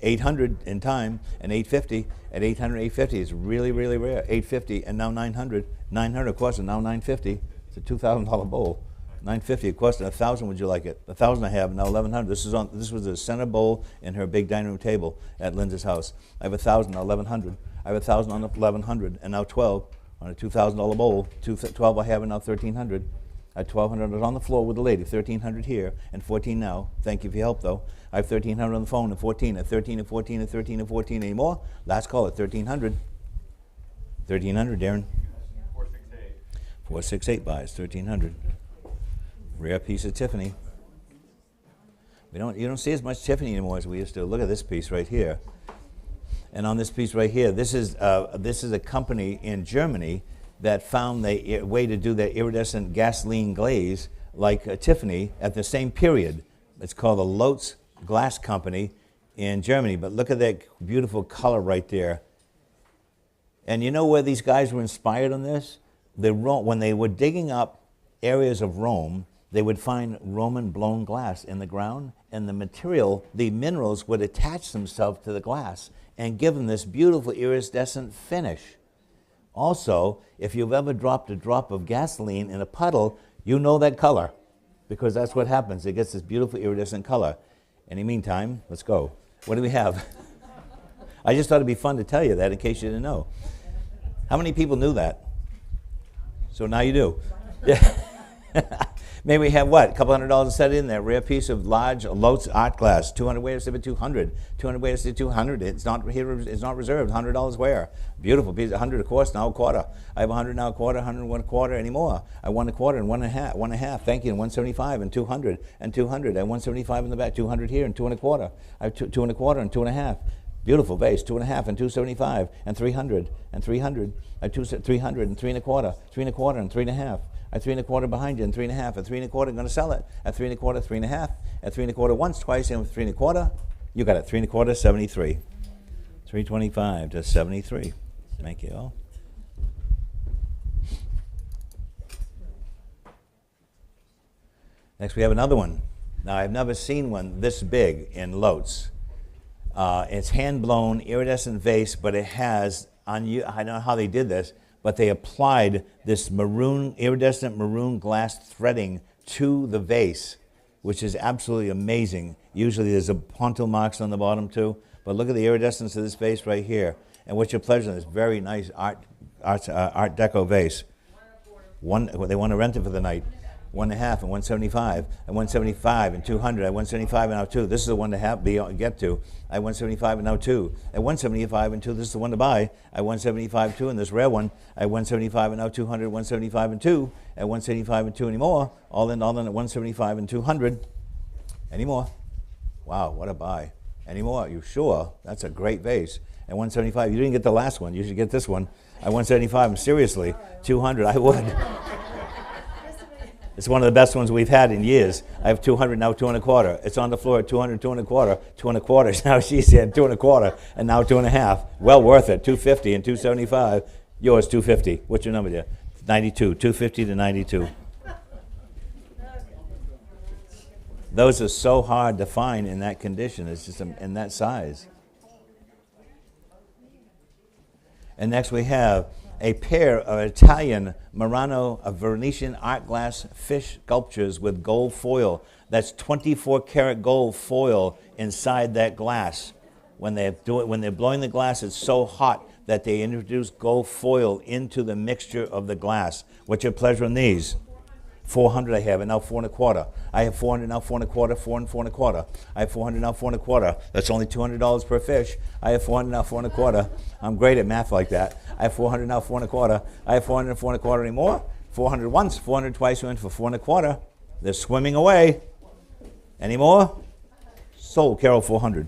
800 in time, and 850. At 800, 850 is really, really rare. 850 and now 900. 900 of course, and now 950. It's a $2,000 bowl. 950 it cost. 1,000. Would you like it? 1,000 I have now. 1,100. This was the center bowl in her big dining room table at Linda's house. I have 1,000 now. 1,100. I have 1,000 on the 1,100 and now 12 on a $2,000 bowl. 12 I have and now 1,300. At 1,200 I was on the floor with the lady. 1,300 here and 14 now. Thank you for your help though. I have 1,300 on the phone and 14 at 13 and 14 and 13 and 14 anymore. Last call at 1,300. 1,300, Darren. 468. 468 buys 1,300. Rare piece of Tiffany. You don't see as much Tiffany anymore as we used to. Look at this piece right here. And on this piece right here, this is a company in Germany that found the way to do that iridescent gasoline glaze like Tiffany at the same period. It's called the Lotz Glass Company in Germany. But look at that beautiful color right there. And you know where these guys were inspired on this? When they were digging up areas of Rome, they would find Roman blown glass in the ground, and the material, the minerals would attach themselves to the glass and give them this beautiful iridescent finish. Also, if you've ever dropped a drop of gasoline in a puddle, you know that color, because that's what happens. It gets this beautiful iridescent color. In the meantime, let's go. What do we have? I just thought it'd be fun to tell you that in case you didn't know. How many people knew that? So now you do. Yeah. Maybe we have what? A couple $100 to set in there. Rare piece of large Lotz art glass. 200 ways to save it 200. 200 ways to 200. It's not here. It's not reserved. $100 where? Beautiful piece. 100 of course. Now a quarter. I have 100 now a quarter. 100 one quarter anymore. I won a quarter and one and a half. 1.5. Thank you. And 175 and 200 and 200 and 175 in the back. 200 here and 2 and a quarter. I have 2 and a quarter and 2.5. Beautiful vase, 2.5 and 275 and 300 and 300. I have 300 and 3 and a quarter, 3 and a quarter and 3.5. At 3 and a quarter behind you and 3.5. At 3 and a quarter, I'm going to sell it. At 3 and a quarter, 3.5. At 3 and a quarter once, twice, and 3 and a quarter, you got it. 3 and a quarter, 73. 325 to 73. Thank you all. Next, we have another one. Now, I've never seen one this big in Lotz. It's hand-blown iridescent vase, but it has, I don't know how they did this, but they applied this iridescent maroon glass threading to the vase, which is absolutely amazing. Usually there's a pontil marks on the bottom too, but look at the iridescence of this vase right here. And what's your pleasure in this very nice art deco vase? They want to rent it for the night. 1.5 and 175 and 175 and 200 at 175 and now 2. This is the one to get to. At 175 and now 2. At 175 and 2. This is the one to buy. At 175 2 and this rare one. At 175 and now 200. 175 and 2. At 175 and 2 anymore. All in at 175 and 200. Anymore. Wow, what a buy. Anymore? You sure? That's a great vase. At 175, you didn't get the last one. You should get this one. At 175, seriously, 200. I would. It's one of the best ones we've had in years. I have 200 now, 2 and a quarter. It's on the floor at 200, 2 and a quarter, 2 and a quarter. Now she said 2 and a quarter, and now 2.5. Well worth it. 250 and 275. Yours 250. What's your number there? 92. 250 to 92. Those are so hard to find in that condition. It's just in that size. And next we have a pair of Italian Murano Venetian art glass fish sculptures with gold foil. That's 24 karat gold foil inside that glass. When they're blowing the glass, it's so hot that they introduce gold foil into the mixture of the glass. What's your pleasure on these? 400 I have, and now 4 and a quarter. I have 400 now, 4 and a quarter, 4 and 4 and a quarter. I have 400 now, 4 and a quarter. That's only $200 per fish. I have 400 now, 4 and a quarter. I'm great at math like that. I have 400 now, 4 and a quarter. I have 400 and 4 and a quarter anymore. 400 once, 400 twice, you went for 4 and a quarter. They're swimming away. Any more? Sold, Carol, 400.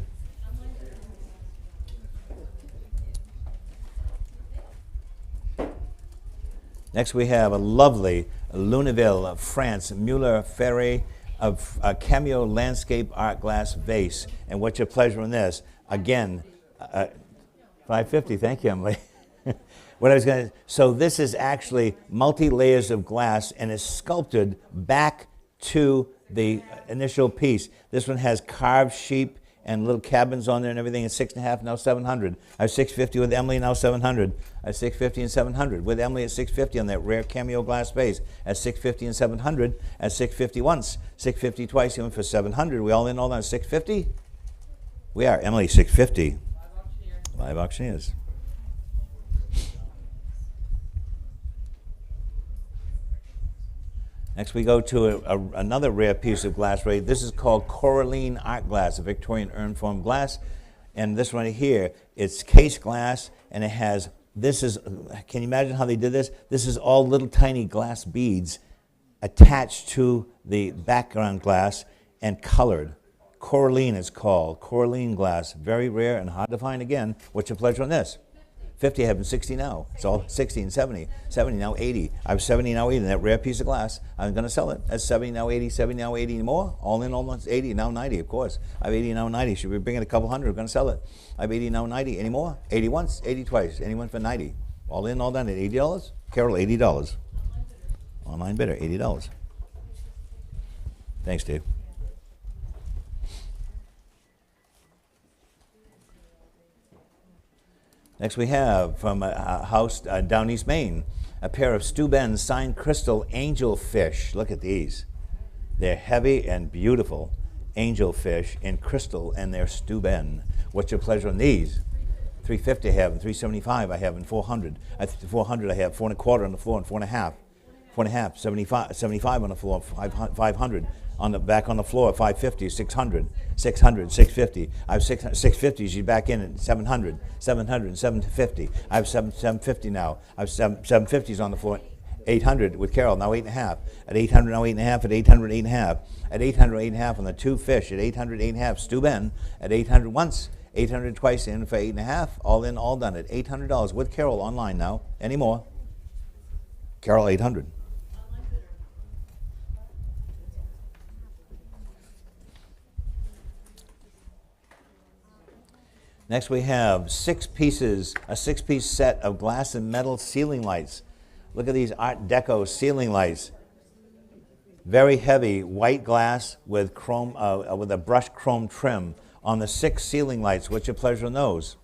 Next we have a lovely Luneville, France, Muller-Ferré of a cameo landscape art glass vase. And what's your pleasure in this? Again, 550. Thank you, Emily. So this is actually multi-layers of glass and is sculpted back to the initial piece. This one has carved sheep and little cabins on there and everything. It's 6.5, now 700. I have 650 with Emily, now 700. I have 650 and 700 with Emily at 650 on that rare cameo glass base. At 650 and 700. At 650 once, 650 twice. Even for 700. We all in all on 650. We are Emily 650. Live auctioneers. Next we go to another rare piece of glass right. This is called Coralline Art Glass, a Victorian urn form glass. And this one here, it's case glass, and it has, this is, can you imagine how they did this? This is all little tiny glass beads attached to the background glass and colored. Coralline is called, Coralline glass. Very rare and hard to find again. What's your pleasure on this? 50, I have 60 now. It's all 60 and 70. 70, now 80. I have 70, now 80. That rare piece of glass, I'm going to sell it. That's 70, now 80, 70, now 80 more. All in, almost 80, now 90, of course. I have 80, now 90. Should we bring in a couple hundred? We're going to sell it. I have 80, now 90. Any more? 80 once, 80 twice. Anyone for 90? All in, all done at $80? Carol, $80. Online bidder, $80. Thanks, Dave. Next we have from a house down East Maine, a pair of Steuben signed crystal angelfish. Look at these. They're heavy and beautiful angelfish in crystal, and they're Steuben. What's your pleasure on these? 350 I have, and 375 I have, and 400. At 400 I have 4 1/4 on the floor, and 4 1/2. 4 1/2, 75 on the floor, 500. On the back on the floor, 550, 600, 600, 650. I have 650s. You back in at 700, 700, 750. I have 750 now. I have 750s on the floor. 800 with Carol, now 8.5. At 800, now 8.5. At 800, 8.5. At 800, 8.5 on the two fish. At 800, 8.5. Steuben. At 800 once, 800 twice in for 8.5. All in, all done at $800 with Carol online now. Any more? Carol, 800. Next we have a 6-piece set of glass and metal ceiling lights. Look at these Art Deco ceiling lights. Very heavy white glass with chrome, with a brushed chrome trim on the 6 ceiling lights. What's your pleasure on those?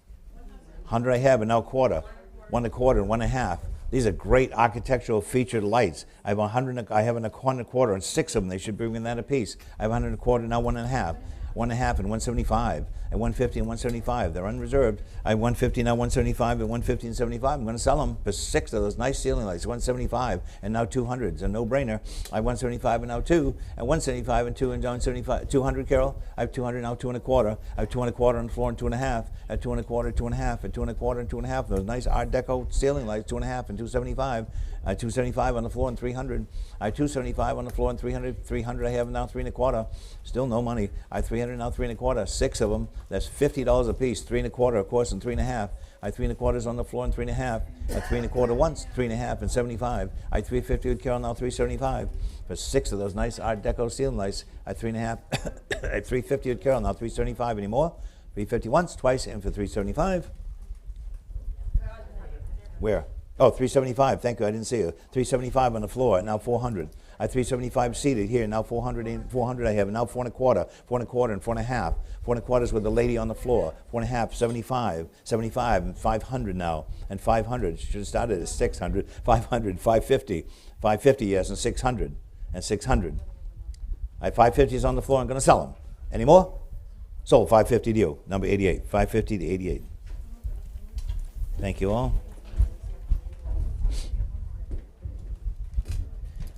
100 I have, and now 1/4. 1 1/4 and 1 1/2. These are great architectural featured lights. I have 100. I have 1 1/4 and 6 of them. They should bring in that a piece. I have 100 1/4, now 1 1/2. 1 1/2 and 175, at 150 and 175. They're unreserved. I have 150 now, 175, and 150 and 75. I'm going to sell them for 6 of those nice ceiling lights. 175 and now 200. It's a no-brainer. I have 175 and now 2, and 175 and 2, and down 75. 200, Carol. I have 200 now, 2 1/4. I have 2 1/4 on the floor and 2 1/2. At 2 1/4, 2 1/2, at 2 1/4 and 2 1/2. Those nice Art Deco ceiling lights, 2 1/2 and 275. 275 on the floor and 300. I have 275 on the floor and 300. 300 I have now, 3 1/4. Still no money. I have 300 now, 3 1/4. 6 of them. That's $50 a piece. 3 1/4, of course, and 3 1/2. I have 3 1/4 on the floor and 3 1/2. At 3 1/4 once, 3 1/2 and 75. I have 350 with Carol, now 375. For 6 of those nice Art Deco ceiling lights, at 3 1/2. At 350 with Carol, now 375. Any more? 350 once, twice, and for 375. Where? Oh, 375. Thank you. I didn't see you. 375 on the floor. Now 400. I have 375 seated here. Now 400. 400 I have. And now 4 1/4. 4 1/4 and 4 1/2. 4 1/4 with the lady on the floor. 4 1/2. 75. 75 and 500 now. And 500. Should have started at 600. 500. 550. 550 yes, and 600. And 600. I have 550s on the floor. I'm going to sell them. Any more? Sold. 550 to you. Number 88. 550 to 88. Thank you all.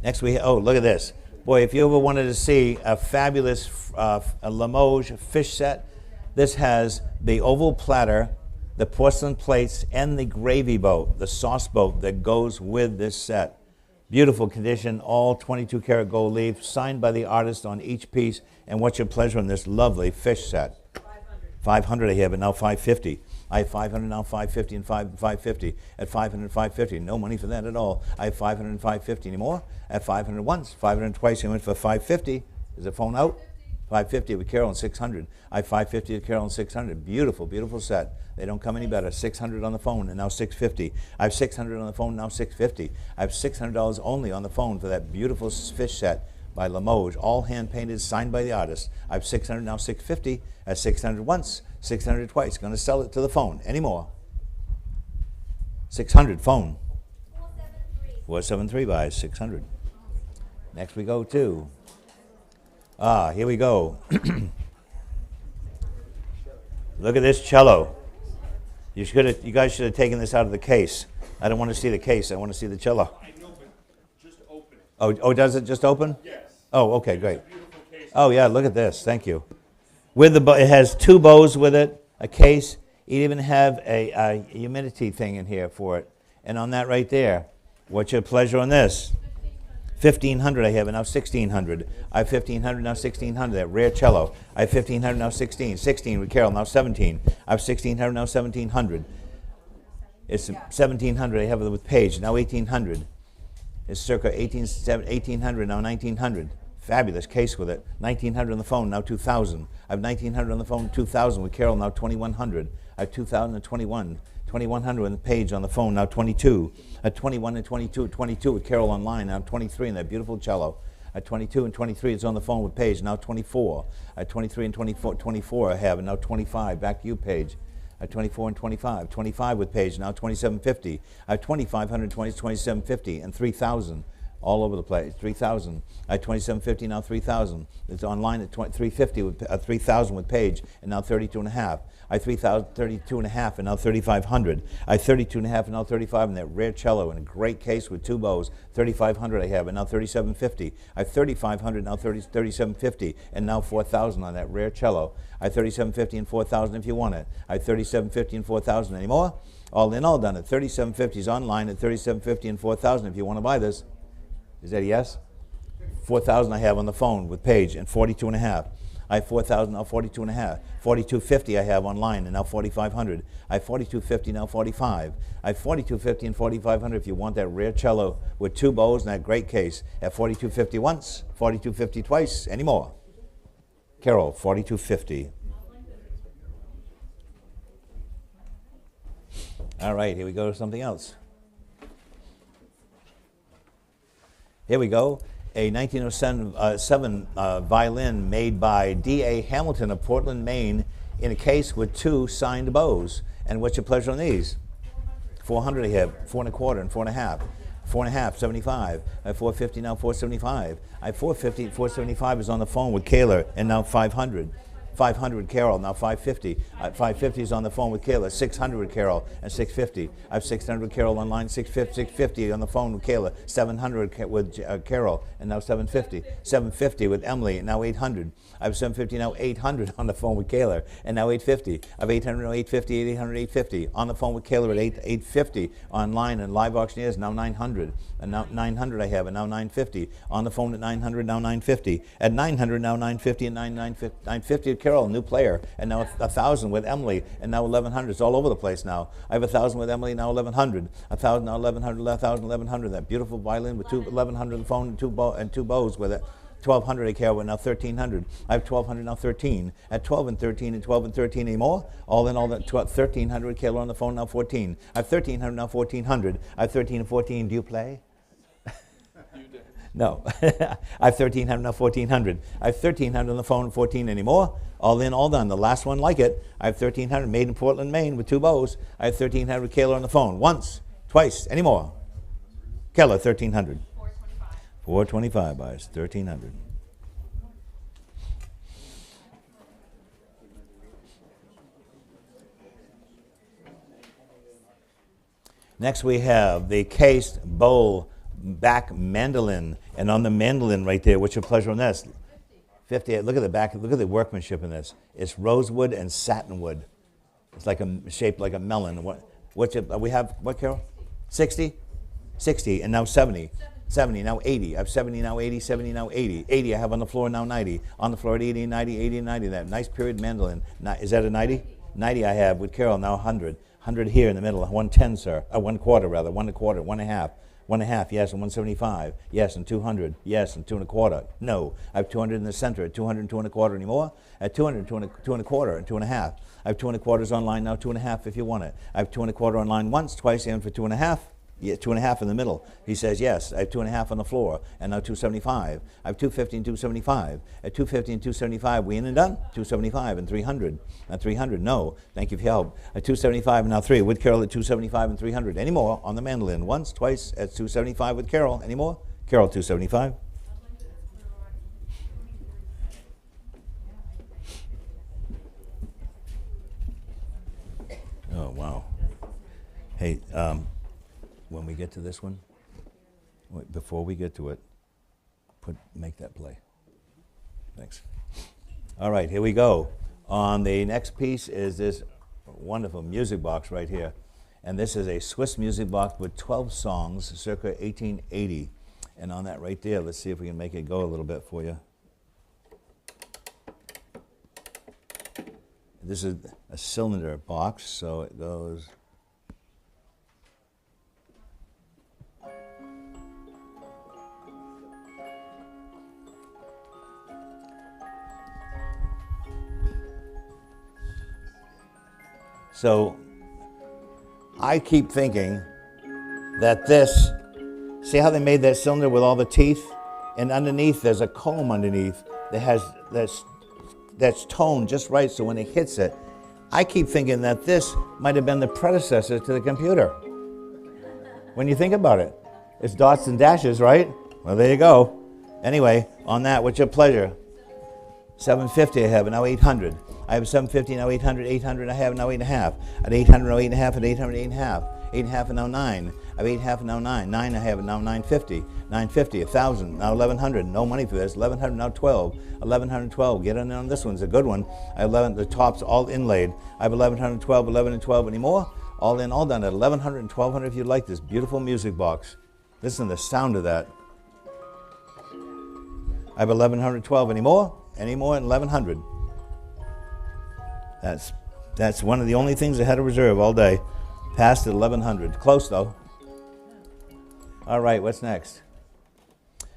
Next look at this. Boy, if you ever wanted to see a fabulous a Limoges fish set, this has the oval platter, the porcelain plates, and the gravy boat, the sauce boat that goes with this set. Beautiful condition, all 22 karat gold leaf, signed by the artist on each piece. And what's your pleasure on this lovely fish set? 500 I have, but now 550. I have 500 now, 550 and 550. At 500, 550. No money for that at all. I have 500 and 550 anymore. At 500 once, 500 twice. I went for 550. Is the phone out? 550 with Carol and 600. I have 550 with Carol and 600. Beautiful, beautiful set. They don't come any better. 600 on the phone and now 650. I have 600 on the phone, now 650. I have $600 only on the phone for that beautiful fish set. by Limoges, all hand-painted, signed by the artist. I have 600, now 650. At 600 once, 600 twice. Going to sell it to the phone. Any more? 600, phone. 473 buys 600. Next we go to, here we go. Look at this cello. You guys should have taken this out of the case. I don't want to see the case. I want to see the cello. I know, but just open it. Oh, does it just open? Yes. Oh, okay, great. It's a beautiful case. Oh yeah, look at this. Thank you. With the it has 2 bows with it, a case. You even have a humidity thing in here for it. And on that right there, what's your pleasure on this? 1,500 I have, and now 1,600. I have 1,500, now 1,600. That rare cello. I have 1,500, now 16. 16 with Carol, now 17. I have 1,600, now 1,700. It's 1,700 I have it with Paige, now 1,800. It's circa 1,800, now 1,900. Fabulous case with it. 1,900 on the phone, now 2,000. I have 1,900 on the phone, 2,000 with Carol, now 2,100. I have 2,021. 2,100 on the Page on the phone, now 22. At 21 and 22, 22 with Carol online, now 23 in that beautiful cello. At 22 and 23, it's on the phone with Paige, now 24. At 23 and 24, 24 I have, and now 25. Back to you, Paige. At 24 and 25. 25 with Paige, now 2,750. At 2,500, 2,750, and 3,000. All over the place, 3,000. At 2,750, now 3,000. It's online at 350 with 3,000 with Paige, and now 32 and a half. I 32 and a half, and now 3,500. I 32 and a half, and now 35, and that rare cello in a great case with 2 bows. 3,500 I have, and now 3,750. I 3,500, now 3,750, and now 4,000 on that rare cello. I 3,750 and 4,000 if you want it. I 3,750 and 4,000 anymore. All in, all done. At 3,750 is online at 3,750 and 4,000 if you want to buy this. Is that a yes? 4,000 I have on the phone with Paige, and 42 and a half. I have 4,000, now 42 and a half. 4,250 I have online, and now 4,500. I have 4,250, now 45. I have 4,250 and 4,500 if you want that rare cello with 2 bows and that great case. At 4,250 once, 4,250 twice. Any more? Carol, 4,250. All right, here we go to something else. Here we go. A 1907 violin made by D.A. Hamilton of Portland, Maine, in a case with 2 signed bows. And what's your pleasure on these? 400 I have, 4 1/4 and 4 1/2. 4 1/2, 75. I have 450, now 475. I have 450, 475 is on the phone with Kayla, and now 500. 500 Carol, now 550. 550 is on the phone with Kayla. 600 Carol, and 650. I have 600 Carol online, 650 on the phone with Kayla. 700 with Carol, and now 750. 750 with Emily, and now 800. I have 750, now 800 on the phone with Kayla, and now 850. I have 800, now 850, 800, 850. On the phone with Kayla at 850. Online and live auctioneers, now 900. And now 900 I have, and now 950. On the phone at 900, now 950. At 900, now 950, and 950 at Carol, new player, and now 1,000 with Emily, and now 1,100. It's all over the place now. I have 1,000 with Emily, now 1,100. 1,000, now 1,100, 1,000, 1,100. That beautiful violin with 1,100 on the phone and two bows with it. 1,200 I care with, now 1,300. I have 1,200, now 13. At 12 and 13 and 12 and 13 anymore. All in all, that 1,300 Kayla on the phone, now 14. I have 1,300, now 1,400. I have 13 and 14. Do you play? No. I have 1,300, now 1,400. I have 1,300 on the phone, 14 anymore. All in, all done. The last one like it. I have 1,300 made in Portland, Maine with 2 bows. I have 1,300 with Kayla on the phone. Once, twice, anymore. Kayla, 1,300. 425 buys, 1,300. Next we have the cased bowl back mandolin, and on the mandolin right there, what's your pleasure on this? 50. Look at the back. Look at the workmanship in this. It's rosewood and satinwood. It's like shaped like a melon. What's it? We have what, Carol? 60, 60, and now 70. 70, now 80. I have 70, now 80, 70, now 80. 80 I have on the floor, now 90. On the floor at 80, 90, 80, 90. That nice period mandolin. Is that a 90? 90 I have with Carol, now 100. 100 here in the middle. 110, sir. 1/4 rather. 1 1/4. 1 1/2. 1 1/2, yes, and 175, yes, and 200, yes, and 2 1/4. No, I have 200 in the center. At 200 and 2 1/4 anymore. At 200, 2 1/4, and 2 1/2. I have 2 1/4s online now. 2 1/2 if you want it. I have 2 1/4 online once, twice, and for 2 1/2. Yeah, 2.5 in the middle. He says, yes, I have 2.5 on the floor, and now 275. I have 250 and 275. At 250 and 275, we in and done? 275 and 300. At 300, no. Thank you for your help. At 275 and now 3. With Carol at 275 and 300. Any more on the mandolin? Once, twice, at 275 with Carol. Any more? Carol, 275. Oh, wow. Hey, when we get to this one, wait, before we get to it, make that play. Thanks. All right, here we go. On the next piece is this wonderful music box right here. And this is a Swiss music box with 12 songs, circa 1880. And on that right there, let's see if we can make it go a little bit for you. This is a cylinder box, so it goes... So I keep thinking that this, see how they made that cylinder with all the teeth? And underneath there's a comb underneath that has that's toned just right so when it hits it. I keep thinking that this might have been the predecessor to the computer. When you think about it, it's dots and dashes, right? Well, there you go. Anyway, on that, what's your pleasure? 750 I have, and now 800. I have 750, now 800, 800 I have, now 8.5. At 800, now 8.5, at 800, 8.5. 8.5 and now 9. I have 8.5 and now 9. 9 I have, and now 950. 950, 1,000, now 1,100. No money for this. 1,100, now 12. 1,112. Get in on this one. It's a good one. I have 11, the top's all inlaid. I have 1,112, 11 and 12 anymore. All in, all done at 1,100 and 1,200 if you like this beautiful music box. Listen to the sound of that. I have 1,112 anymore. Anymore and 1,100. That's one of the only things I had to reserve all day. Passed at 1,100. Close though. All right, what's next?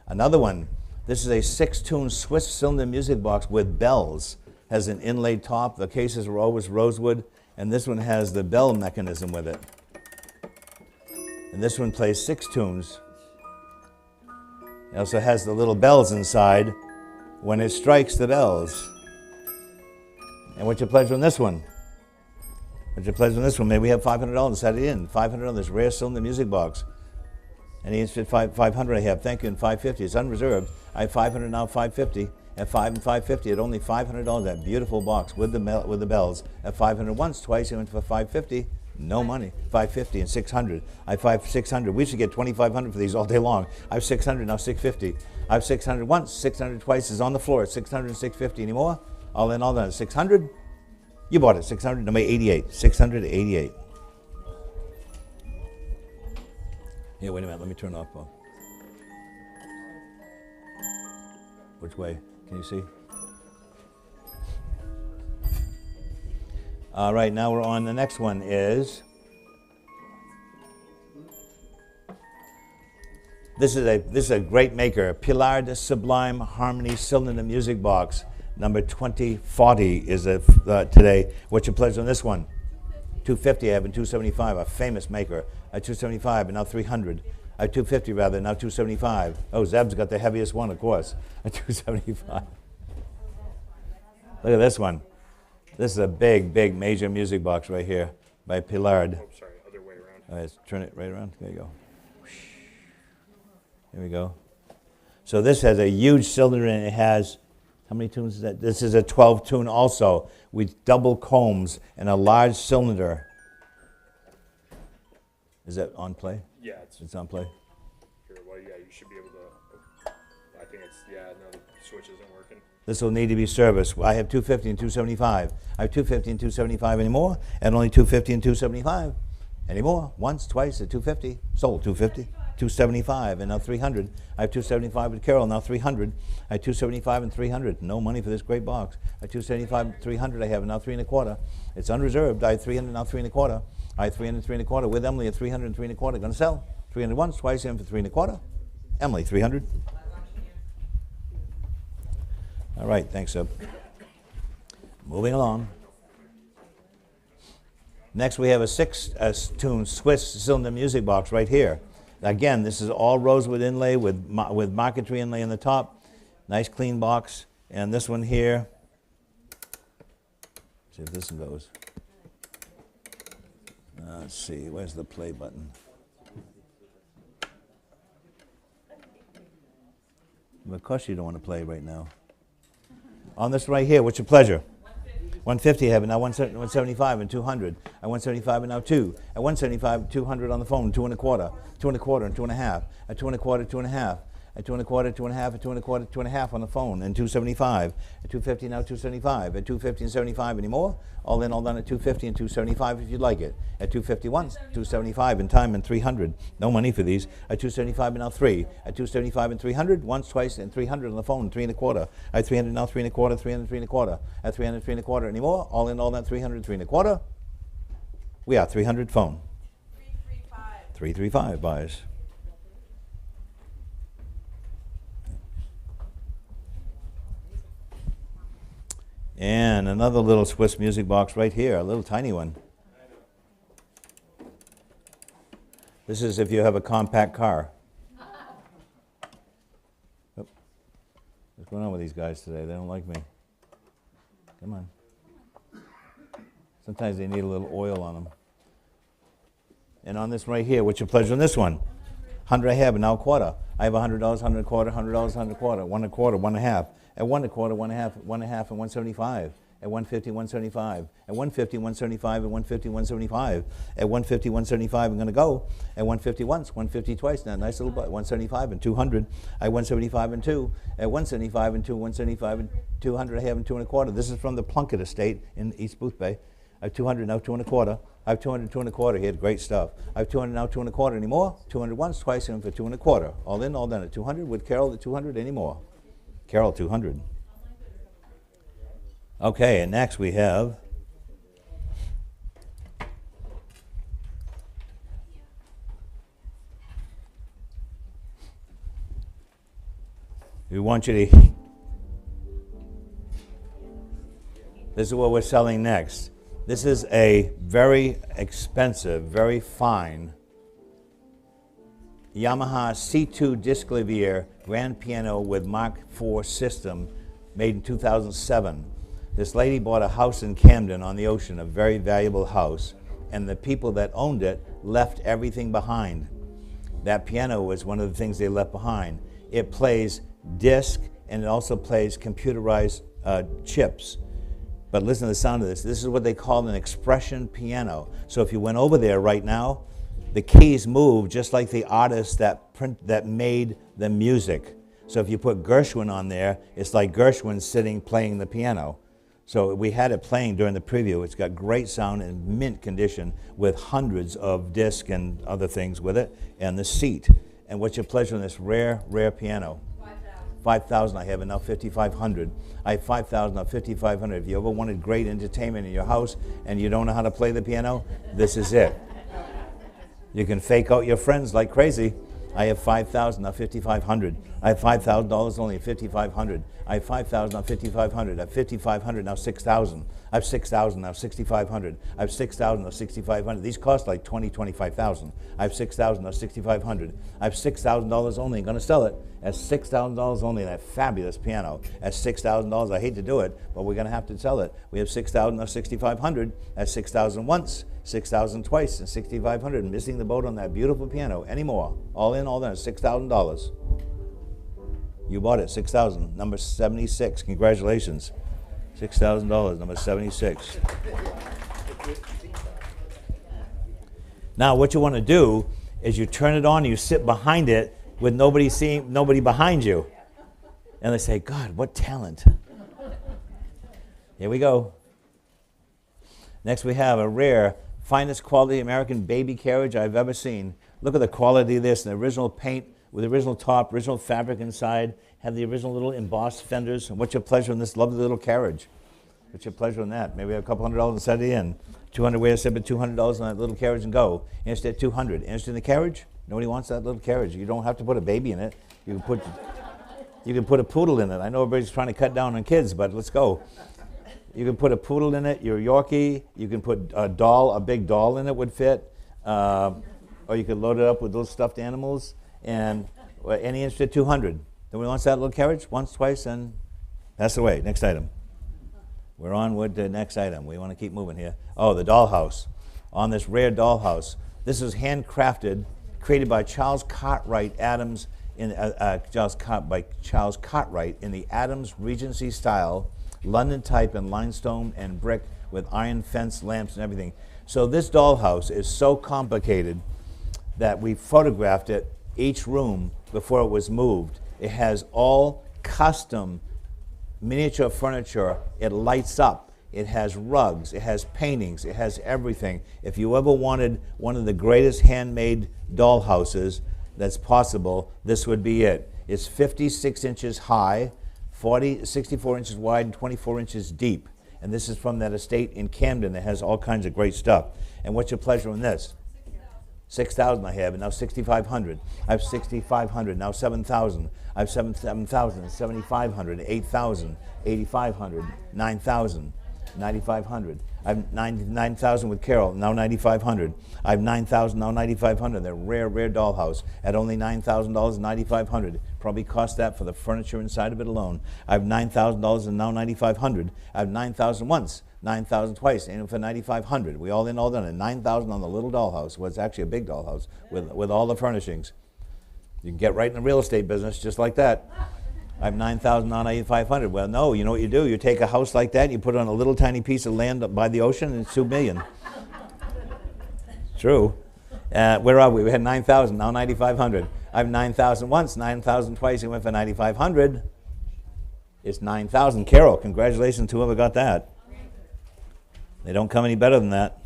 Another one. This is a 6-tune Swiss cylinder music box with bells. Has an inlaid top. The cases are always rosewood, and this one has the bell mechanism with it. And this one plays 6 tunes. It also has the little bells inside when it strikes the bells. And what's your pleasure on this one? What's your pleasure on this one? Maybe we have $500 set it in. $500 on this rare cylinder music box. And he fit 500 I have. Thank you, and 550. It's unreserved. I have 500 now, 550. At 5 and 550, at only $500. That beautiful box with the bells. At 500 once, twice, he went for 550. No money. 550 and 600. I have 600. We should get 2,500 for these all day long. I have 600 now, 650. I have 600 once, 600 twice is on the floor. 600 and 650 anymore. All in, all done. 600. You bought it. 600. Number 88. 688. Here, wait a minute. Let me turn off. Which way? Can you see? All right. Now we're on the next one. This is a great maker. Pilar de Sublime Harmony Cylinder Music Box. Number 2040 is today. What's your pleasure on this one? 250 I have and 275. A famous maker. At 275 and now 300. At 250 rather, now 275. Oh, Zeb's got the heaviest one, of course. At 275. Look at this one. This is a big, big, major music box right here by Pilar. Oh, sorry, other way around. All right, let's turn it right around. There you go. Here we go. So this has a huge cylinder and it has, how many tunes is that? This is a 12 tune also with double combs and a large cylinder. Is that on play? Yeah, It's on play. here. Well, yeah, you should be able to. I think it's no, the switch isn't working. This will need to be serviced. I have 250 and 275. I have 250 and 275 anymore, and only 250 and 275 anymore. Once, twice at 250. Sold 250. 275 and now 300. I have 275 with Carol, now 300. I have 275 and 300. No money for this great box. I have 275 and 300 I have, and now 3 1/4. It's unreserved. I have 300, now 3 1/4. I have 300, 3 1/4 with Emily at 300 and 3 1/4. Going to sell. 300 once, twice in for 3 1/4. Emily, 300. All right, thanks, Seb. Moving along. Next, we have a 6-tune Swiss cylinder music box right here. Again, this is all rosewood inlay with marquetry inlay in the top. Nice clean box. And this one here, see if this one goes. Let's see, where's the play button? Of course you don't want to play right now. On this right here, what's your pleasure? 150 I have it now, 175 and 200. At 175 and now 2. At 175, 200 on the phone, 2 1/4, 2 1/4 and 2 1/2. At 2 1/4, 2 1/2. At 2 1/4, 2 1/2, at 2 1/4, 2 1/2 on the phone, and 275. At 250 now 275. At 250 and 75 anymore? All in, all done at 250 and 275 if you'd like it. At 250 once, 275 in time and 300. No money for these. At 275 and now 3. At 275 and 300, once, twice, and 300 on the phone, 3 1/4. At 300 now 3 1/4, 300, 3 1/4. At 300, 3 1/4 anymore? All in, all done 300, 3 1/4. We are 300 phone. 335. 335 buys. And another little Swiss music box right here, a little tiny one. This is if you have a compact car. Oh. What's going on with these guys today? They don't like me. Come on. Sometimes they need a little oil on them. And on this right here, what's your pleasure on this one? 100 I have, and now a quarter. I have $100, 100 1/4, $100, 100 1/4, 1 1/4, 1 1/2. At 1 1/4, 1 1/2, 1 1/2, and 175. At 150, 175. At 150, 175, and 150, 175. At 150, 175, I'm going to go. At 150 once, 150 twice. Now, nice little butt. 175 and 200. At 175 and 2. At 175 and 2, 175 and 200, I have and 2 1/4. This is from the Plunkett estate in East Boothbay. I have 200 now, 2 1/4. I have 200, 2 1/4 here, great stuff. I have 200 now, 2 1/4 anymore. 200 once, twice, and for 2 1/4. All in, all done at 200. With Carol at 200 anymore. Carol, 200. Okay, and next we have we want you to this is what we're selling next. This is a very expensive, very fine Yamaha C2 Disclavier grand piano with Mark IV system made in 2007. This lady bought a house in Camden on the ocean, a very valuable house, and the people that owned it left everything behind. That piano was one of the things they left behind. It plays disc and it also plays computerized chips. But listen to the sound of this. This is what they call an expression piano. So if you went over there right now, the keys move just like the artist that made the music. So if you put Gershwin on there, it's like Gershwin sitting playing the piano. So we had it playing during the preview. It's got great sound in mint condition with hundreds of discs and other things with it, and the seat. And what's your pleasure on this rare piano? 5,000 I have, and now 5,500. I have 5,000, now 5,500. If you ever wanted great entertainment in your house and you don't know how to play the piano, this is it. You can fake out your friends like crazy. I have 5,000, now 5,500. I have $5,000 only, 5,500. I have 5,000, now 5,500. I have 5,500, now 6,000. I have 6,000, now 6,500. I have 6,000, now 6,500. These cost like 20, 25,000. I have 6,000, now 6,500. I have $6,000 only. I'm going to sell it at $6,000 only, that fabulous piano. At $6,000, I hate to do it, but we're going to have to sell it. We have 6,000, now 6,500. At 6,000 once, 6,000 twice, and 6,500. Missing the boat on that beautiful piano anymore. All in, all done, $6,000. You bought it, 6,000, number 76. Congratulations. $6,000, number 76. Now, what you want to do is you turn it on, you sit behind it with nobody behind you. And they say, God, what talent. Here we go. Next we have a rare, finest quality American baby carriage I've ever seen. Look at the quality of this, the original paint with the original top, original fabric inside, have the original little embossed fenders. And what's your pleasure in this lovely little carriage? What's your pleasure in that? Maybe a couple $100 and set it in. 200, wait a second, $200 on that little carriage and go. Interested at 200. Interested in the carriage? Nobody wants that little carriage. You don't have to put a baby in it. You can put a poodle in it. I know everybody's trying to cut down on kids, but let's go. You can put a poodle in it, your Yorkie. You can put a big doll in it would fit. Or you could load it up with those stuffed animals. And any inch at 200. Then we launch that little carriage once, twice, and that's the way. Next item. We're on with the next item. We want to keep moving here. Oh, the dollhouse. On this rare dollhouse. This is handcrafted, created by Charles Cartwright Adams by Charles Cartwright in the Adams Regency style, London type and limestone and brick with iron fence lamps and everything. So this dollhouse is so complicated that we photographed it, each room, before it was moved. It has all custom miniature furniture. It lights up. It has rugs. It has paintings. It has everything. If you ever wanted one of the greatest handmade dollhouses that's possible, this would be it. It's 56 inches high, 64 inches wide, and 24 inches deep. And this is from that estate in Camden that has all kinds of great stuff. And what's your pleasure in this? 6,000 I have, and now 6,500. I have 6,500, now 7,000. I have 7,000, 7,500, 8,000, 8,500, 9,000, 9,500. I have 9,000 with Carol, now 9,500. I have 9,000, now 9,500. They're rare dollhouse at only $9,000, 9,500. Probably cost that for the furniture inside of it alone. I have $9,000 and now 9,500. I have 9,000 once. 9,000 twice, and for 9,500. We all done it. 9,000 on the little dollhouse. Well, it's actually a big dollhouse with all the furnishings. You can get right in the real estate business just like that. I have 9,000 on 9,500. Well, no, you know what you do? You take a house like that, you put it on a little tiny piece of land up by the ocean, and it's $2 million. True. Where are we? We had 9,000, now 9,500. I have 9,000 once, 9,000 twice, and went for 9,500. It's 9,000. Carol, congratulations to whoever got that. They don't come any better than that.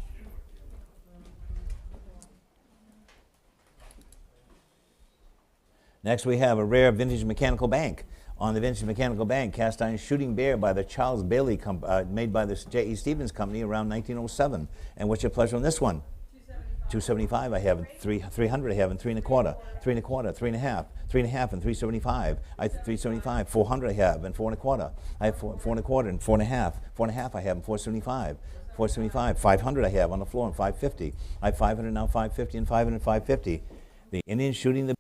Next we have a rare vintage mechanical bank. On the vintage mechanical bank, cast iron shooting bear by the Charles Bailey, made by the J.E. Stevens Company around 1907. And what's your pleasure on this one? 275 I have, and 300 I have, and 3 1/4, 3 1/4, 3 1/2, 3 1/2, and 375. I have 375, 400 I have, and 4 1/4. I have 4 1/4 and 4 1/2, 4 1/2 I have, and 475. 475, 500 I have on the floor, and 550. I have 500 now, 550, and 500 and 550. The Indian shooting the.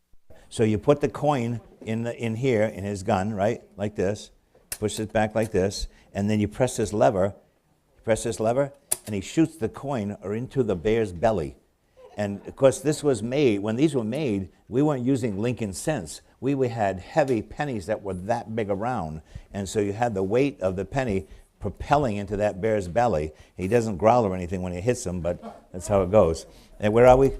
So you put the coin in here in his gun, right, like this. Push it back like this, and then you press this lever. And he shoots the coin or into the bear's belly. And of course, this was made when these were made. We weren't using Lincoln cents. We had heavy pennies that were that big around, and so you had the weight of the penny propelling into that bear's belly. He doesn't growl or anything when he hits him, but that's how it goes. And where are we?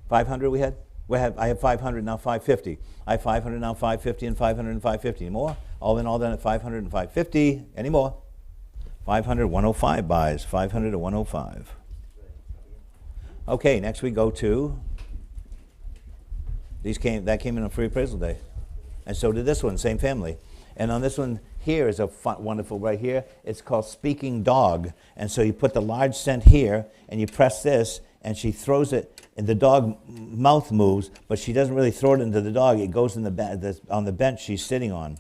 500 we had? I have 500, now 550. I have 500, now 550, and 500 and 550. Any more? All done at 500 and 550. Any more? 500, 105 buys. 500 to 105. Okay, next we go to, that came in on free appraisal day. And so did this one, same family. And on this one here is a wonderful right here. It's called Speaking Dog. And so you put the large cent here, and you press this, and she throws it, and the dog mouth moves, but she doesn't really throw it into the dog. It goes in on the bench she's sitting on.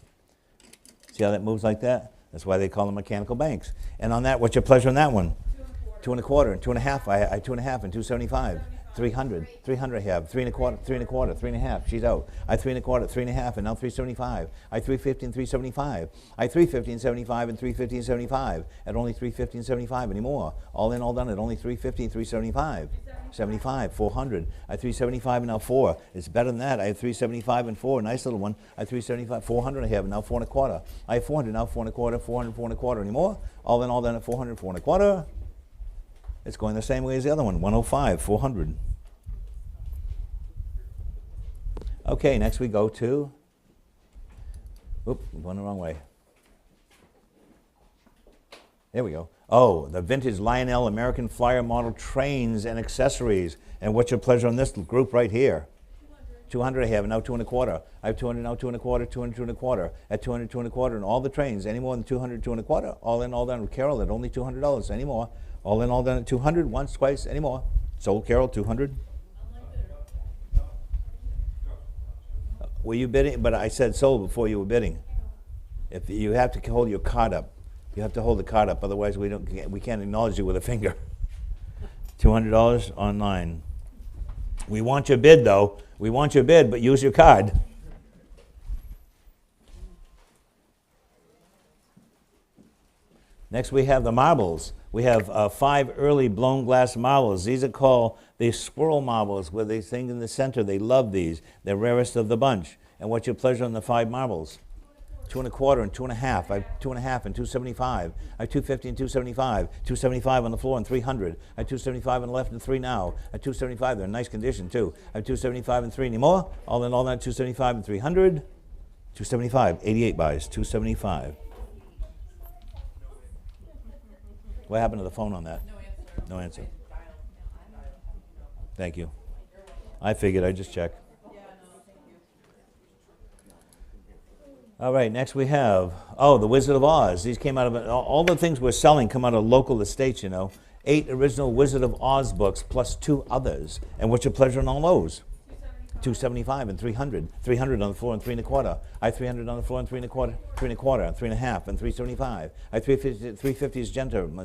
See how that moves like that? That's why they call them mechanical banks. And on that, what's your pleasure on that one? 2 1/4 and 2 1/2. I 2 1/2 and 275. 300 I have, 3 1/4, 3 1/4, 3 1/2. She's out. I 3 1/4, 3 1/2, and now 375. I 350 and 375. I 350 and 75 and 350 and 75 at only 350 and 75 anymore. All done at only 350 and 375. 75, 400. I 375 and now 4. It's better than that. I have 375 and 4. Nice little one. I 375, 400 I have, and now 4 1/4. I have 400 now, 4 1/4, 400, 4 1/4 anymore. All done at 400, 4 1/4. It's going the same way as the other one, 105, 400. Okay, next we go to, going the wrong way. There we go. Oh, the vintage Lionel American Flyer model trains and accessories. And what's your pleasure on this group right here? 200 I have, and now 2 1/4. I have 200 now, 2 1/4, 200, 2 1/4. At 200, 2 1/4, and all the trains, any more than 200, 2 1/4. All done with Carol at only $200 anymore. All done at 200, once, twice, any more. Sold Carol, 200. Were you bidding? But I said sold before you were bidding. If you have to hold your card up. You have to hold the card up, otherwise we can't acknowledge you with a finger. $200 online. We want your bid, though. We want your bid, but use your card. Next, we have the marbles. We have 5 early blown glass marbles. These are called the squirrel marbles, where they sing in the center. They love these. They're rarest of the bunch. And what's your pleasure on the 5 marbles? 2 1/4 and 2 1/2. I have 2 1/2 and 275. I have 250 and 275. 275 on the floor and 300. I have 275 on the left and 3 now. I have 275. They're in nice condition too. I have 275 and 3 anymore. All in all that, 275 and 300. 275. 88 buys. 275. What happened to the phone on that? No answer. Thank you. I figured I'd just check. All right, next we have, the Wizard of Oz. These came out of, all the things we're selling come out of local estates, 8 original Wizard of Oz books plus 2 others. And what's your pleasure on all those? 275 and 300. 300 on the floor and 3 1/4. I have 300 on the floor and 3 1/4, 3 1/4, and 3 1/2, and 375. I have 350 is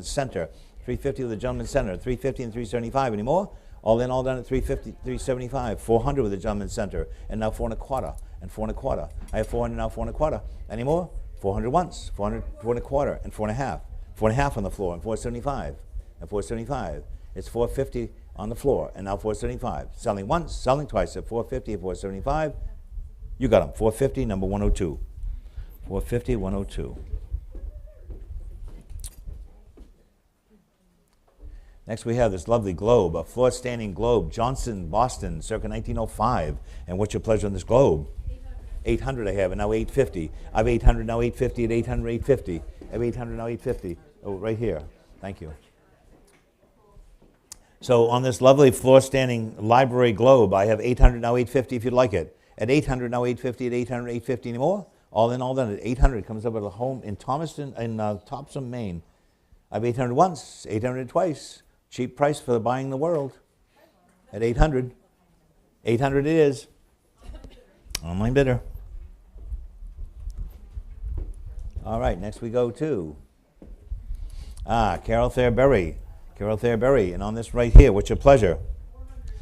center, 350 with the gentleman center, 350 and 375. Any more? All in, all done at 350, 375. 400 with the gentleman center, and now 4 1/4 and 4 1/4. I have 400 now, 4 1/4. Any more? 400 once, 400, 4 1/4, and 4 1/2. 4 1/2 on the floor and 475 and 475. It's 450 on the floor and now 475. Selling once, selling twice at 450 and 475. You got them. 450, number 102. 450, 102. Next we have this lovely globe, a floor-standing globe, Johnson, Boston, circa 1905. And what's your pleasure on this globe? 800 I have, and now 850. I have 800, now 850, at 800, 850. I have 800, now 850. Oh, right here. Thank you. So on this lovely floor-standing library globe, I have 800, now 850 if you'd like it. At 800, now 850, at 800, 850 anymore? All in, all done. At 800 comes up at a home in Thomaston, in Thomaston, Maine. I have 800 once, 800 twice. Cheap price for buying the world. At 800. 800 it is. Online bidder. All right, next we go to Carol Fairberry. Carol Fairberry, and on this right here, what's your pleasure?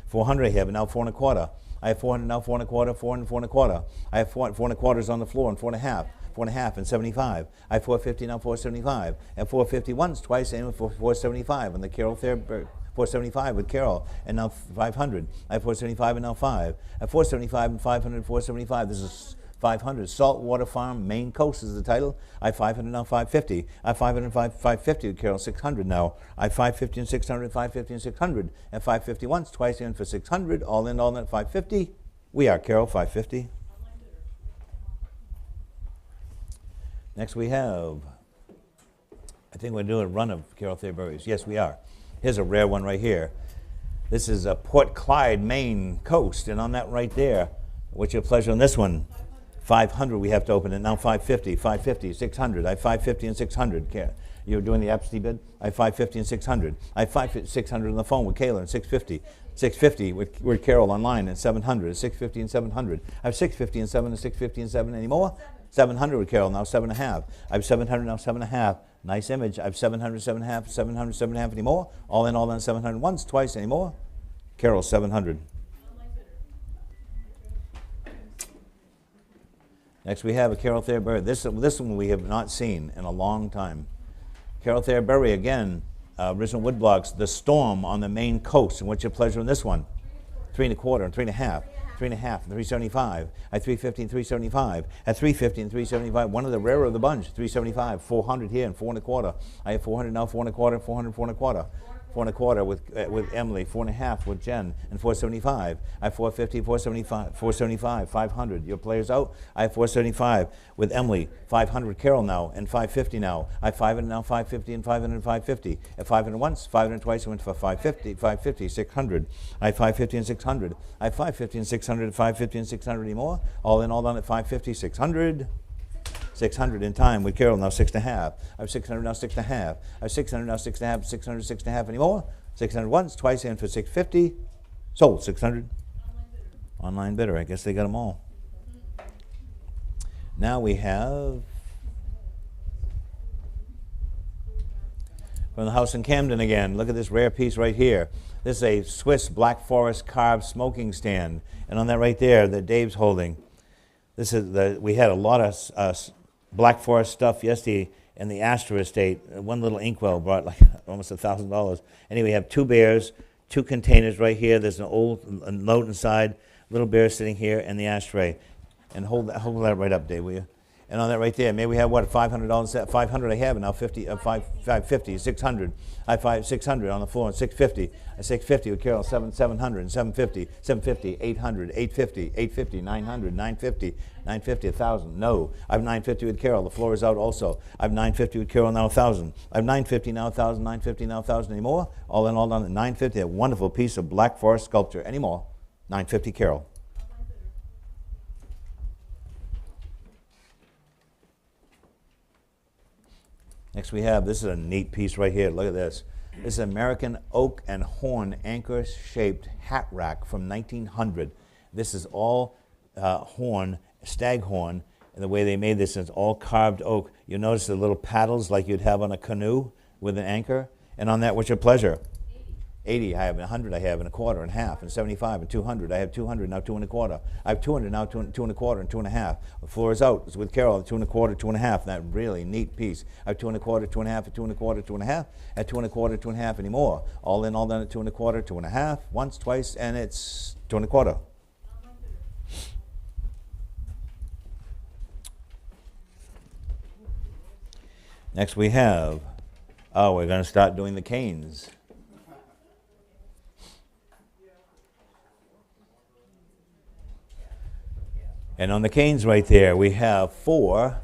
400 I have, and now 4 1/4. I have 400 now, 4 1/4, 400, 4 1/4. I have 4 1/4 on the floor and 4 1/2. 4 1/2 and 75. I have 450 now, 475. And 450 once, twice, and 475 on the Carol Fairberry. 475 with Carol, and now 500. I have 475 and now 5. I have 475 and 500, 475. This is 500. Saltwater Farm, Maine Coast is the title. I have 500 now, 550. I have 500 and 550 with Carol, 600 now. I have 550 and 600, 550 and 600. And 550 once, twice, and for 600. All in, all in, 550. We are Carol, 550. Next we have, I think we're doing a run of Carol Fairberry's. Yes, we are. Here's a rare one right here. This is a Port Clyde, Maine Coast, and on that right there, what's your pleasure on this one? 500 we have to open it. Now 550, 550, 600. I have 550 and 600. You're doing the absentee bid? I have 550 and 600. I have 600 on the phone with Kayla and 650. 650 with Carol online and 700. 650 and 700. I have 650 and 7 and 650 and 7 anymore? 700 with Carol, now 7.5. I have 700, now 7.5. Nice image. I have 700, 7.5, 700, 7.5 anymore? All in, all in, 700 once, twice anymore? Carol, 700. Next we have a Carol Fairberry. This one we have not seen in a long time. Carol Fairberry again, original wood blocks, The Storm on the Maine Coast. And what's your pleasure in this one? 3 1/4 and 3 1/2. 3 1/2 and 375. At 350 and 375. At 350 and 375. One of the rarer of the bunch. 375. 400 here and 4 1/4. I have 400 now, 4 1/4, 400, 4 1/4. 4 1/4 with Emily, 4 1/2 with Jen, and 475. I have 450, 475, 475, 500. Your players out. I have 475 with Emily, 500 Carol now, and 550 now. I have 500 now, 550, and 500, 550. At 500 once, 500 twice, I went for 550, 550, 600. I have 550 and 600. I have 550 and 600, 550 and 600 anymore. All in, all done at 550, 600. 600 in time with Carol, now 6.5. I have 600 now, 6.5. I have 600 now, 6.5, 600, 6.5 anymore. 600 once, twice, and for 650. Sold, 600. Online bidder. I guess they got them all. Now we have from the house in Camden again. Look at this rare piece right here. This is a Swiss Black Forest carved smoking stand. And on that right there that Dave's holding, this is we had a lot of Black Forest stuff yesterday in the Astor estate. One little inkwell brought like almost $1,000. Anyway, we have 2 bears, 2 containers right here. There's an old note inside, little bear sitting here, and the ashtray. And hold that right up, Dave, will you? And on that right there, maybe we have what, $500 set? 500 I have, and now 550, 600. I 600 on the floor, and 650. 650 with Carol, 700, 750, 750, 800, 850, 850, 900, 950, 950, 1,000. No, I have 950 with Carol. The floor is out also. I have 950 with Carol, now 1,000. I have 950, now 1,000, 950, now 1,000. Any more? All in all done, 950. A wonderful piece of Black Forest sculpture. Any more? 950 Carol. Next we have, this is a neat piece right here. Look at this. This is American oak and horn anchor-shaped hat rack from 1900. This is all horn, stag horn, and the way they made this is all carved oak. You notice the little paddles like you'd have on a canoe with an anchor. And on that, what's your pleasure? 80, I have 100, I have, and a quarter, and half, and 75, and 200. I have 200, now 2 1/4. I have 200, now 2 1/4, and 2 1/2. The floor is out. It's with Carol, 2 1/4, 2 1/2. That really neat piece. I have 2 1/4, 2 1/2, and 2 1/4, 2 1/2. At 2 1/4, 2 1/2 anymore. All in, all done at 2 1/4, 2 1/2. Once, twice, and it's 2 1/4. Next we have, we're going to start doing the canes. And on the canes right there, we have four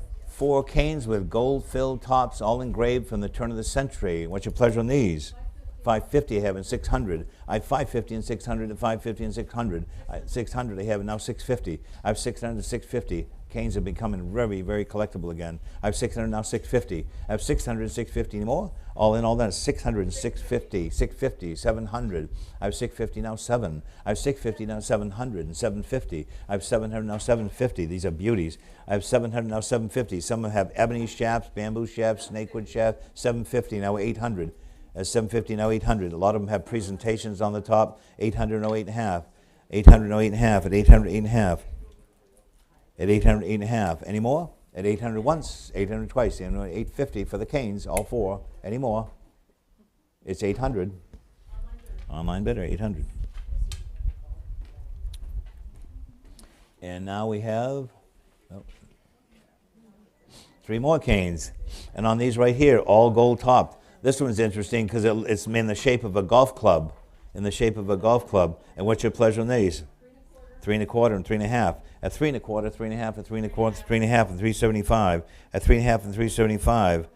canes with gold-filled tops, all engraved from the turn of the century. What's your pleasure on these? 550 I have, and 600. I have 550 and 600, and 550 and 600. 600 I have, and now 650. I have 600 and 650. Canes are becoming very, very collectible again. I have 600, now 650. I have 600 and 650 anymore. All in all that is 600 and 650, 650, 700. I have 650, now 7. I have 650, now 700 and 750. I have 700, now 750. These are beauties. I have 700, now 750. Some have ebony shafts, bamboo shafts, snakewood shaft. 750, now 800. 750, now 800. A lot of them have presentations on the top. 800, now 8.5. 800, now 8.5. At 800, 8.5. At 800, 8.5. Any more? At 800 once, 800 twice, and 850 for the canes, all 4. Any more? It's 800. Online bidder, 800. And now we have 3 more canes. And on these right here, all gold topped. This one's interesting because it's in the shape of a golf club. In the shape of a golf club. And what's your pleasure on these? 3 1/4 and 3 1/2. At 3 1/4, 3 1/2, at 3 1/4, 3 1/2, and 375. At 3 1/2 and 375.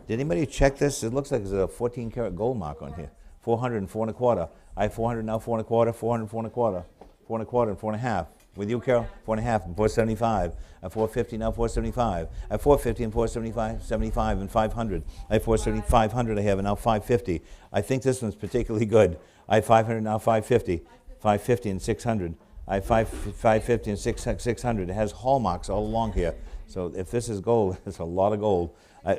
Did anybody check this? It looks like there's a 14 karat gold mark on here. 400 and 4 1/4. I have 400 now, 4 1/4, 400 and 4 1/4, 4 1/4 and 4 1/2. With you, Carol, 4 1/2 and 475. At 450 now, 475. At 450 and 475, 75 and 500. I have 470, 500 I have, and now 550. I think this one's particularly good. I have 500 now, 550. 550 and 600. I have 550 and 600. It has hallmarks all along here. So if this is gold, it's a lot of gold.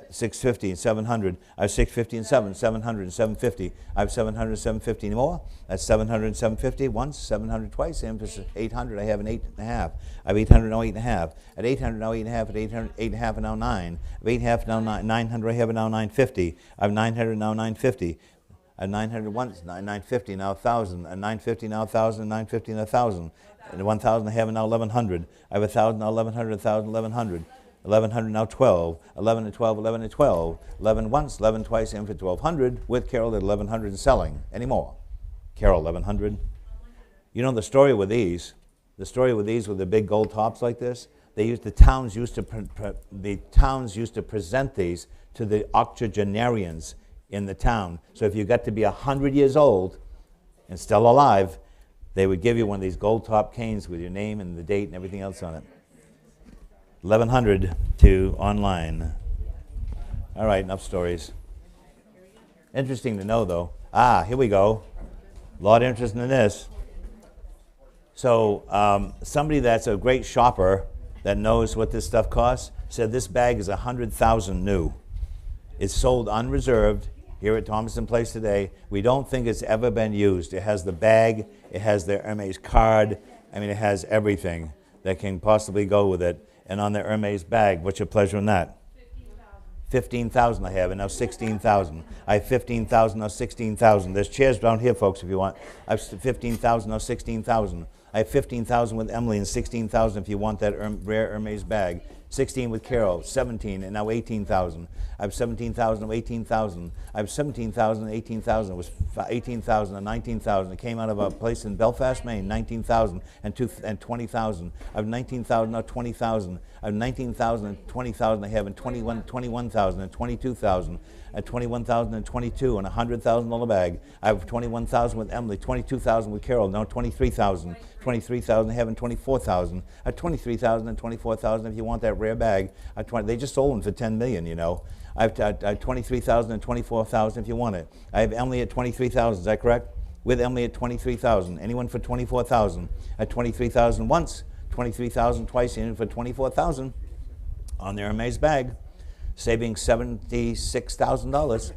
650 and 700. I have 650 and 700 and 750. I have 700 and 750 anymore. That's 700 and 750 once, 700 twice, and it's 800. I have an 8 1/2. I have 800 now, 8 1/2. At 800 now, 8 1/2. At 800, 8 1/2 and now 9. At 8 1/2 now 900. I have now 950. I have 900 now 950. At 900 once, 950 now 1,000. At 950 now 1,000. 950 now 1,000. And 1,000 I have now 1,100. I have 1,000 now 1,100. 1,000 1,100. 1,100 now 12. 11 and 12. 11 and 12. 11 once. 11 twice. And for 1,200 with Carol at 1,100 and selling. Any more? Carol 1,100. You know the story with these. The story with these with the big gold tops like this. The towns used to present these to the octogenarians in the town. So if you got to be 100 years old and still alive, they would give you one of these gold top canes with your name and the date and everything else on it. 1,100 to online. All right, enough stories. Interesting to know, though. Here we go. A lot of interest in this. So somebody that's a great shopper that knows what this stuff costs said this bag is $100,000 new. It's sold unreserved, here at Thomaston Place today. We don't think it's ever been used. It has the bag, it has their Hermes card. I mean, it has everything that can possibly go with it. And on the Hermes bag, what's your pleasure in that? 15,000 I have, and now 16,000. I have 15,000, now 16,000. There's chairs down here, folks, if you want. I have 15,000, now 16,000. I have 15,000 with Emily and 16,000 if you want that rare Hermes bag. 16 with Carol, 17, and now 18,000. I have 17,000 and 18,000. I have 17,000 and 18,000. It was 18,000 and 19,000. It came out of a place in Belfast, Maine, 19,000 and 20,000. I have 19,000, now 20,000. I have 19,000 and 20,000 I have, and 21,000 and 22,000. At 21,000 and 22 and $100,000 bag. I have 21,000 with Emily, 22,000 with Carol, now 23,000. 23,000 I have, and 24,000. At 23,000 and 24,000 if you want that rare bag. They just sold them for 10 million, you know. I have 23,000 and 24,000 if you want it. I have Emily at 23,000, is that correct? With Emily at 23,000. Anyone for 24,000? At 23,000 once, 23,000 twice, in for 24,000 on their Hermes bag, saving $76,000.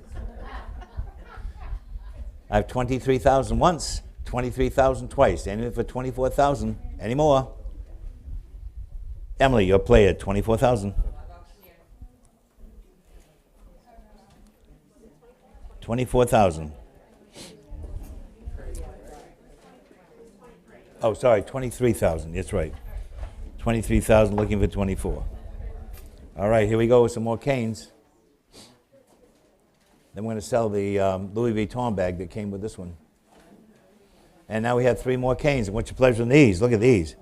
I have 23,000 once, 23,000 twice, anyone for 24,000. Any more? Emily, your play at 24,000. 24,000. Oh, sorry, 23,000. That's right. 23,000 looking for 24. All right, here we go with some more canes. Then we're going to sell the Louis Vuitton bag that came with this one. And now we have 3 more canes. And what's your pleasure in these? Look at these.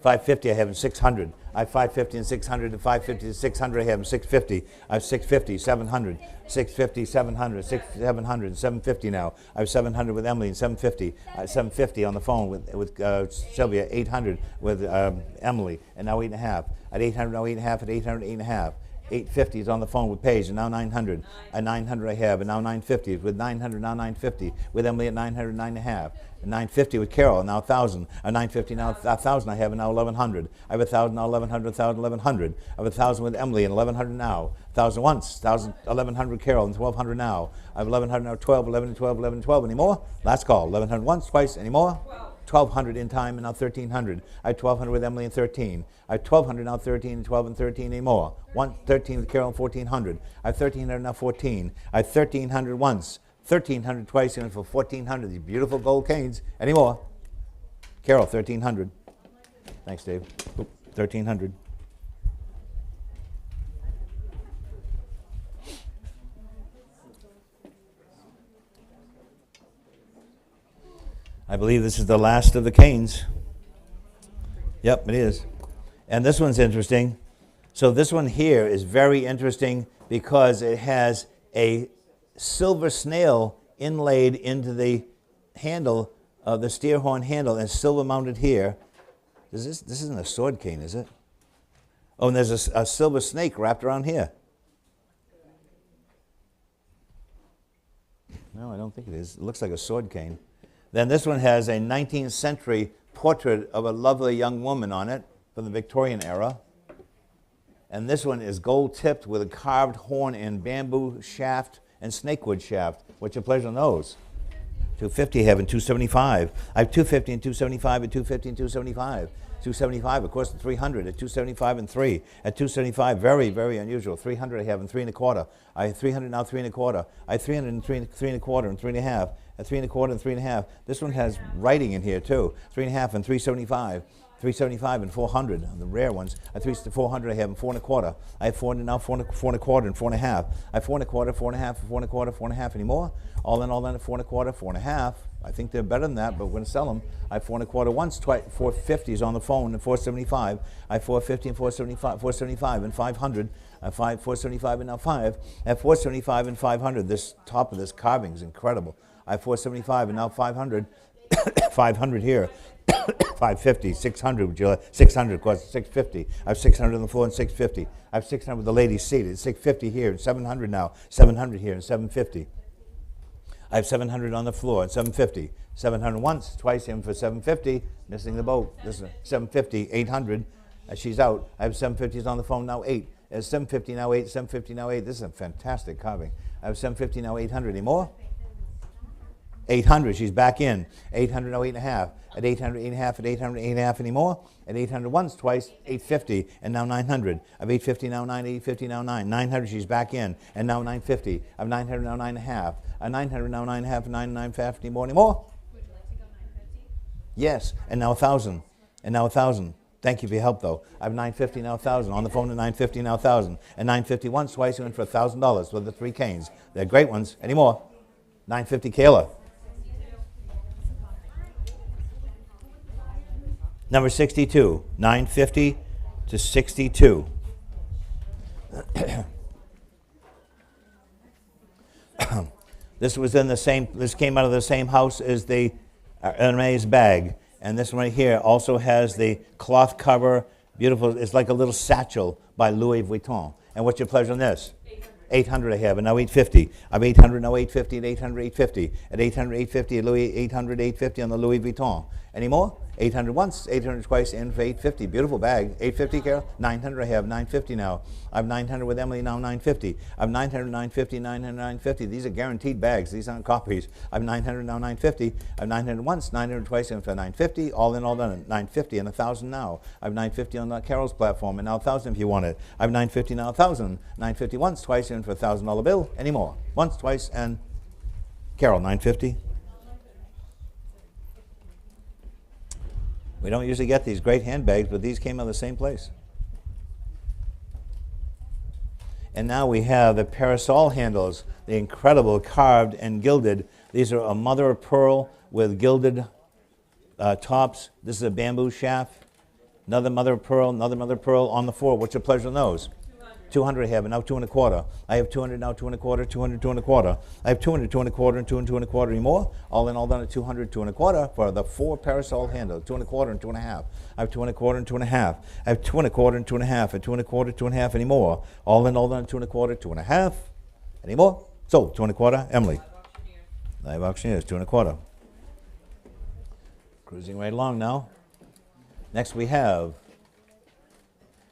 550 I have, and 600. I have 550 and 600, and 550 and 600 I have, and 650. I have 650, 700, 650, 700, 700, and 750 now. I have 700 with Emily and 750. 750 on the phone with Sylvia, 800 with Emily, and now 8.5. At 800, now 8.5, at 800, 8.5. 850 is on the phone with Paige, and now 900. At 900 I have, and now 950. With 900, now 950. With Emily at 900, 9.5. 950 with Carol, and now 1,000. At 950, now 1,000 I have, and now 1,100. I have 1,000, now 1,100, 1,000, 1,100. I have 1,000 with Emily, and 1,100 now. 1,000 once, 1,000, 1,100 with Carol, and 1,200 now. I have 1,100 now, 12, 11, 12, 11, 12. Any more? Last call. 1,100 once, twice. Any more? 1,200 in time, and now 1,300. I have 1,200 with Emily and 13. I have 1,200 now, 13, and 12, and 13. Any more? 13 with Carol, and 1,400. I have 1,300 now, 14. I have 1,300 once, 1,300 twice, and for 1,400. These beautiful gold canes. Any more? Carol, 1,300. Thanks, Dave. 1,300. I believe this is the last of the canes. Yep, it is. And this one's interesting. So this one here is very interesting because it has a silver snail inlaid into the handle of the steer horn handle, and silver mounted here. This isn't a sword cane, is it? Oh, and there's a silver snake wrapped around here. No, I don't think it is. It looks like a sword cane. Then this one has a 19th century portrait of a lovely young woman on it from the Victorian era. And this one is gold tipped with a carved horn and bamboo shaft and snakewood shaft. What's your pleasure on those? 250 I have, and 275. I have 250 and 275 and 250 and 275. 275, of course, and 300 at 275 and 3. At 275, very, very unusual. 300 I have, and 3 1/4. I have 300 now, 3 1/4. I have 300 and 3 1/4 and 3 1/2. At 3 1/4 and 3 1/2. This one has writing in here too. 3 1/2 and 375. 375 and 400, the rare ones. I have 400 I have, and 4 1/4. I have 400 now, 4 1/4 and 4 1/2. I have 4 1/4, 4 1/2, 4 1/4, 4 1/2. Any more? All in, at 4 1/4, 4 1/2. I think they're better than that, but we're going to sell them. I have 4 1/4 once, twice, 450s on the phone, and 475. I have 450 and 475 and 500. I have 475 and now 5. I have 475 and 500. This top of this carving is incredible. I have 475 and now 500. 500 here. 550, 600, would you like? 600, of course, 650. I have 600 on the floor and 650. I have 600 with the ladies seated, 650 here, and 700 now, 700 here, and 750. I have 700 on the floor and 750. 700 once, twice him for 750, missing the boat. This is 750, 800, she's out. I have 750s on the phone now, 8. There's 750 now, 8, 750 now, 8. This is a fantastic carving. I have 750 now, 800. Any more? 800. She's back in. 800 now, 8.5. At 800, 8.5. At 800, 8.5. Any more? At 800 once, twice, 850, and now 900. Of 850 now 9, 850 now 9. 900, she's back in, and now 950. Of 900 now 9.5. Of 900 now 9.5, 9, 950. Any more? Any more? Would you like to go 950? Yes, and now 1,000. And now 1,000. Thank you for your help, though. I have 950 now 1,000. On the phone to 950 now 1,000. And 950 once, twice, you win for $1,000 with the 3 canes. They're great ones. Any more? 950, Kayla. Number 62, 950 to 62. This was in the same, this came out of the same house as the Hermes bag. And this one right here also has the cloth cover, beautiful, it's like a little satchel by Louis Vuitton. And what's your pleasure on this? 800 I have, and now 850. I'm 800, now 850, and 800, 850. At 800, 850, Louis, 800, 850 on the Louis Vuitton. Any more? 800 once, 800 twice, and for 850. Beautiful bag. 850, Carol? 900 I have, 950 now. I have 900 with Emily, now 950. I have 900, 950, 900, 950. These are guaranteed bags. These aren't copies. I have 900, now 950. I have 900 once, 900 twice, and for 950. All in, all done. 950 and 1,000 now. I have 950 on Carol's platform, and now 1,000 if you want it. I have 950 now, 1,000. 950 once, twice, and for a $1,000 bill. Any more? Once, twice, and Carol, 950. We don't usually get these great handbags, but these came out of the same place. And now we have the parasol handles, the incredible carved and gilded. These are a mother of pearl with gilded tops. This is a bamboo shaft. Another mother of pearl on the floor. What's your pleasure on those? 200 I have, and now 2 1/4. I have 200 now, 2 1/4, 200, 2 1/4. I have 200, 2 1/4, and 2 and 2 1/4 anymore. All in, all done at 200, 2 1/4 for the 4 parasol handles. 2 1/4 and 2 1/2. I have 2 1/4 and 2 1/2. I have 2 1/4 and 2 1/2. And 2 1/4, 2 1/2 anymore. All in, all done at 2 1/4, 2 1/2. Any more? So 2 1/4, Emily. Live auctioneers, 2 1/4. Cruising right along now. Next we have,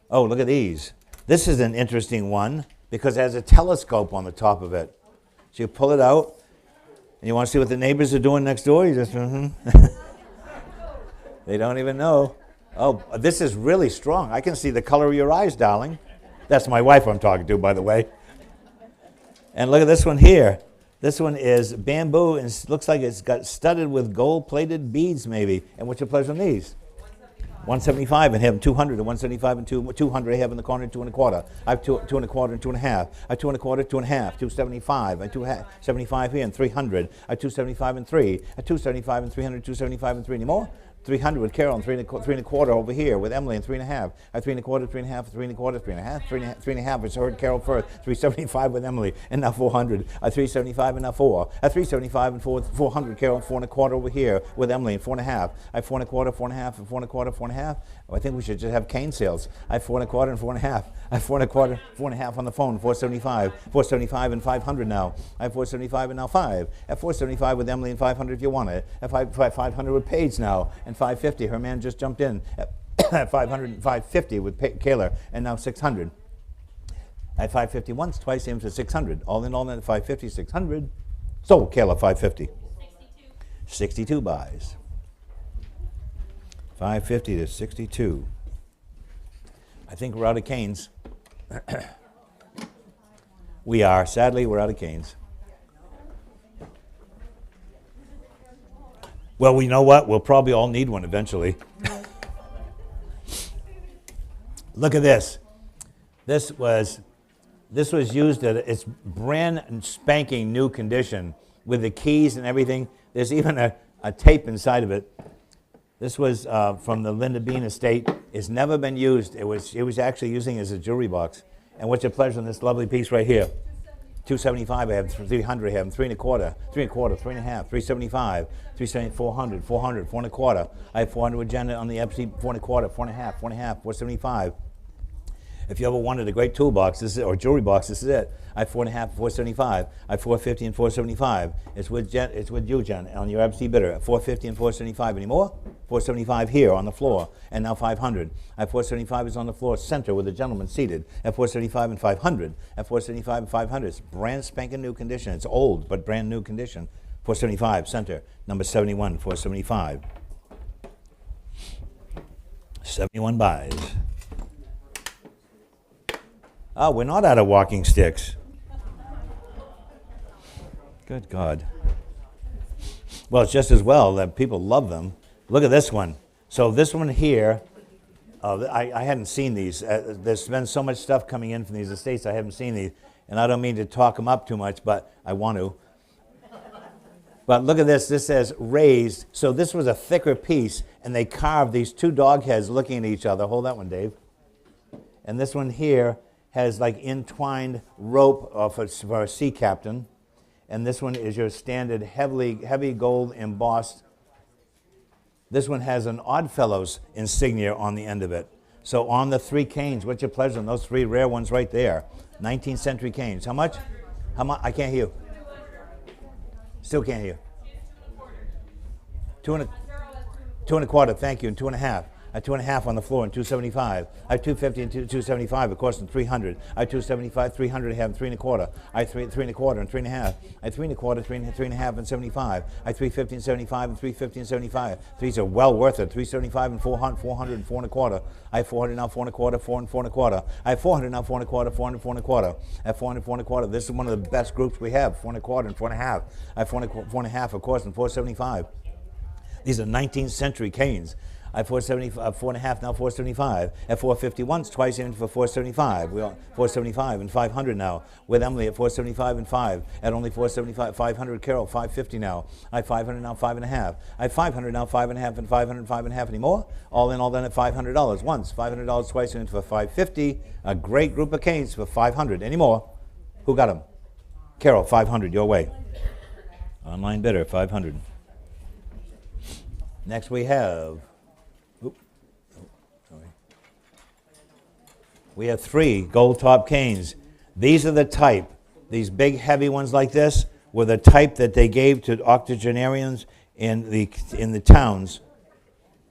oh, look at these. This is an interesting one because it has a telescope on the top of it. So you pull it out, and you want to see what the neighbors are doing next door? You just, They don't even know. Oh, this is really strong. I can see the color of your eyes, darling. That's my wife I'm talking to, by the way. And look at this one here. This one is bamboo, and it looks like it's got studded with gold-plated beads, maybe. And what's your pleasure on these? 175 and have 200 and 175 and 200 I have in the corner, 2 1/4. I have 2 1/4 and 2 1/2. I have 2 1/4, 2 1/2, 275, and 275 here and 300. I have 275 and 3. I have 275 and 300, 275 and 3. Any more? 300 with Carol and 3 1/4 over here with Emily and 3 1/2. I have 3 1/4, 3 1/2, 3 1/4, 3 1/2, 3 1/2. It's heard Carol first. 375 with Emily and now 400. I have 375 and now 4. I have 375 and 400 Carol and 4 1/4 over here with Emily and 4 1/2. I have 4 1/4, 4 1/2, and 4 1/4, 4 1/2. Oh, I think we should just have cane sales. I have 4 1/4 and 4 1/2. I have 4 1/4, 4 1/2 on the phone. 475, 475 and 500 now. I have 475 and now 5. I have 475 with Emily and 500 if you want it. I have 500 with Paige now and 550. Her man just jumped in at 500 and 550 with Kayla and now 600. I have 550 once, twice, aim for 600. All in all, at 550, 600. So Kayla, 550. 62 buys. 550 to 62. I think we're out of canes. We are. Sadly, we're out of canes. Well, you know what? We'll probably all need one eventually. Look at this. This was used at its brand spanking new condition with the keys and everything. There's even a tape inside of it. This was from the Linda Bean estate. It's never been used. It was actually using it as a jewelry box. And what's your pleasure on this lovely piece right here? 275 I have, 300 I have, 3 1/4, 3 1/4, 3 1/2, 375, 370, 400, 400, 4 1/4. I have 400 with Janet on the FC, 4 1/4, 4 1/2, 4 1/2, 475. If you ever wanted a great toolbox, this is it, or jewelry box, this is it. I have 4 1/2, 475. I have 450 and 475. It's with you, Jen, on your FC bidder. 450 and 475. Any more? 475 here on the floor, and now 500. At 475 is on the floor center with the gentleman seated. At 475 and 500. At 475 and 500. It's brand spanking new condition. It's old, but brand new condition. 475 center, number 71, 475. 71 buys. Oh, we're not out of walking sticks. Good God. Well, it's just as well that people love them. Look at this one. So this one here, I hadn't seen these. There's been so much stuff coming in from these estates, I haven't seen these. And I don't mean to talk them up too much, but I want to. But look at this. This says raised. So this was a thicker piece, and they carved these two dog heads looking at each other. Hold that one, Dave. And this one here has like entwined rope for a sea captain. And this one is your standard heavy gold embossed. This one has an Oddfellows insignia on the end of it. So on the three canes, what's your pleasure on those three rare ones right there? 19th century canes. How much? How much? I can't hear you. Still can't hear. Two and a quarter, thank you, and 2.5. I have 2.5 on the floor and 275. I have 250 and 275, of course, and 300. I have 275, 300, I have 3.25. I have 3.25 and 3.5. I have 3.25, 3.5 and 75. I have 350 and 75 and 350 and 75. These are well worth it. 375 and 400, 400 and 4.25. I have 400 now, 4.25, 4 and 4.25. I have 400 now, 4.25, 400, 4.25. I have 400, 4.25. This is one of the best groups we have, 4.25 and 4.5. I have 4.5, of course, and 475. These are 19th century canes. I have 475, 4.5 now, 475. At 450 once, twice in for 475. We all 475 and 500 now. With Emily at 475 and 5. At only 475, 500 Carol, 550 now. I have 500 now, 5.5. I have 500 now, 5.5 and 500, 5.5 anymore. All in, all done at $500 once. $500 twice in for 550. A great group of canes for 500. Any more? Who got them? Carol, 500, your way. Online bidder, 500. Next we have. We have 3 gold top canes. These are the type. These big heavy ones like this were the type that they gave to octogenarians in the towns.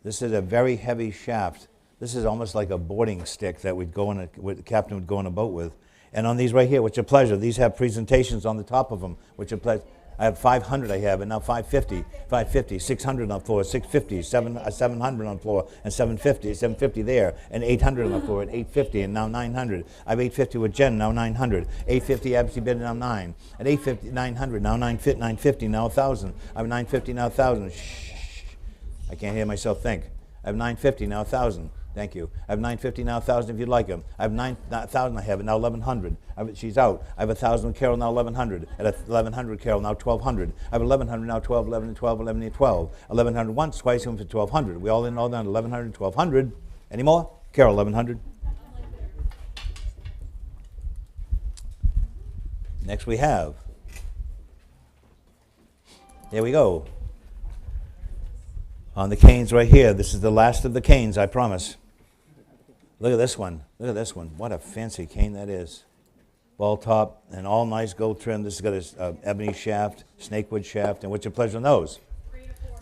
This is a very heavy shaft. This is almost like a boarding stick that the captain would go on a boat with. And on these right here, which are pleasure, these have presentations on the top of them, which are pleasure. I have 500 I have, and now 550, 600 on the floor, 650, 700 on the floor, and 750 there, and 800 on the floor, and 850, and now 900. I have 850 with Jen, now 900. 850 absolutely bid, now 9. At 850, 900, now 950, now 1,000. I have 950, now 1,000. Shh, I can't hear myself think. I have 950, now 1,000. Thank you. I have 950 now, 1,000 if you'd like them. I have 9,000 I have it now, 1,100. She's out. I have 1,000 with Carol now, 1,100. At 1,100 Carol now, 1,200. I have 1,100 now, 12, 11, and 12, 11, and 12. 1,100 once, twice, and for 1,200. We all in, all down to 1,100, 1,200. Any more? Carol, 1,100. Next we have. There we go. On the canes right here. This is the last of the canes, I promise. Look at this one. Look at this one. What a fancy cane that is. Ball top and all nice gold trim. This has got this ebony shaft, snakewood shaft. And what's your pleasure on those?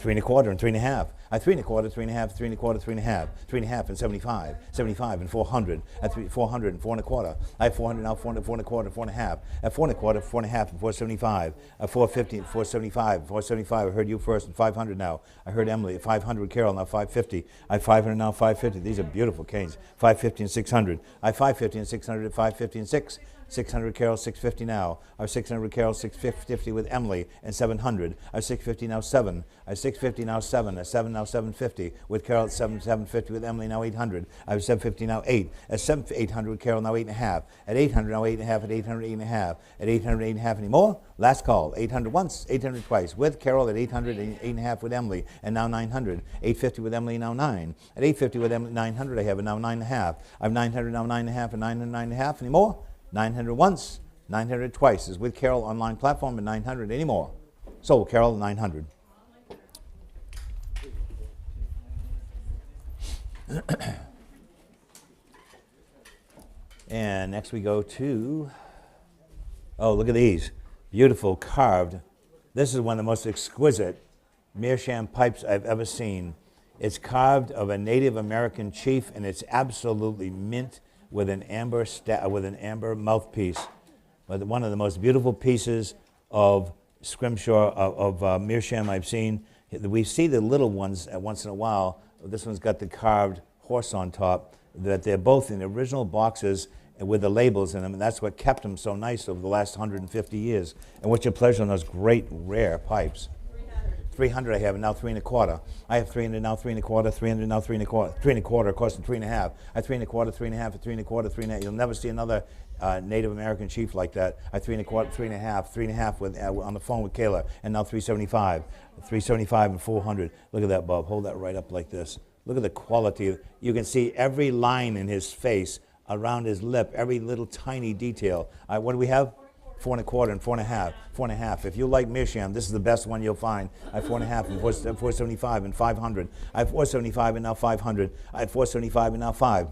3.25 and 3.5. I have 3.25, 3.5, 3.25, 3.5, 3.5 and 75, 75 and 400. At 400 and 4.25. I have 400 now, 4.25, 4.5. At 4.25, 4.5 and 475. At 450 and 475, 475. I heard you first and 500 now. I heard Emily at 500. Carol now 550. I have 500 now, 550. These are beautiful canes. 550 and 600. I have 550 and 600 at 550 and 6. 600 Carol, 650 now. I have 600 Carol, 650 with Emily, and 700. I have 650 now, 7. I have 650 now, 7. At 7 now, 750 with Carol at 750 with Emily now, 800. I have 750 now, 8. At 800 with Carol now, 8.5. At 800 now, 8.5. At 800, 8.5. At 800, 8.5 anymore. Last call. 800 once, 800 twice with Carol at 800, 8.5 with Emily, and now 900. 850 with Emily now, 9. At 850 with Emily, 900 I have, and now 9.5. I have 900 now, 9.5, and 900, 9.5 anymore. 900 once, 900 twice is with Carol online platform, and 900 anymore. Sold Carol 900. And next we go to, oh, look at these. Beautiful carved. This is one of the most exquisite meerschaum pipes I've ever seen. It's carved of a Native American chief, and it's absolutely mint with an amber mouthpiece. But one of the most beautiful pieces of scrimshaw of meerschaum I've seen. We see the little ones once in a while. This one's got the carved horse on top. That they're both in the original boxes with the labels in them, and that's what kept them so nice over the last 150 years. And what's your pleasure on those great rare pipes? 300 I have, and now 3 1/4. I have 300 now, 3 1/4, 300 now, 3 1/4. 3 1/4 costing 3 1/2. I have 3 1/4, 3 1/2, 3 1/4, 3 1/2. You'll never see another Native American chief like that. I have 3 1/4, 3 1/2, 3 1/2 with on the phone with Kayla, and now 375, 375 and 400. Look at that, Bob. Hold that right up like this. Look at the quality. You can see every line in his face, around his lip, every little tiny detail. What do we have? 4 1/4 and 4 1/2. 4 1/2. If you like meerschaum, this is the best one you'll find. I have 4 1/2 and 475 and 500. I have 475 and now 500. I have 475 and now 5.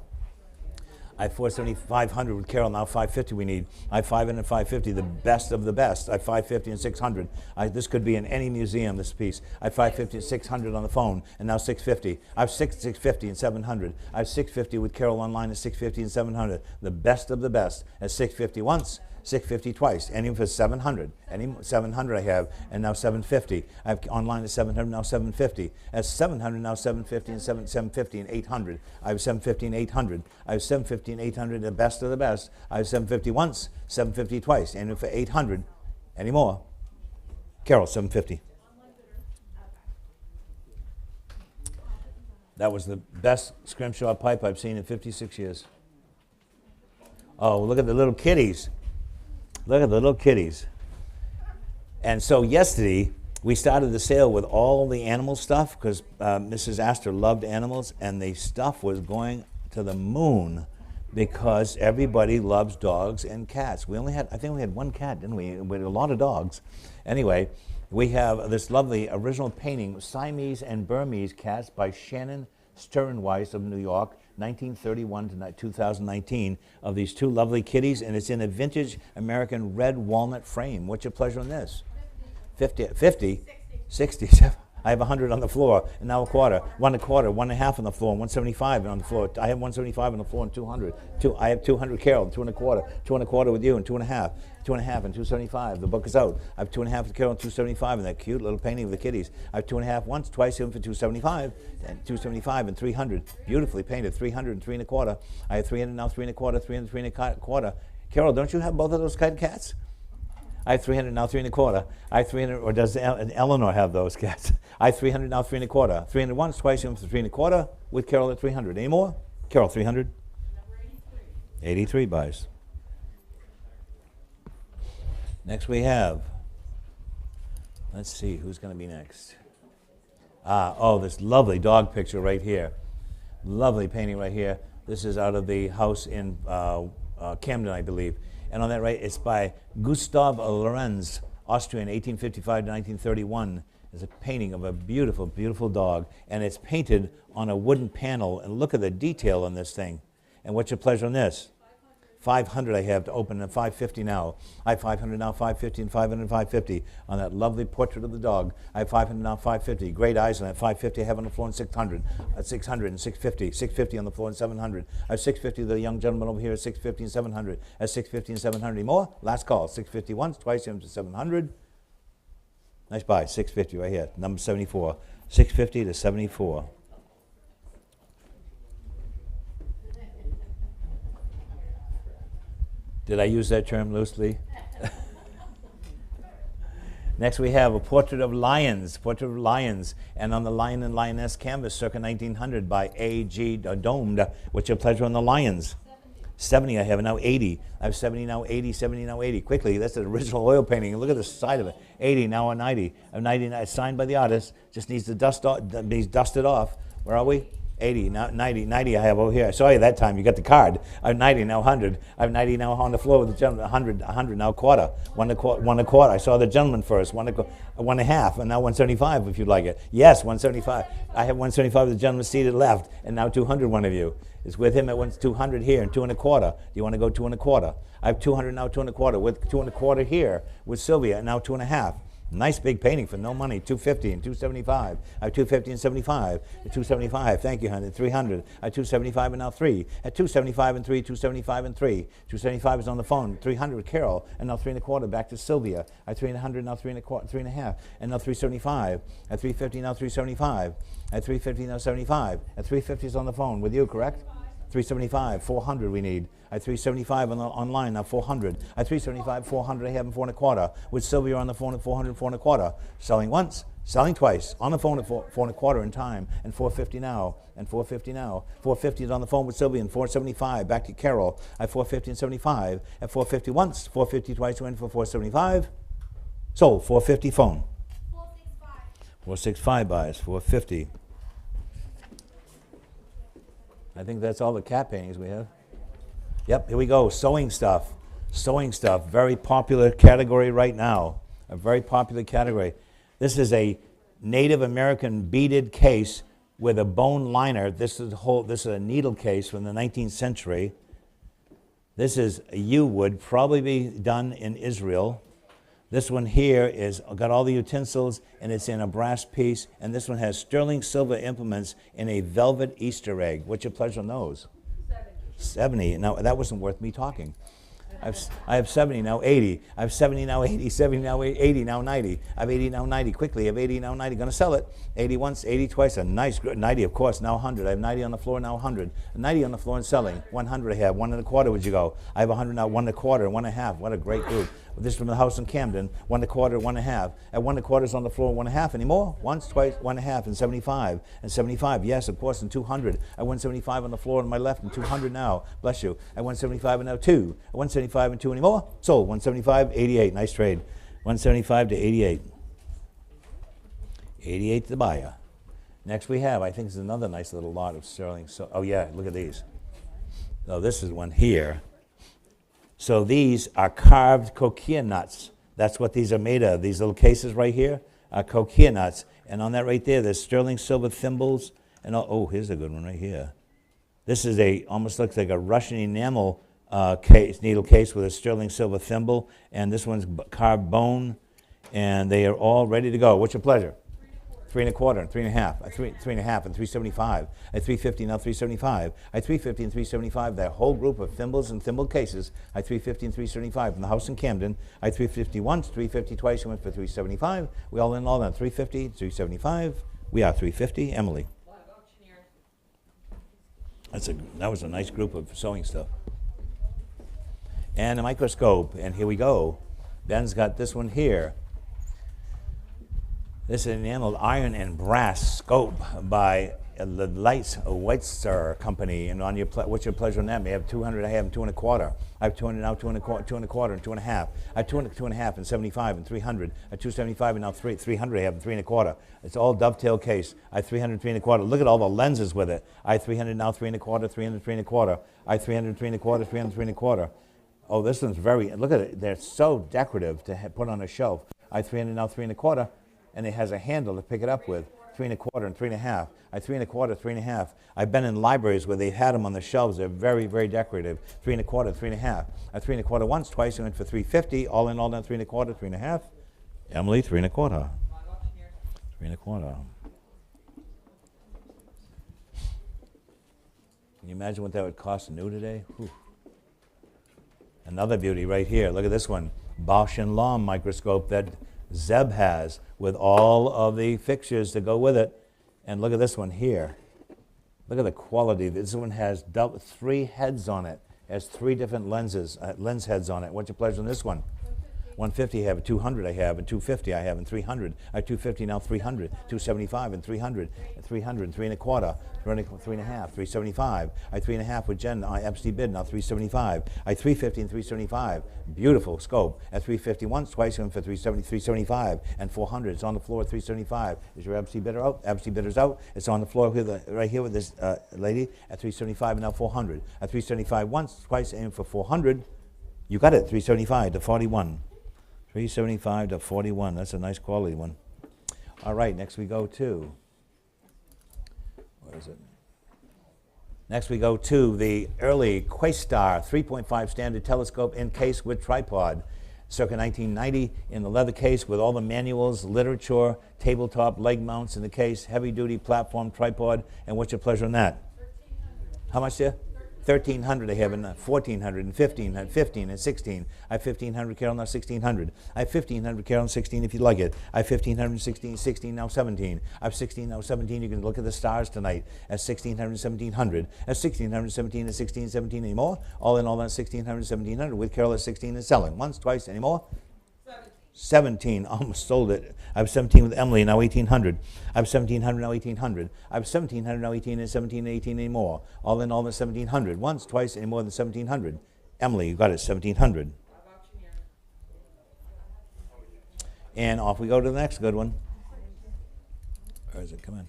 I have 500 with Carol, now 550 we need. I have 500 and 550, the best of the best. I have 550 and 600. This could be in any museum, this piece. I have 550 and 600 on the phone, and now 650. I have 650 and 700. I have 650 with Carol online at 650 and 700. The best of the best at 650 once, 650 twice, any for 700. Any 700 I have, and now 750. I have online at 700, now 750. At 700, now 750 and 750 and 800. I have 750 and 800. I have 750 and 800, the best of the best. I have 750 once, 750 twice, and for 800, any more. Carol, 750. That was the best scrimshaw pipe I've seen in 56 years. Oh, look at the little kitties. Look at the little kitties. And so yesterday, we started the sale with all the animal stuff because Mrs. Astor loved animals, and the stuff was going to the moon because everybody loves dogs and cats. I think we had one cat, didn't we? We had a lot of dogs. Anyway, we have this lovely original painting, Siamese and Burmese cats by Shannon Sternweiss of New York, 1931 to 2019, of these two lovely kitties, and it's in a vintage American red walnut frame. What's your pleasure on this? 50, 50, 60. I have 100 on the floor, and now 1/4, 1 1/4, 1 1/2 on the floor, and 175 on the floor. I have 175 on the floor and 200. I have 200 Carol, 2 1/4, 2 1/4 with you, and 2 1/2. 2 1/2 and 275. The book is out. I have 2 1/2 with Carol and 275, and that cute little painting of the kitties. I have 2 1/2 once, twice, even for 275, and 275 and 300. Beautifully painted, 300 and 3 1/4. I have 300 now, 3 1/4, 300, 3 1/4. Carol, don't you have both of those kind of cats? I have 300 now, 3 1/4. I have 300, or does Eleanor have those cats? I have 300 now, 3 1/4. 300 once, twice, even for 3 1/4 with Carol at 300. Any more? Carol, 300? Number 83. 83 buys. Next we have, let's see, who's going to be next? This lovely dog picture right here. Lovely painting right here. This is out of the house in Camden, I believe. And on that right, it's by Gustav Lorenz, Austrian, 1855 to 1931. It's a painting of a beautiful, beautiful dog. And it's painted on a wooden panel. And look at the detail on this thing. And what's your pleasure on this? 500 I have to open, and 550 now. I have 500 now, 550, and 500 and 550 on that lovely portrait of the dog. I have 500 now, 550. Great eyes on that. 550 I have on the floor, and 600. At 600 and 650. 650 on the floor, and 700. I have 650. The young gentleman over here is 650 and 700. At 650 and 700. Any more? Last call. 650 once, twice, into 700. Nice buy. 650 right here. Number 74. 650 to 74. Did I use that term loosely? Next we have a portrait of lions, and on the lion and lioness canvas circa 1900 by A.G. Domed. What's your pleasure on the lions? 70 I have, now 80. I have 70 now, 80, 70 now, 80. Quickly, that's an original oil painting. Look at the side of it. 80 now, a 90. A 90 now, signed by the artist. Just needs to be dusted off. Where are we? 80, now 90, 90 I have over here. I saw you that time, you got the card. I have 90, now 100. I have 90 now on the floor with the gentleman, 100 now quarter. 1 1/4. I saw the gentleman first, 1 1/2, and now 175 if you'd like it. Yes, 175. I have 175 with the gentleman seated left, and now 200 one of you. Is with him at 200 here and 2 1/4. Do you want to go 2 1/4? I have 200 now, 2 1/4 with 2 1/4 here with Sylvia, and now 2 1/2. Nice big painting for no money. 250 and 275. I have 250 and 75. At 275. Thank you, honey. 300. At 275 and now 3. At 275 and 3. 275 and 3. 275 is on the phone. 300 with Carol. And now 3 and a quarter back to Sylvia. At 300 now 3 and a quarter. 3 and a half. And now 375. At 350 now 375. At 350 now 75. At 350 is on the phone with you, correct? 375, 400 we need. At 375 online, now 400. At 375, 400 I have in 4 and a quarter. With Sylvia on the phone at 400, 4 and a quarter. Selling once, selling twice. On the phone at 4 and a quarter in time. And 450 now. And 450 now. 450 is on the phone with Sylvia and 475. Back to Carol at 450 and 75. At 450 once, 450 twice, went for 475. Sold, 450 phone. 465 buys, 450. I think that's all the cat paintings we have. Yep, here we go. Sewing stuff. Sewing stuff. Very popular category right now. A very popular category. This is a Native American beaded case with a bone liner. This is a needle case from the 19th century. This is a yew wood, probably be done in Israel. This one here is got all the utensils, and it's in a brass piece. And this one has sterling silver implements in a velvet Easter egg. What's your pleasure nose? 70. Now, that wasn't worth me talking. I have 70, now 80. I have 70, now 80. 70, now 80, now 90. I have 80, now 90. Quickly, I have 80, now 90. Going to sell it. 80 once, 80 twice. A nice, 90, of course, now 100. I have 90 on the floor, now 100. 90 on the floor and selling. 100 I have. 1 and a quarter would you go? I have 100 now, 1 and a quarter, 1 and a half. What a great group. This is from the house in Camden. 1 and a quarter, 1 and a half. At 1 and a quarter is on the floor, 1 and a half. Any more? Once, twice, 1 and a half, and 75. And 75, yes, of course, and 200. I 175 on the floor on my left, and 200 now. Bless you. I 175 and now 2. At 175 and 2 anymore? Sold. 175, 88. Nice trade. 175 to 88. 88 to the buyer. Next we have, I think this is another nice little lot of sterling. So, oh yeah, look at these. Oh, this is one here. So these are carved coquille nuts. That's what these are made of. These little cases right here are coquille nuts. And on that right there, there's sterling silver thimbles. And oh, here's a good one right here. This is almost looks like a Russian enamel needle case with a sterling silver thimble. And this one's carved bone. And they are all ready to go. What's your pleasure? 3 and a quarter, 3 and a half, 3 and a half, and 375. At 350 now 375. At 350 and 375. That whole group of thimbles and thimble cases. At 350 and 375 from the house in Camden. At 350 once, 350 twice. We went for 375. We all in all done 350, 375. We are 350. Emily. That was a nice group of sewing stuff. And a microscope. And here we go. Ben's got this one here. This is an enameled iron and brass scope by the Lights White Star Company. And on your what's your pleasure on that? I have 200. I have 2 and a quarter. I have 200 now. 2 and a quarter. 2 and a quarter and 2 and a half. I have 2 and a half and 75 and 300. At 275 and now 300. I have 3 and a quarter. It's all dovetail case. I have 300, 3 and a quarter. Look at all the lenses with it. I have 300 now. 3 and a quarter. 300, 3 and a quarter. I have 300, 3 and a quarter. 300, 3 and a quarter. Oh, this one's look at it. They're so decorative to put on a shelf. I have 300 now. 3 and a quarter. And it has a handle to pick it up with. 3 and a quarter and 3 and a half. I 3 and a quarter, 3 and a half. I've been in libraries where they've had them on the shelves. They're very, very decorative. 3 and a quarter, 3 and a half. I 3 and a quarter once, twice. I went for 350. All in all, done 3 and a quarter, 3 and a half. Emily, 3 and a quarter. 3 and a quarter. Can you imagine what that would cost new today? Whew. Another beauty right here. Look at this one. Bausch & Lomb microscope that Zeb has with all of the fixtures to go with it. And look at this one here. Look at the quality. This one has 3 heads on it. It has 3 different lens heads on it. What's your pleasure on this one? 150 I have, 200 I have, and 250 I have, and 300. I have 250 now, 300, 275 and 300, and 300 and 3 and a quarter, 3 and a half, 375. I 3 and a half with Jen. I empty bid now, 375. I 350 and 375. Beautiful scope. At 350 once, twice, and for 375 and 400. It's on the floor at 375. Is your empty bidder out? Empty bidder's out. It's on the floor right here with this lady at 375 and now 400. At 375 once, twice, and for 400. You got it. 375 to 41. 375 to 41. That's a nice quality one. All right, next we go to, where is it? Next we go to the early Quastar 3.5 standard telescope in case with tripod. circa 1990, in the leather case with all the manuals, literature, tabletop, leg mounts in the case, heavy-duty platform, tripod, and what's your pleasure on that? 1,300. How much there? 1,300 I have, and 1,400, and 15, and 15, and 16. I have 1,500, Carol, now 1,600. I have 1,500, Carol, and 16 if you like it. I have 1,500, 16, 16, now 17. I have 16, now 17. You can look at the stars tonight at 1,600, 1,700. At 1,600, 17, and 16, 17 anymore. All in all, that's 1,600, 1,700 with Carol at 16 and selling. Once, twice, anymore? 17, almost sold it. I have 17 with Emily, now 1,800. I have 1,700, now 1,800. I have 1,700, now 18, and 17, 18 anymore. All in all, that's 1,700. Once, twice, any more than 1,700. Emily, you got it, 1,700. And off we go to the next good one. Where is it? Come in.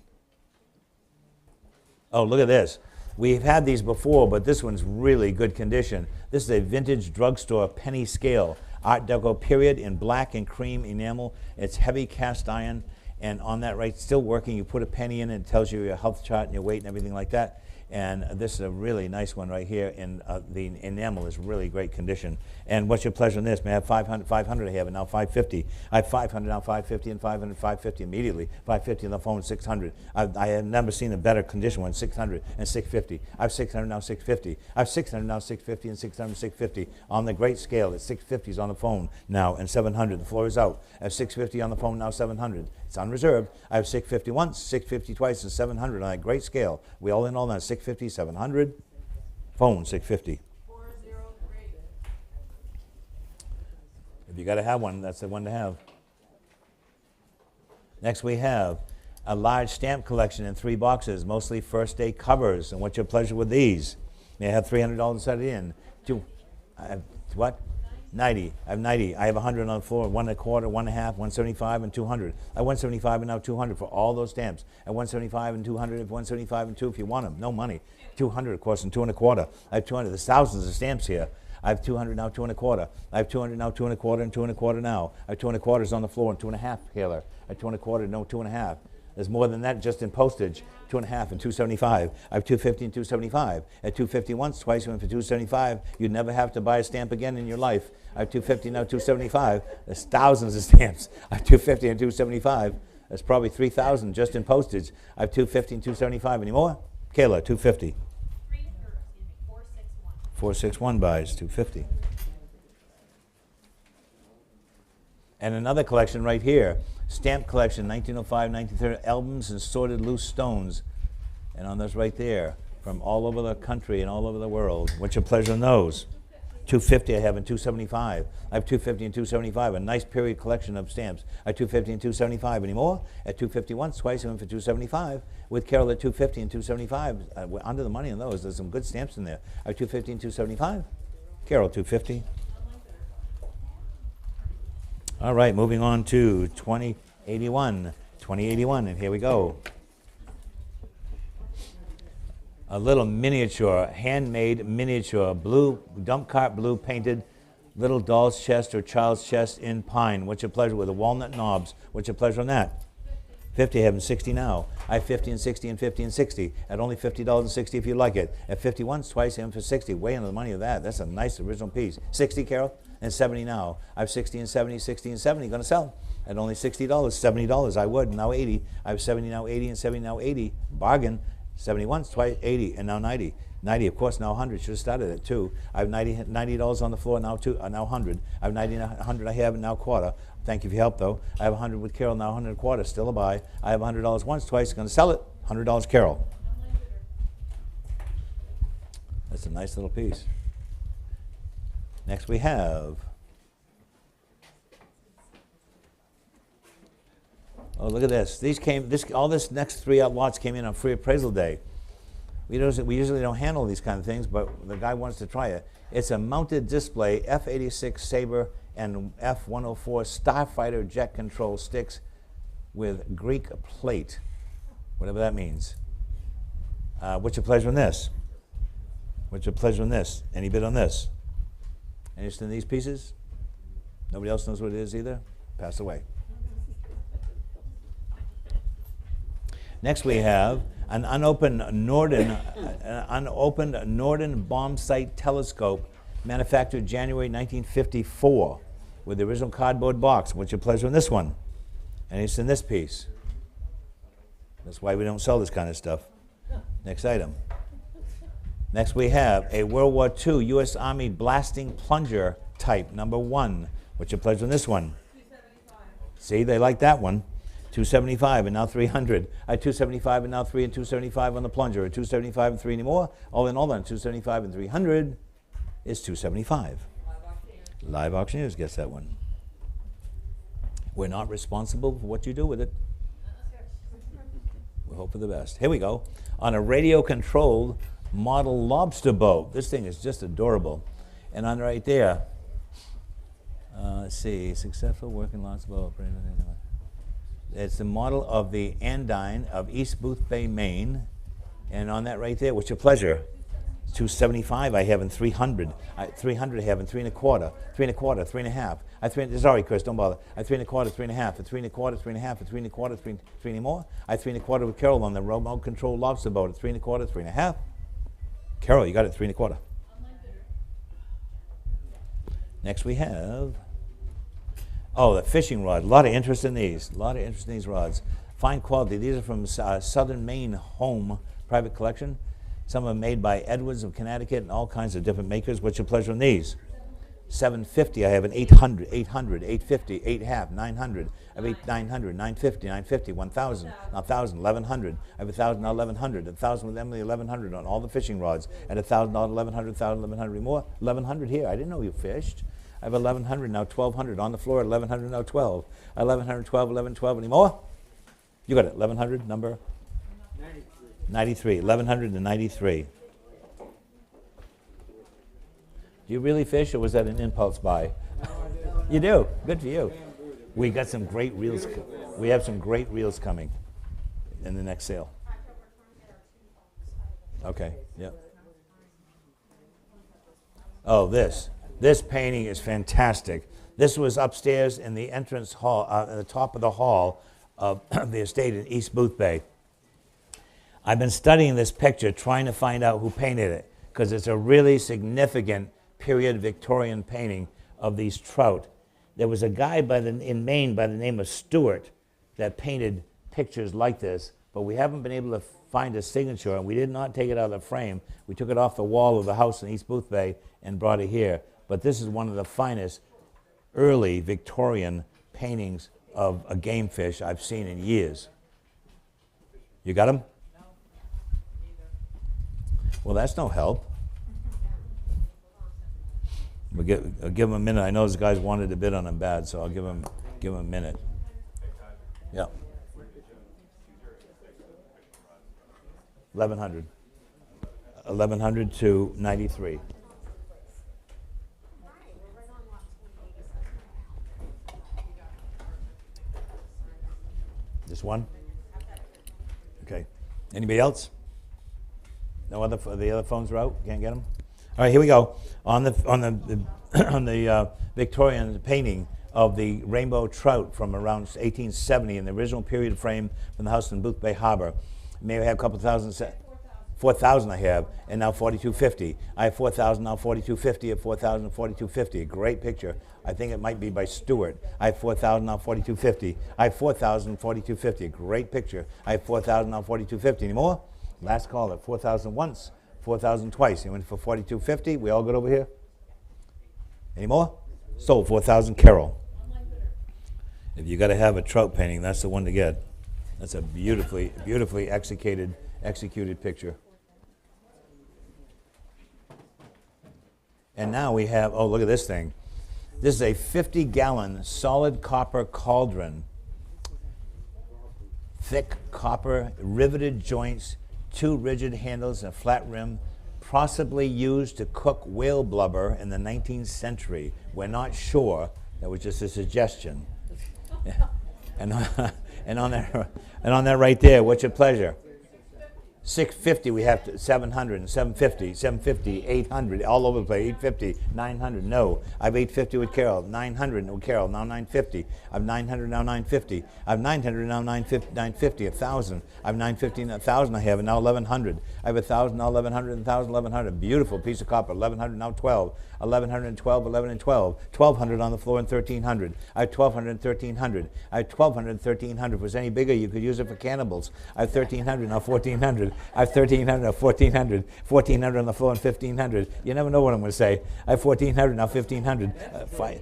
Oh, look at this. We've had these before, but this one's really good condition. This is a vintage drugstore penny scale. Art Deco period in black and cream enamel. It's heavy cast iron, and on that right, still working. You put a penny in, and it tells you your health chart and your weight and everything like that. And this is a really nice one right here, and the enamel is really great condition. And what's your pleasure in this? May I have 500? 500 I have, and now 550. I have 500, now 550, and 500, 550 immediately. 550 on the phone, 600. I have never seen a better condition one, 600 and 650. I have 600, now 650. I have 600, now 650, and 600, 650. On the great scale, it's 650s on the phone now, and 700. The floor is out. I have 650 on the phone, now 700. It's unreserved. I have 650 once, 650 twice, and 700 on that great scale. We all in all now 650, 700. Phone, 650. 403. If you got to have one, that's the one to have. Next we have a large stamp collection in 3 boxes, mostly first day covers. And what's your pleasure with these? May I have $300 set it in? I have what? 90. I have 90. I have 100 on the floor, 1 1/4, 1 1/2, 175, and 200. I have 175 and now 200 for all those stamps. At 175 and 200, if 175 and 2 if you want them. No money. 200, of course, and 2 1/4. I have 200. There's thousands of stamps here. I have 200 now, 2 1/4. I have 200 now, 2 1/4, and 2 1/4 now. I have 2 1/4 on the floor and 2 1/2, Taylor. I have 2 1/4, no, 2 1/2. There's more than that just in postage. 2 1/2 and 275. I have 250 and 275. At 250 once, twice, you went for 275. You'd never have to buy a stamp again in your life. I have 250 now, 275. There's thousands of stamps. I have 250 and 275. That's probably 3,000 just in postage. I have 250 and 275. Any more? Kayla, 250. 461. 461 buys, 250. And another collection right here. Stamp collection, 1905, 1930, albums and sorted loose stones. And on those right there, from all over the country and all over the world. What's your pleasure in those? 250 I have and 275. I have 250 and 275, a nice period collection of stamps. I have 250 and 275. Any more? At 250 once, twice, I went for 275. With Carol at 250 and 275. We're under the money on those. There's some good stamps in there. I have 250 and 275. Carol, 250. All right, moving on to 2081. 2081, and here we go. A little miniature, handmade miniature, blue, dump cart blue painted little doll's chest or child's chest in pine. What's your pleasure with the walnut knobs? What's your pleasure on that? 50, I have 60 now. I have 50 and 60 and 50 and 60 at only $50.60 if you like it. At 50 once, twice, and for 60. Way under the money of that. That's a nice original piece. 60, Carol? And 70 now. I have 60 and 70, 60 and 70. Going to sell at only $60, $70. I would. Now 80. I have 70 now, 80, and 70 now 80. Bargain. 70 once, twice, 80, and now 90. 90, of course, now 100. Should have started at 2. I have $90 on the floor, now 100. I have 90, 100 I have, and now quarter. Thank you for your help, though. I have 100 with Carol, now 100 quarter, still a buy. I have $100 once, twice, going to sell it. $100 Carol. That's a nice little piece. Next we have, oh, look at this. All this next 3 lots came in on free appraisal day. We usually don't handle these kind of things, but the guy wants to try it. It's a mounted display F-86 Sabre and F-104 Starfighter jet control sticks with Greek plate, whatever that means. What's your pleasure in this? What's your pleasure in this? Any bid on this? Interested in these pieces? Nobody else knows what it is either? Pass away. Next we have an unopened Norden bomb sight telescope manufactured January 1954. with the original cardboard box. What's your pleasure in this one? And it's in this piece. That's why we don't sell this kind of stuff. Next item. Next we have a World War II U.S. Army blasting plunger type, number 1. What's your pleasure in this one? 275. See, they like that one. 275 and now 300. 275 and now 3 and 275 on the plunger. Or 275 and 3 anymore. All in all then, 275 and 300 is 275. Live auctioneers gets that one. We're not responsible for what you do with it. We hope for the best. Here we go. On a radio-controlled model lobster boat. This thing is just adorable. And on right there, let's see, successful working lobster boat. It's the model of the Andine of East Boothbay, Maine. And on that right there, what's your pleasure? 275 I have in 300. 300 I have in 3 1/4, 3 1/4, 3 1/2. Sorry, Chris, don't bother. 3 1/4, 3 1/2, 3 1/4, 3 1/2, 3 1/4, 3 anymore. 3 1/4 with Carol on the remote control lobster boat at 3 1/4, 3 1/2. Carol, you got it, 3 1/4. Next we have, the fishing rod. A lot of interest in these. A lot of interest in these rods. Fine quality. These are from Southern Maine Home private collection. Some are made by Edwards of Connecticut and all kinds of different makers. What's your pleasure on these? 750. I have an 800, 800, 850, 8 1/2, 900. I have 900, 950, 950, 1,000, 1,000, 1,100. I have 1,000, now 1,100. 1,000 with Emily, 1,100 on all the fishing rods. And $1,000, 1,100, 1,000, 1,100 more. 1,100 here. I didn't know you fished. I have 1,100, now 1,200 on the floor. 1,100, now 12. 1,100, 12, 11, 12. Any more? You got it. 1,100, number? 93. 1,193. Do you really fish, or was that an impulse buy? You do. Good for you. We got some great reels. We have some great reels coming in the next sale. Okay. Yep. Oh, this painting is fantastic. This was upstairs in the entrance hall, at the top of the hall of the estate in East Boothbay. I've been studying this picture, trying to find out who painted it, because it's a really significant period Victorian painting of these trout. There was a guy in Maine by the name of Stewart that painted pictures like this, but we haven't been able to find a signature, and we did not take it out of the frame. We took it off the wall of the house in East Boothbay and brought it here. But this is one of the finest early Victorian paintings of a game fish I've seen in years. You got them? Well, that's no help. I'll give them a minute. I know those guys wanted to bid on them bad, so I'll give them a minute. Yeah. 1,100. 1,100 to 93. Just one? Okay. Anybody else? No other. The other phones are out. Can't get them. All right, here we go. On the Victorian painting of the rainbow trout from around 1870 in the original period frame from the house in Boothbay Harbor. Maybe I have a couple thousand. 4,000 I have, and now 4,250. I have 4,000 now 4,250 at 4,000 4,250. A great picture. I think it might be by Stewart. I have 4,000 now 4,250. I have 4,000 4,250. A great picture. I have 4,000 now 4,250. Any more? Last call at 4,000 once, 4,000 twice. You went for 4,250. We all good over here? Any more? Sold 4,000. Carol. If you got to have a trout painting, that's the one to get. That's a beautifully executed picture. And now we have, oh, look at this thing. This is a 50-gallon solid copper cauldron. Thick copper, riveted joints, 2 rigid handles and a flat rim, possibly used to cook whale blubber in the 19th century. We're not sure. That was just a suggestion. and on that right there, what's your pleasure? 650, we have to, 700 and 750, 750, 800, all over the place, 850, 900, no. I have 850 with Carol, 900 with Carol, now 950. I have 900, now 950. I have 900, now 950, 1,000. I have 950, 1,000 I have, and now 1,100. I have 1,000, now 1,100, 1,000, 1,100. Beautiful piece of copper, 1,100, now 12. 1,112, 11 and 12. 1,200 on the floor and 1,300. I have 1,200 and 1,300. I have 1,200 and 1,300. If it was any bigger, you could use it for cannibals. I have 1,300, now 1,400. I have 1,300, now 1,400. 1,400 on the floor and 1,500. You never know what I'm going to say. I have 1,400, now 1,500.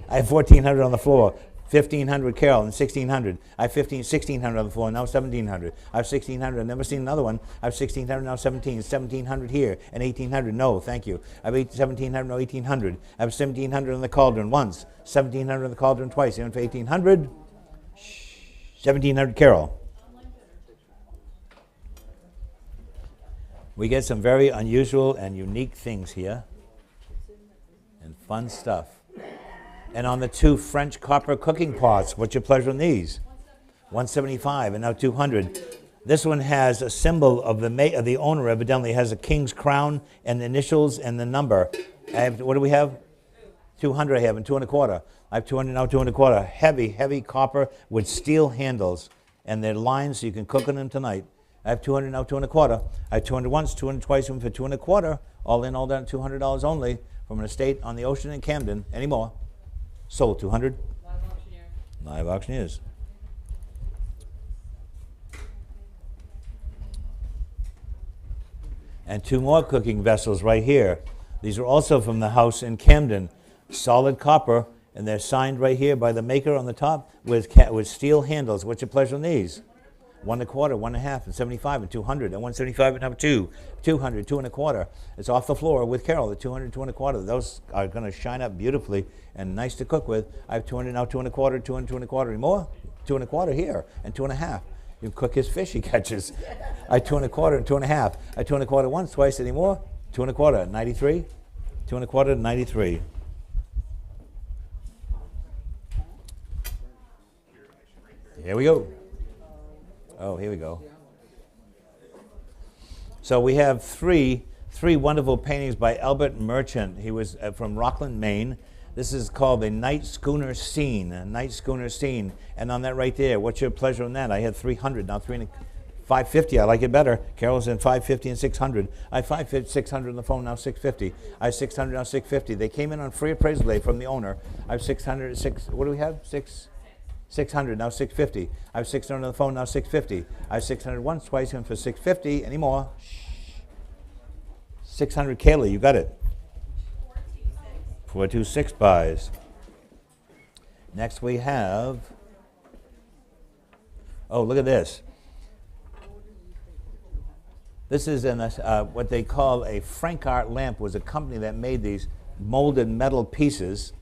I have 1,400 on the floor. 1,500 Carol and 1,600. I have 1,600 on the floor, now 1,700. I have 1,600, I've never seen another one. I have 1,600, now 1,700 here, and 1,800, no, thank you. I have 1,700, now 1,800. I have 1,700 in the cauldron once, 1,700 in the cauldron twice. Even for 1,800, 1,700 Carol. We get some very unusual and unique things here, and fun stuff. And on the two French copper cooking pots, what's your pleasure on these? 175 and now 200. This one has a symbol of the owner, evidently has a king's crown and the initials and the number. What do we have? 200 I have, and 2 1/4. I have 200, now 2 1/4. Heavy, heavy copper with steel handles. And they're lined so you can cook on them tonight. I have 200, now 2 1/4. I have 200 once, 200 twice, and for 2 1/4. All in, all down, $200 only from an estate on the ocean in Camden. Any more? Sold 200. Live auctioneer. Live auctioneers. And 2 more cooking vessels right here. These are also from the house in Camden. Solid copper, and they're signed right here by the maker on the top with steel handles. What's your pleasure on these? 1 1/4, 1 1/2, and 75, and 200, and 175, and number 2, 200, 2 1/4. It's off the floor with Carol, the 200, 2 1/4. Those are going to shine up beautifully and nice to cook with. I have 200, now 2 1/4, 200, 2 1/4, any more? 2 1/4 here, and 2 1/2. You cook his fish he catches. I have 2 1/4 and 2 1/2. I have 2 1/4 once, twice, any more? 2 1/4, 93, 2 1/4, 93. Here we go. Oh, here we go. So we have three wonderful paintings by Albert Merchant. He was from Rockland, Maine. This is called the Night Schooner Scene, a night schooner scene. And on that right there, what's your pleasure on that? I had 300, now 550, I like it better. Carol's in 550 and 600. I have 550, 600 on the phone, now 650. I have 600, now 650. They came in on free appraisal day from the owner. I have 600, what do we have? 600, now 650. I have 600 on the phone, now 650. I have 600 once, twice, and for 650. Any more? 600, Kayla, you got it. 426 buys. Next we have, oh, look at this. This is what they call a Frank Art lamp. Was a company that made these molded metal pieces.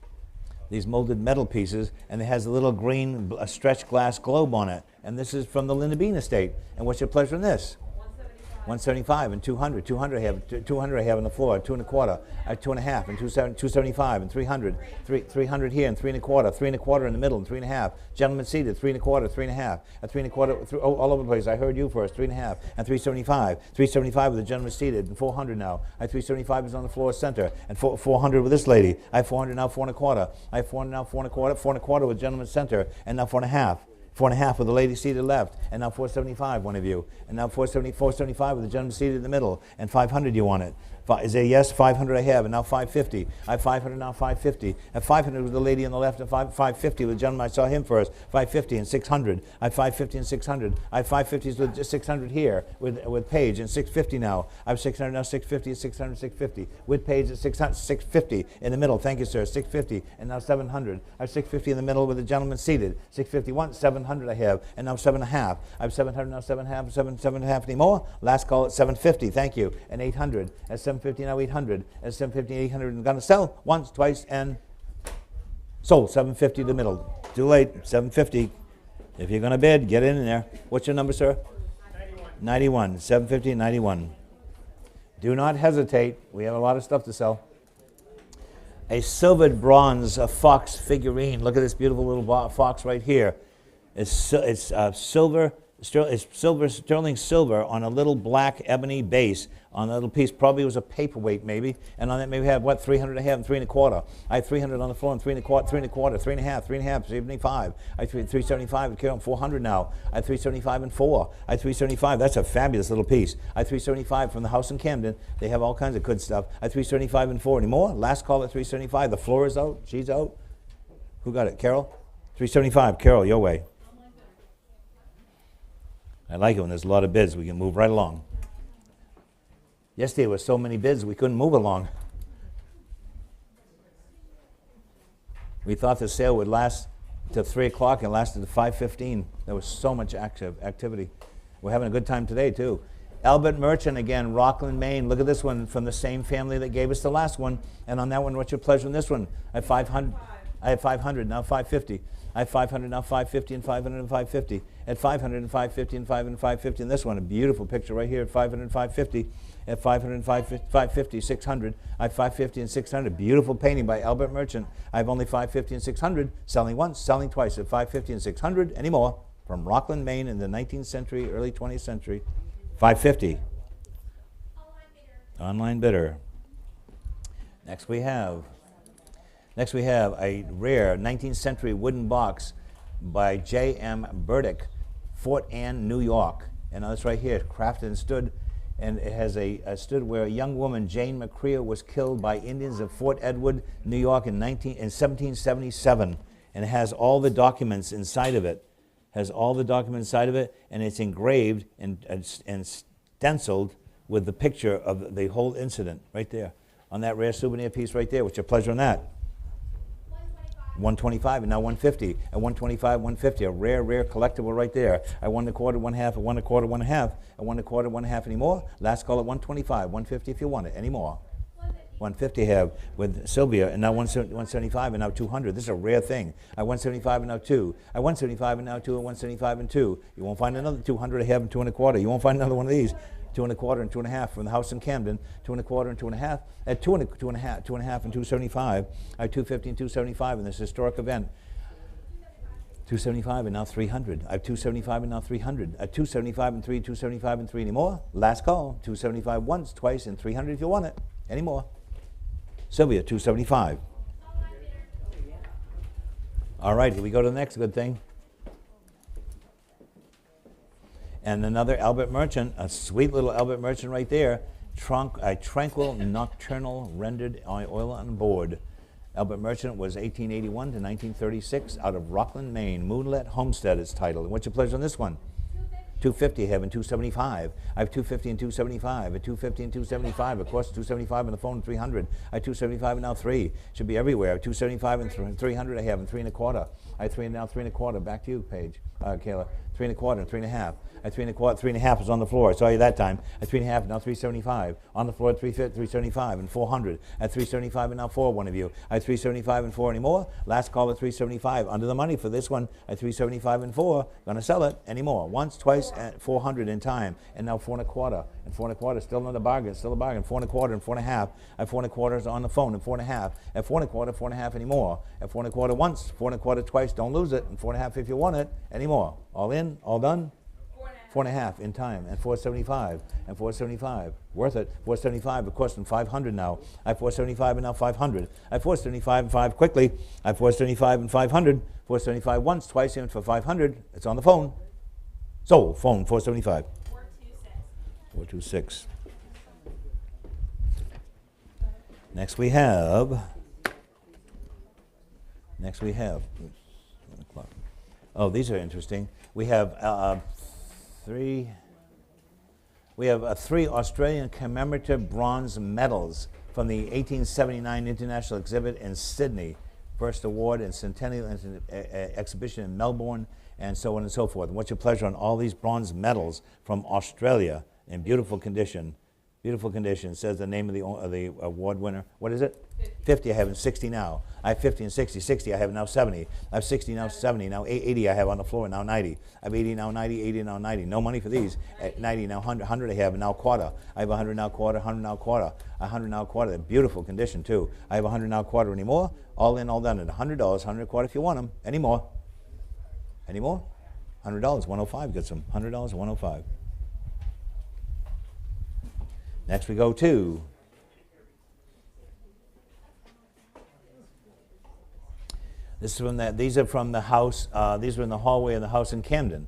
And it has a little green stretched glass globe on it. And this is from the Linda Bean estate. And what's your pleasure in this? 175 and 200. 200 I have. 200 I have on the floor. 2 1/4. I have 2 1/2 and 275 and 300. 300 here and 3 1/4. 3 1/4 in the middle and 3 1/2. Gentlemen seated. 3 1/4. 3 1/2. And 3 1/4. All over the place. I heard you first. 3 1/2 and 375. 375 with the gentleman seated and 400 now. I have 375 is on the floor center and 400 with this lady. I have 400 now 4 1/4. I have 400 now 4 1/4. 4 1/4 with gentleman center and now 4 1/2. 4 1/2 with the lady seated left, and now 475, one of you, and now 475 with the gentleman seated in the middle, and 500 you want it. Is there yes? 500 I have, and now 550. I have 500 now 550. And 500 with the lady on the left, and 550 with the gentleman. I saw him first. 550 and 600. I have 550 and 600. I have 550s with just 600 here with Paige, and 650 now. I have 600 now 650 and 600 650 with Paige at 600 650 in the middle. Thank you, sir. 650 and now 700. I have 650 in the middle with the gentleman seated. 651 700 I have, and now 7 1/2. I have 700 now 7 1/2 7 1/2 anymore. Last call at 750. Thank you. And 800 at 750 now 800 at 750 800 and gonna sell once, twice, and sold. 750 to the middle. Too late. 750. If you're gonna bid, get in there. What's your number, sir? 91. 750 and 91. Do not hesitate. We have a lot of stuff to sell. A silvered bronze fox figurine. Look at this beautiful little fox right here. It's silver It's silver, sterling silver on a little black ebony base on a little piece. Probably was a paperweight maybe. And on that maybe have what, 300 I have and 3 1/4. I have 300 on the floor and 3 1/4, 3 1/4, 3 1/2, 3 1/2, 375. I have 375 and carry on 400 now. I have 375 and 4. I have 375. That's a fabulous little piece. I have 375 from the house in Camden. They have all kinds of good stuff. I have 375 and 4 anymore. Last call at 375. The floor is out. She's out. Who got it? Carol? 375. Carol, your way. I like it when there's a lot of bids. We can move right along. Yesterday there were so many bids we couldn't move along. We thought the sale would last till 3 o'clock and lasted to 5:15. There was so much activity. We're having a good time today too. Albert Merchant again, Rockland, Maine. Look at this one from the same family that gave us the last one. And on that one, what's your pleasure on this one? I have 500. I have 500 now 550. I have 500 now 550 and 500 and 550. At 500 and 550 and 500 and 550. And this one, a beautiful picture right here at 500 and 550. At 500 and 550, 600. I have 550 and 600. Beautiful painting by Albert Merchant. I have only 550 and 600. Selling once, selling twice at 550 and 600. Any more? From Rockland, Maine in the 19th century, early 20th century. 550. Online bidder. Next we have a rare 19th century wooden box by J.M. Burdick, Fort Anne, New York. And that's right here, crafted and stood. And it has a stood where a young woman, Jane McCrea, was killed by Indians of Fort Edward, New York in 1777. And it has all the documents inside of it. Has all the documents inside of it, and it's engraved and stenciled with the picture of the whole incident right there on that rare souvenir piece right there. What's your pleasure on that? 125 and now 150. At 125, 150. A rare collectible right there. At 1 1/4, 1/2. At 1 1/4, 1/2. At 1 1/4, 1/2 anymore. Last call at 125, 150 if you want it. Any more? 150 have with Sylvia, and now 175 and now 200. This is a rare thing. At 175 and now 2. At 175 and now 2. At 175 and 2. You won't find another 200 I have and 2 1/4. You won't find another one of these. 2 1/4 and 2 1/2 from the house in Camden. 2 1/4 and 2 1/2. At 2 1/2 and 275. At 250 and 275 in this historic event. 275 and now 300. I have 275 and now 300. At 275 and 3, 275 and 3 anymore. Last call. 275 once, twice, and 300 if you want it. Any more? Sylvia, 275. All right, here we go to the next good thing. And another Albert Merchant, a sweet little Albert Merchant right there. A tranquil nocturnal rendered oil on board. Albert Merchant was 1881 to 1936 out of Rockland, Maine. Moonlit Homestead is titled. And what's your pleasure on this one? 250 I have and 275. I have 250 and 275. At 250 and 275, of course, 275 on the phone, 300. I have 275 and now 3. Should be everywhere. I have 275 and 300 I have and 3 1/4. I have 3 and now 3 1/4. Back to you, Paige. Kayla. 3 1/4 and 3 1/2. At 3 1/4, 3 1/2 is on the floor. I saw you that time. At 3 1/2, now 375. On the floor at 375 and 400. At 375 and now 4, one of you. At 375 and 4 anymore. Last call at 375. Under the money for this one at 375 and 4. Gonna sell it anymore. Once, twice, at 400 in time. And now 4 1/4. And 4 1/4, still another bargain. Still a bargain. 4 1/4 and 4 1/2. At 4 1/4 is on the phone and 4 1/2. At 4 1/4, 4 1/2 anymore. At 4 1/4 once, 4 1/4 twice. Don't lose it. And 4 1/2 if you want it anymore. All in, all done. 4 1/2 in time, and 475, and 475, worth it. 475, of course, and 500 now. I have 475 and now 500. I have 475 and 5 quickly. I have 475 and 500. 475 once, twice, and for 500. It's on the phone. So, phone 475. 426. Next we have. Oh, these are interesting. We have three Australian commemorative bronze medals from the 1879 International Exhibit in Sydney. First award in Centennial Exhibition in Melbourne, and so on and so forth. And what's your pleasure on all these bronze medals from Australia in beautiful condition? Beautiful condition. It says the name of the award winner. What is it? 50 I have and 60 now. I have 50 and 60. 60 I have now 70. I have 60 now 70. Now 80 I have on the floor now 90. I have 80 now 90. 80 now 90. No money for these. At 90 now 100. 100 I have and now quarter. I have 100 now quarter. 100 now quarter. 100 now quarter. They're beautiful condition too. I have 100 now quarter anymore. All in, all done at $100. 100 quarter if you want them. Any more? Any more? $100, 105 gets them. $100, 105. Next we go to this is from that. These are from the house. These were in the hallway of the house in Camden.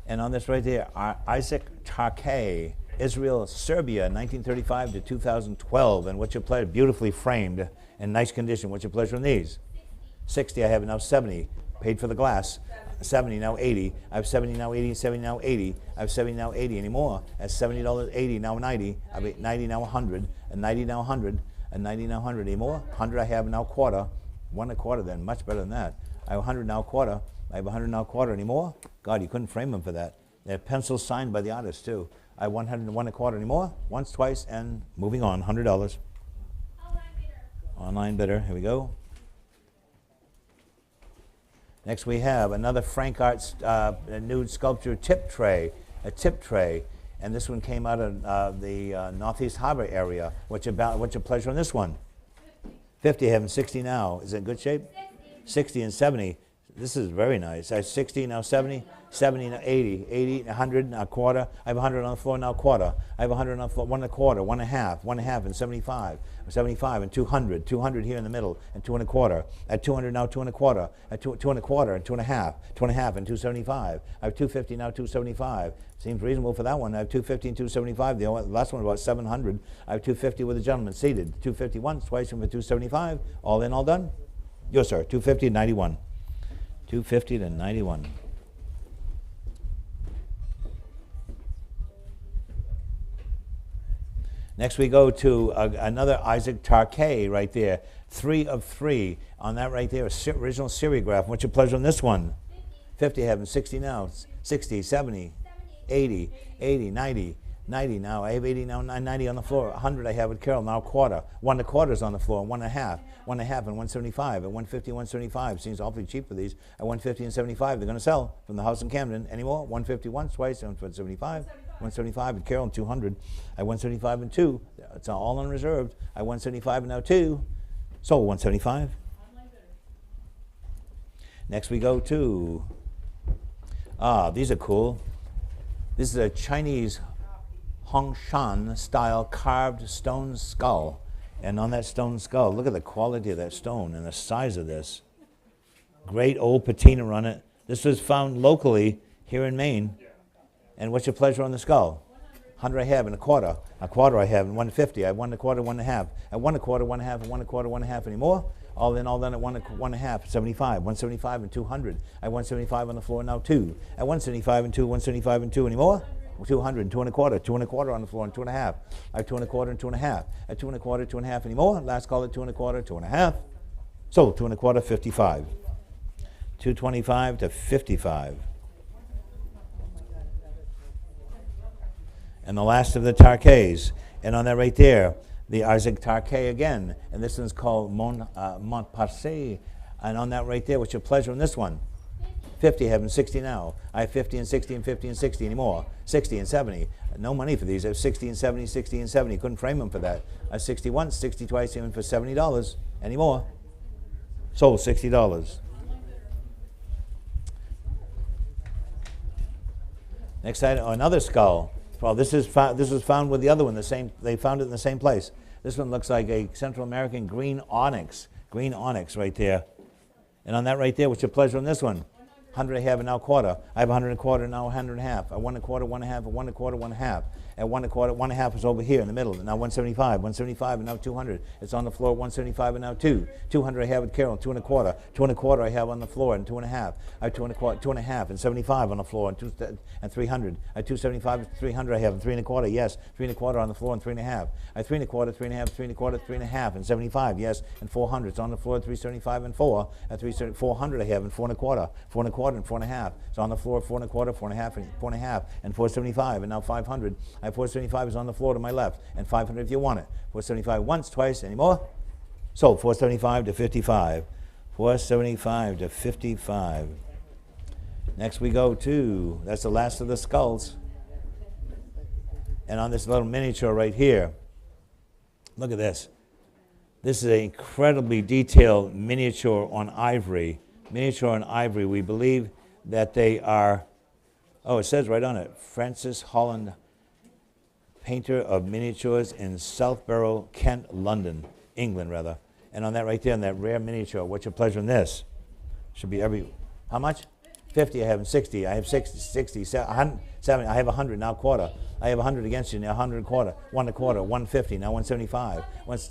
And on this right there, Isaac Tarkay, Israel, Serbia, 1935 to 2012. And what's your pleasure? Beautifully framed and nice condition. What's your pleasure on these? 60. I have now 70. Paid for the glass. 70 now 80. I have 70 now 80. 70 now 80. I have 70 now 80 anymore. At $70, 80 now 90. I have 90 now 100. And 90 now 100. And 90 now 100 anymore. 100 I have now quarter. 1 a quarter then. Much better than that. I have 100 now quarter. I have 100 now quarter anymore. God, you couldn't frame them for that. They have pencils signed by the artist too. I have 101 a quarter anymore. Once, twice, and moving on. $100. Online bidder. Here we go. Next we have another Frank Arts nude sculpture tip tray, a tip tray, and this one came out of the Northeast Harbor area. What's your pleasure on this one? 50, having 60 now. Is it in good shape? 60 and 70. This is very nice. I have 60 now 70, 70 now 80, 80, 100 now quarter. I have 100 on the floor now quarter. I have 100 on the floor, 1 a quarter, 1 a half, 1 a half, and 75, 75 and 200, 200 here in the middle, and 2 and a quarter. At 200 now 2 and a quarter. At 2 and a quarter and 2 and a half, 2 and a half and 275. I have 250 now 275. Seems reasonable for that one. I have 250 and 275. The last one about 700. I have 250 with a gentleman seated. 250 once, twice, and for 275. All in, all done? Yes, sir. 250 and 91. 250 to 91. Next we go to another Isaac Tarkay right there. 3 of 3 on that right there. Original serigraph. What's your pleasure on this one? 50 having 60 now. 60, 70, 80, 80, 90. 90 now. I have 80 now, 90 on the floor. 100 I have with Carol, now quarter. 1 a quarter is on the floor, 1 a half. 1 a half and 175. At 150, 175. Seems awfully cheap for these. At 150 and 75, they're going to sell from the house in Camden. Anymore? 150 once, twice, and 175. 175 with Carol and 200. At 175 and 2. It's all unreserved. At 175 and now 2. Sold 175. Next we go to, these are cool. This is a Chinese Hongshan style carved stone skull. And on that stone skull, look at the quality of that stone and the size of this. Great old patina on it. This was found locally here in Maine. And what's your pleasure on the skull? 100 I have and a quarter. A quarter I have and 150. I have 1 a quarter, 1 a half. At 1 a quarter, 1 a half, and 1 a quarter, 1 a half anymore. All in, all done at 1 a half, 75, 175 and 200. I have 175 on the floor now 2. At 175 and 2, 175 and 2 anymore. 200, 2 and a quarter, 2 and a quarter on the floor, and 2 and a half. I have 2 and a quarter and 2 and a half. At 2 and a quarter, 2 and a half anymore. Last call at 2 and a quarter, 2 and a half. Sold 2 and a quarter, 55. 225 to 55. And the last of the Tarkays. And on that right there, the Isaac Tarkay again. And this one's called Montparnasse. And on that right there, what's your pleasure on this one? 50, having 60 now. I have 50 and 60 and 50 and 60 anymore. 60 and 70. No money for these. I have 60 and 70, 60 and 70. Couldn't frame them for that. I have 60 once, 60 twice, even for $70 anymore. Sold $60. Next item, another skull. Well, this was found with the other one. They found it in the same place. This one looks like a Central American green onyx right there. And on that right there, what's your pleasure on this one? 100 I have and now quarter. I have 100 and a quarter, now 100 and a half. I 1 a quarter, 1 a half, 1 a quarter, 1 a half. At 1 a quarter, 1 a half is over here in the middle. Now 175, 175 and now 200. It's on the floor, 175 and now 2. 200 I have with Carol, 2 and a quarter. 2 and a quarter I have on the floor and 2 and a half. I have 2 and a quarter, 2 and a half and 75 on the floor and 300. I have 275 and 300 I have and 3 and a quarter, yes. 3 and a quarter on the floor and 3 and a half. I have 3 and a quarter, 3 and a half, 3 and a quarter, 3 and a half and 75, yes. And 400. It's on the floor, 375 and 4. At 400 I have and 4 and a quarter. 4 and a quarter and 4 and a half. It's on the floor, 4 and a quarter, 4 and a half, and 4 and a half, and 475, and now 500. I have 475 is on the floor to my left, and 500 if you want it. 475 once, twice, anymore? Sold 475 to 55. 475 to 55. Next we go to, that's the last of the skulls. And on this little miniature right here, look at this. This is an incredibly detailed miniature on ivory. Miniature on ivory. We believe that they are Oh, it says right on it, Francis Holland, painter of miniatures in Southborough, Kent, London, England, rather. And on that right there, on that rare miniature, what's your pleasure in this? Should be every, how much? 50, I have 60. I have 60, 70, I have 100, now quarter. I have 100 against you, now 100 quarter, 1 a quarter, 150, now 175.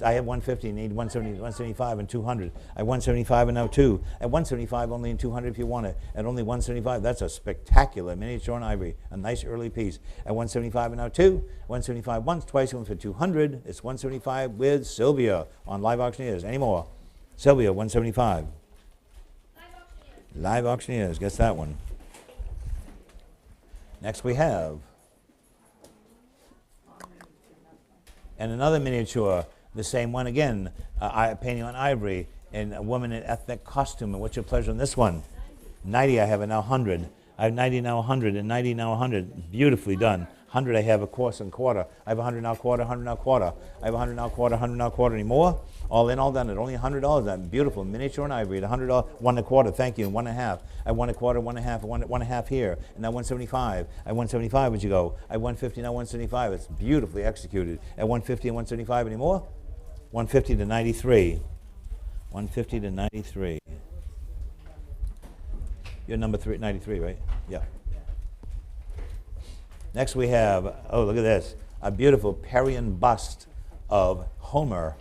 I have 150, need 170, 175 and 200. I have 175 and now 2. At 175 only in 200 if you want it. At only 175, that's a spectacular miniature on ivory. A nice early piece. At 175 and now 2. 175 once, twice, one for 200. It's 175 with Sylvia on Live Auctioneers. Any more? Sylvia, 175. Live Auctioneers, guess that one. Next we have, and another miniature, the same one again, painting on ivory, and a woman in ethnic costume. And what's your pleasure on this one? 90, I have it now 100. I have 90 now 100, and 90 now 100. Beautifully done. 100, I have a course and quarter. I have 100 now quarter, 100 now quarter. I have 100 now quarter, 100 now quarter. Any more? All in, all done at only $100. That beautiful miniature and ivory at $100. 1 a quarter, thank you, and 1 1/2. I 1 a quarter, 1 1/2, 1 1/2 here, and now 175. At 175, would you go? At 150, now 175. It's beautifully executed. At 150 and 175, any more? 150 to 93. 150 to 93. You're number 93, right? Yeah. Next we have, oh, look at this, a beautiful Parian bust of Homer.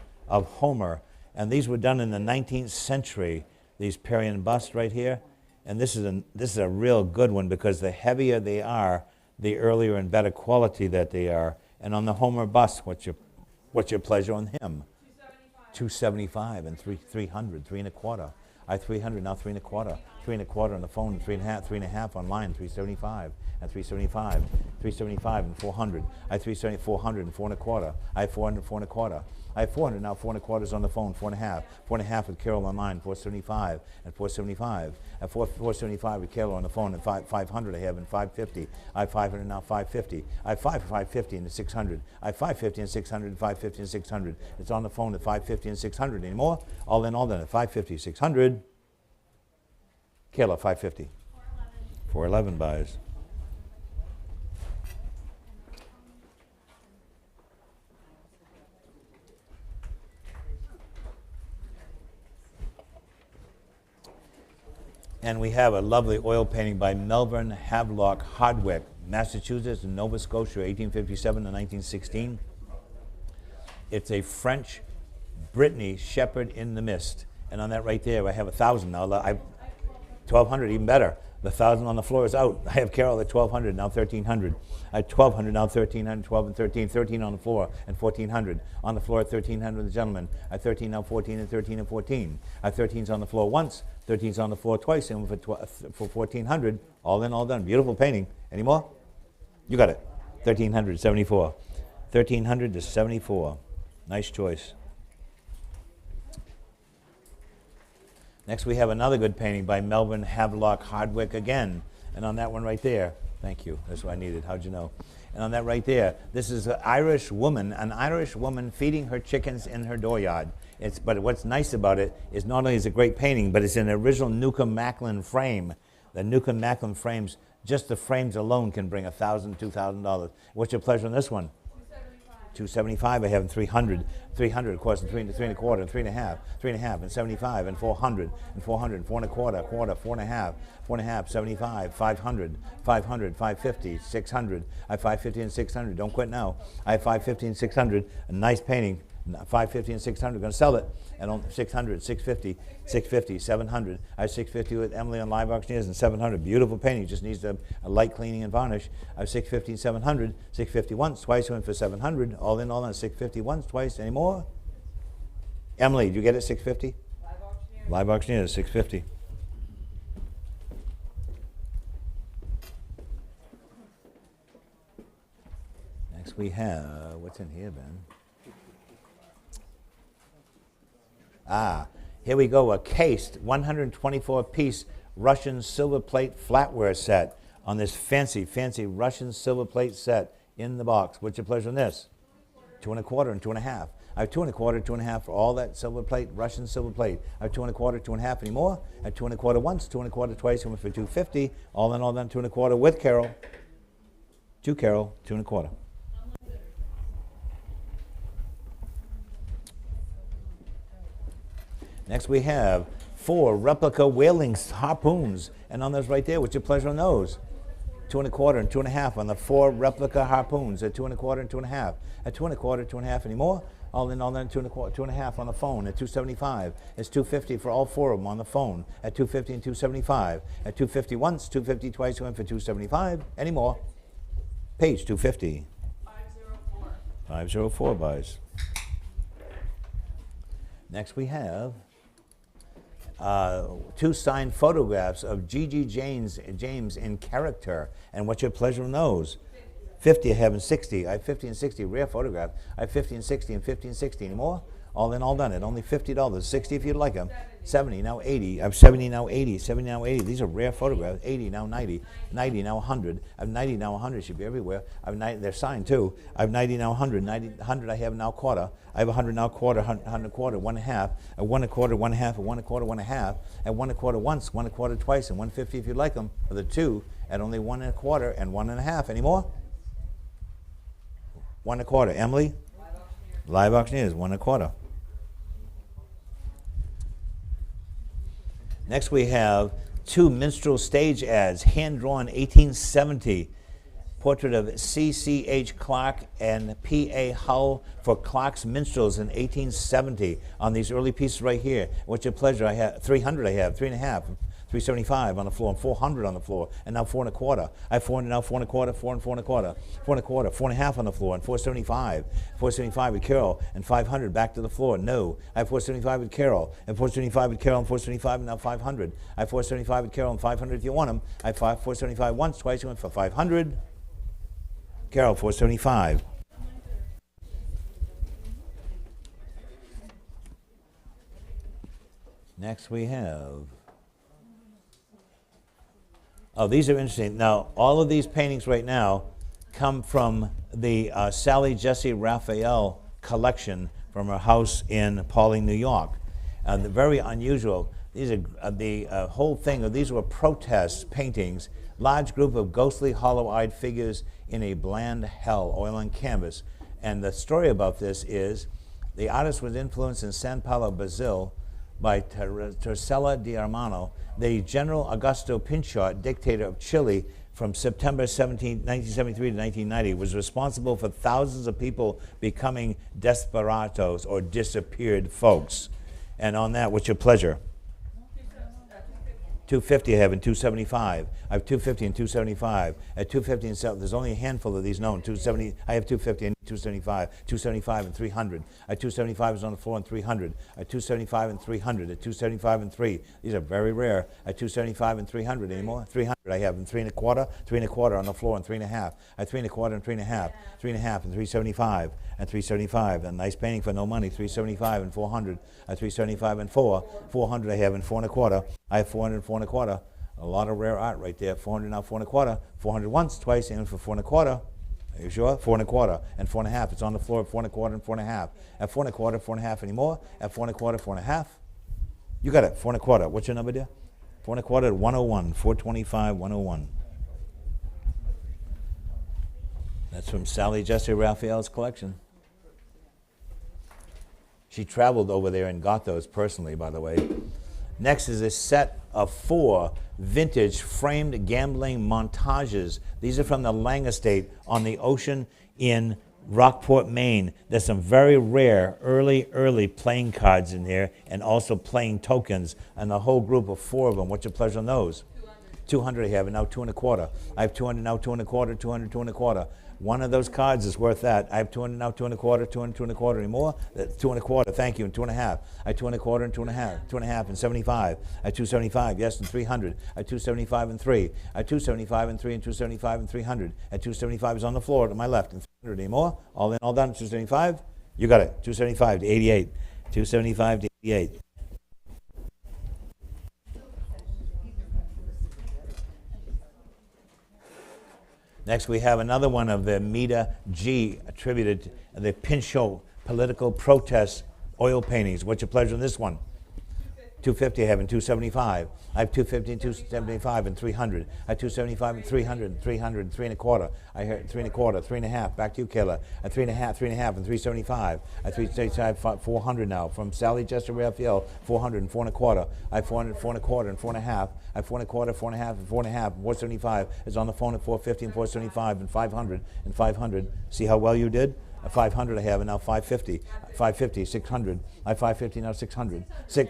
And these were done in the 19th century, these Parian busts right here. And this is a real good one because the heavier they are, the earlier and better quality that they are. And on the Homer bust, what's your pleasure on him? 275 and 300, 3 1/4. I have 300, now 3 1/4. 3 1/4 on the phone, 3 1/2 online, 375 and 375, 375 and 400. I have 370, 400 and 4 1/4. I have 400, 4 1/4. I have 400 now, 4 1/4 on the phone, 4 1/2. 4 1/2 with Carol online, 475 and 475. At 475 with Carol on the phone, and 500 I have, and 550. I have 500 now, 550. I have 550 and 600. I have 550 and 600 and 550 and 600. It's on the phone at 550 and 600. Any more? All in, all done at 550, 600. Kayla, 550. 411 buys. And we have a lovely oil painting by Melbourne Havelock Hardwick, Massachusetts and Nova Scotia, 1857 to 1916. It's a French Brittany Shepherd in the Mist. And on that right there, I have 1,000 now. 1,200, even better. The 1,000 on the floor is out. I have Carol at 1,200, now 1,300. I have 1,200, now 1,300, 12 and 13, 13 on the floor, and 1,400. On the floor at 1,300, the gentleman. I have 13, now 14, and 13 and 14. I have 13s on the floor once, 13s on the floor twice, and for 1,400, all in, all done. Beautiful painting. Any more? You got it. 1,300, 74. 1,300 to 74. Nice choice. Next we have another good painting by Melbourne Havelock Hardwick again. And on that one right there, thank you, that's what I needed, how'd you know? And on that right there, this is an Irish woman feeding her chickens in her dooryard. But what's nice about it is not only is it a great painting, but it's an original Newcomb Macklin frame. The Newcomb Macklin frames, just the frames alone can bring $1,000, $2,000. What's your pleasure on this one? 275, I have 300, 300, of course, and 3 1/4, and 3 1/2, 3 1/2, and 75, and 400, and 400, 4 1/4, quarter, 4 1/2, 4 1/2, 75, 500, 500, 550, 600. I have 550 and 600. Don't quit now. I have 550 and 600. A nice painting. 550 and 600. Going to sell it. And on 600, 650, 650, 700. I have 650 with Emily on Live Auctioneers and 700. Beautiful painting. Just needs a light cleaning and varnish. I have 650 and 700. 650 once, twice, went for 700. All in, all on 650 once, twice. Any more? Emily, did you get it? 650? Live Auctioneers. Live Auctioneers, 650. Next we have, what's in here, Ben? Here we go, a cased 124-piece Russian silver plate flatware set on this fancy, fancy Russian silver plate set in the box. What's your pleasure on this? 2 1/4 and 2 1/2. I have 2 1/4, 2 1/2 for all that silver plate, Russian silver plate. I have 2 1/4, 2 1/2 anymore. I have 2 1/4 once, 2 1/4 twice, and for 250. All in all, then 2 1/4 with Carol. To Carol, 2 1/4. Next we have 4 replica whaling harpoons, and on those right there, what's your pleasure on those? 2 1/4 and 2 1/2 on the 4 replica harpoons at 2 1/4 and 2 1/2. At 2 1/4, 2 1/2 anymore. All in all, then 2 1/4, 2 1/2 on the phone at 275. It's 250 for all 4 of them on the phone at 250 and 275. At 250 once, 250 twice, went for 275. Anymore. Page 250. 504. 504 buys. Next we have 2 signed photographs of Gigi James in character. And what's your pleasure on those? 50 I have and 60. I have 50 and 60, rare photograph. I have 50 and 60 and 50 and 60 anymore. All in, all done at only $50. 60 if you'd like them. 70, now 80. I have 70, now 80. 70, now 80. These are rare photographs. 80, now 90. 90, now 100. I have 90, now 100. Should be everywhere. I have 90, they're signed too. I have 90, now 100. 90, 100 I have now quarter. I have 100 now quarter, 100 quarter, 1 1/2. A 1 1/4, 1 1/2, a 1 1/4, 1 1/2. At 1 1/4 once, 1 1/4 twice, and 150 if you'd like them. For the 2 at only 1 1/4 and 1 1/2. Any more? 1 1/4. Emily? Live auctioneers, 1 1/4. Next we have 2 minstrel stage ads, hand-drawn 1870. Portrait of C.C.H. Clark and P.A. Hull for Clark's Minstrels in 1870 on these early pieces right here. What's your pleasure? I have 300, I have 3 1/2, 375 on the floor, and 400 on the floor, and now 4 1/4. I have 400 now, 4 1/4, 4 and 4 1/4, 4 1/4, 4 1/2 on the floor, and 475. 475 with Carol, and 500 back to the floor. No. I have 475 with Carol, and 475 with Carol, and 475, and now 500. I have 475 with Carol, and 500 if you want them. I have 475 once, twice, you went for 500. Carol, 475. Next we have, oh, these are interesting. Now, all of these paintings right now come from the Sally Jesse Raphael collection from her house in Pawling, New York. They're very unusual. These are the whole thing of these were protest paintings. Large group of ghostly, hollow-eyed figures in a bland hell, oil on canvas. And the story about this is the artist was influenced in San Paulo, Brazil, by Tercela de Armano, the General Augusto Pinchot, dictator of Chile, from September 1973 to 1990, was responsible for thousands of people becoming desperados or disappeared folks. And on that, what's your pleasure? 250 I have and 275. I have 250 and 275. At 250 and 7, there's only a handful of these known. 270. I have 250 and 275. 275 and 300. At 275 is on the floor and 300. At 275 and 300. At 275 and 3. These are very rare. At 275 and 300 anymore. 300 I have and 3 1/4. 3 1/4 on the floor and 3 1/2. At 3 1/4 and 3 1/2. 3 1/2 and 375 and 375. A nice painting for no money. 375 and 400. At 375 and 4. 400 I have and 4 1/4. I have 400 and 4 1/4. A lot of rare art right there. 400 now, 4 1/4. 400 once, twice, and for 4 1/4. Are you sure? 4 1/4 and 4 1/2. It's on the floor at 4 1/4 and 4 1/2. At 4 1/4, 4 1/2 anymore. At 4 1/4, 4 1/2. You got it. 4 1/4. What's your number, dear? 4 1/4 at 101. 425, 101. That's from Sally Jesse Raphael's collection. She traveled over there and got those personally, by the way. Next is a set of 4 vintage framed gambling montages. These are from the Lang Estate on the ocean in Rockport, Maine. There's some very rare early playing cards in here and also playing tokens, and a whole group of 4 of them. What's your pleasure on those? 200 I have, and now 2 1/4. I have 200 now, 2 1/4, 200, 2 1/4. One of those cards is worth that. I have 200 now, 2 1/4, 200, 2 1/4 anymore. 2 1/4, thank you, and 2 1/2. I have 2 1/4 and 2 1/2, 2 1/2 and 75. I have 275, yes, and 300. I have 275 and 3. I have 275 and 3 and 275 and 300. At 275 is on the floor to my left, and 300 anymore. All in, all done, 275. You got it. 275 to 88. 275 to 88. Next, we have another one of the Mita G attributed, the Pinchot political protest oil paintings. What's your pleasure in this one? 250 I have, and 275. I have 250 and 275 and 300. I have 275 and 300, 300, 3 1/4. I heard 3 1/4, 3 1/2. Back to you, Kayla. At 3 1/2, 3 1/2, and 375. At 375, 400 now. From Sally Jester Raphael, 400 and 4 1/4. I have 400, 4 1/4, and 4 1/2. I have 4 1/4, 4 1/2, and 4 1/2. 475 is on the phone at 450 and 475 and 500 and 500. See how well you did? 500 I have, and now 550. 550, 600. I have 550, now 600.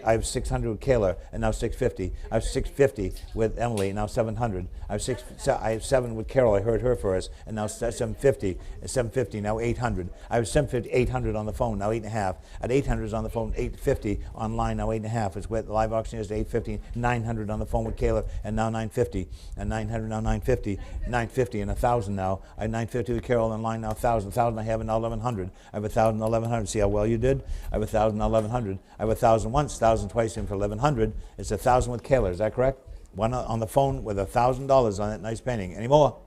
I have 600 with Kayla, and now 650. I have 650 with Emily, now 700. I have 7 with Carol, I heard her first, and now 750. 750, now 800. I have 750, 800 on the phone, now 8 1/2. At 800 is on the phone, 850 online, now 8 1/2. It's with the live auction is 850. 900 on the phone with Kayla, and now 950. And 900, now 950. 950 and 1,000 now. I have 950 with Carol online, now 1,000. 1,000 I have, and now 1,100. I have 1,000, 1,100. See how well you did? I have 1,000, now 1,100. I have 1,000 once, 1,000 twice in for 1,100. It's 1,000 with Kayla. Is that correct? One on the phone with $1,000 on that nice painting. Any more?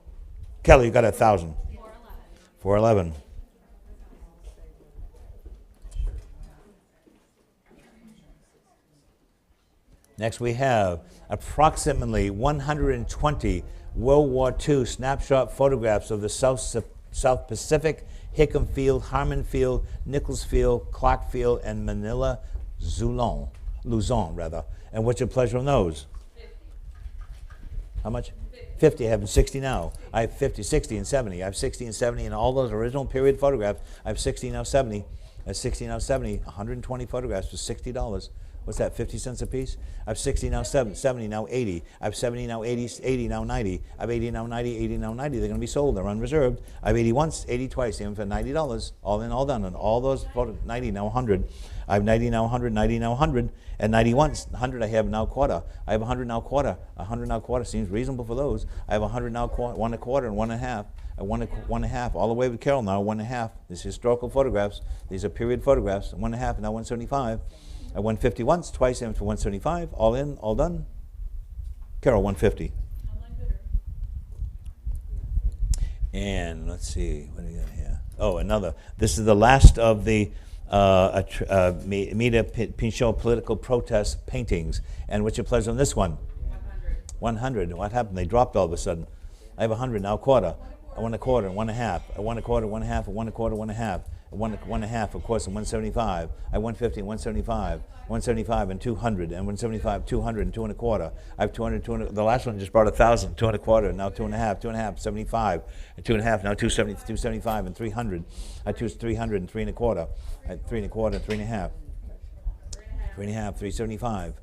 Kelly, you got 1,000. 411. Next we have approximately 120 World War II snapshot photographs of the South Pacific, Hickam Field, Harmon Field, Nichols Field, Clark Field, and Manila Luzon. And what's your pleasure on those? 50. How much? 50. I have 60 now. I have 50, 60, and 70. I have 60 and 70, and all those original period photographs. I have 60 now 70. I have 60 now 70. 120 photographs for $60. What's that, 50 cents a piece? I have 60 now 70 now 80. I have 70 now 80, 80 now 90. I have 80 now 90, 80 now 90. They're going to be sold. They're unreserved. I have 80 once, 80 twice, even for $90. All in, all done. And all those photos, 90 now 100. I have 90 now 100, 90 now 100. And 90 once, 100 I have now quarter. I have 100 now quarter. 100 now quarter seems reasonable for those. I have 100 now 1 1/4 and 1 1/2. 1 1/2, all the way with Carol now, 1 1/2. These historical photographs. These are period photographs. 1 1/2, now 175. At 150 once, twice, and for 175. All in, all done. Carol, 150. And let's see, what do we got here? Oh, another. This is the last of the Mita Pinchot political protest paintings. And what's your pleasure on this one? 100. What happened? They dropped all of a sudden. I have 100 now, quarter. 1 1/4 and 1 1/2. 1 1/4, 1 1/2, 1 1/4, 1 1/2. 1 1/2, of course, and 175. I have 150 and 175. 175 and 200 and 175, 200 and 2 1/4. I have 200, 200. The last one just brought 1,000, 2 1/4, now 2 1/2, 2 1/2, 75, and 2 1/2, now 270, 275 and 300. I have 300 and 3 1/4. I have 3 1/4 and 3 1/2. 3 1/2, 375,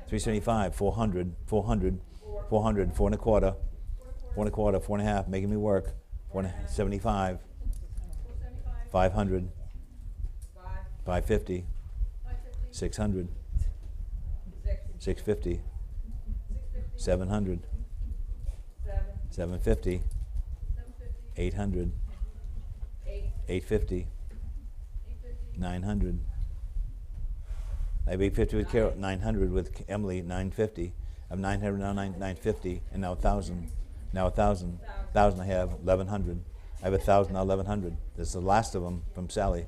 375, 400, 400, 400, 4 1/4, 4 1/4, 4 1/2, making me work. 75, 500, 550, 600, 650, 700, 750, 800, 850, 900. I have 850 with Carol, 900 with Emily, 950. I have 900 now, 950, and now 1,000. Now 1,000. 1,000 I have, 1,100. I have 1,000 now, 1,100. This is the last of them from Sally.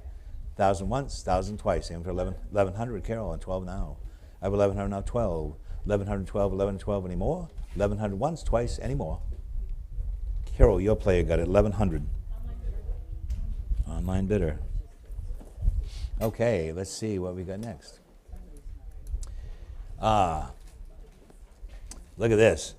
1,000 once, 1,000 twice. Aim for 1,100, Carol, and 12 now. I have 1,100 now, 12. 1,112, 1,112 anymore. 1,100 once, twice, anymore. Carol, your player got it, 1,100. Online bidder. Okay, let's see what we got next. Look at this.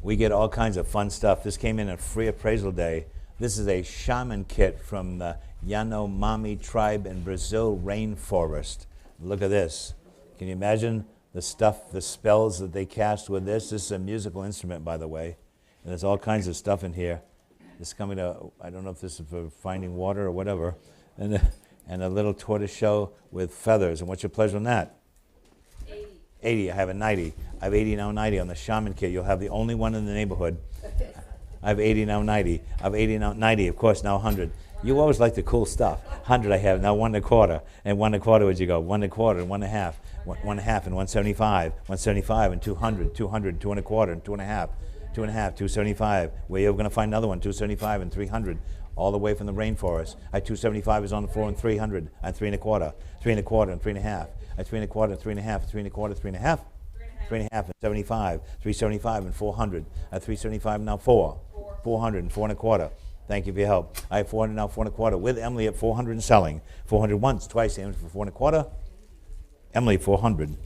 We get all kinds of fun stuff. This came in a free appraisal day. This is a shaman kit from the Yanomami tribe in Brazil rainforest. Look at this. Can you imagine the stuff, the spells that they cast with this? This is a musical instrument, by the way. And there's all kinds of stuff in here. This is coming to, I don't know if this is for finding water or whatever. And a little tortoise shell with feathers. And what's your pleasure on that? 80. I have a 90. I have 80 now 90 on the shaman kit. You'll have the only one in the neighborhood. I have 80 now 90. I have 80 now 90. Of course, now 100. You always like the cool stuff. 100 I have now 1 1/4. And 1 1/4 would you go? 1 1/4 and 1 1/2. 1 1/2 and 175. 175 and 200. 200, 2 1/4 and 2 1/2. 2 1/2, 275. Where you're going to find another one, 275 and 300. all the way from the rainforest. At 275 is on the floor, and 300, at 3 1/4, 3 1/4, and 3 1/2, at 3 1/4, 3 1/2, 3 1/4, 3 1/2, 3 1/2, and 75, 375 and 400, at 375 now 400 and 4 1/4. Thank you for your help. I have 400 now, 4 1/4, with Emily at 400 and selling. 400 once, twice, aiming for 4 1/4. Emily, 400.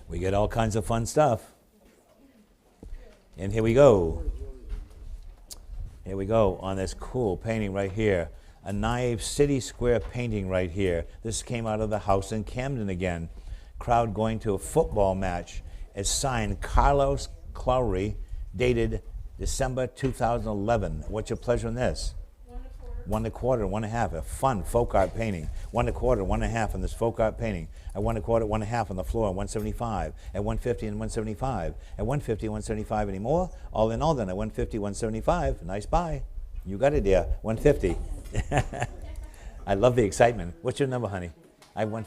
We get all kinds of fun stuff. And here we go. Here we go on this cool painting right here. A Naive City Square painting right here. This came out of the house in Camden again. Crowd going to a football match. It's signed Carlos Clowry, dated December 2011. What's your pleasure in this? 1 1/4, 1 1/2. A fun folk art painting. 1 1/4, 1 1/2 on this folk art painting. At 1 1/4, 1 1/2 on the floor. 175. At 150 and 175. At 150, 175 anymore. All in all, then at 150, 175. Nice buy. You got it, dear. 150. I love the excitement. What's your number, honey? I want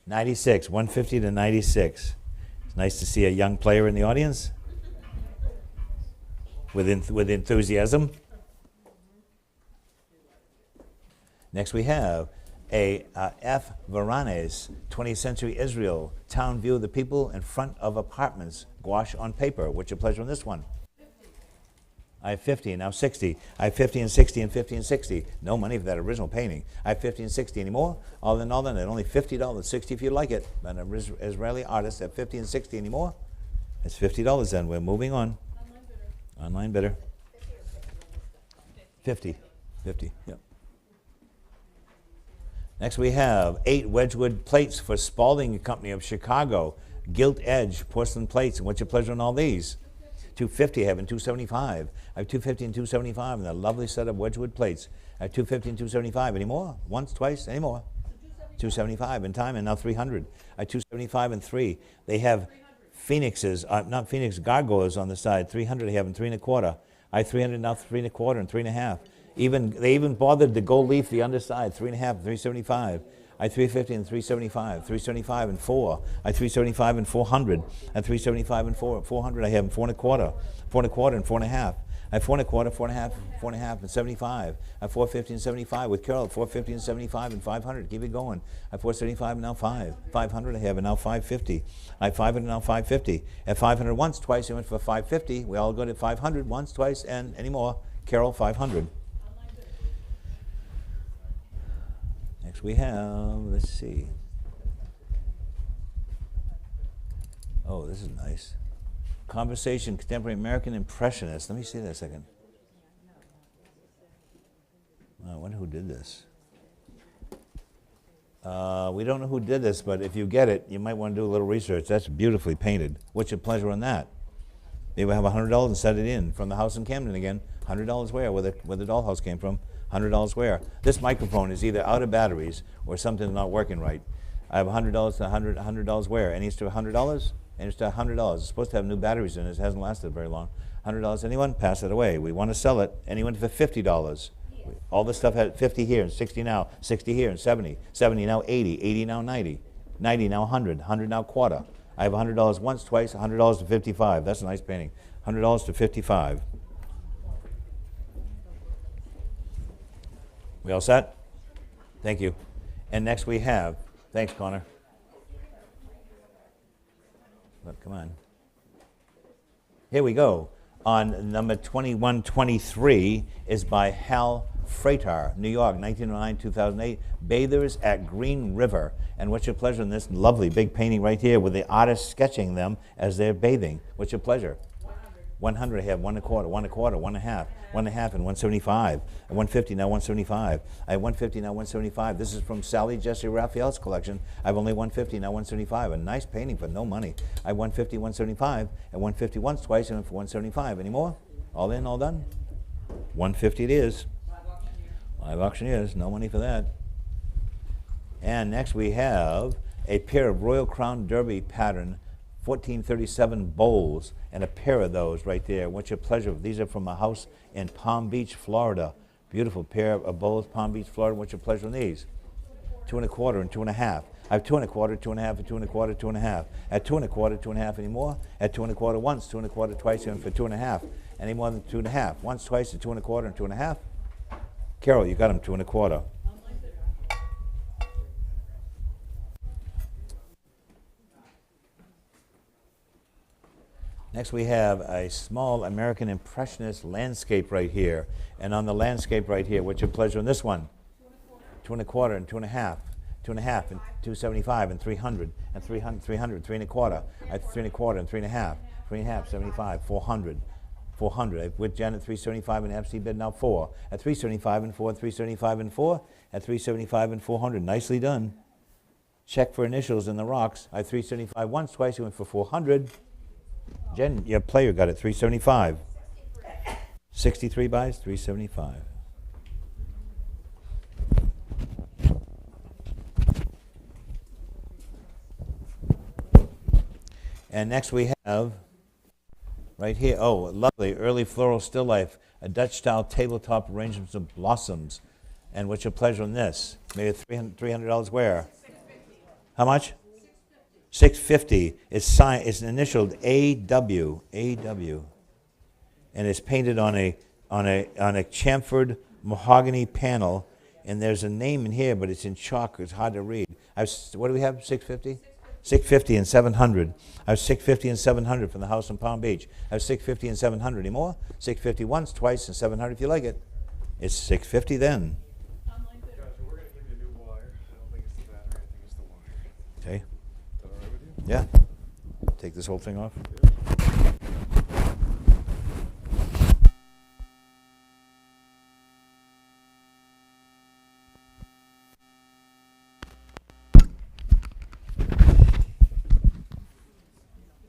96. 150 to 96. It's nice to see a young player in the audience with enthusiasm. Next we have a F. Varanes, 20th Century Israel, town view of the people in front of apartments, gouache on paper. What's your pleasure on this one? I have 50, now 60. I have 50 and 60 and 50 and 60. No money for that original painting. I have 50 and 60 anymore. All in all, then, at only $50, 60 if you like it. An Israeli artist at 50 and 60 anymore. It's $50 then. We're moving on. Online bidder. 50. 50, yep. Next we have 8 Wedgwood plates for Spalding Company of Chicago. Gilt edge porcelain plates. And what's your pleasure on all these? 250 I have and 275. I have 250 and 275 and a lovely set of Wedgwood plates. I have 250 and 275. Any more? Once, twice, any more? 275 in time, and now 300. I have 275 and 3. They have phoenixes, not phoenix, gargoyles on the side. 300 I have and 3 1/4. I have 300 now, 3 1/4 and 3 1/2. They even bothered to gold leaf the underside, 3 1/2, 375. I 350 and 375, 375 and 4. I 375 and 400, and 375 and 400. I have 4 1/4, 4 1/4 and 4 1/2. I have 4 1/4, 4 1/2, 4 1/2 and 75. I have 450 and 75 with Carol, 450 and 75 and 500. Keep it going. I have 475 and now 500 I have and now 550. I have 500 now 550. At 500 once, twice I went for 550. We all go to 500 once, twice, and any more. Carol, 500. Next we have, let's see. Oh, this is nice. Conversation, Contemporary American Impressionist. Let me see that a second. I wonder who did this. We don't know who did this, but if you get it, you might want to do a little research. That's beautifully painted. What's your pleasure on that? Maybe we'll have $100 and set it in from the house in Camden again. $100 where the dollhouse came from. $100 where? This microphone is either out of batteries or something's not working right. I have $100 to $100 where? And it's to $100? And it's to $100. It's supposed to have new batteries in it. It hasn't lasted very long. $100, anyone? Pass it away. We want to sell it. Anyone for $50? All this stuff had 50 here and 60 now, 60 here and 70. 70 now 80, 80 now 90. 90 now 100, 100 now quarter. I have $100 once, twice, $100 to 55. That's a nice painting. $100 to 55. We all set? Thank you. And next we have, thanks Connor. But come on. Here we go. On number 2123 is by Hal Freitar, New York, 1909-2008. Bathers at Green River. And what's your pleasure in this lovely big painting right here with the artist sketching them as they're bathing? What's your pleasure? 100 I have, 1 1/4, 1 1/4, 1 1/2, 1 1/2 and 175. At 150 now 175. I have 150 now 175. This is from Sally Jesse Raphael's collection. I have only 150 now 175. A nice painting for no money. I have 150, 175. At 150 once, twice, and for 175. Any more? All in, all done? 150 it is. Live auctioneers, no money for that. And next we have a pair of Royal Crown Derby pattern 1437 bowls, and a pair of those right there. What's your pleasure? These are from a house in Palm Beach, Florida. Beautiful pair of bowls, Palm Beach, Florida. What's your pleasure on these? 2 1/4 and 2 1/2. I have 2 1/4, 2 1/2, and 2 1/4, 2 1/2. At 2 1/4, 2 1/2 anymore. At 2 1/4 once, 2 1/4 twice, and for 2 1/2. Any more than 2.5? Once, twice, at 2 1/4 and 2 1/2. Carol, you got him 2 1/4. Next we have a small American Impressionist landscape right here. And on the landscape right here, what's your pleasure on this one? 2 1/4 and 2 1/2. 2 1/2 and 275 and 300 and 300, 300, 3 1/4. At 3 1/4 and 3 1/2. 3 1/2, 75, 400. 400. With Jen at 375 and FC bid now 4. At 375 and 4, 375 and 4. At 375 and 400. Nicely done. Check for initials in the rocks. At 375 once, twice, you went for 400. Jen, your player got it 375. 63 buys, 375. And next we have, right here, oh, lovely, early floral still life, a Dutch-style tabletop arrangements of blossoms. And what's your pleasure on this? Maybe $300 where? How much? $650. It's signed. It's initialed AW. AW. And it's painted on a chamfered mahogany panel. And there's a name in here, but it's in chalk. It's hard to read. What do we have? $650. $650 and $700. I have $650 and $700 from the house in Palm Beach. I have $650 and $700. Any more? $650 once, twice, and $700 if you like it. It's $650 then. Guys, we're going to give you a new wire. I don't think it's the battery. I think it's the wire. Okay. Is that all right with you? Yeah. Take this whole thing off.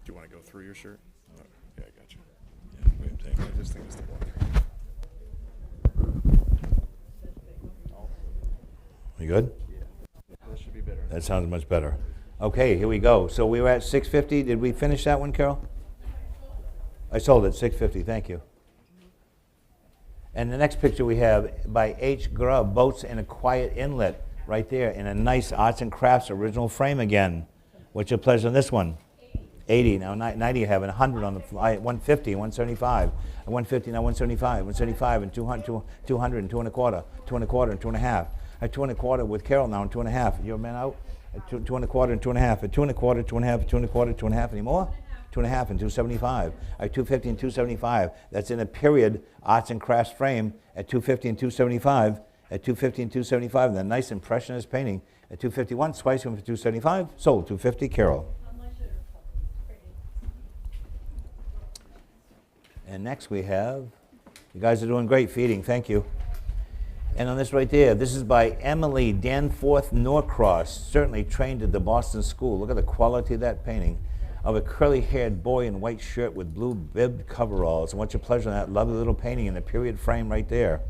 Do you want to go through your shirt? Oh, yeah, I got you. Yeah, same thing. I just think it's the wire. You good? Yeah. That should be better. That sounds much better. Okay, here we go. So we were at $650. Did we finish that one, Carol? I sold it, $650. Thank you. And the next picture we have by H. Grubb, Boats in a Quiet Inlet, right there in a nice arts and crafts original frame again. What's your pleasure on this one? 80. Now 90 you have, and 100 on the fly, 150, 175. 150, now 175, 175 and 200, 200 and 2 1/4, 2 1/4 and 2 1/2. At 2 1/4 with Carol now and 2 1/2. Your man out? At 2 1/4 and 2 1/2. At 2 1/4, 2 1/2, 2 1/4, 2 1/2. Any more? 2 1/2 and 275. At 250 and 275. That's in a period arts and crafts frame at 250 and 275. At 250 and 275. And that nice impressionist painting at 250 once, twice, went for 275. Sold 250. Carol. And next we have, you guys are doing great feeding, thank you. And on this right there, this is by Emily Danforth Norcross, certainly trained at the Boston School. Look at the quality of that painting of a curly-haired boy in white shirt with blue bibbed coveralls. And what's your pleasure on that lovely little painting in the period frame right there?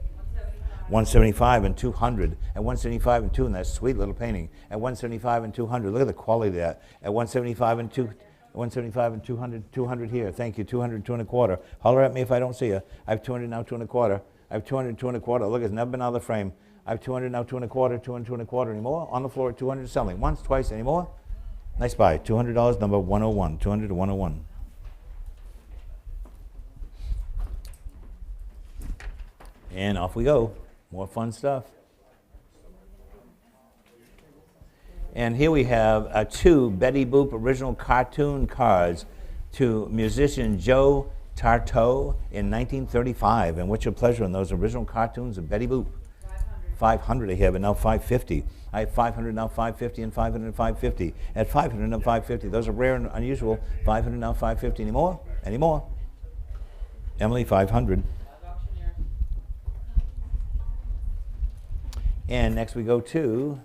175 and 200, at 175 and 2, and that sweet little painting. At 175 and 200, look at the quality of that. At 175 and 2. 175 and 200, 200 here. Thank you. 200, 2 1/4. Holler at me if I don't see you. I have 200 now, 2 1/4. I have 200, 2 1/4. Look, it's never been out of the frame. I have 200 now, 2 1/4, 200, 2 1/4. Any more? On the floor, 200 selling. Once, twice, any more? Nice buy. $200, number 101. 200 to 101. And off we go. More fun stuff. And here we have 2 Betty Boop original cartoon cards to musician Joe Tarteau in 1935. And what's your pleasure on those original cartoons of Betty Boop? 500 I have, and now 550. I have 500 now, 550, and 500 and 550. At 500 and 550, those are rare and unusual. 500 now, 550. Any more? Any more? Emily, 500. And next we go to,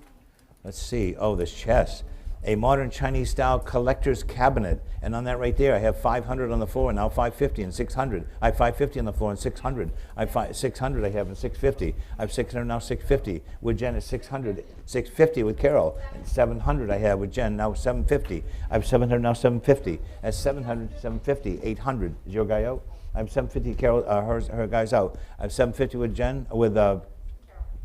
let's see, oh, this chest. A modern Chinese style collector's cabinet. And on that right there, I have 500 on the floor, and now 550 and 600. I have 550 on the floor and 600. I have 600 I have and 650. I have 600 now, 650. With Jen, it's 600, 650 with Carol. And 700 I have with Jen, now 750. I have 700 now, 750. At 700, 750, 800. Is your guy out? I have 750, Carol, her guy's out. I have 750 with Jen, with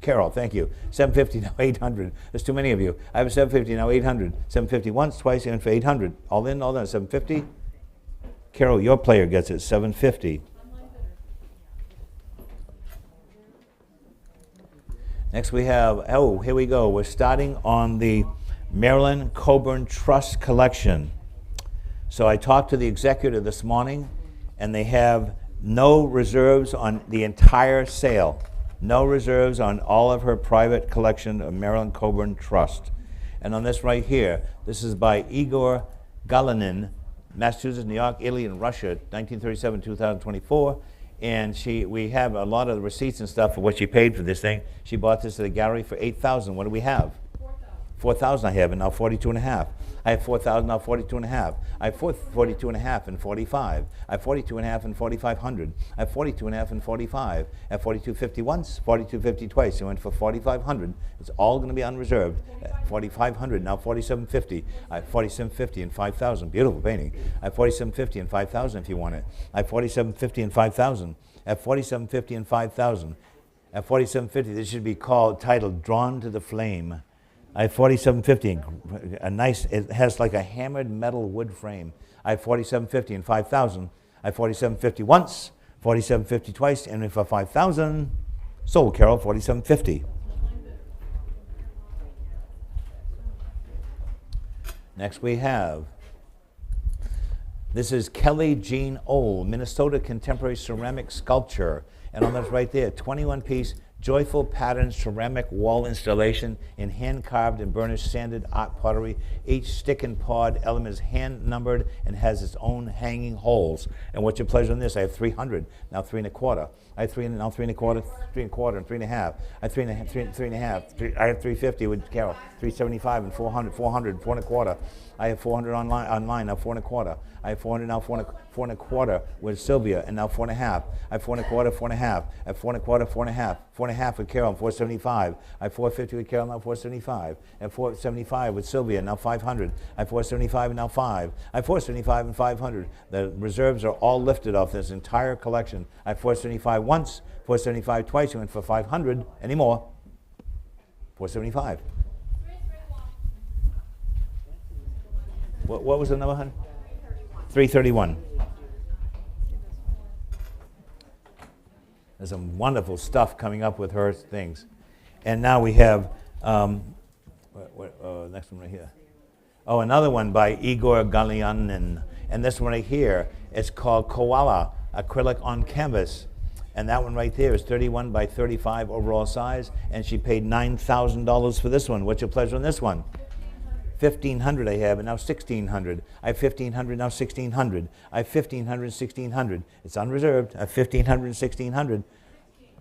Carol, thank you. 750 now, 800. There's too many of you. I have a 750 now, 800. 750 once, twice, and for 800. All in, 750. Carol, your player gets it, 750. Next we have, here we go. We're starting on the Marilyn Coburn Trust Collection. So I talked to the executive this morning, and they have no reserves on the entire sale. No reserves on all of her private collection of Marilyn Coburn Trust. And on this right here, this is by Igor Galinin, Massachusetts, New York, Italy, and Russia, 1937-2024. And we have a lot of the receipts and stuff for what she paid for this thing. She bought this at the gallery for $8,000. What do we have? 4,000 I have, and now 42 and a half. I have 4,000, now 42 and a half. I have 42 and a half and 45. I have 42 and a half and 4,500. I have 42 and a half and 45. I have 42.50 once, 42.50 twice. I went for 4,500. It's all going to be unreserved. 4,500, now 47.50. I have 47.50 and 5,000. Beautiful painting. I have 47.50 and 5,000 if you want it. I have 47.50 and 5,000. I have 47.50 and 5,000. At 47.50, this should be titled Drawn to the Flame. I have 47.50, a nice, it has like a hammered metal wood frame. I have 47.50 and 5,000. I have 47.50 once, 47.50 twice, and for 5,000, sold, Carol, 47.50. Next we have, this is Kelly Jean Old, Minnesota Contemporary Ceramic Sculpture. And on this right there, 21-piece joyful patterns ceramic wall installation in hand-carved and burnished sanded art pottery. Each stick and pod element is hand-numbered and has its own hanging holes. And what's your pleasure on this? I have 300, now 3 1/4. I have 3, now 3 1/4, 3 1/4, and 3 1/2. I have 3 1/2. I have 350 with Carol, 375 and 400, 400, 4 1/4. I have 400 online, now 4 1/4. I have 400, now 4 1/4 with Sylvia, and now 4 1/2. I have 4 1/4, 4 1/2. I have 4 1/4, 4 1/2. 4 1/2 with Carol, 475. I have 450 with Carol, now 475. I have 475 with Sylvia, now 500. I have 475 and now 5. I have 475 and 500. The reserves are all lifted off this entire collection. I have 475 once, 475 twice. You went for 500. Any more? 475. What was the number, hun? 331. There's some wonderful stuff coming up with her things. And now we have, next one right here. Oh, another one by Igor Galyanin. And this one right here, it's called Koala, Acrylic on Canvas. And that one right there is 31 by 35 overall size. And she paid $9,000 for this one. What's your pleasure on this one? 1,500 I have, and now 1,600. I have 1,500, now 1,600. I have 1,500, 1,600. It's unreserved. I have 1,500, 1,600.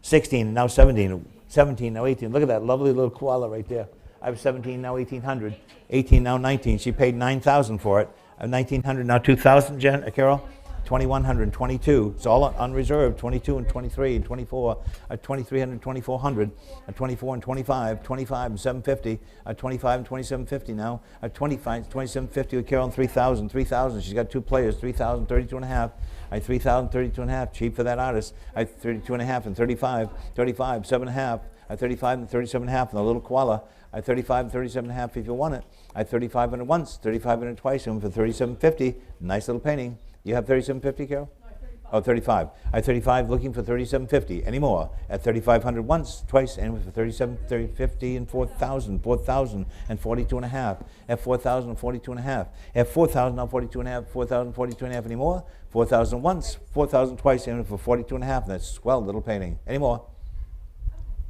16, now 17. 17, now 18. Look at that lovely little koala right there. I have 17, now 1,800. 18, now 19. She paid 9,000 for it. I have 1,900, now 2,000, Carol? 2,100, 22. It's all unreserved. 22 and 23 and 24. 2,300, 2,400. 24 and 25. 25 and 750. 25 and 2750 now. 25, 2750 with Carol and 3,000. 3,000. She's got two players. 3,000, 32 and a half. I have 3,000, 32 and a half. Cheap for that artist. I have 32 and a half and 35. 35, 7 and a half. I have 35 and 37 and a half and the little koala. I have 35 and 37 and a half if you want it. I have 3,500 once, 3,500 twice, and for 3,750. Nice little painting. You have 3,750, Carol? No, 35. Oh, 35. I have 35 looking for 3,750. Any more? At 3,500 once, twice, and for 3,750 and 4,000. 4,000 and 42 and a half. At 4,000 and 42 and a half. At 4,000 now 42 and a half. 4,000, 42 and a half. Any more? 4,000 once, 4,000 twice, and for 42 and a half. That's swell little painting. Any more?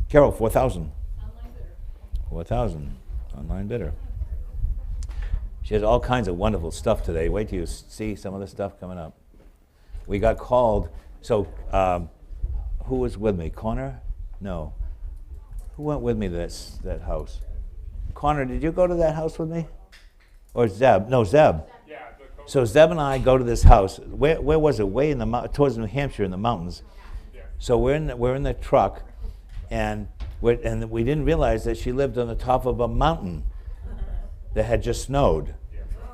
Carol, 4,000. Online bidder. 4,000. Online bidder. She has all kinds of wonderful stuff today. Wait till you see some of the stuff coming up. We got called, so who was with me? Connor? No. Who went with me to that house? Connor, did you go to that house with me? Or Zeb? No, Zeb. Yeah, So Zeb and I go to this house. Where was it? Way in the towards New Hampshire in the mountains. yeah. So we're in the truck, and we didn't realize that she lived on the top of a mountain that had just snowed,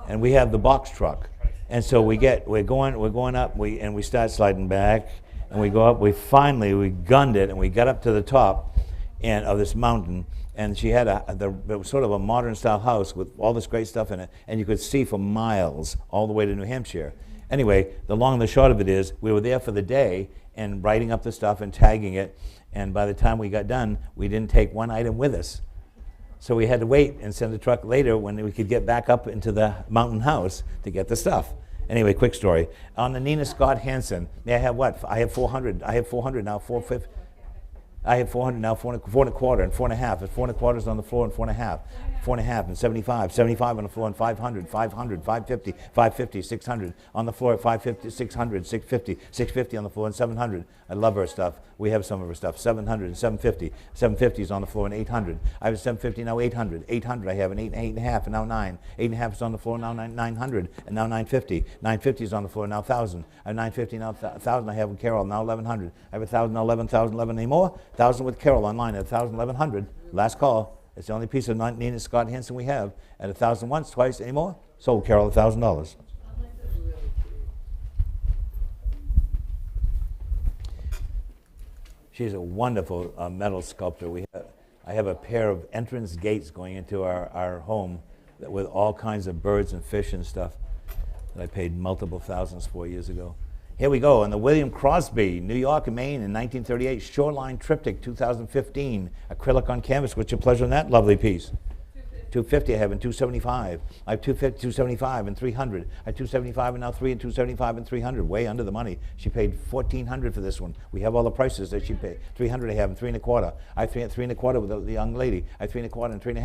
and we have the box truck, and so we're going up, we start sliding back, and we go up. We gunned it, and we got up to the top of this mountain, and she had it was sort of a modern style house with all this great stuff in it, and you could see for miles all the way to New Hampshire. Anyway, the long and the short of it is, we were there for the day, and writing up the stuff and tagging it. And by the time we got done, we didn't take one item with us. So we had to wait and send the truck later when we could get back up into the mountain house to get the stuff. Anyway, quick story. On the Nina Scott Hansen, may I have what? I have 400. I have 400 now, 450. I have 400 now, 4.25 and 4.5. It's 4.25 is on the floor and 4.5. 4.5 and 75. 75 on the floor and 500. 500, 550, 550, 600. On the floor at 550, 600, 650. 650 on the floor and 700. I love her stuff. We have some of her stuff. 700 and 750. 750 is on the floor and 800. I have 750, now 800. 800 I have an 8.5 and now 9. 8.5 is on the floor, now 900 and now 950. 950 is on the floor, now 1,000. I have 950, now 1,000 I have with Carol, now 1,100. I have 1,000, now 11,000, 11 anymore. 1,000 with Carol online at 1,000, 1,100. Last call. It's the only piece of Nina Scott Hansen we have. At 1,000 once, twice, anymore. Sold Carol $1,000. She's a wonderful metal sculptor. I have a pair of entrance gates going into our home with all kinds of birds and fish and stuff that I paid multiple thousands for years ago. Here we go, on the William Crosby, New York and Maine in 1938, Shoreline Triptych, 2015, acrylic on canvas. What's your pleasure on that lovely piece? 250 I have and 275. I have 250, 275 and 300. I have 275 and now 3 and 275 and 300. Way under the money. She paid $1,400 for this one. We have all the prices that she paid. 300 I have and 3.25. I have 3.25 with the young lady. I have 3.25 and 3.5. I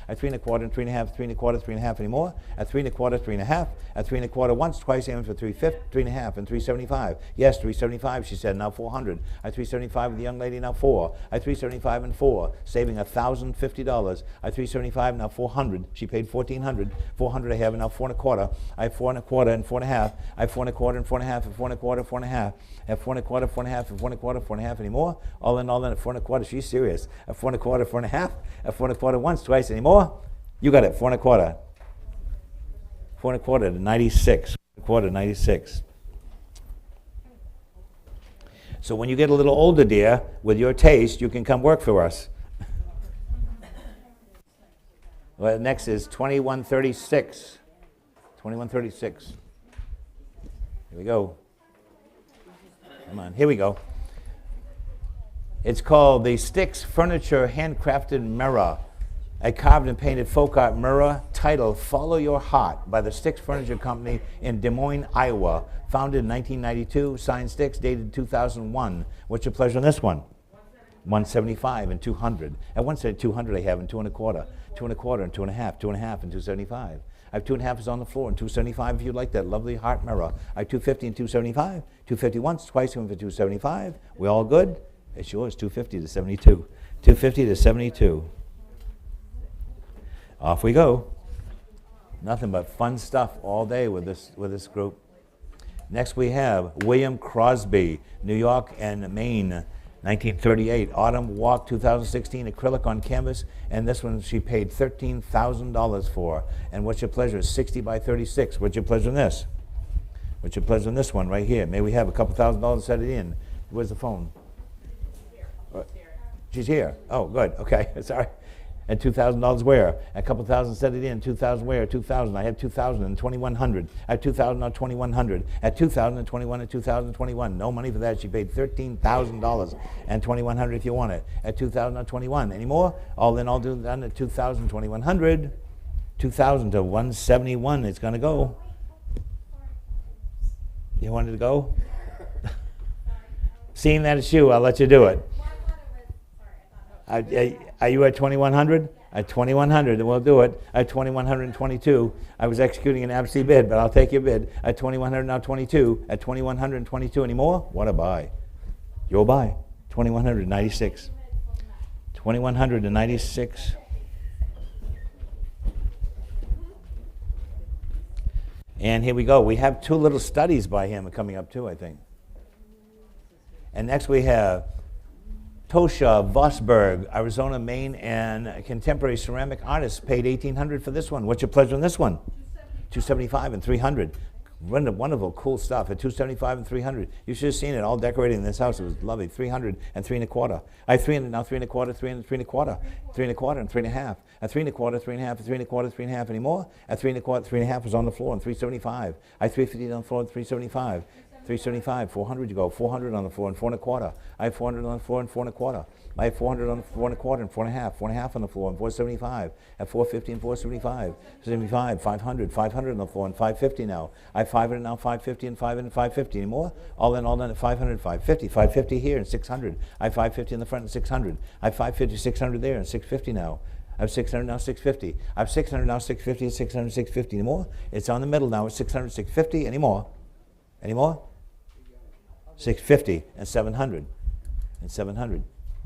have 3.25 and 3.5. 3.25, 3.5 anymore. At 3.25, 3.5. At 3.25 once, twice, aiming for 3.50, 3.5 and 3.75. Yes, 3.75. She said now 400. I have 3.75 with the young lady now 4. I have 3.75 and 4, saving $1,050. I have 3.75 now 400. She paid 1,400. 400 I have and now 4.25. I have 4.25 and 4.5. I have 4.25 and 4.5 and 4.25, 4.5. I have 4.25, 4.5 and 4.25, 4.5 anymore. All in at 4.25. She's serious. At 4.25, 4.5. At 4.25 once, twice anymore. You got it. 4.25. 4.25 to 96. 4.25 96. So when you get a little older, dear, with your taste, you can come work for us. Well, next is 2136. 2136. Here we go. Come on, here we go. It's called the Sticks Furniture Handcrafted Mirror. A carved and painted folk art mirror, title Follow Your Heart, by the Sticks Furniture Company in Des Moines, Iowa. Founded in 1992, signed Sticks, dated 2001. What's your pleasure on this one? 175 and 200. At 200 I have and 2.25. 2.25 and 2.5. 2.5 and 275. I have 2.5 is on the floor and 275 if you like that lovely heart mirror. I have 250 and 275. 250 once, twice, and for 275. We all good? It's yours. 250 to 72. 250 to 72. Off we go. Nothing but fun stuff all day with this group. Next we have William Crosby, New York and Maine, 1938. Autumn Walk, 2016, acrylic on canvas. And this one she paid $13,000 for. And what's your pleasure? 60 by 36. What's your pleasure on this? What's your pleasure on this one right here? May we have a couple $1,000 to set it in? Where's the phone? She's here. Oh, good. Okay. Sorry. And $2,000 where? A couple thousand set it in. 2,000 where? 2,000. I have 2,000 and 2,100. I have 2,000 now 2,100. At 2,000 and 21 and 2,021. No money for that. She paid $13,000 and 2,100 if you want it. At 2,000 and 21. Any more? All in all done at 2,000, 2,100. 2,000 to 171. It's going to go. You wanted to go? Seeing that it's you, I'll let you do it. Are you at 2,100? At 2,100, then we'll do it. At 2,122, I was executing an absentee bid, but I'll take your bid. At 2,100, now 22. At 2,122, any more? What a buy. You'll buy. 2,196. 2,196. And here we go. We have two little studies by him coming up too, I think. And next we have Tosha Vosberg, Arizona, Maine, and contemporary ceramic artist, paid $1,800 for this one. What's your pleasure on this one? 275 and 300. Wonderful, cool stuff at 275 and 300. You should have seen it all decorated in this house. It was lovely. 300 and 3.25. I have 300 now, 3.25, 300, 3.25, 3.25 and 3.5. At 3.25, 3.5, 3.25, 3.5 anymore. At 3.25, 3.5 was on the floor and 375. I have 350 on the floor and 375. 375, 400 you go, 400 on the floor and 4.25. I have 400 on the floor and 4.25. I have 400 on the 4.25 and 4.5, 4.5 on the floor and 475. At 450 and 475, 75, 500, 500 on the floor and 550 now. I have 500 now, 550 and 500 and 550 anymore. All done at 500, 550, 550 here and 600. I have 550 in the front and 600. I have 550, 600 there and 650 now. I have 600 now, 650. I have 600 now, 650 and 600, 650 anymore. It's on the middle now. It's 600, 650 anymore. Anymore? 650 and 700 and 700.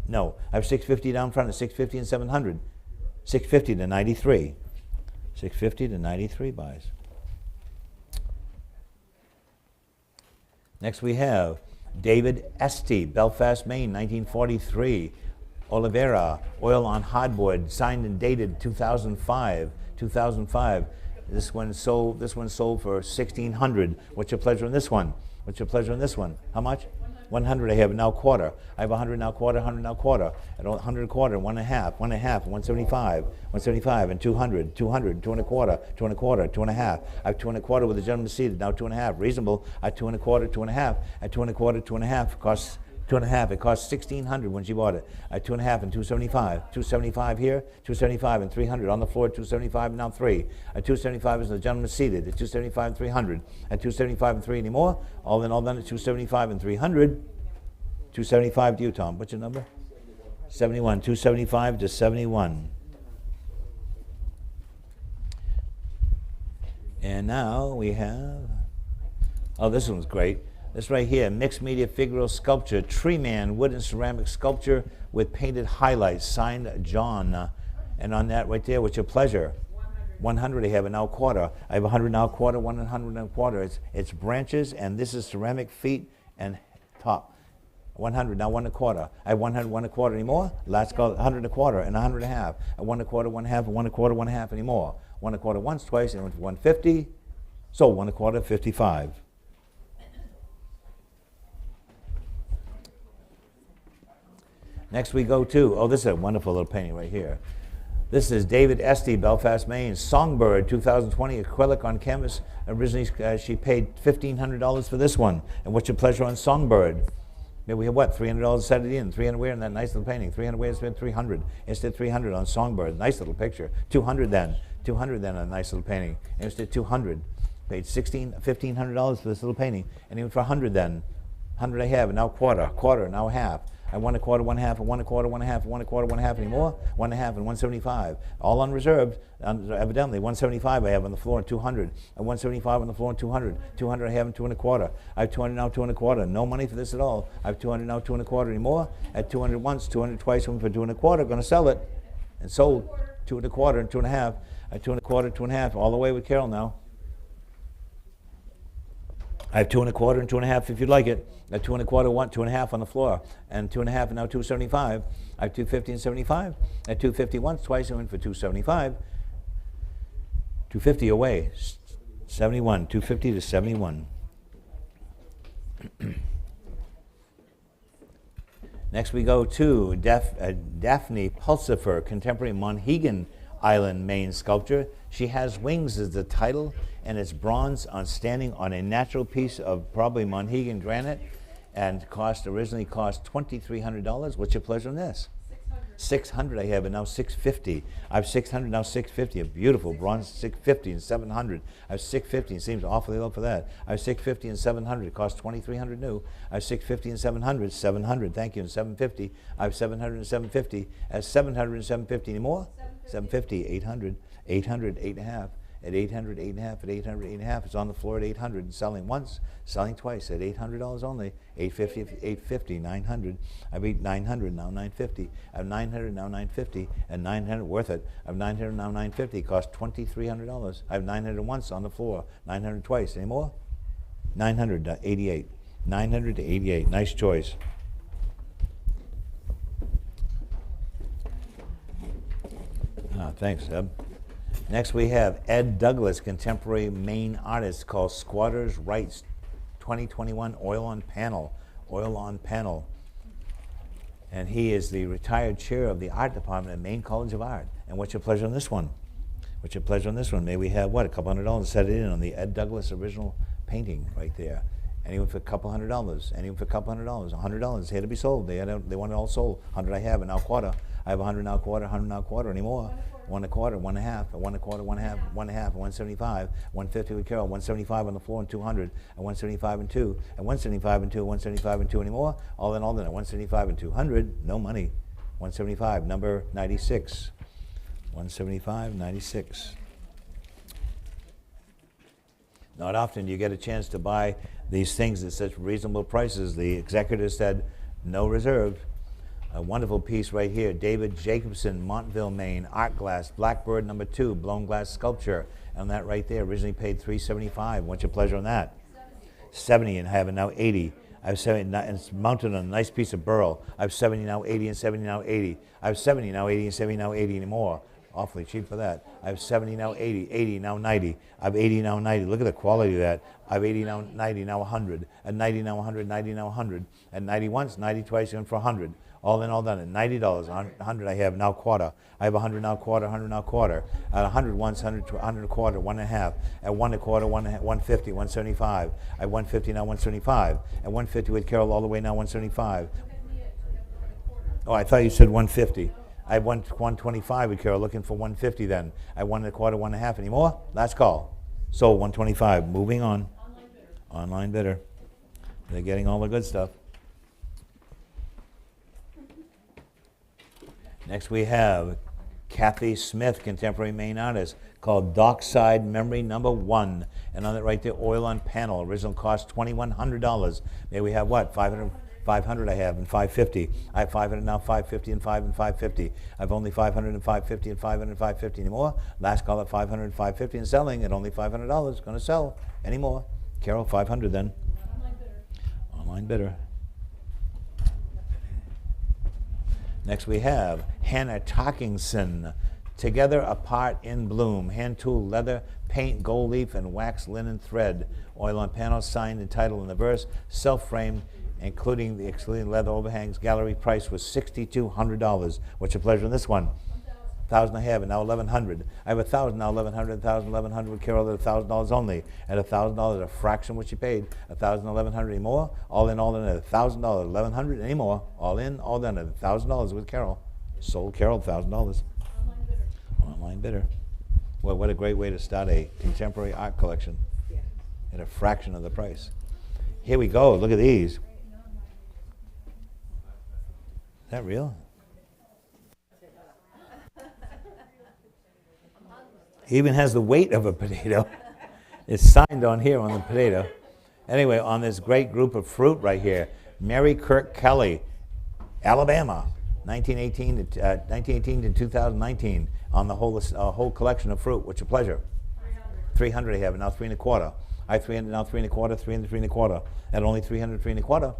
No, I have 650 down front and 650 and 700. 650 to 93. 650 to 93 buys. Next we have David Estee, Belfast, Maine, 1943. Oliveira, oil on hardwood, signed and dated 2005. 2005. This one sold for $1,600. What's your pleasure on this one? What's your pleasure on this one? How much? 100. I have now quarter. I have 100 now quarter, 100 now quarter. At 100 quarter, 1.5, 175, 175, and 200, 200, 2.25, 2.25, 2.5. I have 2.25 with the gentleman seated. Now 2.5. Reasonable. At 2.25, 2.5. At 2.25, 2.5. Costs 2.5. It cost $1,600 when she bought it. At 2.5 and 275. 275 here, 275 and 300 on the floor. 275 and now 3. At 275 is the gentleman seated. At 275 and 300. At 275 and 3 anymore. All done at 275 and 300. 275 to you, Tom. What's your number? 71. 275 to 71. And now we have. Oh, this one's great. This right here, mixed media figural sculpture, tree man, wood and ceramic sculpture with painted highlights, signed John. And on that right there, what's your pleasure? 100. I have it now quarter. I have 100 now quarter, 100 now quarter. It's branches, and this is ceramic feet and top. 100 now 1.25. I have 100, 1.25 anymore. Last call 100.25 and 100.5. At 1.25, 1.5, 1.25, 1.5 anymore. 1.25 once, twice, and went for 150. So 1.25, 55. Next we go to, this is a wonderful little painting right here. This is David Estee, Belfast, Maine. Songbird, 2020, acrylic on canvas. Originally, she paid $1,500 for this one. And what's your pleasure on Songbird? Maybe we have what, $300 set it in. 300 where in that nice little painting. 300 where, it's been 300. Instead 300 on Songbird. Nice little picture. 200 then. 200 then on a nice little painting. Instead 200. Paid $1,500 for this little painting. And even for 100 then. 100 I have, and now quarter, now half. I 1.25, 1.5, and 1.25, 1.5, 1.25, 1.5 anymore. 1.5 and 175. All unreserved, evidently. 175 I have on the floor and 200. And 175 on the floor and 200. 200 I have and 2.25. I have 200 now, 2.25. No money for this at all. I have 200 now, 2.25 anymore. At 200 once, 200 twice, one for 2.25. Going to sell it. And sold 2.25 and 2.5. At 2.25, 2.5. All the way with Carol now. I have 2.25 and 2.5 if you'd like it. At 2.25, 1, 2.5 on the floor, and 2.5 and now 275. I have 250 and 75. At 250 once, twice, I went for 275. 250 away. 71. 250 to 71. Next we go to Daphne Pulsifer, contemporary Monhegan Island, Maine sculpture. She has wings is the title, and it's bronze standing on a natural piece of probably Monhegan granite, and originally cost $2,300. What's your pleasure on this? 600 I have, and now 650. I have 600 now 650. A beautiful bronze 650 and 700. I have 650. It seems awfully low for that. I have 650 and 700. It costs $2,300 new. I have 650 and 700. 700. Thank you. And 750. I have 700 and 750. At 700 and 750 anymore? 750. 800. 800. 8.5. At 800, 8.5, at 800, 8.5. It's on the floor at 800 and selling once, selling twice at $800 only. 850, 850, 900. I beat 900, now 950. I have 900, now 950, and 900 worth it. I have 900, now 950. Cost $2,300. I have 900 once on the floor, 900 twice. Any more? 900 to 88. 900 to 88. Nice choice. Thanks, Seb. Next we have Ed Douglas, contemporary Maine artist, called Squatters' Rights 2021 Oil on Panel. Oil on Panel. And he is the retired chair of the art department at Maine College of Art. And what's your pleasure on this one? What's your pleasure on this one? May we have, what, a couple $100 set it in on the Ed Douglas original painting right there. Anyone for a couple $100. Anyone for a couple $100. $100 here to be sold. They want it all sold. 100 I have, and now quarter. I have 100 now quarter, 100 now quarter anymore. 1 a quarter, 1 and a half, 1 a quarter, 1 and a half, 1 and a half, 175, 150 with Carol, 175 on the floor and 200, and 175 and 2, and 175 and 2, 175 and 2 anymore. All in, 175 and 200, no money. 175, number 96. 175, 96. Not often do you get a chance to buy these things at such reasonable prices. The executive said, no reserve. A wonderful piece right here. David Jacobson, Montville, Maine. Art glass, Blackbird number 2, blown glass sculpture. And that right there originally paid $375. What's your pleasure on that? 70 and having now 80. I have 70, and it's mounted on a nice piece of burl. I have 70 now 80 and 70 now 80. I have 70 now 80 and 70 now 80 anymore. Awfully cheap for that. I have 70 now 80, 80 now 90. I have 80 now 90. Look at the quality of that. I have 80 now 90, now 100. And 90 now 100, 90 now 100. And 90 once, 90 twice, and for 100. All in, all done at $90. 100 I have now quarter. I have 100 now quarter, 100 now quarter. At 100 once, 100 a quarter, 1 and a half. At 1 a quarter, 150, 175. At 150 now 175. At 150 with Carol all the way now 175. Oh, I thought you said 150. I have 125 with Carol, looking for 150 then. I 1 and a quarter, 1 and a half. Any more? Last call. Sold 125. Moving on. Online bidder. They're getting all the good stuff. Next we have Kathy Smith, contemporary Maine artist, called Dockside Memory Number 1. And on it right there, oil on panel. Original cost $2,100. There we have what? 500 I have, and 550. I have 500 now, 550, and 5 and 550. I have only 500 and 550 and 500 and 550 anymore. Last call at 500 and 550 and selling at only $500. Going to sell anymore. Carol, 500 then. Online bidder. Next we have Hannah Talkingson, Together Apart in Bloom, hand tool, leather, paint, gold leaf, and wax linen thread. Oil on panel, signed and title in the verse, self-framed, including the excluding leather overhangs. Gallery price was $6,200. What's your pleasure on this one? 1,000 I have, and now 1,100. I have 1,000 now, 1,100, 1,000, 1,100 with Carol at $1,000 only. At $1,000, a fraction what you paid. 1,000, 1,100 anymore. All in at $1,000, 1,100 anymore. All in, all done at $1,000 with Carol. Sold Carol $1,000. Online bidder. Well, what a great way to start a contemporary art collection at a fraction of the price. Here we go. Look at these. Is that real? He even has the weight of a potato. It's signed on here on the potato. Anyway, on this great group of fruit right here, Mary Kirk Kelly, Alabama, 1918 to 2019, on the whole collection of fruit. What's your pleasure? 300 I have, and now 3 and a quarter. I have 300 now, 3 and a quarter, 300, 3 and a quarter. At only 300, 3 and a quarter.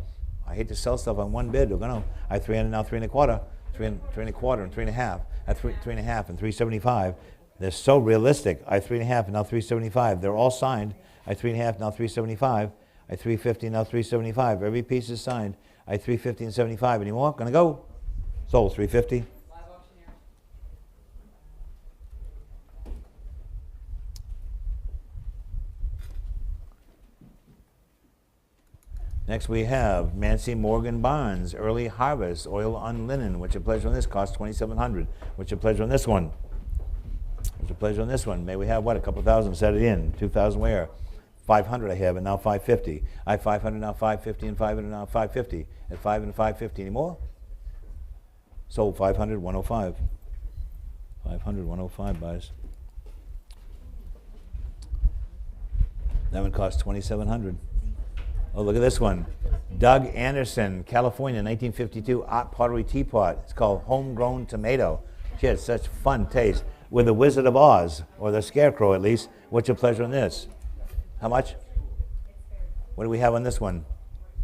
I hate to sell stuff on one bid. I have 300 now, 3 and a quarter, 3 and a quarter, and 3 and a half. At 3 and a half and 375. They're so realistic. I have 3 and a half and now 375. They're all signed. I have 3 and a half now 375. I have 350 now 375. Every piece is signed. I have 350 and 75. Any more? Gonna go. Sold 350. Next we have Nancy Morgan Barnes, Early Harvest, oil on linen. What's your pleasure on this? Cost $2,700. What's your pleasure on this one? What's your pleasure on this one? May we have what? A couple thousand. Set it in. 2,000 where? 500 I have, and now 550. I have 500 now, 550, and 500 now, 550. At 5 and 550 anymore? Sold 500, 105. 500, 105 buys. That one cost $2,700. Oh, look at this one. Doug Anderson, California, 1952, art pottery teapot. It's called Homegrown Tomato. She had such fun taste. With the Wizard of Oz, or the Scarecrow at least. What's your pleasure on this? How much? What do we have on this one?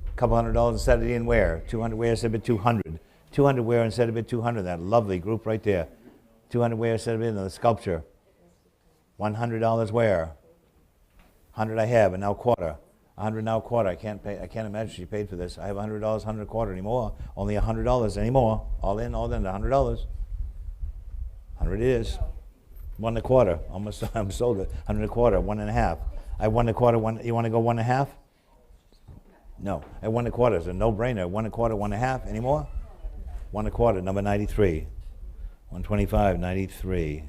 A couple $100 and set it in where? 200 where instead of bid 200. 200 where instead of bid 200. That lovely group right there. 200 where instead of bid the sculpture. $100 where? 100 I have, and now quarter. 100 now quarter. I can't imagine she paid for this. I have $100, 100 quarter anymore. Only $100 anymore. All in, all done, $100. 100 it is. 1 and a quarter. I'm sold it. 100 and a quarter. 1 and a half. I 1 and a quarter. You want to go 1 and a half? No, at 1 1/4 is a no-brainer. 1 1/4, 1 1/2. Any more? 1 1/4, number 93. 125, 93.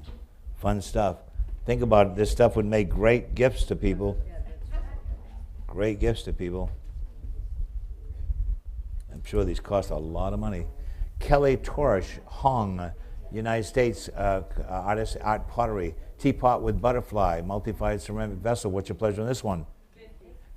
Fun stuff. Think about it. This stuff would make great gifts to people. Great gifts to people. I'm sure these cost a lot of money. Kelly Torish, Hong, United States artist, art pottery. Teapot with butterfly, multi-fired ceramic vessel. What's your pleasure on this one?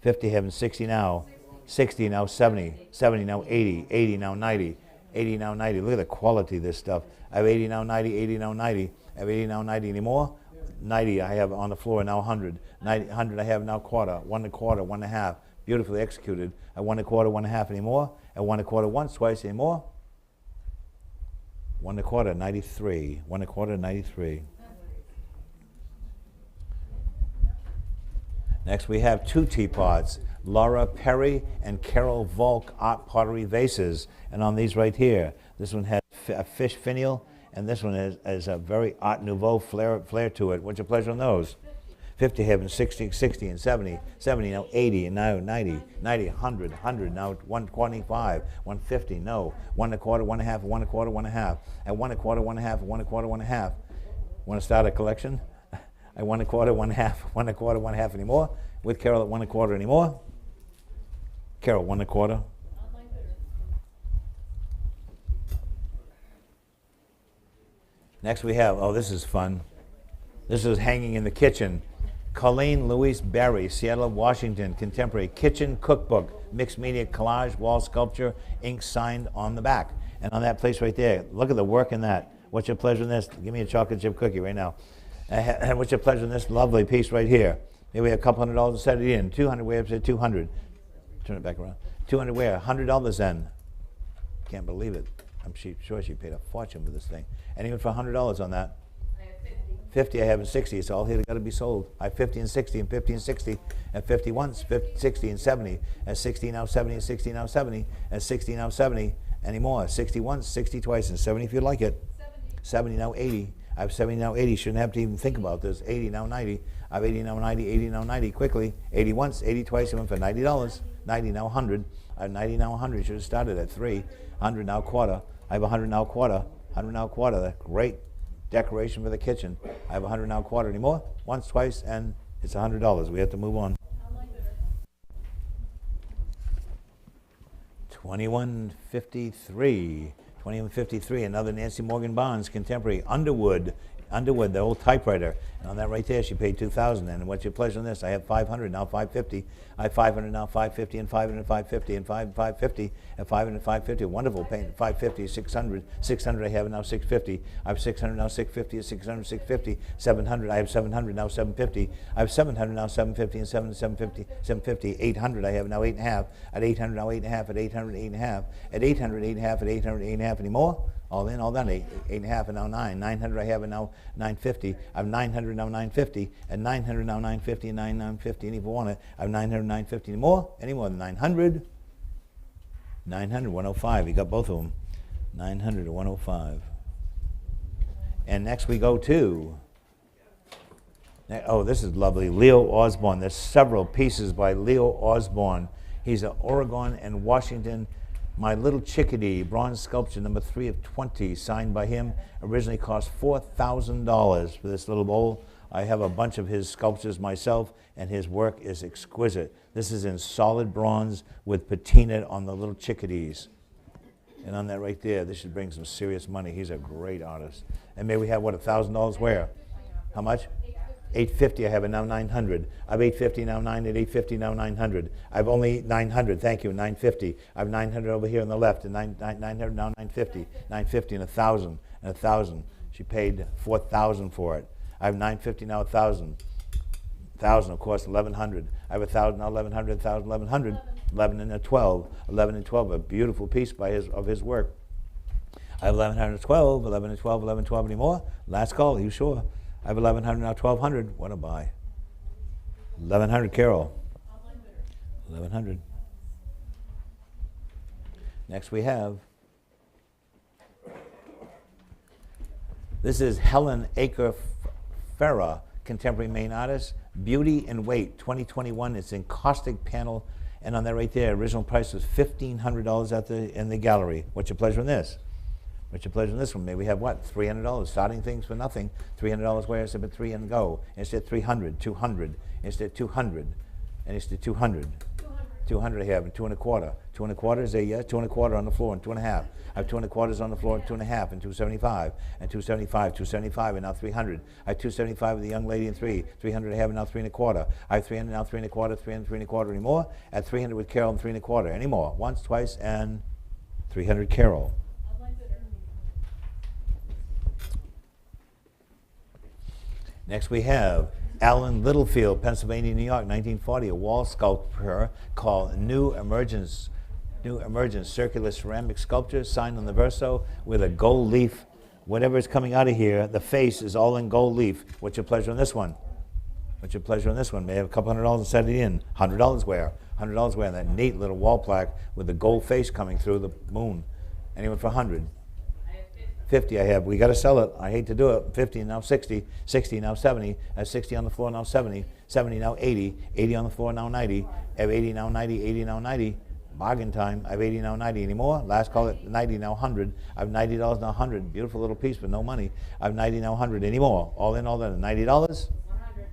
50, having 60 now. 60 now, 70. 70 now, 80. 80 now, 90. 80 now, 90. Look at the quality of this stuff. I have 80 now, 90. 80 now, 90. I have 80 now, 90. Any more? 90 I have on the floor now, 100. 90, 100 I have now, quarter. 1 1/4, 1 1/2. Beautifully executed. At 1 1/4, 1 1/2. Any more? At 1 1/4 once, twice. Any more? 1 1/4, 93. 1 1/4, 93. Next we have two teapots, Laura Perry and Carol Volk art pottery vases. And on these right here, this one has a fish finial, and this one has a very Art Nouveau flair to it. What's your pleasure on those? 50 having 60, 60 and 70, 70 now 80 and now 90, 90, 100, 100 now 125, 150, no, 1 1/4, 1 1/2, 1 1/4, 1 1/2, at 1 1/4, 1 1/2, 1 1/4, 1 1/2. Want to start a collection? At 1 1/4, 1 1/2, 1 1/4, 1 1/2 anymore? With Carol at 1 1/4 anymore? Carol, 1 1/4. Next we have, oh, this is fun. This is hanging in the kitchen. Colleen Louise Barry, Seattle, Washington, contemporary kitchen cookbook, mixed media collage, wall sculpture, ink signed on the back. And on that place right there, look at the work in that. What's your pleasure in this? Give me a chocolate chip cookie right now. What's your pleasure in this lovely piece right here? Here we have a couple $100 to set it in. 200, way up to 200. Turn it back around. 200 where? $100 then. Can't believe it. I'm sure she paid a fortune for this thing. And even for $100 on that. 50 I have and 60. It's all here got to be sold. I have 50 and 60 and 50 and 60 and 50 once, 50, 60 and 70 and 60 now 70 and 60 now 70 and 60 now 70 anymore. 60 once, 60 twice, and 70 if you like it. 70 now 80. I have 70 now 80. Shouldn't have to even think about this. 80 now 90. I have 80 now 90. 80 now 90. Quickly. 80 once, 80 twice. You went for $90. 90 now 100. I have 90 now 100. Should have started at 3. 100 now quarter. I have 100 now quarter. 100 now quarter. That's great decoration for the kitchen. I have 100 now quarter anymore. Once, twice, and it's $100. We have to move on. 2153. 2153, another Nancy Morgan Bonds, contemporary, Underwood, the old typewriter. And on that right there, she paid $2,000. And what's your pleasure on this? I have 500, now 550. I have 500, now 550, and 500, 550, and 550, and 500, 550. Wonderful, paying 550, 600. 600, I have now 650. I have 600, now 650, 600, 650. 700, I have 700, now 750. I have 700, now 750, and 750, 750. 800, I have now 8.5. At 800, now 8.5. At 800, 8.5. At 800, 8.5. At 800, 8.5. Any more? All in, all done. 8.5 and now 9. 900 I have and now 950. I have 900 now 950. And 900 now 950 and 950. And if you want it, I have 900, 950. Any more? Any more than 900? 900, 105. You got both of them. 900 to 105. And next we go to, oh, this is lovely. Leo Osborne. There's several pieces by Leo Osborne. He's an Oregon and Washington. My Little Chickadee, bronze sculpture, number 3 of 20, signed by him. Originally cost $4,000 for this little bowl. I have a bunch of his sculptures myself, and his work is exquisite. This is in solid bronze with patina on the little chickadees. And on that right there, this should bring some serious money. He's a great artist. And may we have, what, $1,000 where? How much? 850, I have it now 900. I have 850 now 900, 850 now 900. I have only 900, thank you, 950. I have 900 over here on the left, and 900 now 950. 950 and 1,000, and 1,000. She paid 4,000 for it. I have 950 now 1,000. 1,000, of course, 1,100. I have 1,000 now 1,100, 1,000, 1,100. 11 and a 12. 11 and 12, a beautiful piece of his work. I have 1,100, 12, 11 and 12, 11, 12 anymore. Last call, are you sure? I have 1,100 now, 1,200. What a buy. 1,100, Carol. 1,100. Next we have, this is Helen Aker Farah, contemporary Maine artist. Beauty and Weight, 2021. It's in caustic panel And on that right there, original price was $1,500 in the gallery. What's your pleasure in this? What's your pleasure in this one? Maybe we have what? $300. Starting things for nothing. $300 where? Instead of 3 and go. Instead 300, 200. Instead 200. And instead 200. 200 I have, and 2 1/4. 2 1/4 is a 2 1/4 on the floor, and 2 1/2. I have 2 1/4 on the floor, and 2 1/2, and 275, and 275, 275, and now 300. I have 275 with the young lady and 3. 300 I have, and now 3 1/4. I have 300 now, 3 1/4, 300, 3 1/4 anymore. At 300 with Carol and 3 1/4 anymore. Once, twice, and 300 Carol. Next we have Allen Littlefield, Pennsylvania, New York, 1940, a wall sculpture called New Emergence circular ceramic sculpture signed on the verso with a gold leaf. Whatever is coming out of here, the face is all in gold leaf. What's your pleasure on this one? What's your pleasure on this one? May have a couple $100 and set it in. $100 where? $100 where? That neat little wall plaque with the gold face coming through the moon. Anyone for 100? 50 I have. We got to sell it. I hate to do it. 50 now 60. 60 now 70. I have 60 on the floor now 70. 70 now 80. 80 on the floor now 90. I have 80 now 90. 80 now 90. Bargain time. I have 80 now 90 anymore. Last call it 90 now 100. I have $90 now 100. Beautiful little piece but no money. I have 90 now 100 anymore. All in all that. $90.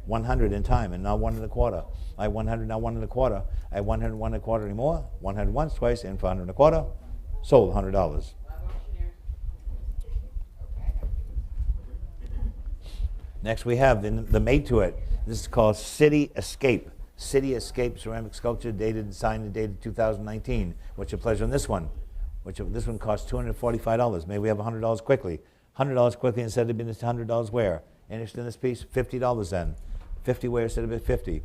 100 in time and now 1 1/4. I have 100 now 1 1/4. I have 100 1 1/4 anymore. 100 once, twice, in for 100 1/4. Sold $100. Next we have the mate to it. This is called City Escape. City Escape ceramic sculpture dated and signed and dated 2019. What's your pleasure on this one? This one costs $245. Maybe we have $100 quickly. $100 quickly instead of being $100 where? Interested in this piece? $50 then. 50 where instead of 50?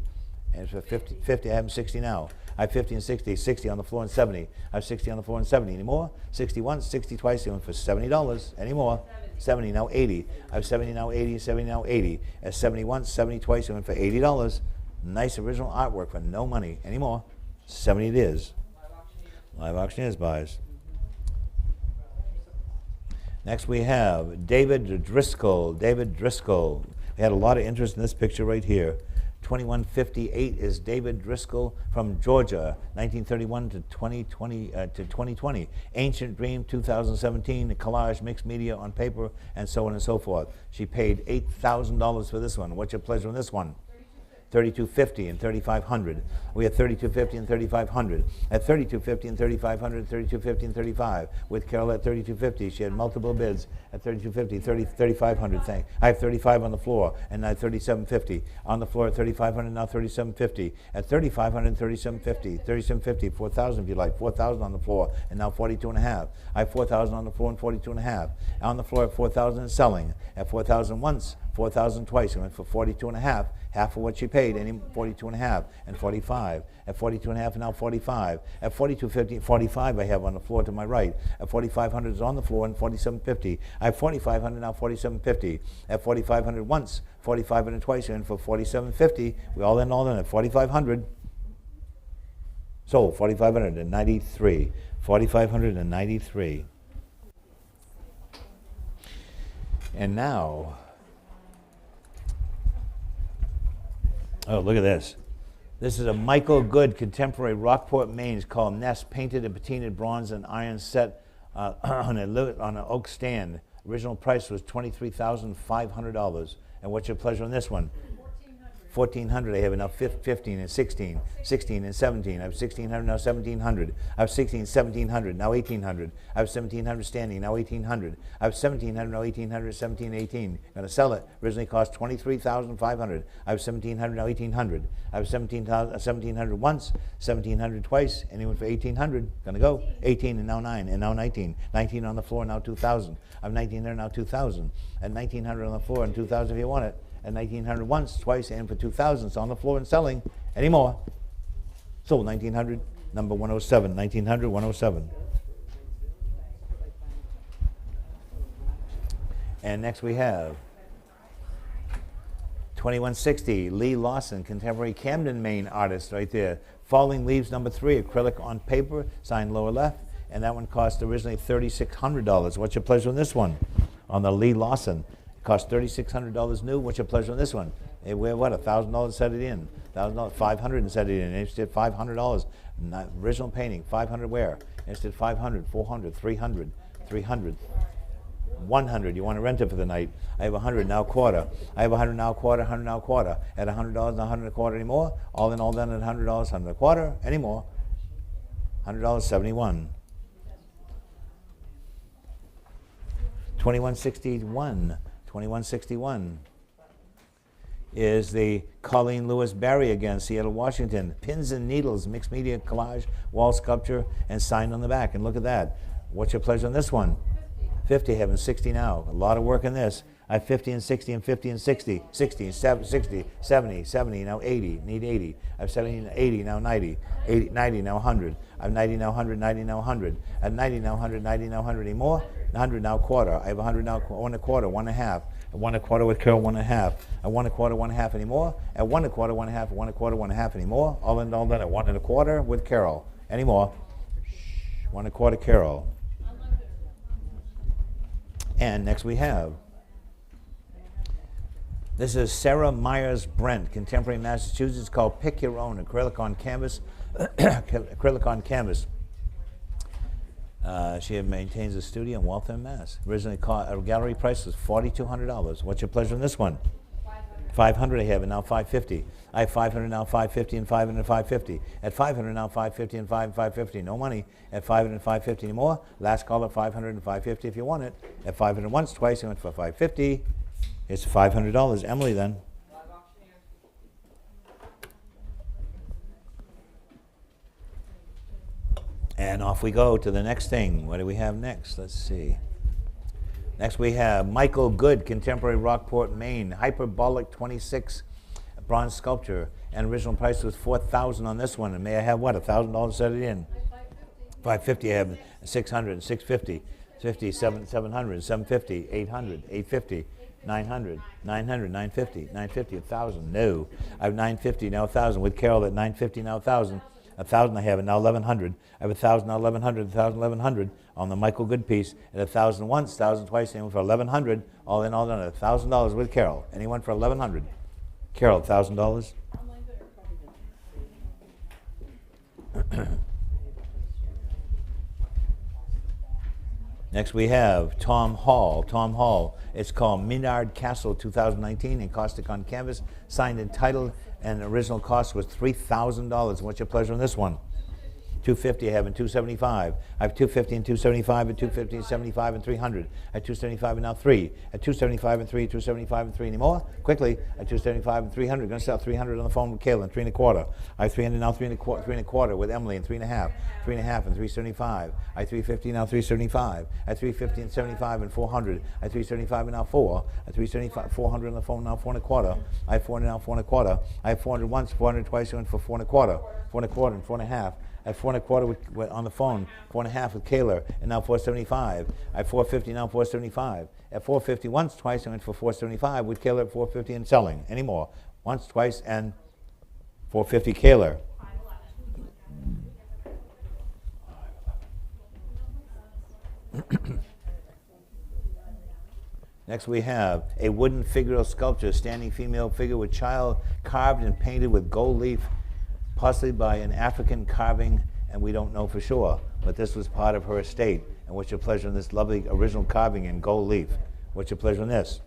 And for 50 I have 60 now. I have 50 and 60. 60 on the floor and 70. I have 60 on the floor and 70. Any more? 60 once, 60 twice. Even for $70. Any more? 70 now 80. I have 70 now 80. 70 now 80. At 70 once, 70 twice. Even for $80. Nice original artwork for no money. Any more? 70 it is. Live auctioneers buys. Next we have David Driscoll. David Driscoll. We had a lot of interest in this picture right here. 2158 is David Driscoll from Georgia, 1931 to 2020. Ancient Dream 2017, collage, mixed media on paper, and so on and so forth. She paid $8,000 for this one. What's your pleasure on this one? $3,250 and $3,500. We had $3,250 and $3,500. At $3,250 and $3,500, $3,250 and $3,500. With Carol at $3,250, she had multiple bids at $3,250, $3,500. Thank. I have $35 on the floor, and now $3,750 on the floor at $3,500. Now $3,750 at $3,500, $3,750, $3,750, $4,000 if you like, $4,000 on the floor, and now $42.5. I have $4,000 on the floor and $42.5. On the floor at $4,000 and selling at $4,000 once. 4,000 twice. I went for 42.5, half of what she paid, any 42.5 and 45. At 42.5 and now 45. At 42.50, 45 I have on the floor to my right. At 4,500 is on the floor and 47.50. I have 4,500 now 47.50. At 4,500 once, 4,500 twice, and for 47.50, we all in at 4,500. Sold 4,593. 4,593. And now. Oh, look at this. This is a Michael Good contemporary Rockport, Maine. It's called Nest, painted and patinaed bronze and iron set on an oak stand. Original price was $23,500. And what's your pleasure on this one? $1,400. I have now 15 and 16, 16 and 17. I have 1,600 now 1,700. I have 16, 1,700 now 1,800. I have 1,700 standing now 1,800. I have 1,700 now 1,800, 17, 18. Going to sell it. Originally cost $23,500. I have 1,700 now 1,800. I have 1,700 once, 1,700 twice. Anyone for 1,800? Going to go 18 and now 9 and now 19. 19 on the floor now 2,000. I have 1,900 now 2,000. And 1,900 on the floor and 2,000 if you want it. At 1,900 once, twice, and for 2,000. It's on the floor and selling. Any more? Sold 1,900, number 107. 1,900, 107. And next we have 2160, Lee Lawson, contemporary Camden, Maine artist right there. Falling Leaves, number 3, acrylic on paper, signed lower left. And that one cost originally $3,600. What's your pleasure on this one? On the Lee Lawson. Cost $3,600 new. What's your pleasure on this one? Hey, we're what, $1,000 set it in. $1,000, 500 and set it in. It's did $500. Original painting, 500 where? It's did 500, 400, 300, 300. 100, you want to rent it for the night. I have 100 now quarter. I have 100 now quarter, 100 now quarter. At $100, not 100 a quarter anymore. All in all done at $100, 100 a quarter anymore. $100, 71. 2161. 2161 is the Colleen Lewis Barry again, Seattle, Washington. Pins and needles, mixed media collage, wall sculpture, and signed on the back. And look at that. What's your pleasure on this one? 50, having 60 now. A lot of work in this. I have 50 and 60 and 50 and 60. 60, 60, 70, 70, now 80. Need 80. I have 70 and 80, now 90. 80, 90, now 100. I have 90, now 100, 90, now 100. I have 90, now 100, 90, now 100 anymore. 100, now quarter. I have 100 now, 1 a quarter, 1 and a half. I 1 a quarter with curl, 1 and a half. I 1 a quarter, 1 and a half anymore. At 1 a quarter, 1 and a half, 1 a quarter, 1 and a half anymore. All in all done at 1 and a quarter with Carol. Anymore. 1 a quarter Carol. And next we have, this is Sarah Myers Brent, Contemporary Massachusetts, called Pick Your Own, acrylic on canvas. Acrylic on canvas. She maintains a studio in Waltham, Mass. Originally, gallery price was $4,200. What's your pleasure on this one? 500 I have, and now 550. I have 500 now, 550, and 500, 550. At 500 now, 550, and 550. No money. At 500 and 550 anymore. Last call at 500 and 550 if you want it. At 500 once, twice, you went for 550. It's $500. Emily, then. And off we go to the next thing. What do we have next? Let's see. Next we have Michael Good, Contemporary, Rockport, Maine. Hyperbolic 26 bronze sculpture. And original price was $4,000 on this one. And may I have what? $1,000 set it in. 550. I have 600, 650, 50, 700, 750, 800, 850, 900, 900, 950, 950, 1,000. No. I have 950, now 1,000. With Carol at 950, now 1,000. 1,000 I have, and now 1,100. I have 1,000, now 1,100, 1,000, 1,100 on the Michael Good piece. At 1,000 once, 1,000 twice, anyone for 1,100. All in all done at $1,000 with Carol. Anyone for 1,100? Carol, $1,000. Next we have Tom Hall. Tom Hall. It's called Minard Castle 2019, encaustic on canvas, signed and titled, and the original cost was $3,000. What's your pleasure on this one? 250 I have, and 275. I have 250 and 275 and 250 and 75 and 300. At 275 and now 3. At 275 and 3, 275 and 3 anymore. Quickly, at 275 and 300. Going to sell 300 on the phone with Kayla, 3 and a quarter. I have 300 now, 3 and a quarter with Emily, and 3 and a half. 3 and a half and 375. I have 350 now, 375. At 350 and 75 and 400. At 375 and now 4. At 375, 400 on the phone now, 4 and a quarter. I have 400 now, 4 and a quarter. I have 400 once, 400 twice, and for 4 and a quarter. 4 and a quarter and 4 and a half. I have 4 and a quarter on the phone, 4 and a half with Kayla, and now 475. I have 450, now 475. At 450 once, twice, I went for 475 with Kayla at 450 and selling. Anymore. Once, twice, and 450 Kayla. Next we have a wooden figural sculpture, standing female figure with child carved and painted with gold leaf, possibly by an African carving, and we don't know for sure, but this was part of her estate. And what's your pleasure on this lovely original carving in gold leaf? What's your pleasure on this?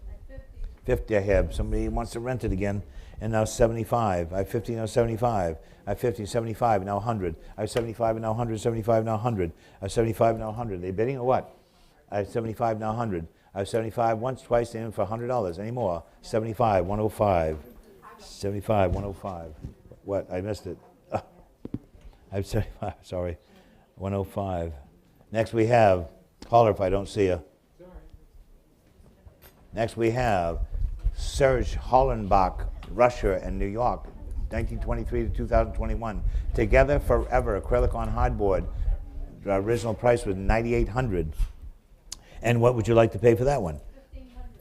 50 I have. Somebody wants to rent it again. And now 75. I have 50, now 75. I have 50, 75, now 100. I have 75, and now 100, 75, now 100. I have 75, now 100. Are they bidding or what? I have 75, now 100. I have 75 once, twice, and for $100. Any more? 75, 105. 75, 105. What? I missed it. I have 75, sorry. 105. Next we have, holler if I don't see you. Next we have Serge Hollenbach, Russia and New York, 1923 to 2021. Together Forever, acrylic on hardboard. The original price was $9,800. And what would you like to pay for that one?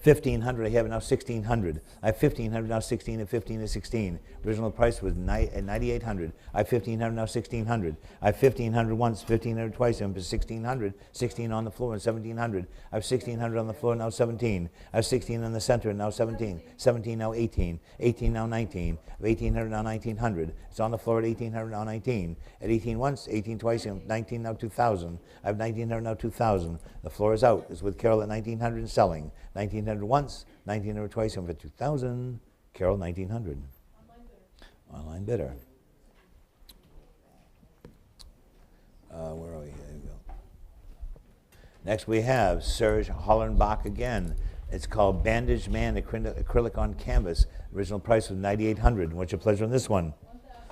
1,500, I have it now 1,600. I have 1,500 now 16 and 15 and 16. Original price was 9,800. I have 1,500 now 1,600. I have 1,500 once, 1,500 twice, and 1,600. 16 on the floor and 1,700. I have 1,600 on the floor, now 17. I have 16 in the center, now 17. 17 now 18. 18 now 19. I have 1,800 now 1,900. It's on the floor at 1,800 now 19. At 18 once, 18 twice, and 19 now 2,000. I have 1,900 now 2,000. The floor is out. It's with Carol at 1,900 and selling. 1,900 once, 1,900 twice, and for 2,000. Carol, 1,900. Online bidder. Where are we? There you go. Next we have Serge Hollenbach again. It's called Bandaged Man acrylic on canvas. Original price was 9,800. What's your pleasure on this one?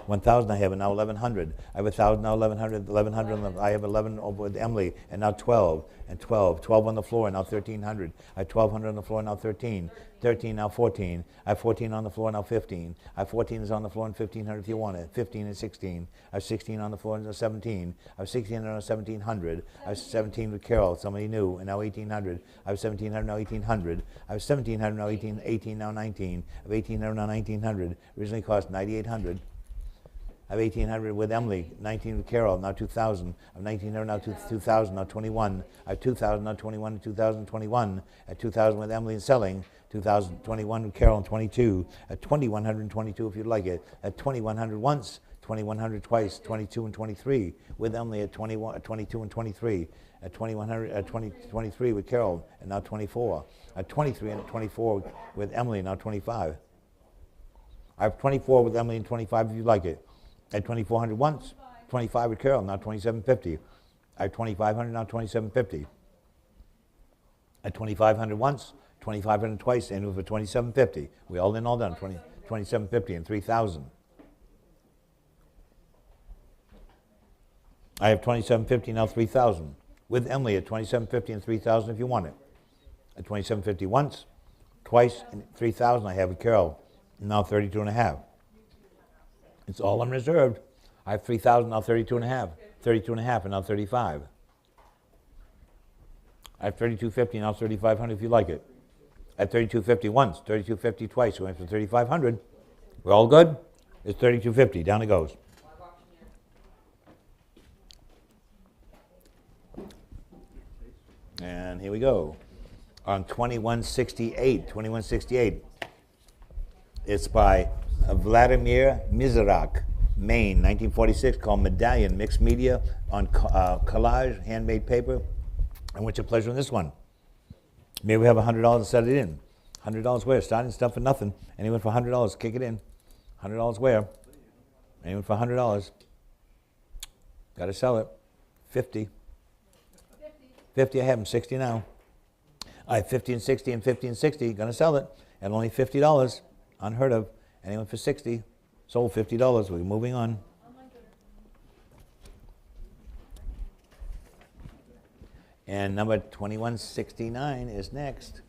1,000. I have it now 1,100. I have 1,000 now 1,100. 1,100. I have 11 over with Emily, and now 12 and 12. 12 on the floor, now 1,300. I have 1,200 on the floor, now 13. 13 now 14. I have 14 on the floor, now 15. I have 14 is on the floor and 1,500 if you want it. 15 and 16. I have 16 on the floor and 17. I have 16 on 1,700. I have 17 with Carol, somebody new, and now 1,800. I have 1,700 now 1,800. I have 1,700 now 18. 18 now 19. I have 1,800 now 1,900. Originally cost 9,800. I have 1,800 with Emily, 19 with Carol, now 2,000. I have 1,900 now 2,000, now 21. I have 2,000 now 21 and 2,021. At 2,000 with Emily and selling, 2,021 with Carol and 22. At 2,122 if you'd like it. At 2,100 once, 2,100 twice, 22 and 23 with Emily at 21, at 22 and 23. At 2,100, at 23 with Carol, and now 24. At 23 and at 24 with Emily, now 25. I have 24 with Emily and 25 if you'd like it. At 2,400 once, 25 with Carol, now 2,750. I have 2,500, now 2,750. At 2,500 once, 2,500 twice, and for 2,750. We all in, all done, 2,750 and 3,000. I have 2,750, now 3,000. With Emily at 2,750 and 3,000 if you want it. At 2,750 once, twice, and 3,000 I have with Carol, now 32 and a half. It's all unreserved. I have 3,000, now 32 and a half. 32 and a half, and now 35. I have 3,250, now 3,500 if you like it. I have 3,250 once, 3,250 twice. We went for 3,500. We're all good? It's 3,250. Down it goes. And here we go. On 2168. 2168. It's by Vladimir Mizerak, Maine, 1946, called Medallion, mixed media on collage, handmade paper. And what's your pleasure on this one? Maybe we have $100 to set it in. $100 where? Starting stuff for nothing. Anyone for $100, kick it in. $100 where? Anyone for $100? Got to sell it. 50. 50, I have them. 60 now. I have 50 and 60 and 50 and 60. Going to sell it at only $50. Unheard of. Anyone for 60? Sold $50. We're moving on. And number 2169 is next.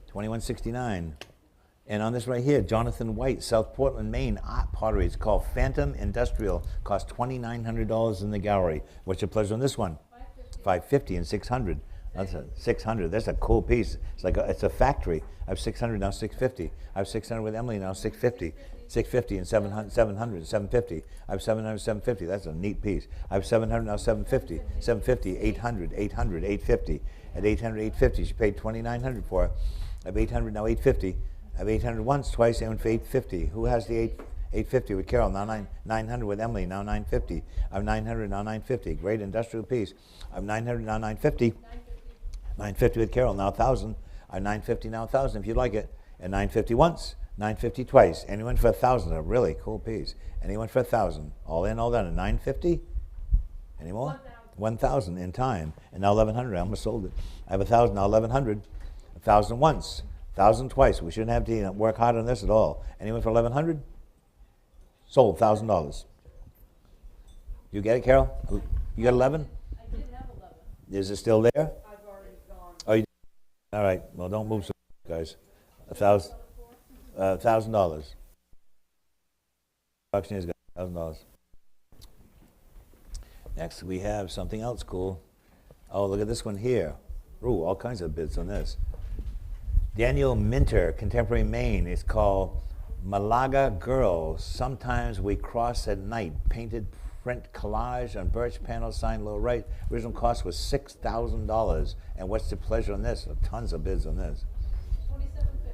2169. And on this right here, Jonathan White, South Portland, Maine, art pottery. It's called Phantom Industrial. Cost $2,900 in the gallery. What's your pleasure on this one? $550 and $600. That's a $600. That's a cool piece. It's a factory. I have $600 now, $650. I have $600 with Emily now, $650. $650 and $700, $750. I have $700, $750. That's a neat piece. I have $700 now, $750. $750, $800, $800, $850. At $800, $850. She paid $2,900 for it. I have $800 now, $850. I have $800 once, twice, and for $850. Who has the $850 with Carol? Now $900 with Emily. Now $950. I have $900 now, $950. Great industrial piece. I have $900 now, $950. $950 with Carol. Now $1,000. I have $950 now, $1,000 if you'd like it. And $950 once, $950 twice. Anyone for $1,000? A really cool piece. Anyone for $1,000? All in, all done. And $950? Any more? $1,000 in time. And now $1,100. I almost sold it. I have $1,000 now, $1,100. $1,000 once, $1,000 twice. We shouldn't have to work hard on this at all. Anyone for $1,100? Sold $1,000. You get it, Carol? You got 11? I did have 11. Is it still there? I've already gone. Oh, you all right. Well, don't move so guys. $1,000. Auctioneer's got $1,000. Next, we have something else cool. Oh, look at this one here. Ooh, all kinds of bids on this. Daniel Minter, Contemporary Maine. It's called Malaga Girl. Sometimes we cross at night. Painted print collage on birch panels, signed low right. Original cost was $6,000. And what's the pleasure on this? Tons of bids on this.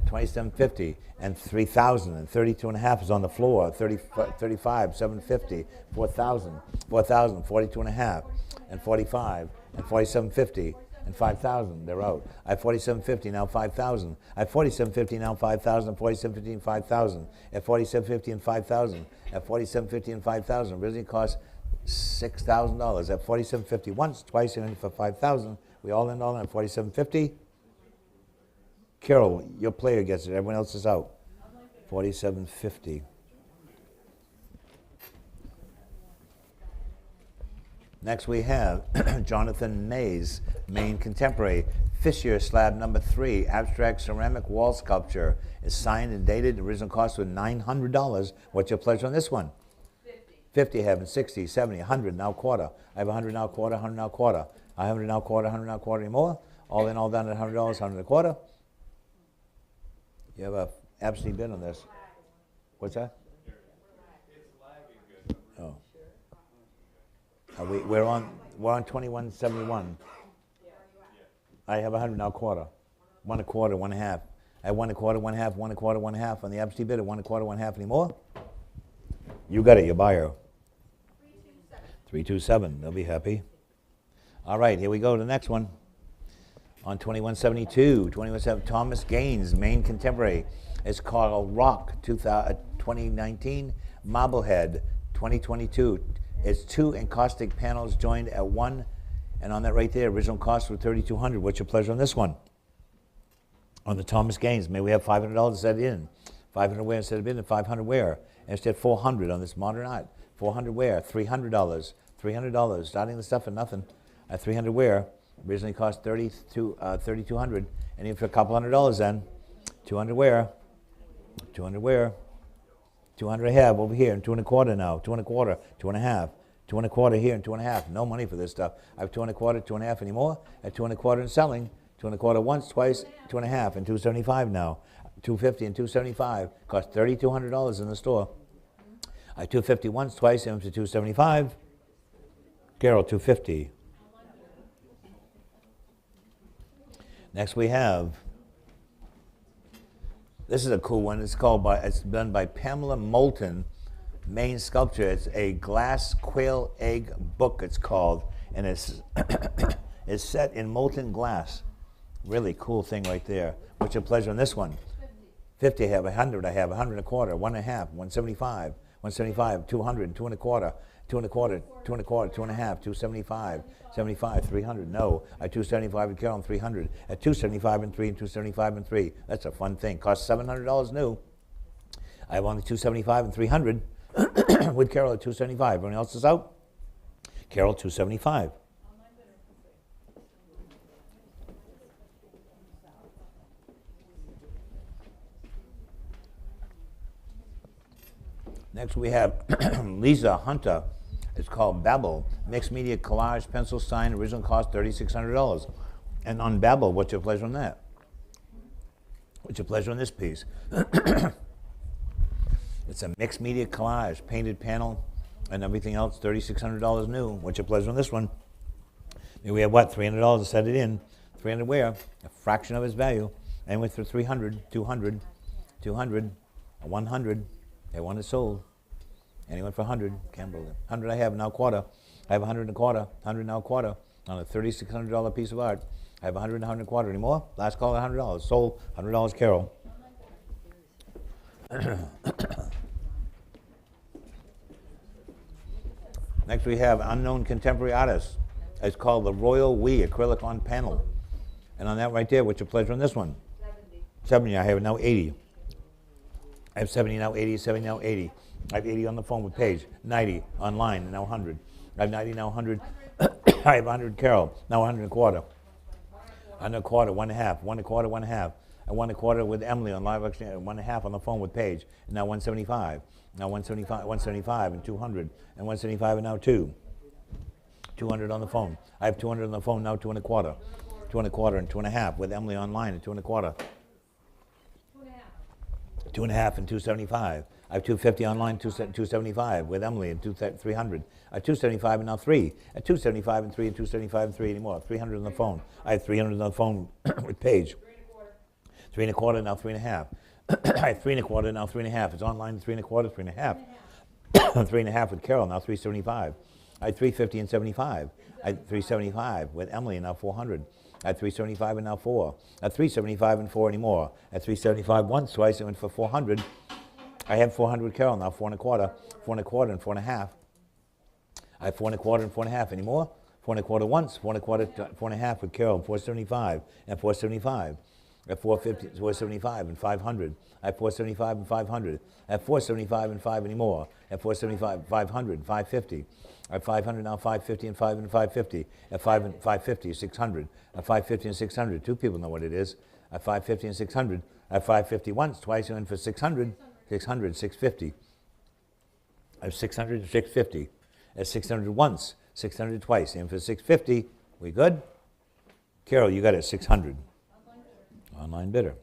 $2,750 and $3,000 and 32 and a half is on the floor. 35, $750, $4,000, $4,000, 42 and a half and 45 and $4,750 and $5,000. They're out. I have $4,750 now $5,000. I have $4,750 now $5,000. $4,750 and $5,000. At $4,750 and $5,000. At $4,750 and $5,000. Originally cost $6,000. At $4,750 once, twice, and for $5,000. We all in at $4,750. Carol, your player gets it. Everyone else is out. $4,750. Next we have Jonathan Mays, Maine Contemporary. Fisher Slab number 3, abstract ceramic wall sculpture. Is signed and dated. The original cost was $900. What's your pleasure on this one? 50, having 60, 70, 100, now quarter. I have 100 now quarter, 100 now quarter. I have 100 now quarter, 100 now quarter anymore. All in, all down at $100, 100 a quarter. You have a absentee bid on this. What's that? Oh. We're on 2171. I have 100 now quarter. 1 a quarter, 1 and a half. I have 1 a quarter, 1 half, 1 a quarter, 1 half on the absentee bid at 1 a quarter, 1 half anymore. You got it, your buyer. 327. They'll be happy. All right, here we go. The next one. On 2172, 2170, Thomas Gaines, Maine Contemporary. It's called Rock 2019 Marblehead 2022. It's 2 encaustic panels joined at 1, and on that right there, original cost was $3,200. What's your pleasure on this one? On the Thomas Gaines, may we have $500 set in? 500 where instead of in, and 500 where? And instead 400 on this modern art. 400 where? $300. $300. Starting the stuff for nothing. At 300 where? Originally cost $3,200, and even for a couple $100 then. 200 where? 200 where? 200 I have over here, and 2 and a quarter now. 2 and a quarter, 2 and a half. 2 and a quarter here, and 2 and a half. No money for this stuff. I have 2 and a quarter, 2 and a half anymore. At 2 and a quarter and selling. 2 and a quarter once, twice, 2 and a half, and 275 now. 250 and 275. Cost $3,200 in the store. I have 250 once, twice, and to 275. Carol, 250. Next we have, this is a cool one. It's done by Pamela Moulton, Maine Sculpture. It's a glass quail egg book, it's called, and it's it's set in molten glass. Really cool thing right there. What's your pleasure on this one? 50 I have, 100 I have, 100 and a quarter, 1 and a half, 175, 175, 200, 2 and a quarter, 2 and a quarter, 2 and a quarter, 2 and a half, 275, 75, 300. No, at 275 and Carol and 300. At 275 and 3 and 275 and 3. That's a fun thing. Costs $700 new. I have only 275 and 300 with Carol at 275. Everyone else is out? Carol, 275. Next we have Lisa Hunter. It's called Babel. Mixed media collage, pencil sign, original cost $3,600. And on Babel, what's your pleasure on that? What's your pleasure on this piece? It's a mixed media collage, painted panel, and everything else, $3,600 new. What's your pleasure on this one? Maybe we have what, $300 to set it in. 300 where? A fraction of its value. And went for 300, 200, 200, 100. That one is sold. Anyone for 100? Can't believe it. 100 I have now quarter. I have 100 and a quarter. 100 now quarter on a $3,600 piece of art. I have 100 and 100 and a quarter anymore. Last call at $100. Sold. $100 Carol. Next we have unknown contemporary artist. It's called the Royal We acrylic on panel. And on that right there, what's your pleasure on this one? 70. 70. I have now 80. I have 70 now, 80, 70 now, 80. I have 80 on the phone with Paige, 90 online, and now 100. I have 90 now, 100. I have 100 Carol, now 100 and a quarter. 100 and a quarter, 1 and a half, 1 and a quarter, 1 and a half. And 1 and a quarter with Emily on live exchange, 1 and a half on the phone with Paige, and now 175. Now 175, 175 and 200, and 175 and now 2. 200 on the phone. I have 200 on the phone, now 2 and a quarter. 2 and a quarter and 2 and a half with Emily online at 2 and a quarter. 2.5 and 275. I have 250 online, 275 with Emily and 300. I have 275 and now 3. At 275 and 3 and 275 and 3 anymore. 300 on the phone. I have 300 on the phone with Paige. 3 1/4 now 3 1/2. I have 3 1/4 now 3 1/2. It's online 3 1/4, 3 1/2. 3 1/2 with Carol now 375. I had 350 and 75. I had 375 with Emily and now 400. I had 375 and now 4. At 375 and 4 anymore. At 375 once, twice, I went for 400. I have 400 with Carol now 4 1/4, 4 1/4 and 4 1/2. I have 4 1/4 and 4 1/2 anymore. 4 1/4 once, 4 1/4, 4 1/2 with Carol, 475 and 475. At 450, 475 and 500. I have 475 and 500. At 475 and 5 anymore. At 475, 500 and 550. At 500 now 550 and 5 and 550. At 5 and 550, 600. At 550 and 600, 2 people know what it is. At 550 and 600. At 550 once, twice, and for 600, 600, 650. I have 600 and 650. At 600 once, 600 twice, and for 650, we good? Carol, you got it, 600. Online bidder.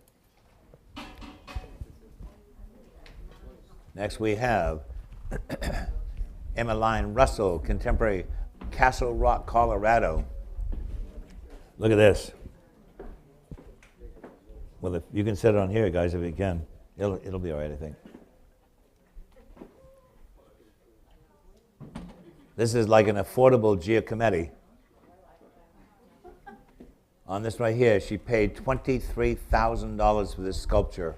Next we have Emmeline Russell, Contemporary, Castle Rock, Colorado. Look at this. Well, if you can set it on here, guys, if you can. It'll be all right, I think. This is like an affordable Giacometti. On this right here, she paid $23,000 for this sculpture.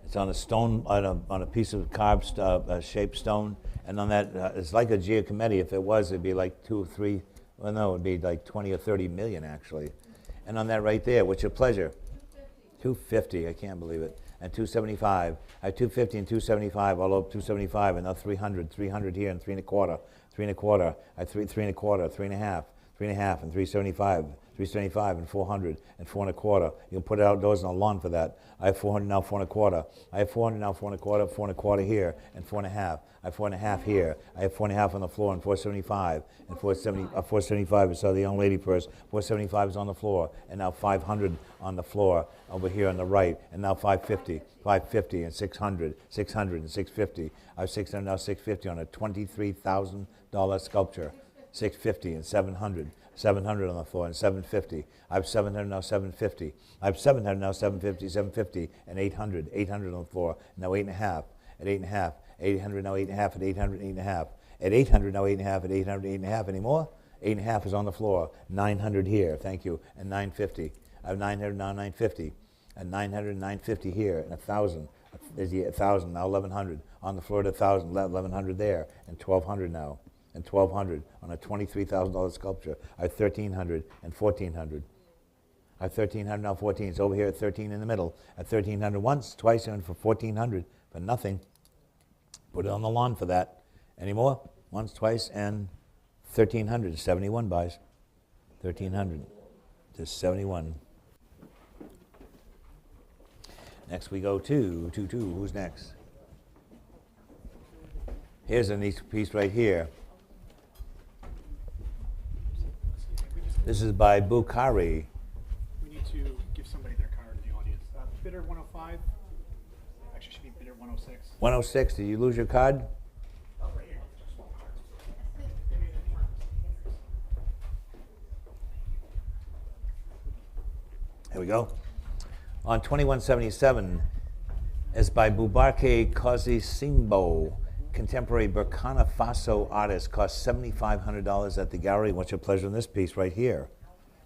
It's on a stone, on a piece of carved shaped stone, and on that, it's like a Giacometti. If it was, it'd be like 2 or 3. Well, no, it'd be like 20 or 30 million actually. And on that right there, what's your pleasure? 250. I can't believe it. And 275. I have 250 and 275, all up 275, and now 300. 300 here and 3 1/4. 3 1/4. I have 3 1/4. 3 1/2. 3 1/2 and 375. 375 and 400 and 4 1/4. You can put it outdoors on the lawn for that. I have 400 now, 4 1/4. I have 400 now, 4 1/4, 4 1/4 here, and 4 1/2. I have 4 1/2 here. I have 4 1/2 on the floor, and 475, and 475 is the young lady first. 475 is on the floor, and now 500 on the floor over here on the right, and now 550, 550 and 600, 600 and 650. I have 600 now, 650 on a $23,000 sculpture. 650 and 700. 700 on the floor and 750. I have 700 now, 750. I have 700 now, 750, 750 and 800. 800 on the floor. Now 8 1/2 at 8 1/2. 800 now, 8 1/2 at 800, 8 1/2. At 800 now, 8 1/2 at 800, 8 1/2 anymore. 8 1/2 is on the floor. 900 here, thank you, and 950. I have 900 now, 950. And 900, 950 here, and 1,000. There's 1,000 now, 1,100 on the floor at 1,000, 1,100 there, and 1,200 now. And 1,200 on a $23,000 sculpture. I have 1,300 and 1,400. I have 1,300 now, 14. It's over here at 13 in the middle. At 1,300 once, twice, and for 1,400 for nothing. Put it on the lawn for that. Any more? Once, twice, and 1,300. 71 buys. 1,300 to 71. Next we go to 2. Who's next? Here's a neat piece right here. This is by Bukhari. We need to give somebody their card in the audience. Bidder 105. Actually, should be bidder 106. 106, did you lose your card? Here we go. On 2177 is by Boubacar Kozi Simbo. Contemporary Burkina Faso artist, cost $7,500 at the gallery. What's your pleasure in this piece right here?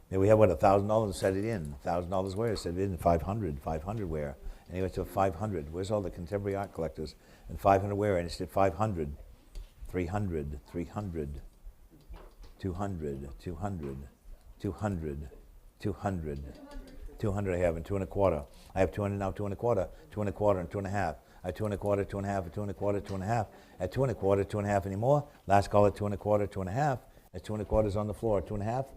Here we have, what, $1,000 to set it in. $1,000 where? Set it in. 500 where? And he went to 500. Where's all the contemporary art collectors? And 500 where? And he said 500, 300, 300, 200, 200, 200, 200, 200 I have, and 2 1/4. I have 200 now, 2 1/4, 2 1/4 and 2 1/2. At 2 1/4, 2 1/2, 2 1/4, 2 1/2. At 2 1/4, 2 1/2 anymore. Last call at 2 1/4, 2 1/2. At 2 1/4 is on the floor. 2 1/2.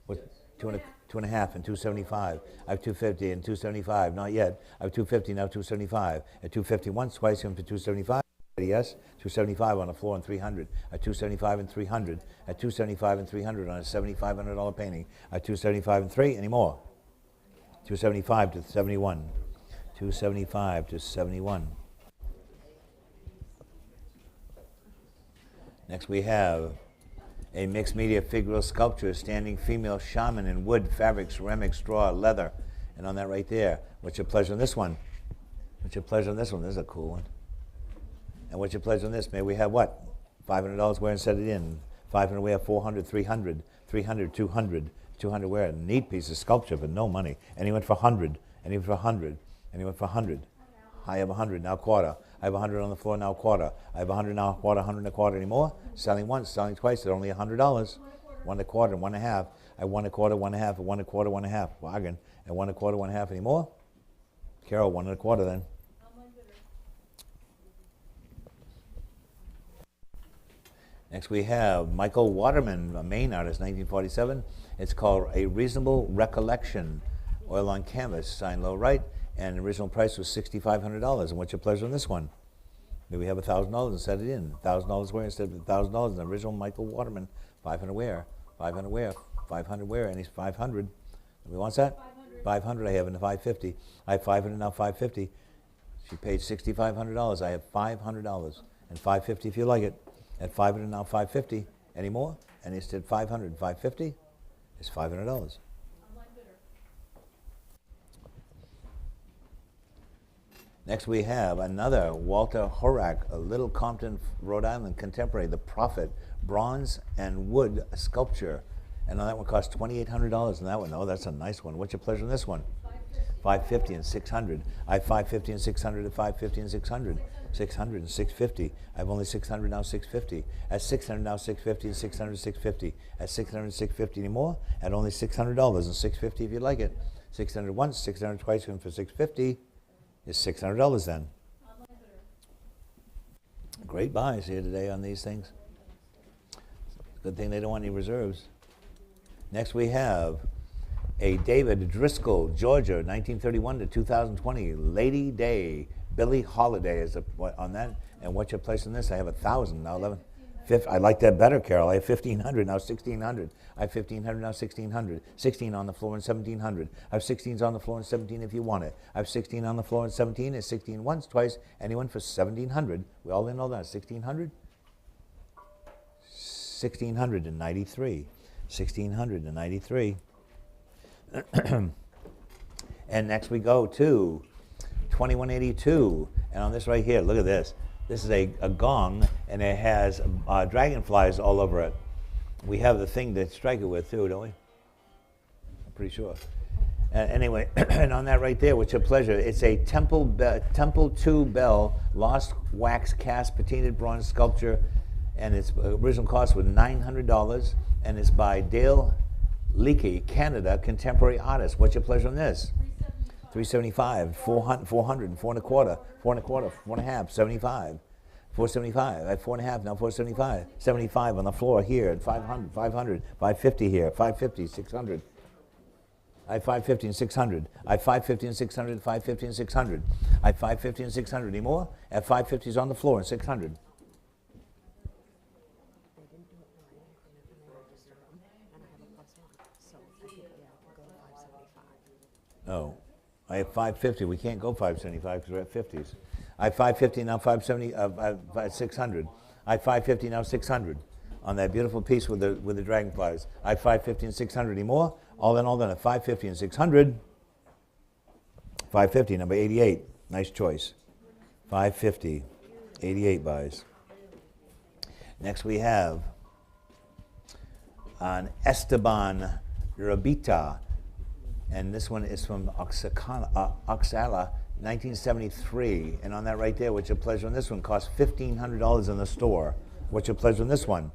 What? 2 1/2 and 275. I have 250 and 275. Not yet. I have 250 now. 275. At 250 once, twice, and for 275. Yes. 275 on the floor and 300. At 275 and 300. At 275 and 300 on a $7,500 painting. At 275 and 3 anymore. 275 to 71. 275 to 71. Next we have a mixed media figural sculpture, standing female shaman in wood, fabric, ceramic, straw, leather. And on that right there, what's your pleasure on this one? What's your pleasure on this one? This is a cool one. And what's your pleasure on this? May we have what? $500 wear and set it in. 500 wear, 400, 300, 300, 200, 200 wear. A neat piece of sculpture, but no money. Anyone for 100, anyone for 100, anyone for 100. I have 100, now quarter. I have 100 on the floor, now quarter. I have 100 now quarter, 100 and a quarter anymore. Selling once, selling twice at only $100. 1 1/4, 1 1/2. I 1 1/4, 1 1/2, 1 1/4, 1 1/2. Bargain. And 1 1/4, 1 1/2 anymore. Carol, 1 1/4 then. Next we have Michael Waterman, a Maine artist, 1947. It's called A Reasonable Recollection. Oil on canvas, signed low right, and the original price was $6,500. And what's your pleasure on this one? Maybe we have $1,000 and set it in. $1,000 wear instead of $1,000. And the original Michael Waterman, 500 wear, 500 wear, 500 wear, and he's 500. Nobody wants that? 500 I have in the 550. I have 500 now, 550. She paid $6,500. I have $500 and 550 if you like it. At 500 now, 550. Any more? And he said 500 and 550. It's $500. Next we have another Walter Horak, a Little Compton, Rhode Island contemporary, The Prophet, bronze and wood sculpture. And on that one cost $2,800 on that one. Oh, that's a nice one. What's your pleasure on this one? 550 and 600. I have 550 and 600 and 550 and 600. 600 and 650. I have only 600 now, 650. At 600 now, 650 and 600, 650. At 600 and 650 anymore. At only $600 and 650 if you like it. 600 once, 600 twice, and for 650 is $600 then. Great buys here today on these things. Good thing they don't want any reserves. Next we have a David Driscoll, Georgia, 1931 to 2020, Lady Day. Billie Holiday is on that. And what's your place on this? I have 1,000 now, 11. I like that better, Carol. I have 1,500 now, 1,600. I have 1,500 now, 1,600. 16 on the floor and 1,700. I have 16s on the floor and 17 if you want it. I have 16 on the floor and 17. It's 16 once, twice. Anyone for 1,700? We all in all that. 1,600. 1,693. 1,693. And next we go to 2182, and on this right here, look at this. This is a gong, and it has dragonflies all over it. We have the thing to strike it with too, don't we? I'm pretty sure. Anyway, and on that right there, what's your pleasure? It's a Temple 2 bell, lost wax cast patinaed bronze sculpture, and its original cost was $900, and it's by Dale Leakey, Canada, contemporary artist. What's your pleasure on this? 375, 400, 400, 4 1/4, 4 1/4, 4 1/2, 75, 475. I have 4 1/2 now, 475, 75 on the floor here at 500, 500, 550 here, 550, 600. I have 550 and 600. I have 550 and 600, 550 and 600. I have 550 and 600 anymore. At 550 is on the floor and 600. Oh. I have 550. We can't go 575 because we're at 50s. I have 550 now, 570, 600. I have 550 now, 600 on that beautiful piece with the dragonflies. I have 550 and 600 anymore. All done at 550 and 600. 550, number 88. Nice choice. 550. 88 buys. Next we have an Esteban Rabita. And this one is from Oaxaca, 1973. And on that right there, what's your pleasure on this one? Costs $1,500 in the store. What's your pleasure on this one?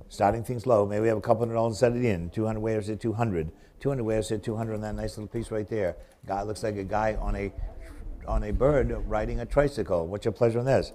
Starting things low. Maybe we have a couple $100 and set it in. 200 wares at 200. 200 wares at 200 on that nice little piece right there. Guy looks like a guy on a bird riding a tricycle. What's your pleasure on this?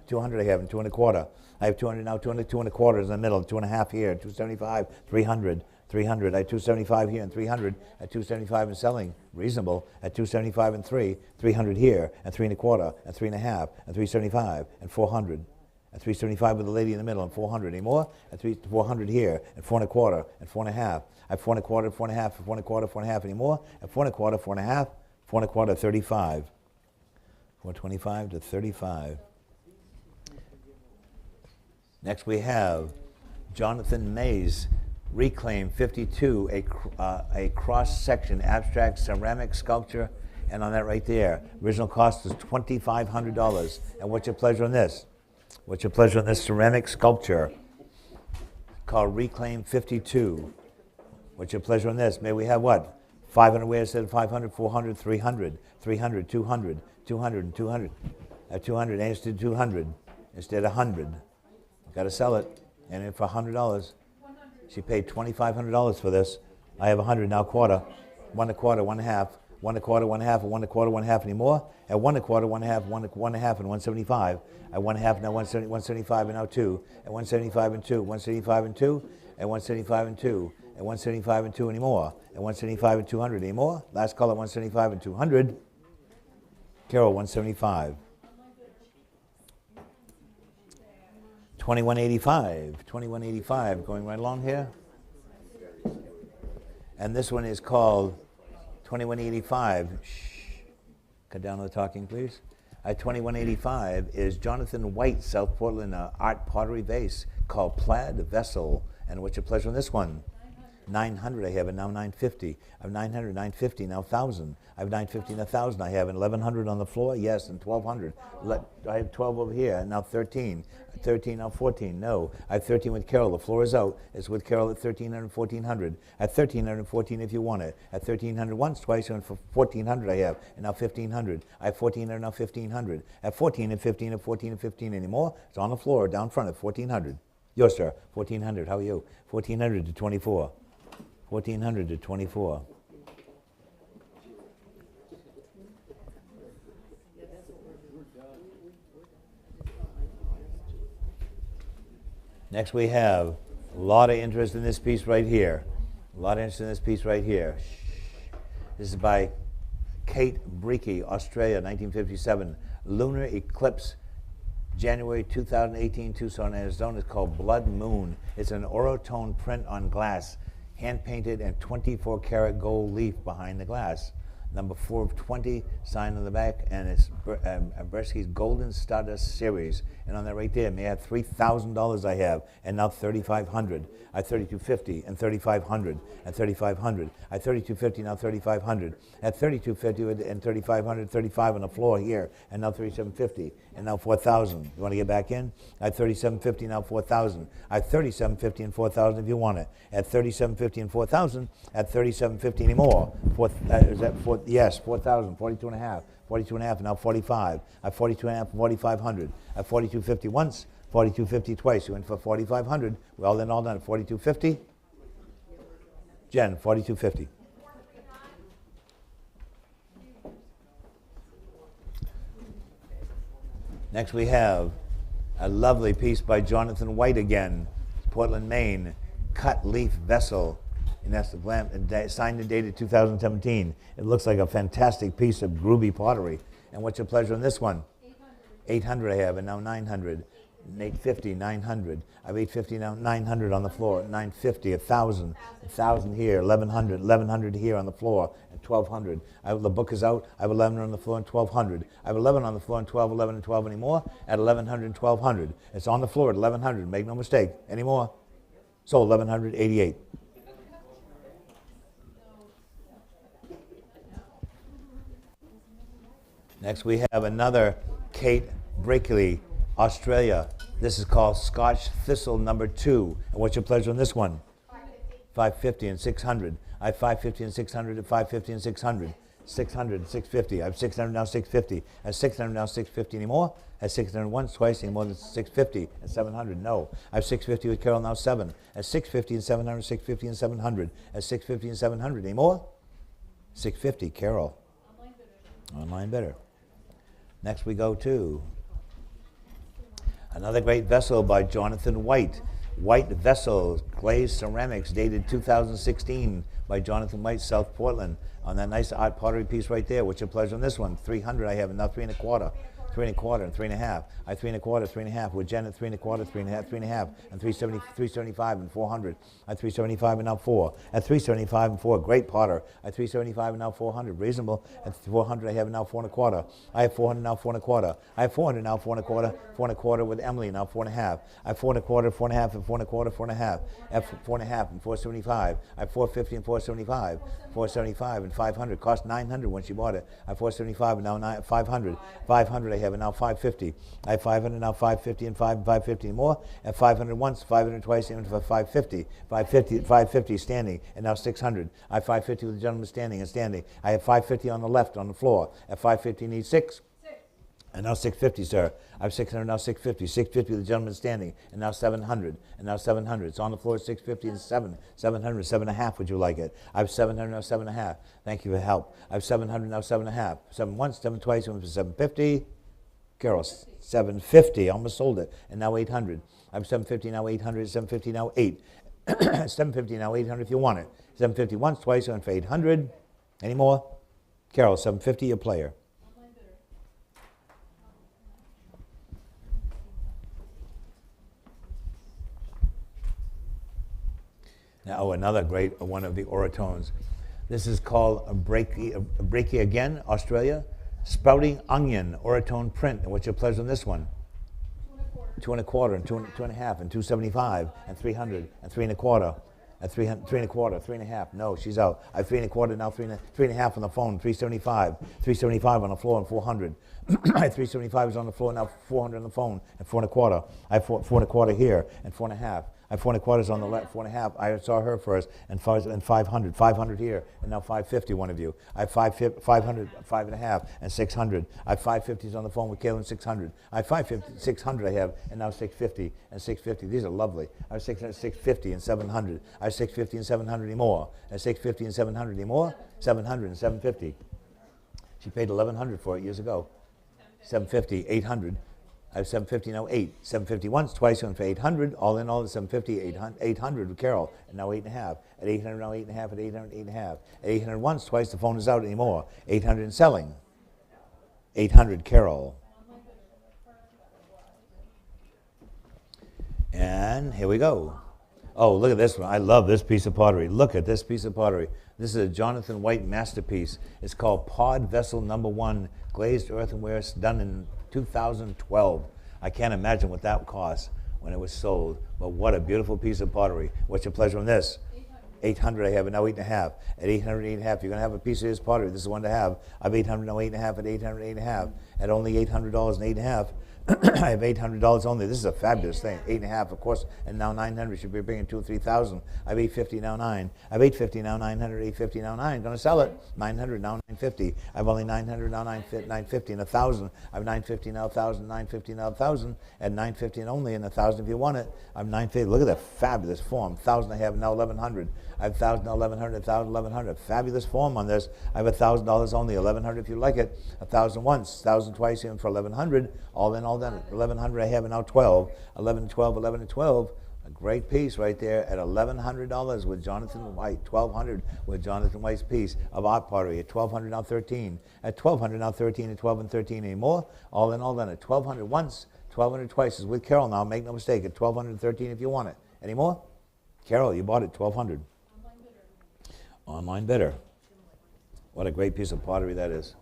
200 I have and 2 1/4. I have 200 now, 200, 2 1/4 in the middle, 2 1/2 here, 275, 300. 300 at 275 here and 300 at 275 and selling reasonable at 275 and 300 here and 3 1/4 and 3 1/2 and 375 and 400 and 375 with the lady in the middle and 400 anymore and 400 here and 4 1/4 and 4 1/2. I have 4 1/4, 4 1/2, 4 1/4, 4 1/2 anymore and 4 1/4, 4 1/2, 4 1/4, 35. 425 to 35. Next we have Jonathan Mays, Reclaim 52, a cross-section abstract ceramic sculpture, and on that right there, original cost is $2,500. And what's your pleasure on this? What's your pleasure on this ceramic sculpture called Reclaim 52? What's your pleasure on this? May we have what? 500 where instead of 500, 400, 300, 300, 200, 200, and 200. 200 instead of 200, instead of 100. Got to sell it, and for $100. She paid $2,500 for this. I have 100 now, quarter, 1 1/4, 1 1/2, 1 1/4, 1 1/2, 1 1/4, 1 1/2 anymore. At 1 1/4, 1 1/2, 1 1/2, and 175. At 1 1/2 now 170, 175 and now 2. At 175 and 2, 175 and 2. At 175 and 2. At 175 and 2 anymore. At 175 and 200 anymore. Last call at 175 and 200. Carol 175. 2185. 2185. Going right along here. And this one is called 2185. Shh. Cut down on the talking, please. 2185 is Jonathan White, South Portland, art pottery vase called Plaid Vessel. And what's your pleasure on this one? 900 I have, and now 950. I have 900, 950, now 1,000. I have 950 and 1,000. I have 1,100 on the floor, yes, and 1,200. I have 12 over here, and now 13. 13, now 14, no. I have 13 with Carol. The floor is out. It's with Carol at 1,300, 1,400. At 1,314 if you want it. At 1,300 once, twice, and for 1,400 I have, and now 1,500. I have 1,400, now 1,500. At 14 and 15 and 14 and 15 anymore. It's on the floor, down front at 1,400. Yours, sir, 1,400. How are you? 1,400 to 24. 1,400 to 24. Next we have a lot of interest in this piece right here. A lot of interest in this piece right here. This is by Kate Breakey, Australia, 1957. Lunar Eclipse, January 2018, Tucson, Arizona. It's called Blood Moon. It's an orotone print on glass, hand-painted and 24-karat gold leaf behind the glass. Number 4 of 20, signed on the back, and it's Bresky's Golden Stardust Series. And on that right there, may I have $3,000 I have, and now $3,500. I have $3,250 and $3,500 and $3,500. I have $3,250, now $3,500. At $3,250 and $3,500, $35 on the floor here, and now $3,750, and now $4,000. You want to get back in? I have $3,750, now $4,000. I have $3,750 and $4,000 if you want it. At $3,750 and $4,000, at $3,750 anymore. Is that four? Yes, 4,000, 42 and a half, 42 and a half, now 45. I have 42 and a half, 4,500. I have 42.50 once, 42.50 twice. You went for 4,500. We're all done. 42.50. Jen, 42.50. Next we have a lovely piece by Jonathan White again, Portland, Maine, cut leaf vessel. And that's the glam, signed and dated 2017. It looks like a fantastic piece of groovy pottery. And what's your pleasure on this one? 800 I have, and now 900. 850, 900. I have 850 now, 900 on the floor. 950, 1,000, 1,000 here, 1,100, 1,100 here on the floor, and 1,200. The book is out. I have 11 on the floor and 1,200. I have 11 on the floor and 12, 11 and 12 anymore. At 1,100 and 1,200. It's on the floor at 1,100. Make no mistake. Anymore. Sold 1,188. Next we have another Kate Breakley, Australia. This is called Scotch Thistle number 2. And what's your pleasure on this one? 550 and 600. I have 550 and 600 and 550 and 600. 600 and 650. I have 600 now 650. I have 600 now 650 anymore. I have 600 once, twice, any more than 650 and 700. No. I have 650 with Carol now 7. I have 650 and 700, 650 and 700. I have 650 and 700. Any more? 650, Carol. Online better. Next we go to another great vessel by Jonathan White. White Vessel, glazed ceramics, dated 2016 by Jonathan White, South Portland. On that nice art pottery piece right there. What's your pleasure on this one? 300 I have, and now 3 1/4. 3 1/4, and 3 1/2. I 3 1/4, 3 1/2. With Jen at 3 1/4, 3 1/2, 3 1/2, and 375 and 400. I 375 and now 4. At 375 and 4, great Potter. I 375 and now 400, reasonable. At 400, I have now 4 1/4. I have 400 now 4 1/4. I have 400 now 4 1/4. 4 1/4 with Emily now 4 1/2. I have 4 1/4, 4 1/2, and 4 1/4, 4 1/2. At 4 1/2 and 475. I have 450 and 475. 475 and 500. Cost 900 when she bought it. I have 475 and now 500. 500 I have and now 550. I have 500 now 550 and 550 more. At 500 once, 500 twice, even for 550. 550 standing and now 600. I have 550 with the gentleman standing and standing. I have 550 on the left on the floor. At 550 need 6. And now 650, sir. I have 600, now 650. 650 the gentleman standing. And now 700. And now 700. It's on the floor, 650 and 7. 700, 7.5, would you like it? I have 700, now 7.5. Thank you for help. I have 700, now 7.5. 7 once, 7 twice, 750. Carol, 750, almost sold it. And now 800. I have 750, now 800. 750, now 8. 750, now 800 if you want it. 750 once, twice, and for 800. Any more? Carol, 750, your player. Now another great one of the oratones. This is called a Breaky again, Australia. Sprouting Onion Oratone print. And what's your pleasure on this one? 2 1/4 and 2 1/2 and 275 and 300 and 3 1/4 and 3 1/4, 3 1/2. No, she's out. I have 3 1/4 now, 3 1/2 on the phone, 375. 375 on the floor and 400. I have 375 is on the floor now, 400 on the phone and 4 1/4. I have 4 1/4 here and 4 1/2. I have 4 1/4 on the left, 4 1/2. I saw her first, and 500. 500 here, and now 550, one of you. I have 500, 5 1/2, and 600. I have 550s on the phone with Kaylin, 600. I have 550, 600 I have, and now 650, and 650. These are lovely. I have 600, 650, and 700. I have 650 and 700 anymore. And 650 and 700 anymore. 700 and 750. She paid 1,100 for it years ago. 750, 800. I have 750 now 8. 750 once, twice, and for 800. All in all, is 750, 800 with Carol, and now 8 1/2. At 800 now 8 1/2. At 800, 8 1/2. At 800 once, twice, the phone is out anymore. 800 and selling. 800 Carol. And here we go. Oh, look at this one. I love this piece of pottery. Look at this piece of pottery. This is a Jonathan White masterpiece. It's called Pod Vessel No. 1, glazed earthenware. It's done in 2012. I can't imagine what that cost when it was sold, but what a beautiful piece of pottery. What's your pleasure on this? 800 I have, and now 8 1/2. At 800, 8 1/2, you're going to have a piece of this pottery. This is one to have. I have 800, now 8 1/2. At 800, 8 1/2. At only $800 and 8 1/2. I have $800 only. This is a fabulous thing. 8 1/2, of course, and now 900. Should be bringing 2,000 or 3,000. I have 850 now 9. I have 850 now 900. 850 now 9. Going to sell it. 900 now 950. I have only 900 now 950 and 1,000. I have 950 now 1,000. 950 now 1,000. At 950 and only, and 1,000 if you want it. I have 950. Look at that fabulous form. 1,000 I have now 1,100. I have 1,000 now 1,100. 1,000 1,100. Fabulous form on this. I have $1,000 only. 1,100 if you like it. 1,000 once. 1,000 twice even for 1,100. All in, all done. 1,100 I have, and now 12. 11, 12, 11, 12. A great piece right there at $1,100 with Jonathan White. 1,200 with Jonathan White's piece of art pottery. At 1,200 now 13. At 1,200 now 13. At 12 and 13 anymore. All in, all done. At 1,200 once. 1,200 twice is with Carol now. Make no mistake. At 1,213 if you want it. Any more? Carol, you bought it. 1,200. Online bidder. What a great piece of pottery that is.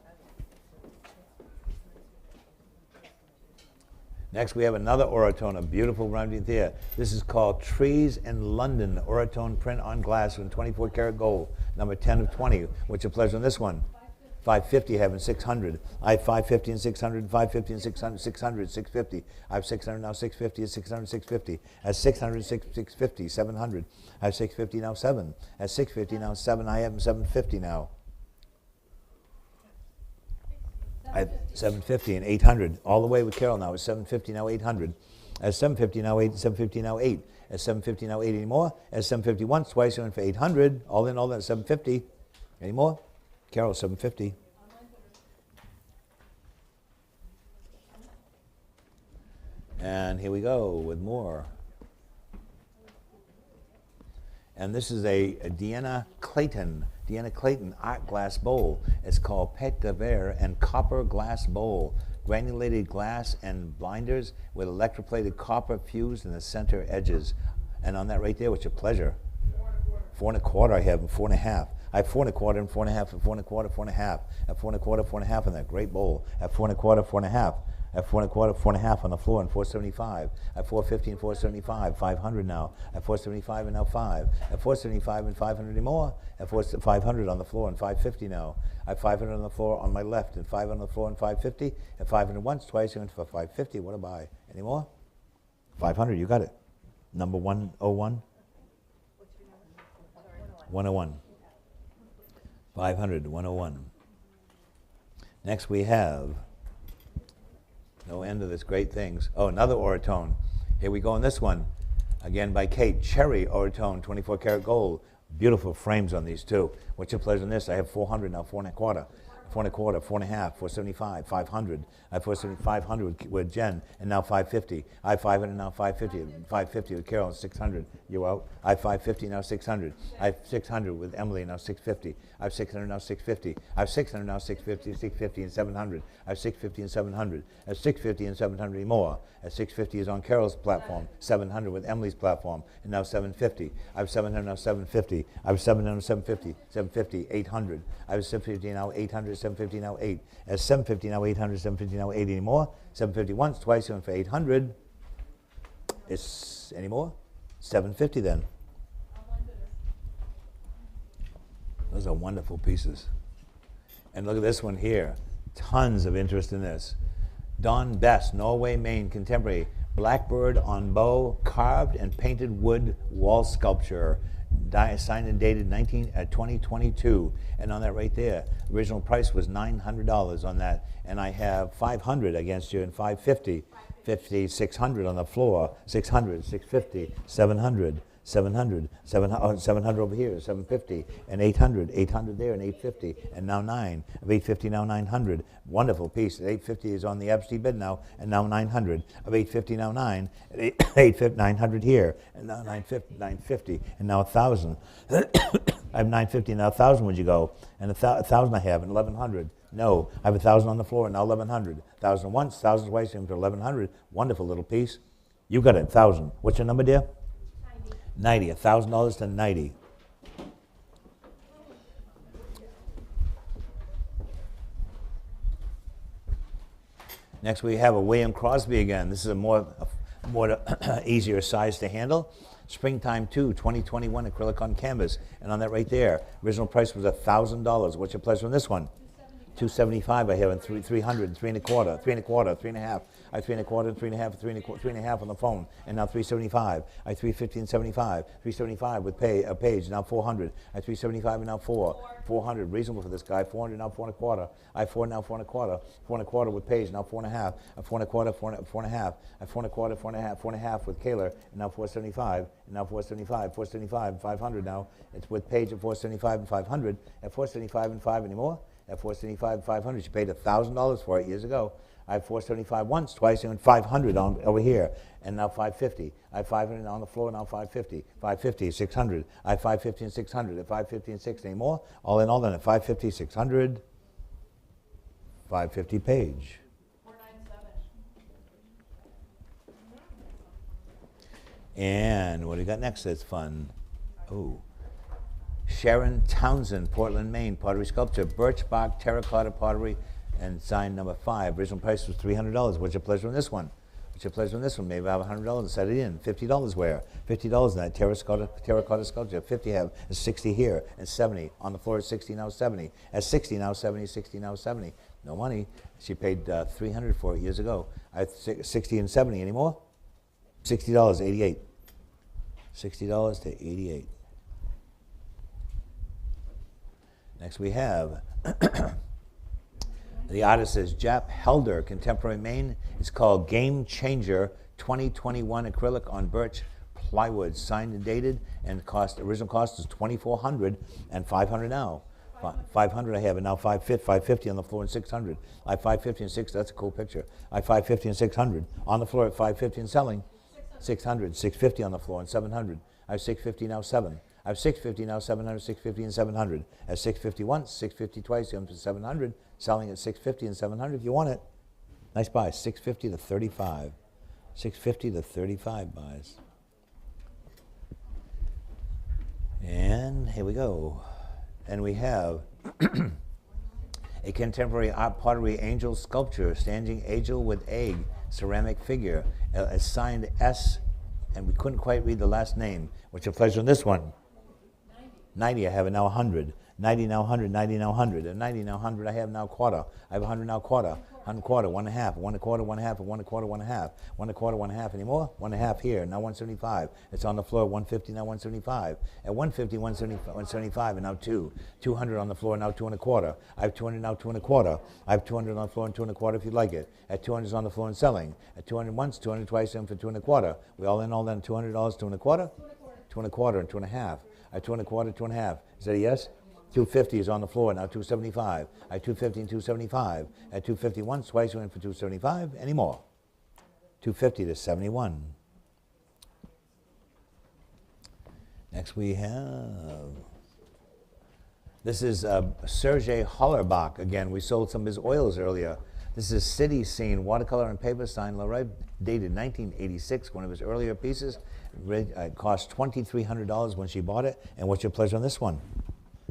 Next, we have another orotone, a beautiful rounding there. This is called Trees in London, orotone print on glass with 24 karat gold, number 10 of 20. What's your pleasure on this one? 550 I have, and 600. I have 550 and 600, 550 and 600, 600, 650. I have 600 now, 650, 600, 650. At 600, 650, 700. I have 650 now, 7. At 650 now, 7. I have 750 now. I have 750 and 800. All the way with Carol now. It's 750 now, 800. At 750 now, 8. 750 now, 8. At 750 now, 8 anymore. At 750 once, twice, and for 800. All in, all that, 750. Any more? Carol, 750. And here we go with more. And this is a Deanna Clayton Deanna Clayton art glass bowl. It's called Pet de Verre and copper glass bowl. Granulated glass and blinders with electroplated copper fused in the center edges. And on that right there, what's your pleasure? 4.25 I have, and 4.5. I have 4.25 and 4.5 and 4.25, 4.5. At 4.25, 4.5 on that great bowl. At 4.25, 4.5. At 4.25, 4.5 on the floor and 475. At 450 and 475, 500 now. At 475 and now 5. At 475 and 500 anymore. At 500 on the floor and 550 now. At 500 on the floor on my left and 500 on the floor and 550. At 500 once, twice, and for 550. What a buy. Any more? 500, you got it. Number 101. 101. 500, 101. Next we have, no end of this great things. Oh, another Oratone. Here we go on this one. Again by Kate. Cherry Oratone, 24 karat gold. Beautiful frames on these too. What's your pleasure on this? I have 400 now, 4.25. 4.25, 4.5, 475, 500. I have 500 with Jen, and now 550. I have 500 now, 550. 550 with Carol, 600. You out? I have 550 now, 600. I have 600 with Emily, now 650. I have 600 now, 650. I have 600 now, 650, 650 and 700. I have 650 and 700. I have 650 and 700 more. At 650 is on Carol's platform. 700 with Emily's platform, and now 750. I have 700 now, 750. I have 700, 750, 750, 800. I have 750 now, 800. 750 now 8. At 750 now 800, 750 now 8 anymore. 750 once, twice, and for 800. It's any more? 750 then. Those are wonderful pieces. And look at this one here. Tons of interest in this. Don Best, Norway, Maine, contemporary. Blackbird on bow, carved and painted wood wall sculpture. Signed and dated 2022, and on that right there, original price was $900 on that, and I have 500 against you and 550, 50, 600 on the floor, 600, 650, 700, 700, 700 over here, 750, and 800, 800 there, and 850, and now 9. Of 850, now 900. Wonderful piece. 850 is on the Epstein bid now, and now 900. Of 850, now 9. 850, 900 here, and now 950, and now 1,000. I have 950, now 1,000 would you go? And 1,000 I have, and 1,100. No, I have 1,000 on the floor, and now 1,100. 1,000 once, 1,000 twice, and for 1,100. Wonderful little piece. You got it, 1,000. What's your number, dear? 90, $1,000 to 90. Next we have a William Crosby again. This is a more easier size to handle. Springtime 2, 2021 acrylic on canvas. And on that right there, original price was $1,000. What's your pleasure on this one? $275 I have, and 300, 3.25, 3.25, 3.5. I have 3.25, 3.5, 3.5 on the phone, and now 375. I have 350 and 75, 375 with a page, now 400. I have 375 and now 400, reasonable for this guy. 400 now 4.25. I have 4 now 4.25, 4.25 with page, now 4.5. I have 4.25, 4.5. I have 4.25, 4.5, 4.5 with Kaler, and now 475, and now 475, 475, 500 now. It's with page at 475 and 500. At 475 and 5 anymore. At 475 and 500, she paid $1,000 for it years ago. I have 475 once, twice, and 500 on over here, and now 550. I have 500 on the floor, now 550. 550, 600. I have 550 and 600. At 550 and 6 anymore. All in all, then at 550, 600, 550 page. 497. And what do we got next that's fun? Oh. Sharon Townsend, Portland, Maine, pottery sculpture, birch bark terracotta pottery, and sign number 5. Original price was $300. What's your pleasure on this one? What's your pleasure on this one? Maybe I have $100 and set it in. $50 where? $50 in that terracotta sculpture. 50 have, 60 here, and 70. On the floor at 60, now 70. At 60, now 70, 60, now 70. No money. She paid $300 for it years ago. I have 60 and 70 anymore? $60, 88. $60 to 88. Next we have, the artist is Jap Helder, contemporary Maine. It's called Game Changer 2021 acrylic on birch plywood, signed and dated, and original cost is $2,400 and $500 now. 500 I have, and now 550 on the floor and 600. I have 550 and 600. That's a cool picture. I have 550 and 600 on the floor at 550 and selling. 600, 650 on the floor and 700. I have 650 now 7. I have 650 now, 700, 650 and 700. At 650 once, 650 twice, going for 700. Selling at 650 and 700 if you want it. Nice buy, 650 to 35. 650 to 35 buys. And here we go. And we have a contemporary art pottery angel sculpture, standing angel with egg, ceramic figure, signed S, and we couldn't quite read the last name. What's your pleasure on this one? 90, I have it now 100. 90 now 100, 90 now 100, and 90 now 100, I have now quarter. I have 100 now quarter, 100 quarter, 1 and a half, 1 a quarter, 1 and a half, and 1 a quarter, 1 and a half, 1 a quarter, 1 and a half anymore, 1 and a half here, now 175. It's on the floor, 150, now 175. At 150, 175, and now 2. 200 on the floor, now 2 and a quarter. I have 200 now 2 and a quarter. I have 200 on the floor and 2 and a quarter if you'd like it. At 200 is on the floor and selling. At 200 once, 200 twice, and for 2 and a quarter. We all in all then $200, 2 and a quarter? 2 and a quarter and 2 and a half. At 2 and a quarter, 2 and a half. Is that a yes? 250 is on the floor, now 275. At 250 and 275. At 250 once, twice, went for 275. Any more? 250 to 71. Next we have, this is Sergei Hollerbach. Again, we sold some of his oils earlier. This is City Scene, watercolor and paper, signed Larive, dated 1986, one of his earlier pieces. It cost $2,300 when she bought it. And what's your pleasure on this one?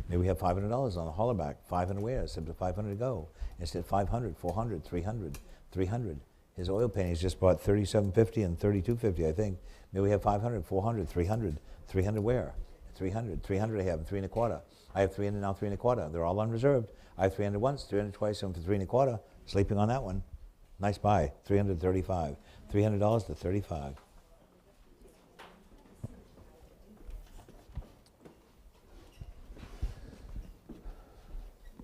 Maybe we have $500 on the Hollerback, 500 where, except for 500 to go. Instead 500, 400, 300, 300. His oil paintings just bought $37.50 and $32.50, I think. Maybe we have 500, 400, 300, 300 where? 300, 300 I have, and 3 and a quarter. I have 300 now, 3 and a quarter. They're all unreserved. I have 300 once, 300 twice, and for 3 and a quarter. Sleeping on that one. Nice buy, 335. $300 to 35.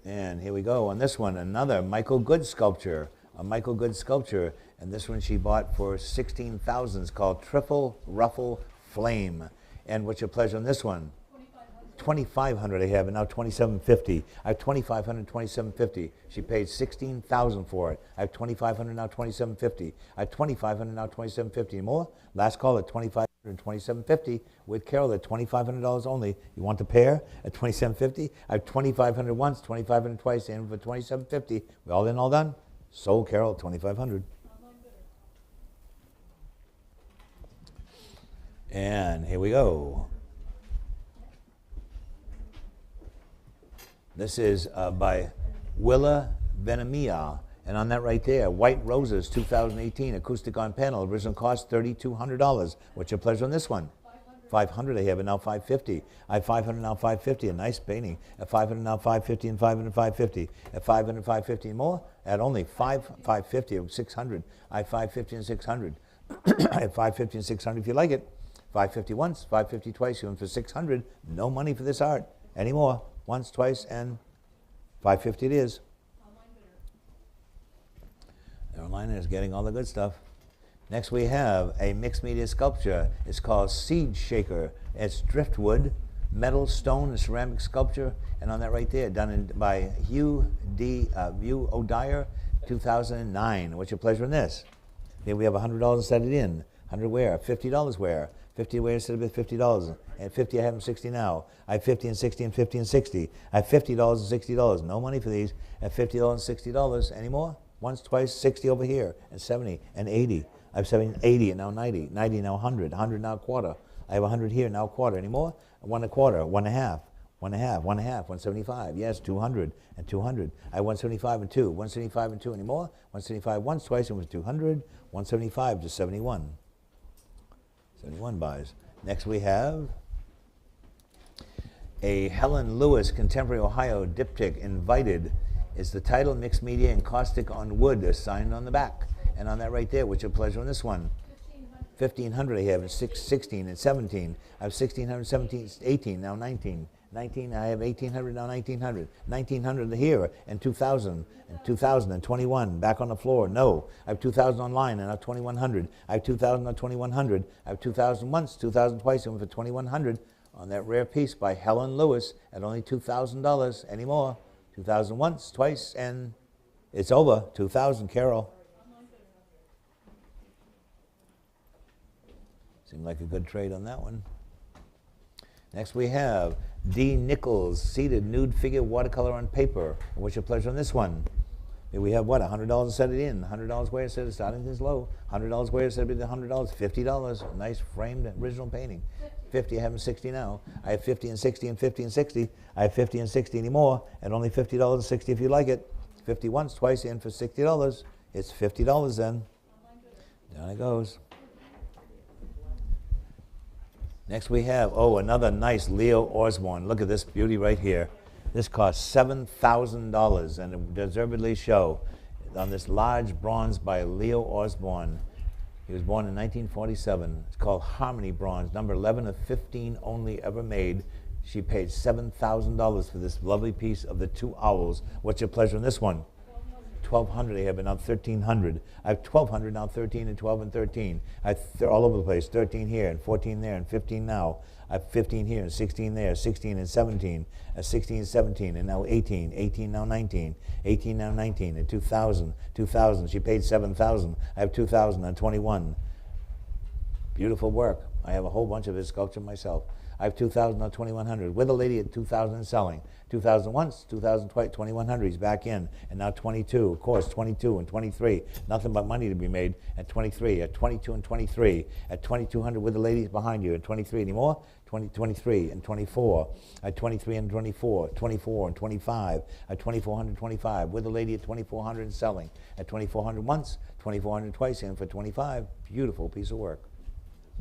And here we go on this one, another Michael Good sculpture, a Michael Good sculpture, and this one she bought for 16,000. It's called Triple Ruffle Flame. And what's your pleasure on this one? 2,500 I have, and now 2,750. I have 2,500, 2,750. She paid 16,000 for it. I have 2,500 now, 2,750. I have 2,500 now, 2,750. More? Last call at 2,500 and 2,750 with Carol at $2,500 only. You want the pair at 2,750? I have 2,500 once, 2,500 twice, and for 2,750. We all in, all done? Sold Carol at 2,500. And here we go. This is by Willa Venemia. And on that right there, White Roses 2018, acoustic on panel, original cost $3,200. What's your pleasure on this one? 500 I have, and now 550. I have 500 now, 550, a nice painting. At 500 now, 550, and 500, 550. At 500, 550 more, at only 550 of 600. I have 550 and 600. I have 550 and 600 if you like it. 550 once, 550 twice, you're in for 600. No money for this art anymore. Once, twice, and 550 it is. Carolina is getting all the good stuff. Next we have a mixed media sculpture. It's called Seed Shaker. It's driftwood, metal, stone, and ceramic sculpture. And on that right there, done by Hugh O'Dyer, 2009. What's your pleasure in this? Here we have $100 set it in. 100 where? $50 where? 50 where instead of $50. And 50 I have them 60 now. I have 50 and 60 and 50 and 60. I have $50 and $60. No money for these. At $50 and $60. Any more? Once, twice, 60 over here, and 70 and 80. I have 70, 80 and now 90. 90 now 100. 100 now quarter. I have 100 here, now quarter. Any more? 1 a quarter, 1 and a half. 1 and a half, 1 and a half, 175. Yes, 200 and 200. I have 175 and 2. 175 and 2. Any more? 175 once, twice, and was 200. 175 to 71. 71 buys. Next we have a Helen Lewis Contemporary Ohio diptych, Invited. Is the title, mixed media and caustic on wood, signed on the back. And on that right there, what's your pleasure on this one? 1,500 I have, and 16 and 17. I have 1,600, 17, 18, now 19. 19, I have 1,800, now 1,900. 1,900 here, and 2,000, and 2,000, and 21. Back on the floor, no. I have 2,000 online, and now 2,100. I have 2,000, now 2,100. I have 2,000 once, 2,000 twice, and for 2,100 on that rare piece by Helen Lewis at only $2,000. Any more? 2,000 once, twice, and it's over. 2,000, Carol. Seemed like a good trade on that one. Next we have D. Nichols, seated nude figure watercolor on paper. What's your pleasure on this one? Here we have what? $100 to set it in. $100 where it said starting is low. $100 where it said it'd be $100. $50. Nice framed original painting. 50. I have 60 now. I have 50 and 60 and 50 and 60. I have 50 and 60 anymore, and only $50 and 60 if you like it. 50 once, twice, in for $60. It's $50 then. Down it goes. Next we have, another nice Leo Osborne. Look at this beauty right here. This cost $7,000, and it deservedly show, on this large bronze by Leo Osborne. He was born in 1947. It's called Harmony Bronze, number 11 of 15 only ever made. She paid $7,000 for this lovely piece of the two owls. What's your pleasure in this one? $1,200 I have, and now $1,300. I have $1,200 now, 13 and 12 and 13. They're all over the place. 13 here and 14 there and 15 now. I have 15 here and 16 there, 16 and 17, 16 and 17, and now 18, 18 now 19, 18 now 19, and 2,000, 2,000. She paid $7,000. I have 2,000 and 21. Beautiful work. I have a whole bunch of his sculpture myself. I have 2,000 now 2,100. With a lady at 2,000 and selling. 2,000 once, 2,000 twice, 2,100. He's back in, and now 22. Of course, 22 and 23. Nothing but money to be made at 23, at 22 and 23, at 2,200 with the ladies behind you. At 23 anymore? 20, 23 and 24. At 23 and 24, 24 and 25. At 2,425 with the lady at 2,400 and selling. At 2,400 once, 2,400 twice, and for 25. Beautiful piece of work.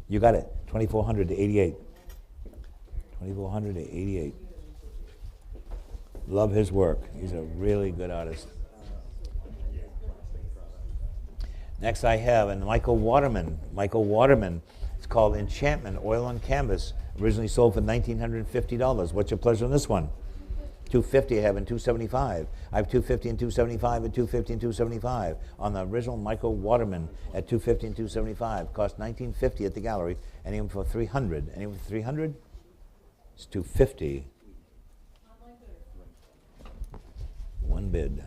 You got it. 2,400 to 88. 2,400 to 88. Love his work. He's a really good artist. Next I have Michael Waterman. Michael Waterman. It's called Enchantment Oil on Canvas. Originally sold for $1,950. What's your pleasure on this one? $250 I have, and $275. I have $250 and $275 and $250 and $275 on the original Michael Waterman at $250 and $275. Cost $19.50 at the gallery. Anyone for $300? Anyone for $300? It's $250. One bid.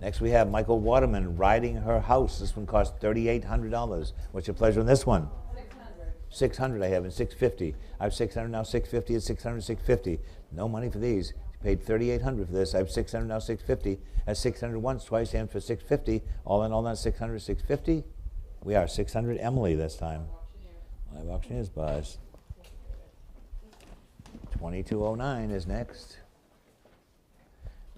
Next we have Michael Waterman, Riding Her House. This one cost $3,800. What's your pleasure on this one? $600 I have, and $650. I have $600 now, $650 and $600, $650. No money for these. Paid $3,800 for this. I have $600 now, $650. At $600 once, twice, and for $650. All in all, that's $600, $650. We are $600 Emily this time. Live auctioneers buys. 2209 is next.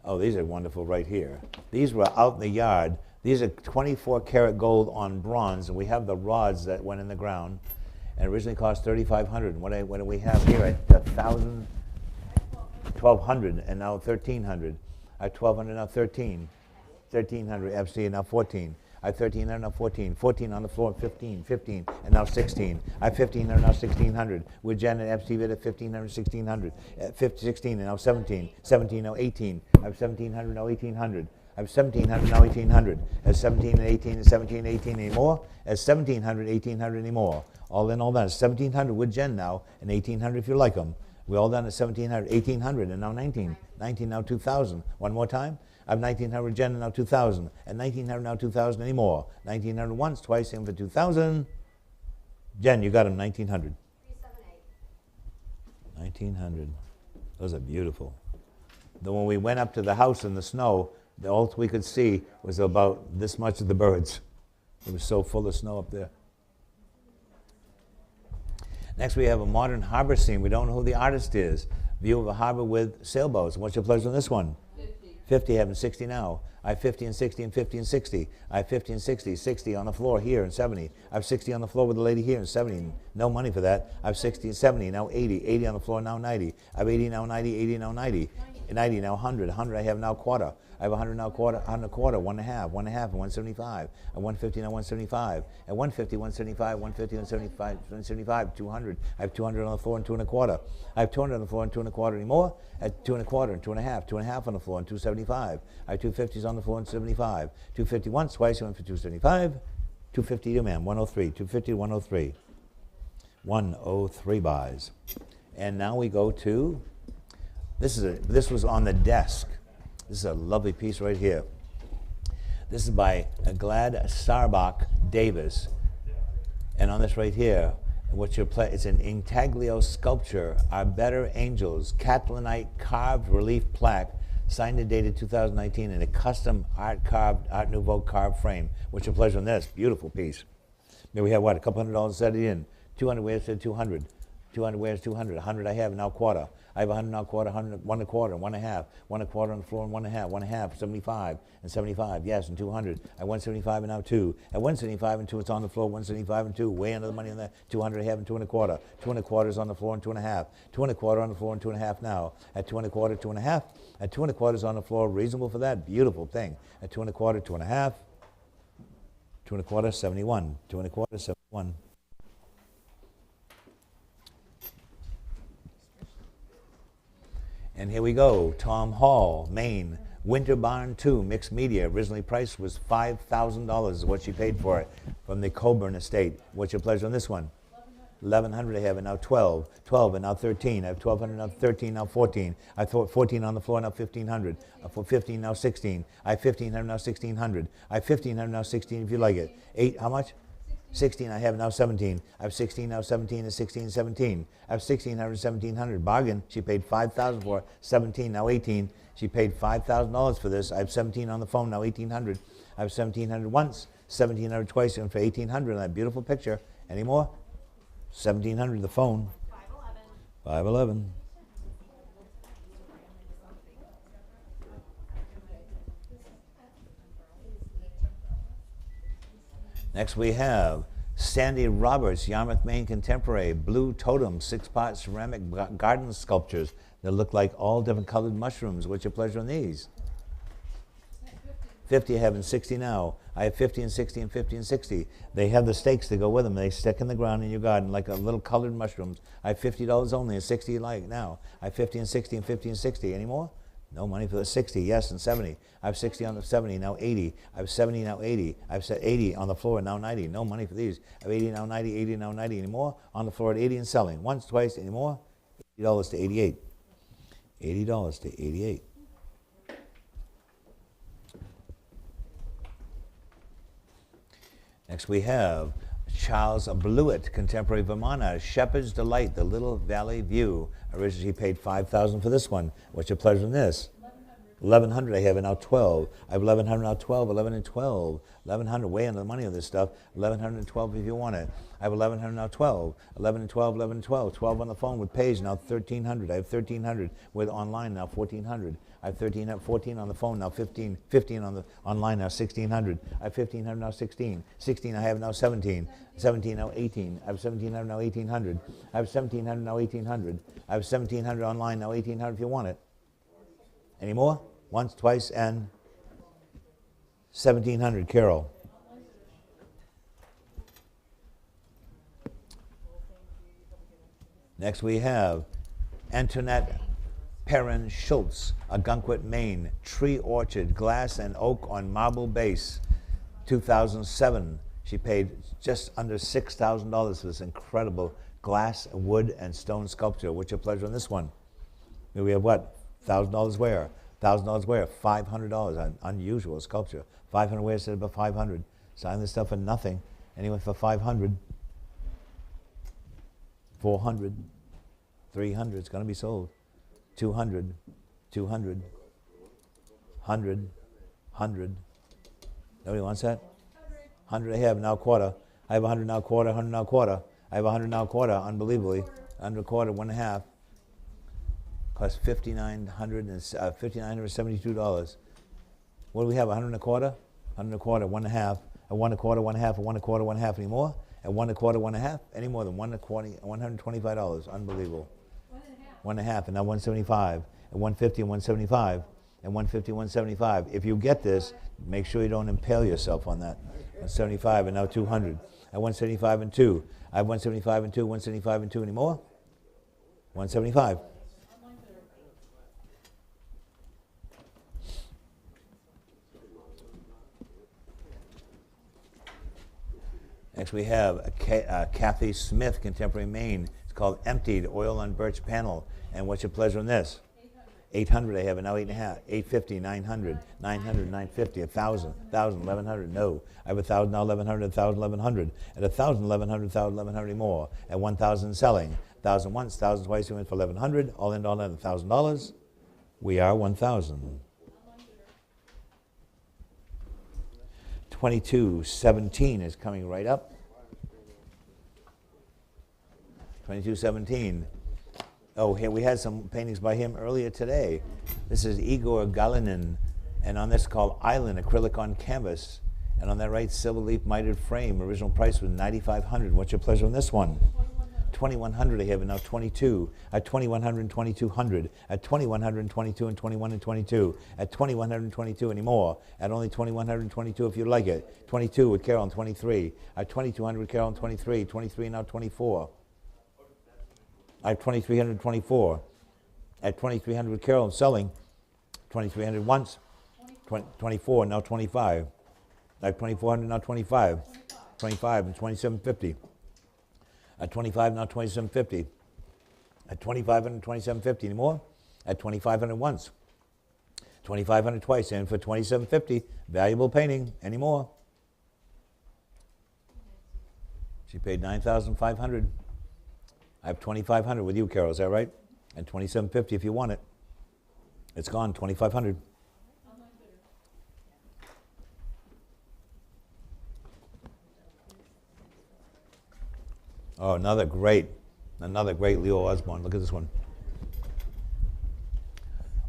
Oh, these are wonderful right here. These were out in the yard. These are 24 karat gold on bronze, and we have the rods that went in the ground. And originally cost $3,500. What do we have here at 1,000, 1,200, and now 1,300. I have 1,200 now 13, 1,300 FC and now 14. I have 1,300 now 14, 14 on the floor, 15, 15, and now 16. I have 1,500 now 1,600. With Jen and FC bid at 1,500, 1,600, 16 and now 17, 17 now 18. I have 1,700 now 1,800. I have 1,700 now 1,800. As 17 and 18 and 17 and 18 anymore. As 1,700, 1,800 anymore. All in all that is 1,700 with Jen now, and 1,800 if you like them. We're all done at 1,700, 1,800, and now 19. 19 now 2,000. One more time. I have 1,900 with Jen, and now 2,000. And 1,900 now 2,000 anymore. 1,900 once, twice, in for 2,000. Jen, you got them, 1,900. 1,900. Those are beautiful. Then when we went up to the house in the snow, all we could see was about this much of the birds. It was so full of snow up there. Next we have a modern harbor scene. We don't know who the artist is. View of a harbor with sailboats. What's your pleasure on this one? 50, having 60 now. I have 50 and 60 and 50 and 60. I have 50 and 60, 60 on the floor here and 70. I have 60 on the floor with the lady here and 70. No money for that. I have 60 and 70, now 80. 80 on the floor, now 90. I have 80 now 90, 80 now 90. 90 now 100. 100 I have now quarter. I have 100 now quarter, 100 quarter, 1 1/2, 1 1/2, and 175. At 150 now 175. At 150, 175, 150, 175, 175, 200. I have 200 on the floor and 2 1/4. I have 200 on the floor and 2 1/4 anymore. At 2 1/4 and 2 1/2, 2 1/2 on the floor and 275. I have 250s on the floor and 75. 250 once, twice, one for 275. 250 to ma'am, 103. 250 to 103. 103 buys. And now we go to, this was on the desk. This is a lovely piece right here. This is by Glad Sarbach Davis. And on this right here, What's your play? It's an intaglio sculpture, Our Better Angels, Catalanite carved relief plaque, signed and dated 2019 in a custom Art Nouveau carved frame. What's your pleasure on this? Beautiful piece. Maybe we have what, a couple $100 set it in. 200 where's to 200. 200 where's 200. 100 I have now quarter. I have 100 now quarter, 100, 1 1/4, 1 1/2, 1 1/4 on the floor and 1 1/2, 1 1/2, 75 and 75, yes, and 200. At 175 and now 2. At 175 and 2, it's on the floor, 175 and 2, way under the money on that. 200 I have and 2 1/4. 2 1/4 is on the floor and 2 1/2. 2 1/4 on the floor and 2 1/2 now. At 2 1/4, 2 1/2. At 2 1/4 is on the floor, reasonable for that, beautiful thing. At 2 1/4, 2 1/2. 2 1/4, 71. 2 1/4, 71. And here we go, Tom Hall, Maine, Winter Barn 2, mixed media. Originally priced was $5,000 is what she paid for it from the Coburn estate. What's your pleasure on this one? 1,100 I have, and now 12. 12 and now 13. I have 1,200, now 13, now 14. I have 14 on the floor, now 1,500. I have 15, now 16. I have 1,500, now 1,600. I have 1,500, now 16 if you like it. 8, how much? 16, I have now 17. I have 16, now 17, and 16, 17. I have 1,600, 1,700. Bargain. She paid $5,000 for it. 17, now 18. She paid $5,000 for this. I have 17 on the phone, now 1,800. I have 1,700 once, 1,700 twice, and for 1,800 on that beautiful picture. Any more? 1,700 the phone. 511. Next we have Sandy Roberts, Yarmouth, Maine Contemporary, Blue Totem, 6-part ceramic garden sculptures that look like all different colored mushrooms. What's your pleasure on these? 50 I have and 60 now. I have 50 and 60 and 50 and 60. They have the stakes to go with them. They stick in the ground in your garden like a little colored mushrooms. I have $50 only and 60 you like now. I have 50 and 60 and 50 and 60. Any more? No money for the 60, yes, and 70. I have 60 on the 70, now 80. I have 70, now 80. I have set 80 on the floor, now 90. No money for these. I have 80, now 90, 80, now 90. Any more? On the floor at 80 and selling. Once, twice, any more? $80 to 88. $80 to 88. Next we have Charles Blewett, Contemporary Vermont, Shepherd's Delight, The Little Valley View. Originally he paid $5,000 for this one. What's your pleasure in this? 1,100 I have, and now 12. I have 1,100 now 12, 11 and 12. 1,100, way under the money on this stuff. 1,112 if you want it. I have 1,100 now 12. 11 and 12, 11 and 12. 12 on the phone with Paige, now 1,300. I have 1,300 with online, now 1,400. I have 14 on the phone, now 15 on the online, now 1,600. I have 1,500 now 16. 16 I have now 17. 17 now 18. I have 1,700 now 1,800. I have 1,700 now 1,800. I have 1,700 online, now 1,800 if you want it. Any more? Once, twice, and 1,700, Carol. Next we have Antoinette Perrin Schultz, Agunquit, Maine, Tree Orchard, glass and oak on marble base, 2007. She paid just under $6,000 for this incredible glass, wood, and stone sculpture. What's your pleasure on this one? Here we have what? $1,000 where? $1,000 where? $500. An unusual sculpture. 500 where instead of 500. Sign this stuff for nothing. Anyone for 500? 400. 300. It's going to be sold. 200. 200. 100. 100. Nobody wants that? 100 I have, now quarter. I have 100 now quarter, 100 now quarter. I have 100 now quarter, unbelievably. Under quarter, 1.5. Cost $5,972. What do we have? 100 and a quarter? 100 and a quarter, 1.5. At 1 1/4, 1/2, at 1 1/4, 1/2. Any more? At 1 1/4, 1.5. Any more than $125. Unbelievable. 1.5, and now 175. At 150 and 175. And 150, 175. If you get this, make sure you don't impale yourself on that. 175 and now 200. At 175 and 2. I have 175 and 2, 175 and 2. Any more? 175. Next we have Kathy Smith, Contemporary, Maine. It's called Emptied, Oil on Birch Panel. And what's your pleasure on this? 800 I have it now, 8.5, 850, 900, 900, 950, 1,000, 1,000, 1,100, no. I have 1,000 now, 1,100, 1,000, 1,100. At 1,000, 1,100, 1,000, 1,100 more. At 1,000 selling. 1,000 once, 1,000 twice, we went for 1,100. All in, $1,000. We are 1,000. 2217 is coming right up. 2217. Oh, here we had some paintings by him earlier today. This is Igor Galinin, and on this called Island, acrylic on canvas. And on that right, silver leaf mitered frame. Original price was $9,500. What's your pleasure on this one? 2,100 I have it now, 22. At 2,100 and 2,200. At 2,100 and 22 and 21 and 22. At 2,100 and 22 anymore. At only 2,100 and 22 if you like it. 22 with Carol and 23. At 2,200 with Carol and 23. 23 now 24. I have 2,324. At 2,300 with Carol and selling. 2,300 once. 24 now 25. I have 2,400 now 25. 25 and 2,750. At 25 now 2,750. At 2,500 2,750 anymore. At 2,500 once. 2,500 twice, and for 2,750, valuable painting anymore. She paid 9,500. I have 2,500 with you, Carol. Is that right? And 2,750 if you want it. It's gone. 2,500. Oh, another great Leo Osborne. Look at this one.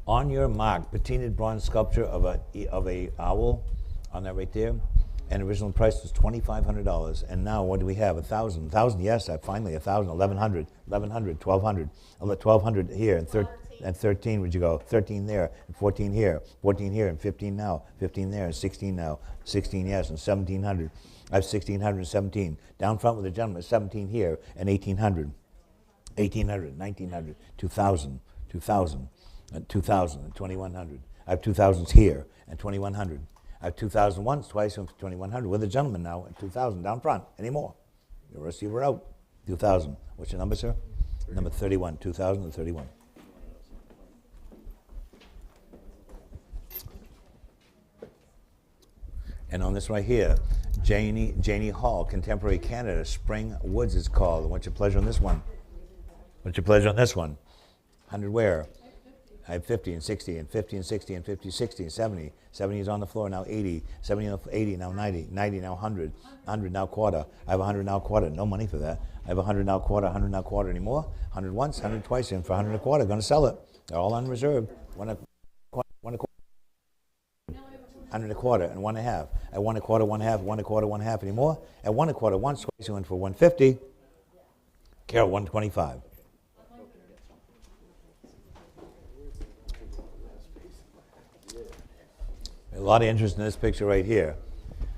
On your mark, patinaed bronze sculpture of a owl on that right there. And original price was $2,500. And now what do we have? 1,000. 1,000, yes, finally 1,000, 1,100, 1,100, 1,200. 1,200 here and 13, would you go? 13 there, and 14 here, 14 here, and 15 now, 15 there, and 16 now, 16, yes, and 1,700. I have 1,600 and 17. Down front with the gentleman, 17 here, and 1,800. 1,800, 1,900, 2,000, 2,000, and 2,000, and 2,100. I have 2,000s here, and 2,100. I have 2,000 once, twice, and 2,100. With a gentleman now, at 2,000 down front. Anymore. The rest of you were out. 2,000. What's your number, sir? 31. Number 31. 2,031. And on this right here, Janie Hall, Contemporary Canada, Spring Woods is called. What's your pleasure on this one? What's your pleasure on this one? 100 where? I have 50 and 60 and 50 and 60 and 50, 60 and 70. 70 is on the floor now, 80. 70 on the 80 now 90. 90 now 100. 100 now quarter. I have 100 now quarter. No money for that. I have 100 now quarter, 100 now quarter anymore. 100 once, 100 twice, and for 100 a quarter. Going to sell it. They're all unreserved. One a quarter. 100 a quarter and 1 1/2. At 1 1/4, 1 1/2, 1 1/4, 1 1/2 anymore. At 1 1/4, once, twice, you went for 150. Carol, 125. A lot of interest in this picture right here.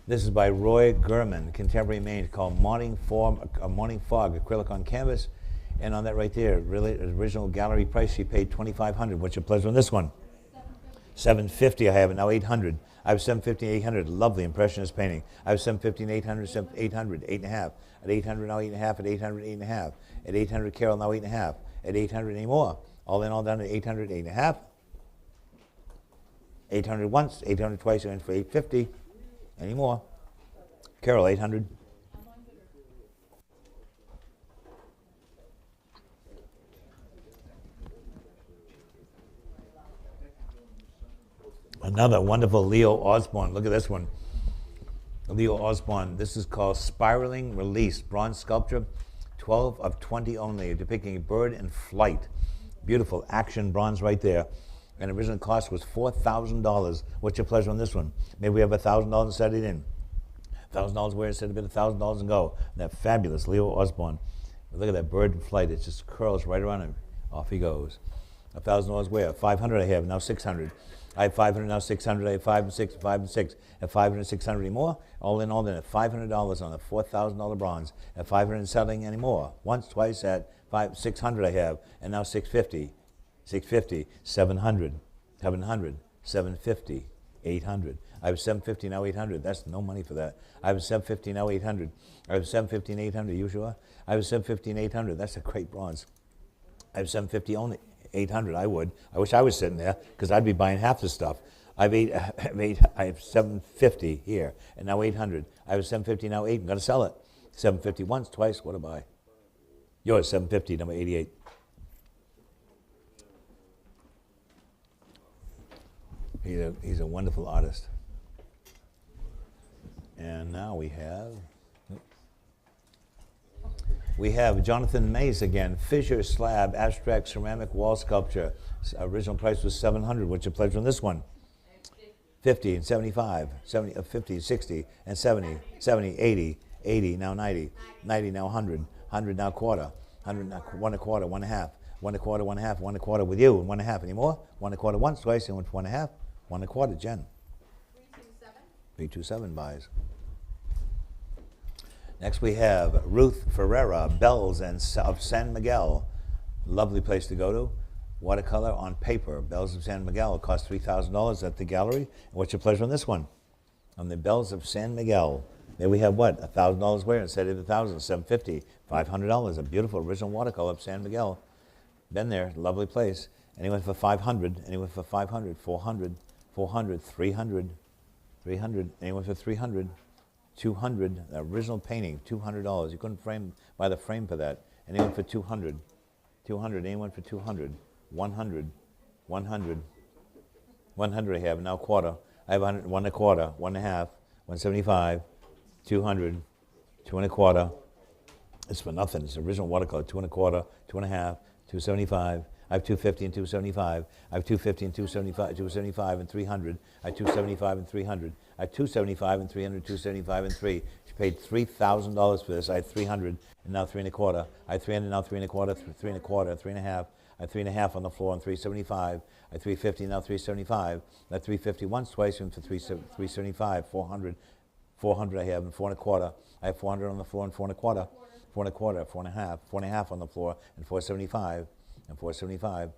This is by Roy Gurman, Contemporary Maine, called Morning Fog acrylic on canvas. And on that right there, really original gallery price, she paid $2,500. What's your pleasure on this one? $750. I have it now. $800. I have $750 and $800. Lovely impressionist painting. I have $750 and $800. $800. 8.5. At $800 now 8.5. At $800 8.5. At $800 Carol now 8.5. At $800 anymore. All in all down to $800 8.5. 800 once, 800 twice, and for 850. Any more? Carol, 800. Another wonderful Leo Osborne. Look at this one. Leo Osborne. This is called Spiraling Release. Bronze sculpture, 12 of 20 only, depicting a bird in flight. Beautiful action bronze right there. And original cost was $4,000. What's your pleasure on this one? Maybe we have $1,000 and set it in. $1,000 where instead of it, $1,000 and go. That fabulous Leo Osborne. Look at that bird in flight. It just curls right around him. Off he goes. $1,000 where? 500 I have, now 600. I have 500, now 600. I have 5 and 6, 5 and 6. At 500, 600 anymore. All in all then at $500 on a $4,000 bronze. At 500 selling anymore. Once, twice at 600 I have, and now 650. 650, 700, 700, 750, 800. I have 750, now 800. That's no money for that. I have 750, now 800. I have 750 and 800. You sure? I have 750 and 800. That's a great bronze. I have 750 only. 800. I would. I wish I was sitting there because I'd be buying half the stuff. I have 750 here, and now 800. I have 750, now 8. I'm going to sell it. 750 once, twice. What to buy? Yours, 750, number 88. He's a wonderful artist. And now we have Jonathan Mays again, fissure slab, abstract ceramic wall sculpture. Original price was $700. What's your pleasure on this one? 50 and 75, 50, 60 and 70, 70, 80, 80, now 90, 90 now 100, 100 now quarter, 100 now 1 1/4, 1 1/2, 1 1/4, 1 1/2, 1 1/4 with you, and 1 1/2 anymore. 1 1/4 once, twice, and 1 1/2, 1 1/4. Jen. 327 buys. Next we have Ruth Ferreira, Bells of San Miguel. Lovely place to go to. Watercolor on paper, Bells of San Miguel. It costs $3,000 at the gallery. And what's your pleasure on this one? On the Bells of San Miguel. There we have what? $1,000 where instead of $1,000, $750, $500. A beautiful original watercolor of San Miguel. Been there, lovely place. Anyone for 500? Anyone for 500? 400, 400, 300, 300. Anyone for 300? 200. The original painting, $200. You couldn't buy the frame for that. Anyone for 200? 200. Anyone for 200? 100, 100, 100 I have, now quarter. I have 100, 1 1/4, 1 1/2, 175, 200, 2 1/4. It's for nothing. It's original watercolor, 2 1/4, 2 1/2, 275. I have 250 and 275. I have 250 and 275, 275 and 300. I have 275 and 300. I have 275 and 300, 275 and 3. She paid $3,000 for this. I had 300 and now 3 1/4. I had 300 now 3 1/4, 3 1/4, 3 1/2. I have 3 1/2 on the floor and 375. I have 350 now 375. I have 350 once, twice, and for 375. 400, 400 I have and 4 1/4. I have 400 on the floor and 4 1/4. 4 1/4, 4 1/2, 4 1/2 on the floor and 475 and 475.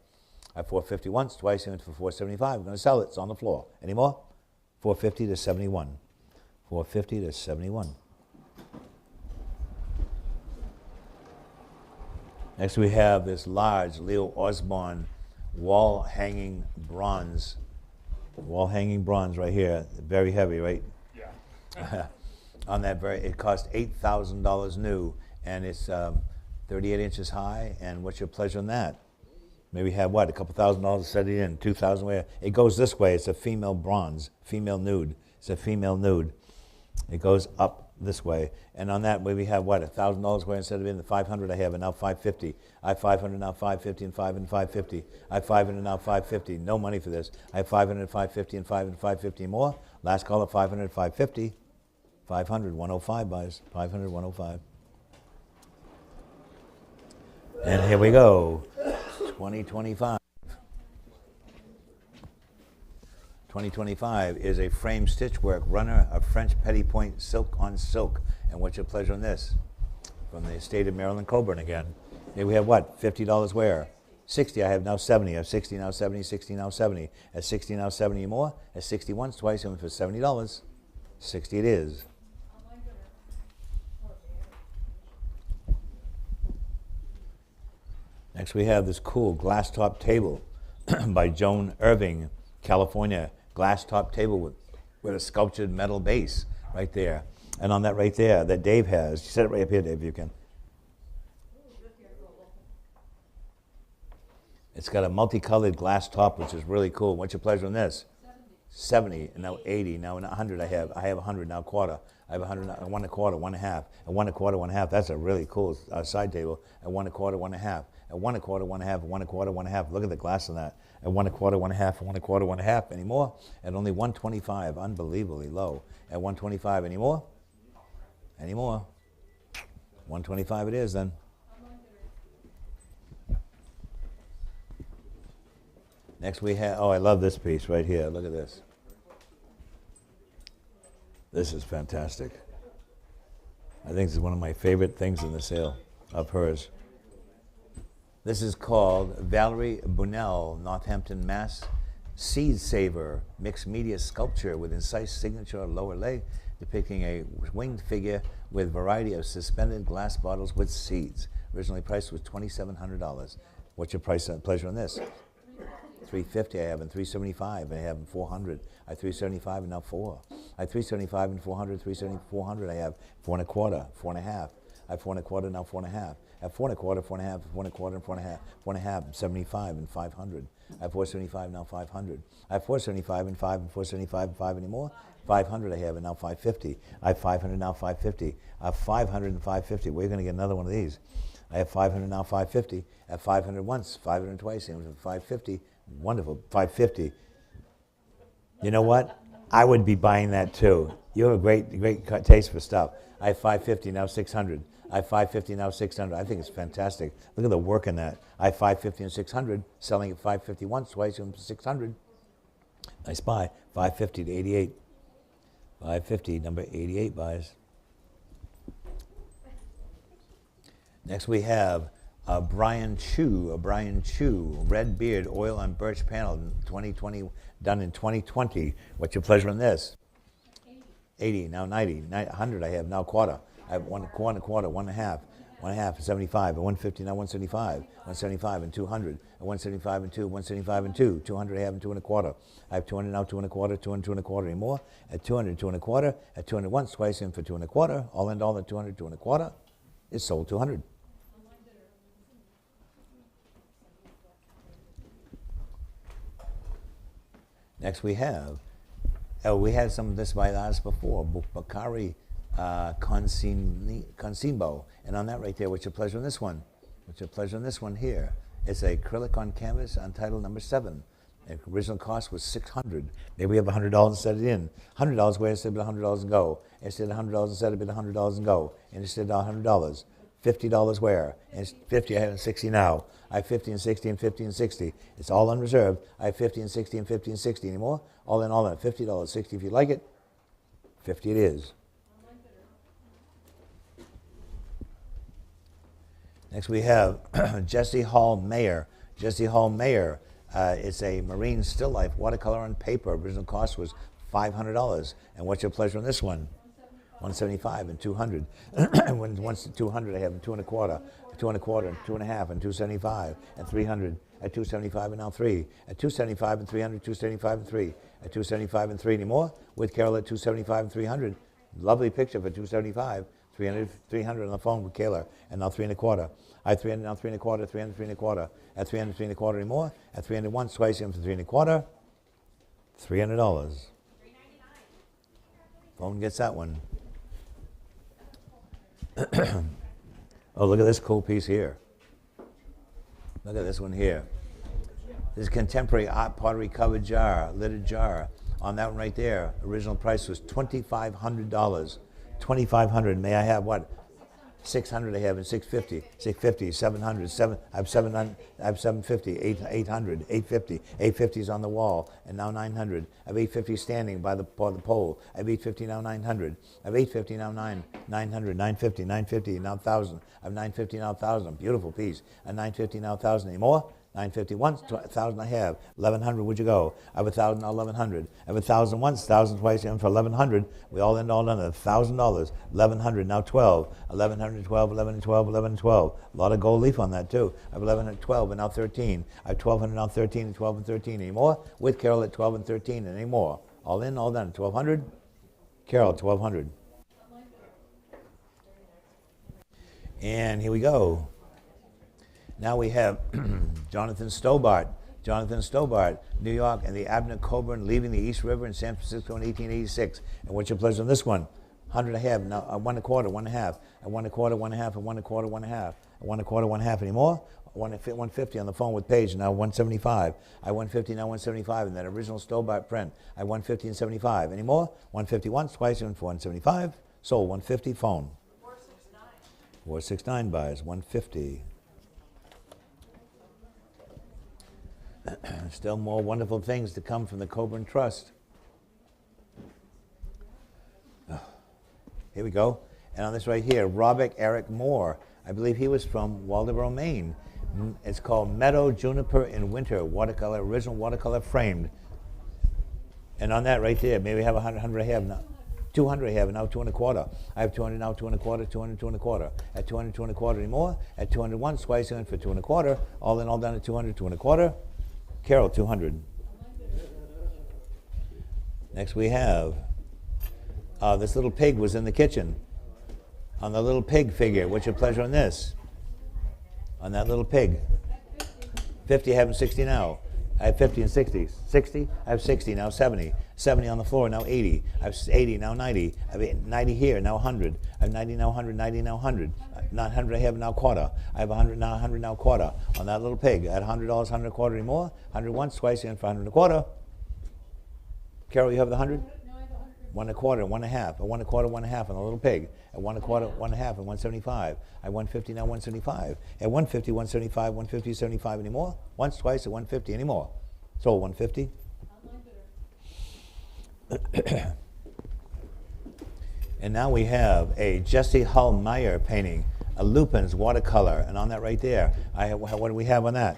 I have 450 once, twice, and for 475. I'm going to sell it. It's on the floor. Any more? 450 to 71. 450 to 71. Next we have this large Leo Osborne wall hanging bronze right here, very heavy, right? Yeah. On that it cost $8,000 new, and it's 38 inches high. And what's your pleasure on that? Maybe have what, a couple $1,000 to set it in, 2,000 where it goes this way. It's a female bronze, female nude. It's a female nude. It goes up this way, and on that we have what, $1,000 where instead of in the 500 I have, and now 550. I have 500 now 550 and 5 and 550. I have 500 now 550. No money for this. I have 500 550 and 5 and 550 more. Last call at 500 550. 500 105 buys. 500 105. And here we go. 2025. 2025 is a frame stitchwork runner of French petty point silk on silk. And what's your pleasure on this? From the state of Maryland, Coburn again. Here we have what? $50 where? 60, I have now 70. I have 60 now 70, 60 now 70. At 60 now 70 more. At 60 once, twice, and for $70. 60 it is. Next we have this cool glass top table by Joan Irving, California. Glass top table with a sculptured metal base right there. And on that right there that Dave has, set it right up here, Dave, if you can. It's got a multicolored glass top, which is really cool. What's your pleasure on this? 70, and now 80, now 100 I have 100, now quarter. I have 100, now 1 1/4, 1 1/2, and 1 1/4, 1 1/2. That's a really cool side table. At 1 1/4, 1 1/2, at 1 1/4, 1 1/2, 1 1/4, 1 1/2. Look at the glass on that. At 1 1/4, 1 1/2, 1 1/4, 1 1/2. Any more? At only 125, unbelievably low. At 125, any more? Any more? 125 it is then. Next we have, oh, I love this piece right here. Look at this. This is fantastic. I think this is one of my favorite things in the sale of hers. This is called Valerie Bunnell, Northampton, Mass. Seed Saver, mixed media sculpture with incise signature lower leg, depicting a winged figure with variety of suspended glass bottles with seeds. Originally priced was $2,700. What's your price pleasure on this? 350 I have, and 375 I have, and 400. I have 375 and now 4. I have 375 and 400, 400 I have, 4 and a quarter, 4 and a half. I have 4 and a quarter, now 4 and a half. I have 4 and a quarter, 4 and a half, 4 and a quarter, and 4 and a half, 4 and a half, 75 and 500. I have 475, now 500. I have 475 and 5 and 475 and 5 anymore. 500 I have, and now 550. I have 500, now 550. I have 500 and 550. We're going to get another one of these. I have 500, now 550. I have 500 once, 500 twice, and 550. Wonderful, 550. You know what? I would be buying that too. You have a great taste for stuff. I have 550, now 600. I have 550, now 600. I think it's fantastic. Look at the work in that. I have 550 and 600, selling at 550 once, twice, and 600. Nice buy. 550 to 88. 550, number 88 buys. Next we have a Brian Chu, red beard, oil on birch panel, 2020, done in 2020. What's your pleasure on this? 80, now 90, 100 I have, now quarter. I have one quarter, 1.5, 75, and 150, now 175 and 200, and 175 and 2, 175 and 2, 200 I have, and 2 and a quarter. I have 200 now, 2 and a quarter, 200, 2 and a quarter anymore. At 200, 2 and a quarter, at 200 once, twice in for 2 and a quarter, all in all at 200, 2 and a quarter, is sold 200. Next we have, we had some of this by us before, Bakari Consimbo. And on that right there, what's your pleasure on this one? What's your pleasure on this one here? It's acrylic on canvas on title number 7. The original cost was $600. Maybe we have $100 and set it in. $100 where instead of $100 and go. Instead of $100 and set it in $100 and go. And instead of $100. $50 where? And it's 50, I have 60 now. I have 50 and 60 and 50 and 60. It's all unreserved. I have 50 and 60 and 50 and 60 anymore. All in, $50, 60 if you like it. 50 it is. Next we have Jesse Hall Mayer. Jesse Hall Mayer. It's a marine still life watercolor on paper. Original cost was $500. And what's your pleasure on this one? 175 and 200. Once 200 I have 2 and a quarter, 2 and a quarter, and 2 and a half, and 275 and 300 at 275 and now 3 at 275 and 300, 275 and 3 at 275 and 3 anymore. With Carol at 275 and 300. Lovely picture for 275. 300 on the phone with Kayla, and now 3 and a quarter. I have 300, now 3 and a quarter, 300, 3 and a quarter. At 300, 3 and a quarter anymore. At 300 once, twice in for 3 and a quarter. $300. $399. Phone gets that one. Oh, look at this cool piece here. Look at this one here. This contemporary art pottery covered jar, lidded jar. On that one right there, original price was $2,500. $2,500. May I have what? 600 I have, and 650, 650, 700, I have 700, I have 750, 800, 850, 850 is on the wall, and now 900. I have 850 standing by the pole. I have 850 now 900. I have 850 now 900, 950, 950 now 1,000. I have 950 now 1,000. Beautiful piece. A 950 now 1,000 anymore. 950 once, 1,000 I have. 1,100 would you go? I have 1,000 now 1,100. I have 1,000 once, 1,000 twice, and for 1,100, we all end all under $1,000. 1,100 now 12. 1,100 12, 11 and 12, 11 and 12. A lot of gold leaf on that too. I have 11 and 12 and now 13. I have 1,200 now 13 and 12 and 13 anymore. With Carol at 12 and 13 and anymore. All in, all done. 1,200. Carol, 1,200. And here we go. Now we have Jonathan Stobart. Jonathan Stobart, New York, and the Abner Coburn leaving the East River in San Francisco in 1886. And what's your pleasure on this one? 100 I have. Now 1 and a quarter, 1 and a half. 1 and a quarter, 1 and a half, and 1 and a quarter, 1 and a half. 1 and a quarter, 1 and a half anymore. 150 on the phone with Paige, now 175. I 150, now 175, and that original Stobart print. I 150 and 75. Any more? 150 once, twice, and for 175. Sold 150, phone. 469. 469 buys, 150. Still more wonderful things to come from the Coburn Trust. Here we go. And on this right here, Robert Eric Moore. I believe he was from Waldoboro, Maine. It's called Meadow, Juniper in Winter, watercolor, original watercolor framed. And on that right there, maybe we have 100 I have now. 200 I have now 2 and a quarter. I have 200 now 2 and a quarter, 200 2 and a quarter. At 200 2 and a quarter anymore. At 200 once, twice, and for 2 and a quarter. All in all down at 200 2 and a quarter. Carol, 200. Next we have this little pig was in the kitchen. On the little pig figure, what's your pleasure on this? On that little pig. 50, I have 60 now. I have 50 and 60. 60, I have 60, now 70. 70 on the floor, now 80. I have 80, now 90. I have 90 here, now 100. I have 90, now 100, 90, now 100. 900, I have now quarter. I have 100, now 100, now quarter. On that little pig, at $100, 100 a quarter anymore. 100 once, twice, and for 100 a quarter. Carol, you have the 100? No, I have 100. 1 a quarter, 1 a half, a 1 a quarter, 1 a half on the little pig. At 1 a quarter, 1 a half, and 175. I have 150 now, 175. At 150, 175, 150, 75 anymore. Once, twice, at 150 anymore. So 150. And now we have a Jesse Hull Meyer painting, a Lupin's watercolor, and on that right there, I have, what do we have on that?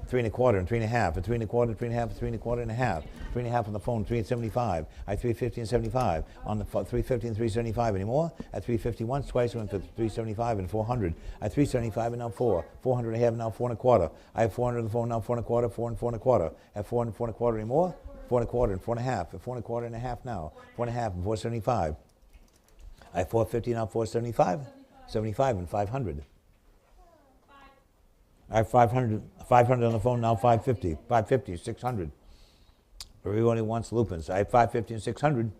3 and a quarter and 3 and a half, and 3 and a quarter, 3 and a half, and 3 and a quarter and a half. 3 and a half on the phone, 375. I 350 and 75. On the 350 and 375 anymore. At 350 once, twice, went for 375 and 400. I 375 and now 4. 400 I have now 4 and a quarter. I have 400 on the phone now 4 and a quarter, 4 and 4 and a quarter. At 4 and 4 and a quarter anymore. 4 and a quarter and 4 and a half. At 4 and a quarter and a half now. 4 and a half and 475. I have 450 now 475. 75 and 500. I have 500 on the phone now 550. 550, 600. Everybody wants Lupins. I have 550 and 600.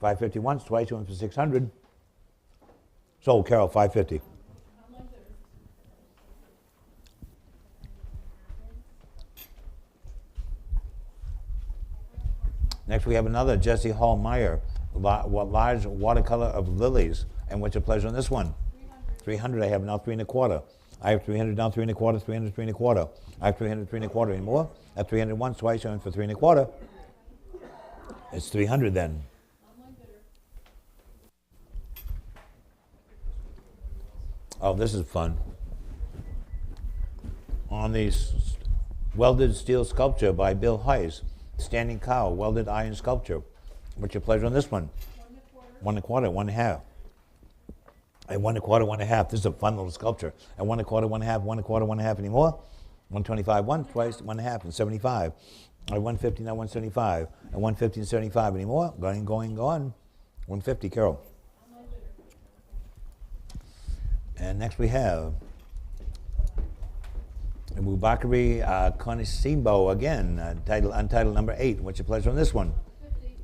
550 once, twice, went for 600. Sold, Carol, 550. Next we have another Jesse Hall Meyer, large watercolor of lilies. And what's your pleasure on this one? 300 I have now 3 and a quarter. I have 300 now 3 and a quarter, 300, 3 and a quarter. I have 300, 3 and a quarter anymore. At 300 once, twice, I went for 3 and a quarter. It's 300 then. Oh, this is fun. On the welded steel sculpture by Bill Heiss, standing cow, welded iron sculpture. What's your pleasure on this one? 1 and a quarter, 1 and a half. At 1 and a quarter, 1 and a half. This is a fun little sculpture. At 1 and a quarter, 1 and a half, 1 and a quarter, 1 and a half anymore. 125 once, twice, 1 and a half, and 75. At 150 now 175. At 150 and 75 anymore. Going. 150, Carol. And next we have Mubakari Konissimbo again, untitled number 8. What's your pleasure on this one?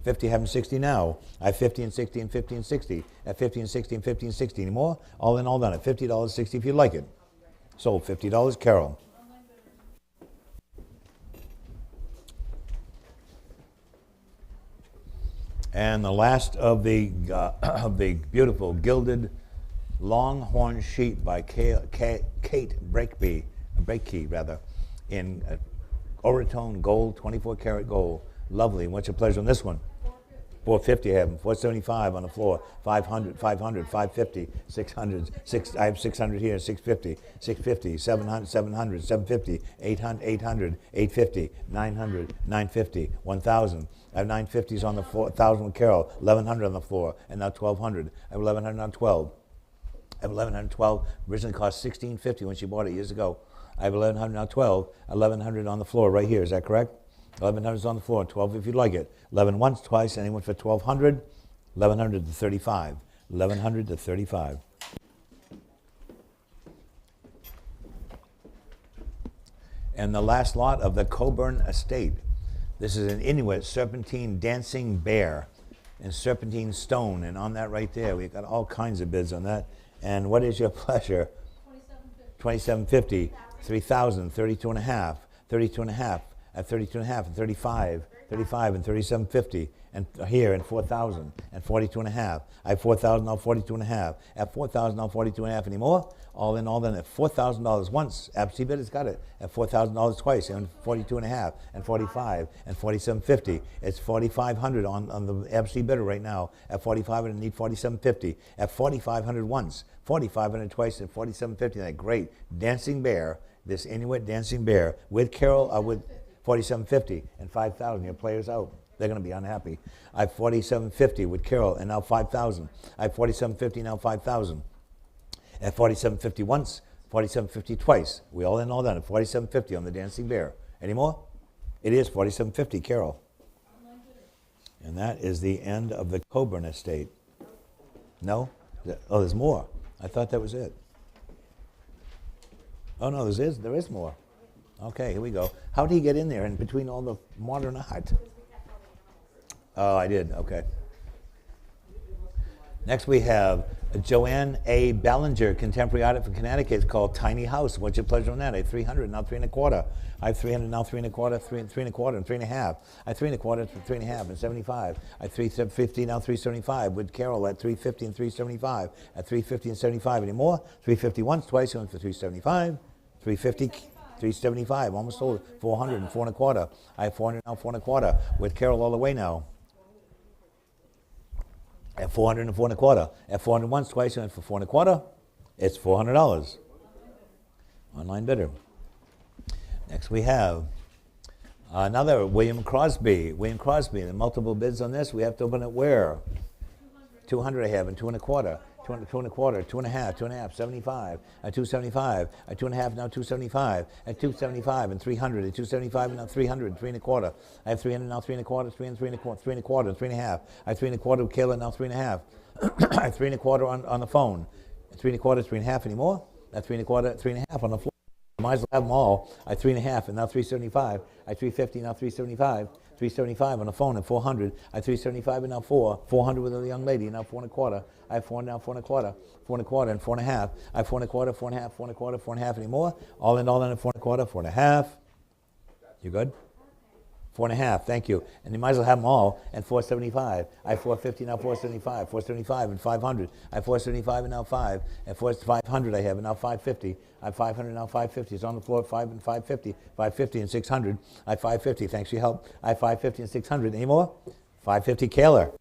50, having 60 now. I have 50 and 60 and 50 and 60. At 50 and 60 and 50 and 60 anymore. All in all done at $50, 60 if you like it. Sold, $50, Carol. And the last of the beautiful gilded longhorn sheep by Kate Breakey, in Oratone gold, 24 karat gold. Lovely. What's your pleasure on this one? 450 I have them. 475 on the floor. 500, 550, 600, I have 600 here, 650, 700, 750, 800, 850, 900, 950, 1,000. I have 950s on the floor, 1,000 with Carol, 1,100 on the floor, and now 1,200. I have 1,100 on 12. I have 1,112. Originally cost $1,650 when she bought it years ago. I have 1,100 now 12. 1,100 on the floor right here. Is that correct? 1,100 is on the floor. 12 if you'd like it. 11 once, twice. Anyone for 1,200? 1,100 to 35. 1,100 to 35. And the last lot of the Coburn Estate. This is an Inuit serpentine dancing bear and serpentine stone. And on that right there, we've got all kinds of bids on that. And what is your pleasure? 2,750. 3,000. 32 and a half. 32 and a half. At 32 and a half and 35 and 37.50 and here and 4,000 and 42 and a half. I have 4,000 now 42 and a half. At 4,000 now 42 and a half anymore. All in all then at $4,000 once. Absy bid has got it at $4,000 twice and 42 and a half and 45 and 47.50. It's 4,500 on the Absy bidder right now. At 4,500 need 47.50. At 4,500 once, 4,500 twice and 47.50. That great dancing bear, this Inuit dancing bear with Carol with 47.50 and 5,000. Your players out. They're going to be unhappy. I have 4750 with Carol, and now 5,000. I have 4750, now 5,000. At 4750 once, 4750 twice. We all in, all done at 4750 on the Dancing Bear. Any more? It is 4750, Carol. And that is the end of the Coburn estate. No? Oh, there's more. I thought that was it. Oh, no, there is more. Okay, here we go. How did he get in there in between all the modern art? Oh, I did. Okay. Next we have Joanne A. Ballinger, contemporary art from Connecticut. It's called Tiny House. What's your pleasure on that? I have 300, now 3 1/4. I have 300, now 3 1/4, 3 1/4, and 3 1/2. I have 3 1/4, 3 1/2, and 75. I have 350, now 375. With Carol at 350 and 375. At 350 and 75. Any more? 350 once, twice, going for 375. 350, 375. Almost sold it. 400 and 4 1/4. I have 400, now 4 1/4. With Carol all the way now. At 400 and 4 1/4. At 400 once, twice, and for 4 1/4, it's $400. Online bidder. Next we have another William Crosby. William Crosby, the multiple bids on this. We have to open it where? 200 I have, and 2 1/4. 2 1/4, 2 1/2, 2 1/2, 75, at 275, at 2 1/2, now 275, at 275 and 300, at 275 and now 300, 3 1/4. I have 300 now 3 1/4, 3 and 3 1/4, 3 1/4, and 3 1/2. I have 3 1/4 with Kayla, now 3 1/2. I have 3 1/4 on the phone. 3 1/4, 3 1/2 anymore. At 3 1/4, 3 1/2 on the floor. Might as well have them all. I have 3 1/2 and now 375. I have 350 now 375. 375 on the phone and 400. I have 375 and now 400 with a young lady, now 4 1/4. I have 4 now 4 1/4, 4 1/4 and 4 1/2. I have 4 1/4, 4 1/2, 4 1/4, 4 1/2 anymore. All in at 4 1/4, 4 1/2. You good? 4 1/2, thank you. And you might as well have them all and 475. I have 450 now 475, 475 and 500. I have 475 and now 5. And 500 I have and now 550. I have 500 now 550. It's on the floor at 5 and 550. 550 and 600. I have 550. Thanks for your help. I have 550 and 600. Any more? 550 Kaler.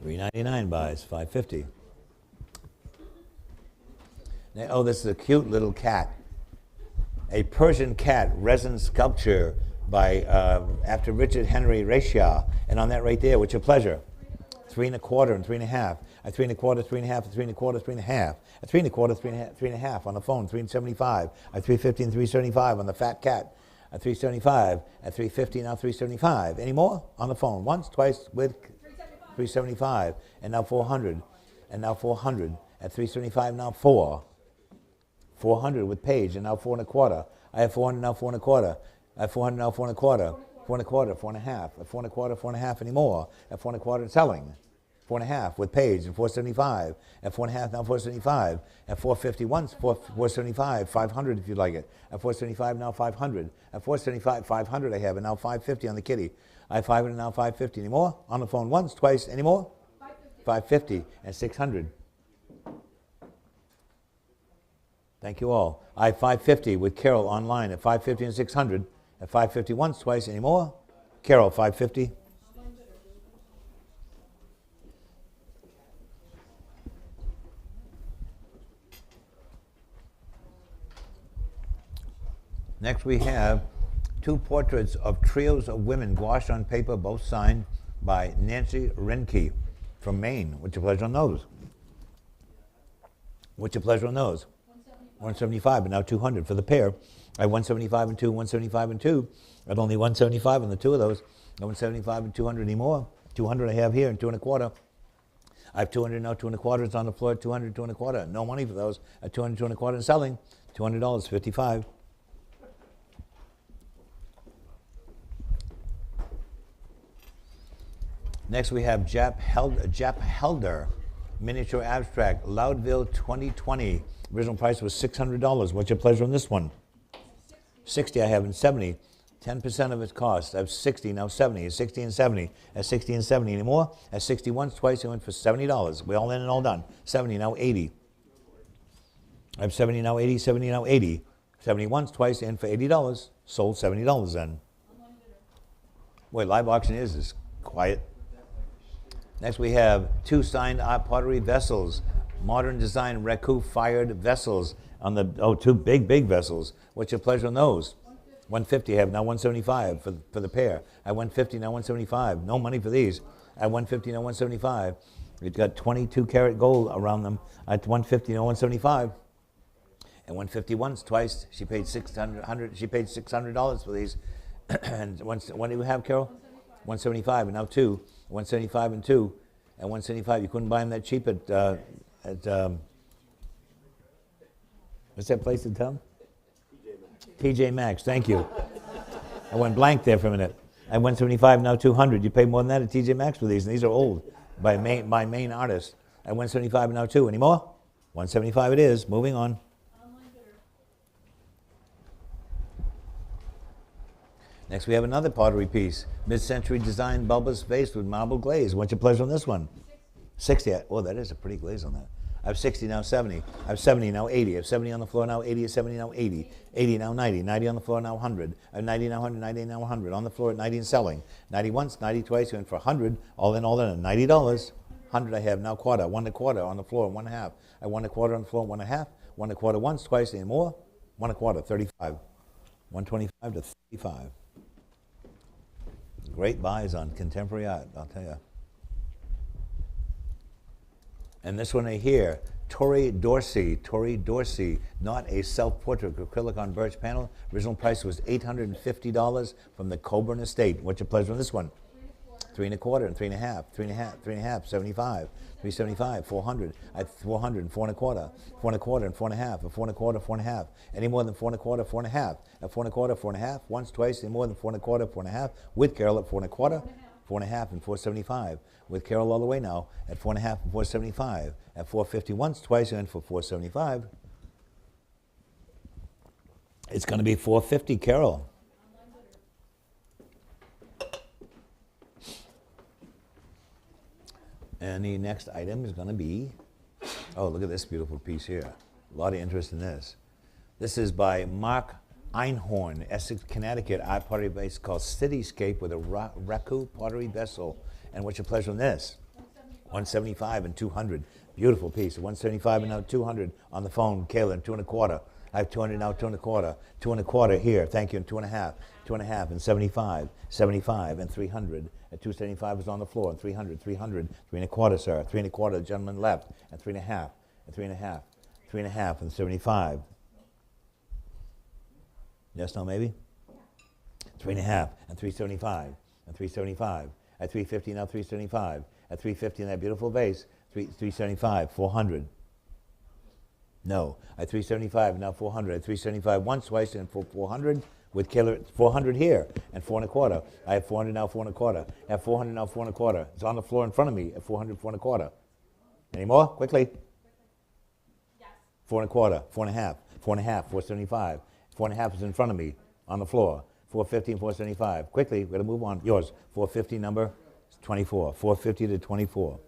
399 buys 550. Now, oh, this is a cute little cat. A Persian cat resin sculpture by after Richard Henry Rashaw. And on that right there, what's your pleasure? 3 1/4 and 3 1/2. At 3 1/4, 3 1/2, 3 1/4, 3 1/2. At 3 1/4, 3 1/2 on the phone, 375. At 350 and 375 on the fat cat. At 375. At 350 now 375. Any more on the phone? Once, twice with 375. And now 400. And now 400. At 375 now 400 with Page, and now 4 1/4. I have 400 now 4 1/4. I have 400 now 4 1/4. 4 1/4, 4 1/2. At 4 1/4, 4 1/2 anymore. At 4 1/4 selling. 4 1/2 with Page and 475. At 4 1/2 now 475. At 450 once, 475, 500 if you like it. At 475 now 500. At 475, 500 I have, and now 550 on the kitty. I have 500 now 550 anymore. On the phone once, twice, anymore? 550 and 600. Thank you all. I have 550 with Carol online at 550 and 600. At 550 once, twice, any more? Carol, 550. Next we have 2 portraits of trios of women gouache on paper, both signed by Nancy Renke from Maine. What's your pleasure on those? What's your pleasure on those? 175, but now 200 for the pair. I have 175 and 2, 175 and 2. I have only 175 on the 2 of those. I 175 and 200 anymore. 200 I have here and 2 1/4. I have 200 now, 2 1/4 is on the floor, 200, 2 1/4. No money for those. At 200, 2 1/4 and selling. $200, 55. Next we have Jap Helder, miniature abstract, Loudville 2020. Original price was $600. What's your pleasure on this one? 60 I have and 70. 10% of its cost. I have 60, now 70. At 60 and 70. At 60 and 70 anymore? At 60 once, twice, I went for $70. We all in and all done. 70, now 80. I have 70, now 80, 70, now 80. 70 once, twice, in for $80. Sold $70 then. Boy, live auction is quiet. Next we have 2 signed art pottery vessels. Modern design Reku fired vessels on the 2 big vessels. What's your pleasure on those? 150 I have, now 175 for the pair. At 150, now 175. No money for these. At 150, now 175. It's got 22 karat gold around them. At 150, now 175. And 150 once, twice. She paid $600. She paid $600 for these. And what do we have, Carol? 175 and now two. 175 and two. And 175. You couldn't buy them that cheap at what's that place in town? TJ Maxx. Thank you. I went blank there for a minute. At 175 now 200. You pay more than that at TJ Maxx for these, and these are old by main artist. At 175 and now two. Any more? 175 it is. Moving on. Next we have another pottery piece. Mid-century design bulbous vase with marble glaze. What's your pleasure on this one? 60. Oh, that is a pretty glaze on that. I have 60, now 70. I have 70, now 80. I have 70 on the floor, now 80. 70, now 80. 80, now 90. 90 on the floor, now 100. I have 90, now 100. 90, now 100. On the floor at 90 and selling. 90 once, 90 twice. You went for 100. All in, $90. 100 I have, now quarter. 1 1/4 on the floor, 1 1/2. I 1 1/4 on the floor, 1 1/2. 1 1/4 once, twice, any more? 1 1/4, 35. 125 to 35. Great buys on contemporary art, I'll tell you. And this one right here, Tori Dorsey, not a self-portrait acrylic on birch panel. Original price was $850 from the Coburn Estate. What's your pleasure on this one? 3 1/4 and 3 1/2, 3 1/2, 75, 375, 400, at 400 and 4 1/4, 4 1/4 and 4 1/2, 4 1/4, 4 1/2. Any more than 4 1/4, 4 1/2, at 4 1/4, 4 1/2, once, twice, any more than 4 1/4, 4 1/2, with Carol at 4 1/4, 4 1/2 and 475. With Carol all the way now at 4 1/2 and 475. At 450 once, twice, and for 475. It's going to be 450, Carol. And the next item is going to be, oh, look at this beautiful piece here. A lot of interest in this. This is by Mark Einhorn, Essex, Connecticut, art pottery base called Cityscape with a raku pottery vessel. And what's your pleasure on this? 175 and 200. Beautiful piece. 175 and now 200 on the phone. Kayla, 2 1/4. I have 200 now, 2 1/4. 2 1/4 here. Thank you. And 2 1/2. 2 1/2 and 75. 75 and 300. At 275 is on the floor. And 300. 300. 3 1/4, sir. 3 1/4. The gentleman left. And 3 1/2. And 3 1/2. 3 1/2 and 75. Yes, no, maybe? 3 1/2 and 375. And 375. At 350 now 375. At 350 in that beautiful vase. 375. 400. No. At 375 now 400. At 375 once, twice, and for 400 with Killer 400 here and 4 1/4. I have 400 now 4 1/4. At 400 now 4 1/4. It's on the floor in front of me at 400 4 1/4. Any more? Quickly. Yes. 4 1/4. 4 1/2. 4 1/2. 475. 4 1/2 is in front of me on the floor. 450 and 475. Quickly, we're going to move on. Yours. 450 number 24. 450 to 24.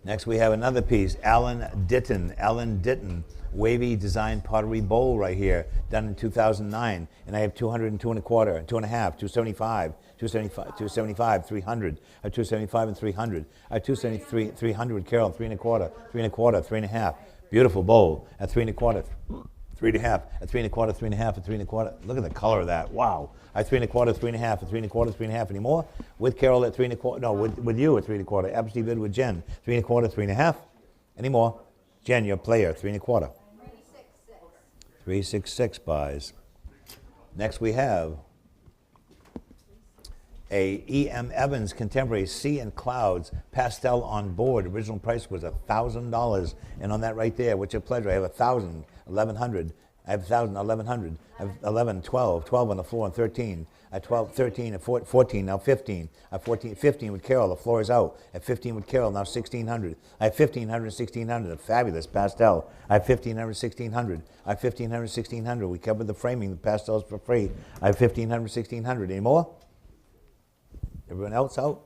Next we have another piece, Alan Ditton, wavy design pottery bowl right here, done in 2009. And I have 200 and 2 1/4, 2 1/2, 275, 275, 300, 275 and 300, 273, 300, Carol, 3 1/4, 3 1/4, 3 1/2. Beautiful bowl at 3 1/4, 3 1/2, at 3 1/4, 3 1/2, at 3 1/4. Look at the color of that. Wow. At 3 1/4, 3 1/2, at 3 1/4, 3 1/2. Any more? With Carol at 3 1/4. No, with you at 3 1/4. Absolutely bid with Jen. 3 1/4, 3 1/2. Any more? Jen, your player, 3 1/4. 366 buys. Next we have a E.M. Evans Contemporary Sea and Clouds pastel on board. Original price was $1,000. And on that right there, what's your pleasure? I have 1,000, 1,100. I have 1,000, 1,100. I have 11, 12, 12 on the floor and 13. At 12, 13, and 14, now 15. At 14, 15 with Carol, the floor is out. At 15 with Carol, now 1,600. I have 1,500, 1,600, a fabulous pastel. I have 1,500, 1,600. I have 1,500, 1,600. We covered the framing, the pastels for free. I have 1,500, 1,600. Any more? Everyone else out?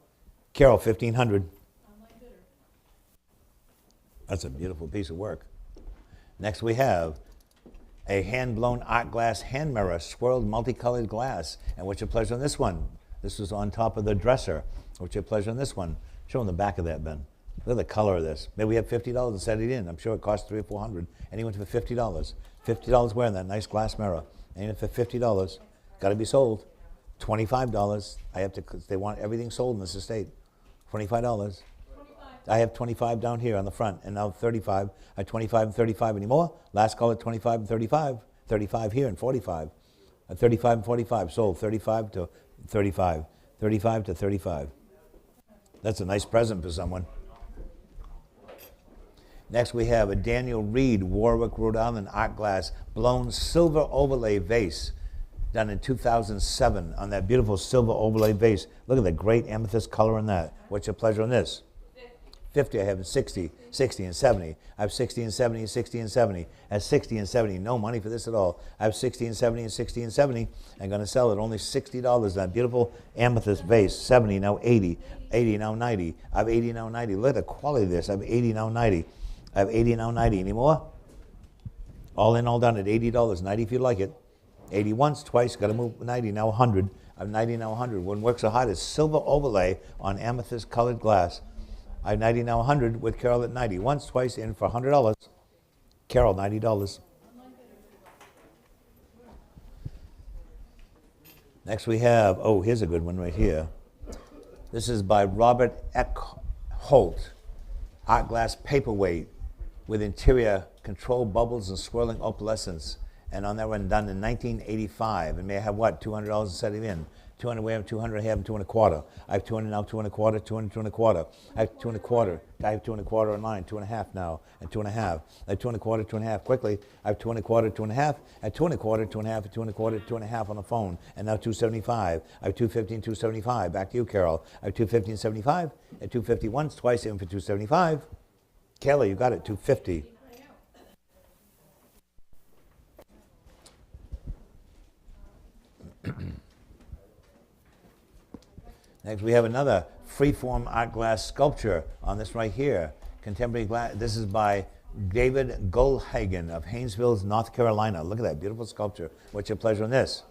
Carol, 1,500. That's a beautiful piece of work. Next we have a hand-blown art glass hand mirror, swirled multicolored glass. And what's your pleasure on this one? This was on top of the dresser. What's your pleasure on this one? Show them the back of that, Ben. Look at the color of this. Maybe we have $50 and set it in. I'm sure it costs $300 or $400. Anyone for $50. $50 wearing that nice glass mirror. Anyone for $50. Got to be sold. $25. I have to, cause they want everything sold in this estate. $25. I have 25 down here on the front, and now 35. I have 25 and 35 anymore. Last call at 25 and 35. 35 here and 45. 35 and 45 sold. 35 to 35. 35 to 35. That's a nice present for someone. Next we have a Daniel Reed, Warwick, Rhode Island art glass blown silver overlay vase done in 2007 on that beautiful silver overlay vase. Look at the great amethyst color in that. What's your pleasure on this? 50, I have 60, 60 and 70. I have 60 and 70, 60 and 70. At 60 and 70, no money for this at all. I have 60 and 70 and 60 and 70. I'm going to sell it only $60. That beautiful amethyst vase, 70, now 80, 80, now 90. I have 80, now 90. Look at the quality of this. I have 80, now 90. I have 80, now 90. Any more? All in, all done at $80. 90 if you like it. 80 once, twice, got to move 90, now 100. I have 90, now 100. Wouldn't work so hard as silver overlay on amethyst colored glass. I have 90, now 100 with Carol at 90. Once, twice, in for $100. Carol, $90. Next we have, oh, here's a good one right here. This is by Robert Eckholt, art glass paperweight with interior control bubbles and swirling opalescence. And on that one, done in 1985. And may I have what? $200 and set it in. 200, we have 200, I have 2 1/4. I have 200 now, 2 1/4, 200, 2 1/4. I have 2 1/4. I have 2 1/4 online, 2 1/2 now, and 2 1/2. I have 2 1/4, 2 1/2. Quickly, I have 2 1/4, 2 1/2. I have 2 1/4, 2 1/2, 2 1/4, 2 1/2 on the phone, and now 275. I have 250 and 275. Back to you, Carol. I have 250 and 75, and 250 once, twice, in for 275. Kelly, you got it, 250. Next, we have another freeform art glass sculpture on this right here. Contemporary glass. This is by David Goldhagen of Haynesville, North Carolina. Look at that beautiful sculpture. What's your pleasure on this?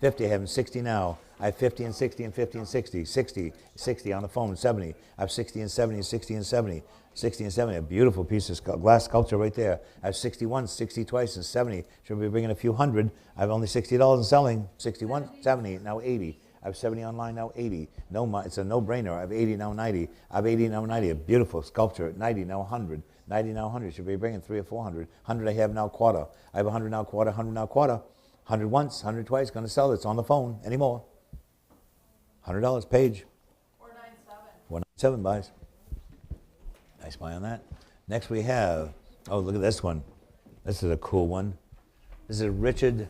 50. I have 60 now. I have 50 and 60 and 50 and 60. 60, 60 on the phone, 70. I have 60 and 70 and 60 and 70. 60 and 70, a beautiful piece of glass sculpture right there. I have 61, 60 twice, and 70. Should be bringing a few hundred. I have only $60 in selling. 61, 70, now 80. I have 70 online, now 80. No, it's a no-brainer. I have 80, now 90. I have 80, now 90. A beautiful sculpture. 90, now 100. 90, now 100. Should be bringing 300 or 400. 100 I have now quarter. I have 100 now quarter, 100 now quarter. 100 once, 100 twice. Going to sell it. It's on the phone. Any more? $100, page. 497. 497 buys. Nice buy on that. Next we have, oh, look at this one. This is a cool one. This is Richard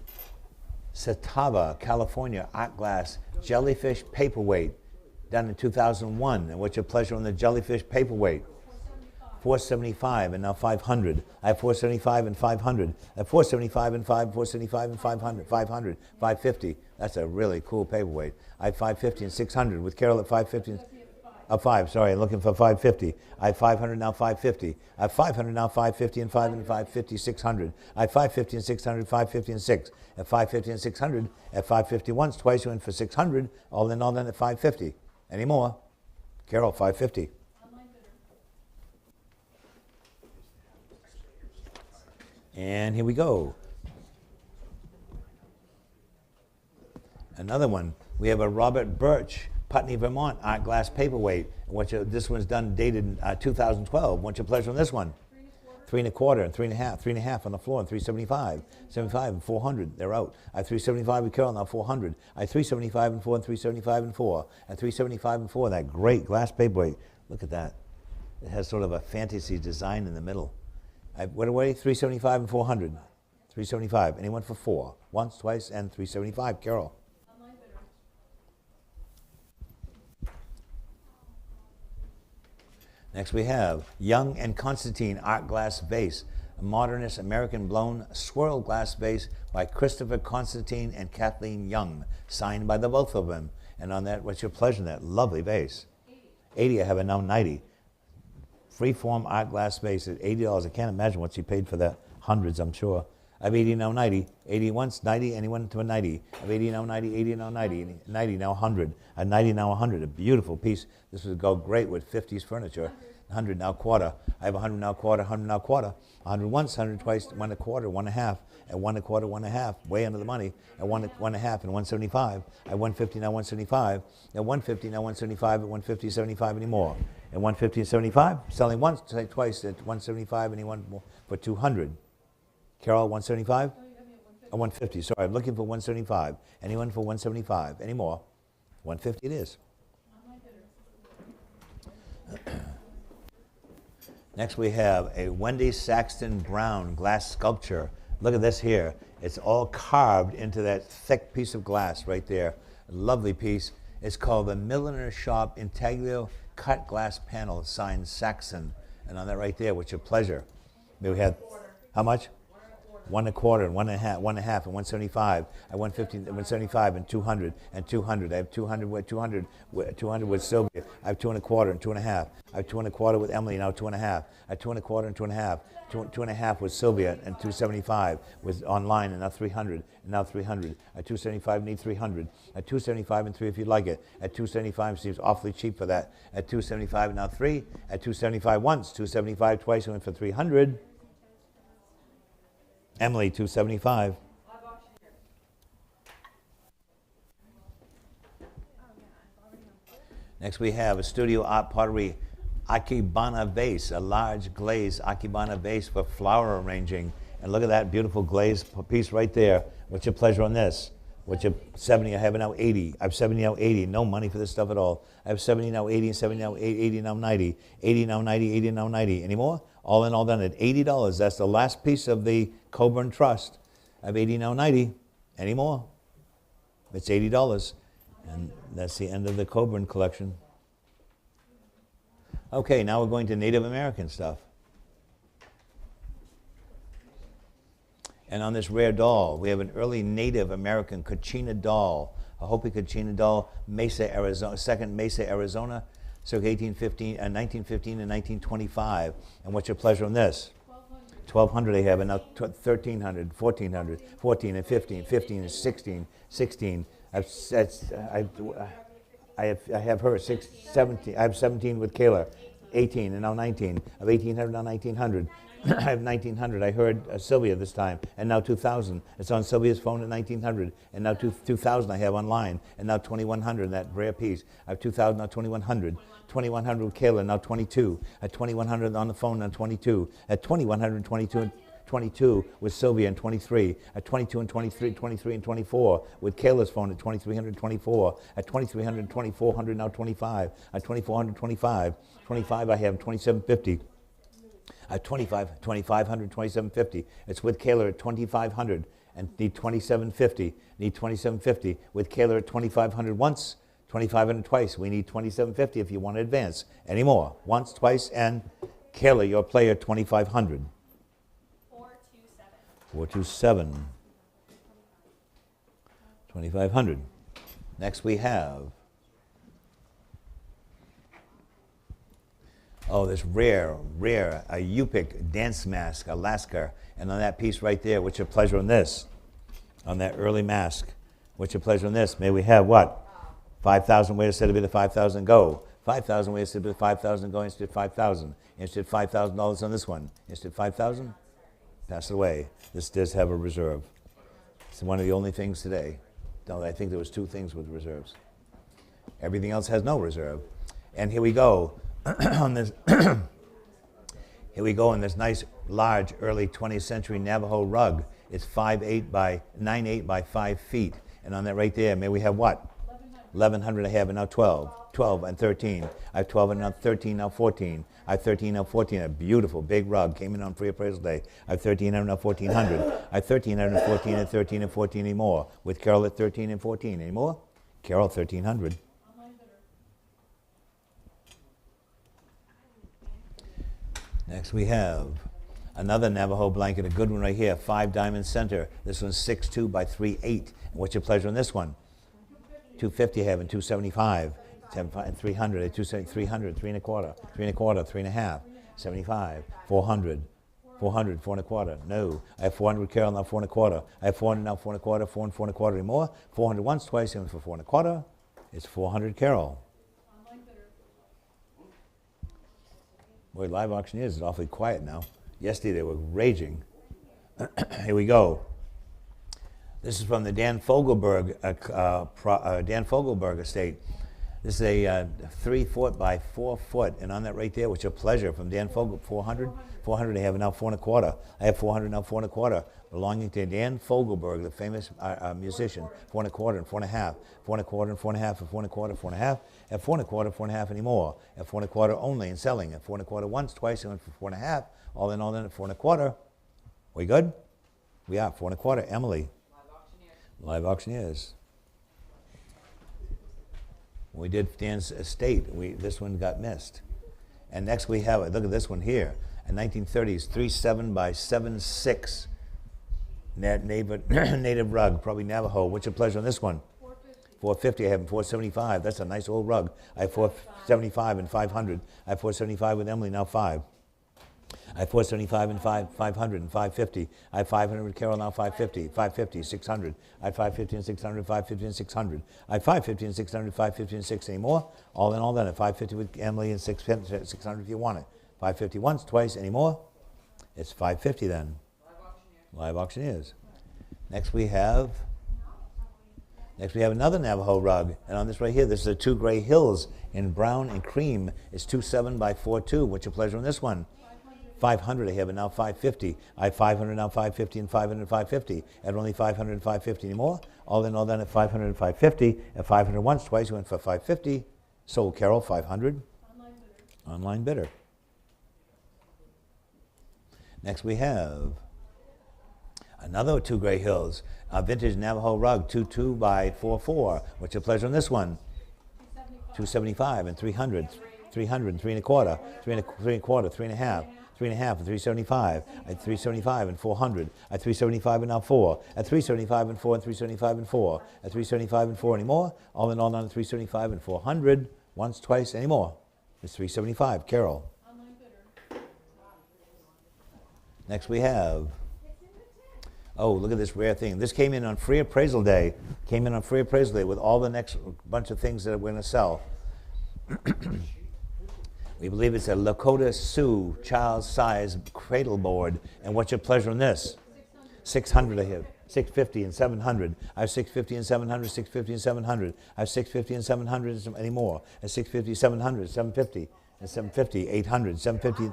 Satava, California, art glass jellyfish paperweight, done in 2001. And what's your pleasure on the jellyfish paperweight? 475 and now 500. I have 475 and 500. I have 475 and 475 and 500, 500, 550. That's a really cool paperweight. I have 550 and 600 with Carol at 550. 5, sorry, looking for 550. I have 500 now, 550. I have 500 now, 550 and 5 and 550, 600. I have 550 and 600, 550 and 6. At 550 and 600, at 550 once, twice, you went for 600, all in at 550. Any more? Carol, 550. And here we go. Another one. We have a Robert Birch, Putney, Vermont, art glass paperweight. This one's done, dated 2012. What's your pleasure on this one? 3 1/4 and 3 1/2, 3 1/2 on the floor, and 375, 75 and 400. They're out. I have 375 with Carol now, 400. I have 375 and 4 and 375 and 4 and 375 and 4. That great glass paperweight. Look at that. It has sort of a fantasy design in the middle. What away? 375 and 400. 375. Anyone for 4? Once, twice, and 375. Carol. Next we have Young and Constantine art glass vase, a modernist American blown swirl glass vase by Christopher Constantine and Kathleen Young, signed by the both of them. And on that, what's your pleasure in that lovely vase? 80. I have it now, 90. Freeform art glass vase at $80. I can't imagine what she paid for that. Hundreds, I'm sure. I have 80 now, 90. 80 once, 90. Anyone to a 90? I have 80 now, 90. 80 now, 90. 90 now, 100. A 90 now, 100. A beautiful piece. This would go great with 50s furniture. 100 now quarter. I have 100 now quarter, 100 now quarter. 100 once, 100 twice, 1 a quarter, 1 a half, and 1 a quarter, 1 a half, way under the money, and 1 a half, and 175. At 150 now 175. At 150 now 175. At 150 75 anymore. At 150 and 75, selling once, twice at 175, anyone more for 200. Carol, 175? 150, sorry, I'm looking for 175. Anyone for 175? Any more? 150 it is. Next we have a Wendy Saxton Brown glass sculpture. Look at this here. It's all carved into that thick piece of glass right there. A lovely piece. It's called the Milliner Shop Intaglio Cut Glass Panel, signed Saxon. And on that right there, what's your pleasure? We had, how much? 1 a quarter, and 1 a half, and 175. At 150, 175, and 200, and 200. I have 200 with Sylvia. I have 2 and a quarter and 2 and a half. I have 2 and a quarter with Emily, now 2 and a half. I have 2 and a quarter and 2 and a half. 2 and a half with Sylvia, and 275 with online, and now 300, and now 300. At 275, need 300. At 275 and 3 if you'd like it. At 275 seems awfully cheap for that. At 275 now 3. At 275 once, 275 twice, we went for 300. Emily, 275. Next we have a Studio Art Pottery Akibana vase, a large glazed Akibana vase for flower arranging. And look at that beautiful glazed piece right there. What's your pleasure on this? What's your 70? I have now 80. I have 70 now 80. No money for this stuff at all. I have 70 now 80 and 70 now 80 now 90. 80 now 90, 80 now 90. Any more? All in all done at $80. That's the last piece of the Coburn Trust. I have 80 now 90. Any more? It's $80. And that's the end of the Coburn collection. Okay, now we're going to Native American stuff. And on this rare doll, we have an early Native American Kachina doll, a Hopi Kachina doll, Mesa, Arizona, second Mesa, Arizona, circa 1915 and 1925. And what's your pleasure on this? 1,200 I have, and now 1,300, 1,400, 14 and 15, 15 and 16, 16. I have her 17. I have 17 with Kayla, 18 and now 19. I have 1,800 now 1,900. I have 1,900. I heard Sylvia this time, and now 2,000. It's on Sylvia's phone at 1,900, and now 2,000 I have online, and now 2,100. That rare piece. I have 2,000 now 2,100. 2,100 with Kayla, now 22. At 2,100 on the phone, now 22. At 2,100, 22 with Sylvia and 23. At 22 and 23, 23 and 24 with Kayla's phone at 2,324. At 2,300, 2,400, now 25. At 2,400, 25. 25 I have 2,750. At 2,500, 2,750. It's with Kayla at 2,500 and need 2,750. Need 2,750 with Kayla at 2,500 once, 2,500 twice. We need 2,750 if you want to advance. Any more? Once, twice, and Kayla, your player, 2,500. 427. 2,500. Next we have, oh, this rare, a Yupik dance mask, Alaska. And on that piece right there, what's your pleasure on this? On that early mask. What's your pleasure on this? May we have what? 5,000, where instead of the 5,000 go. 5,000, where instead of the 5,000 go, instead 5,000. Instead $5,000 on this one. Instead 5,000? Pass it away. This does have a reserve. It's one of the only things today. No, I think there was 2 things with reserves. Everything else has no reserve. And here we go. On this, here we go on this nice, large, early 20th century Navajo rug. It's 9'8" by 5 feet. And on that right there, may we have what? 1,100 I have, and now 12. 12 and 13. I have 12 and now 13, now 14. I have 13, now 14. A beautiful big rug came in on free appraisal day. I have 1,300, now 1,400. I have 1,300 and 14 and 13 and 14 anymore. With Carol at 13 and 14. Any more? Carol, 1,300. Next we have another Navajo blanket, a good one right here, 5 diamond center. This one's 6'2" by 3'8". And what's your pleasure on this one? 250 I have, and 275. And 300, 300, 3 and a quarter, 3 and a quarter, 3 and a half, 75, 400, 400, 4 and a quarter. No, I have 400 with Carol, now 4 and a quarter. I have 400 now, 4 and a quarter, 4 and 4 and a quarter anymore. 400 once, twice, and for 4 and a quarter, it's 400 Carol. Boy, live auctioneers is awfully quiet now. Yesterday they were raging. Here we go. This is from the Dan Fogelberg estate. This is a 3 foot by 4 foot, and on that right there, which is a pleasure from Dan Fogel, 400. 400, I have now 4 1/4. I have 400 now 4 1/4, belonging to Dan Fogelberg, the famous musician. 4 1/4 and 4 1/2, 4 1/4 and 4 1/2, and 4 1/4, 4 1/2, at 4 1/4, 4 1/2 anymore, at 4 1/4 only and selling, at 4 1/4 once, twice, and for 4 1/2, all in at 4 1/4. We good? We are 4 1/4. Emily. Live auctioneers. We did Dan's estate. This one got missed. And next we have, look at this one here, a 1930s 3/7 by 7/6 native rug, probably Navajo. What's your pleasure on this one? 450. I have 475. That's a nice old rug. I have 475 and 500. I have 475 with Emily, now 5. I have 475 and 500 and 550. I have 500 with Carol, now 550. 550, 600. I have 550 and 600, 550 and 600. I have 550 and 600, 550 and 6 anymore. All in all then, at 550 with Emily and 600 if you want it. 550 once, twice, anymore. It's 550 then. Live auctioneers. Next we have another Navajo rug, and on this right here, this is the 2 gray hills in brown and cream. It's 2/7 by 4/2. What's your pleasure on this one? 500. I have it now 550. I have 500 now 550 and 500 and 550. At only 500 and 550 anymore. All in all then at 500 and 550. At 500 once, twice, you went for 550. Sold Carol 500. Online bidder. Next we have another 2 gray hills. A vintage Navajo rug, 2/2 by 4/4. What's your pleasure on this one? 275 and 300. 300 and 3 1/4. 3 1/4, 3 1/2. 3 1/2 and 375. At 375 and 400. At 375 and now 4. At 375 and 4 and 375 and 4. At 375 and 4 anymore. All in all down to 375 and 400. Once, twice, anymore. It's 375. Carol. Next we have, oh, look at this rare thing. This came in on free appraisal day. Came in on free appraisal day with all the next bunch of things that we're going to sell. We believe it's a Lakota Sioux child size cradle board. And what's your pleasure on this? 600 I have. 650 and 700. I have 650 and 700, 650 and 700. I have 650 and 700 and anymore. And 650, 700, 750, and 750, 800, 750.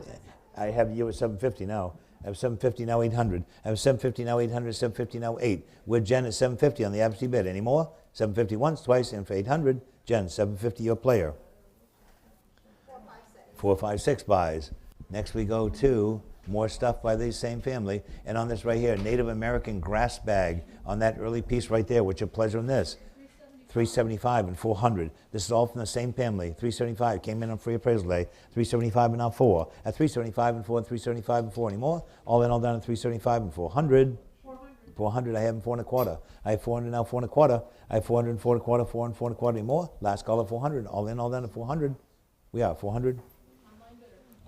I have you at 750 now. I have 750 now 800. I have 750 now 800, 750 now 8. With Jen at 750 on the absentee bid. Anymore? 750 once, twice, and for 800. Jen, 750 your player. 456 buys. Next we go to more stuff by the same family. And on this right here, Native American grass bag on that early piece right there. What's your pleasure on this? 375 and 400. This is all from the same family. 375 came in on free appraisal day. 375 and now 4. At 375 and 4 and 375 and 4 anymore. All in all down at 375 and 400. 400 I have in 4 1/4. I have 400 now 4 1/4. I have 400 and 4 1/4, 4 and 4 1/4 anymore. Last call at 400. All in all down at 400. We are 400.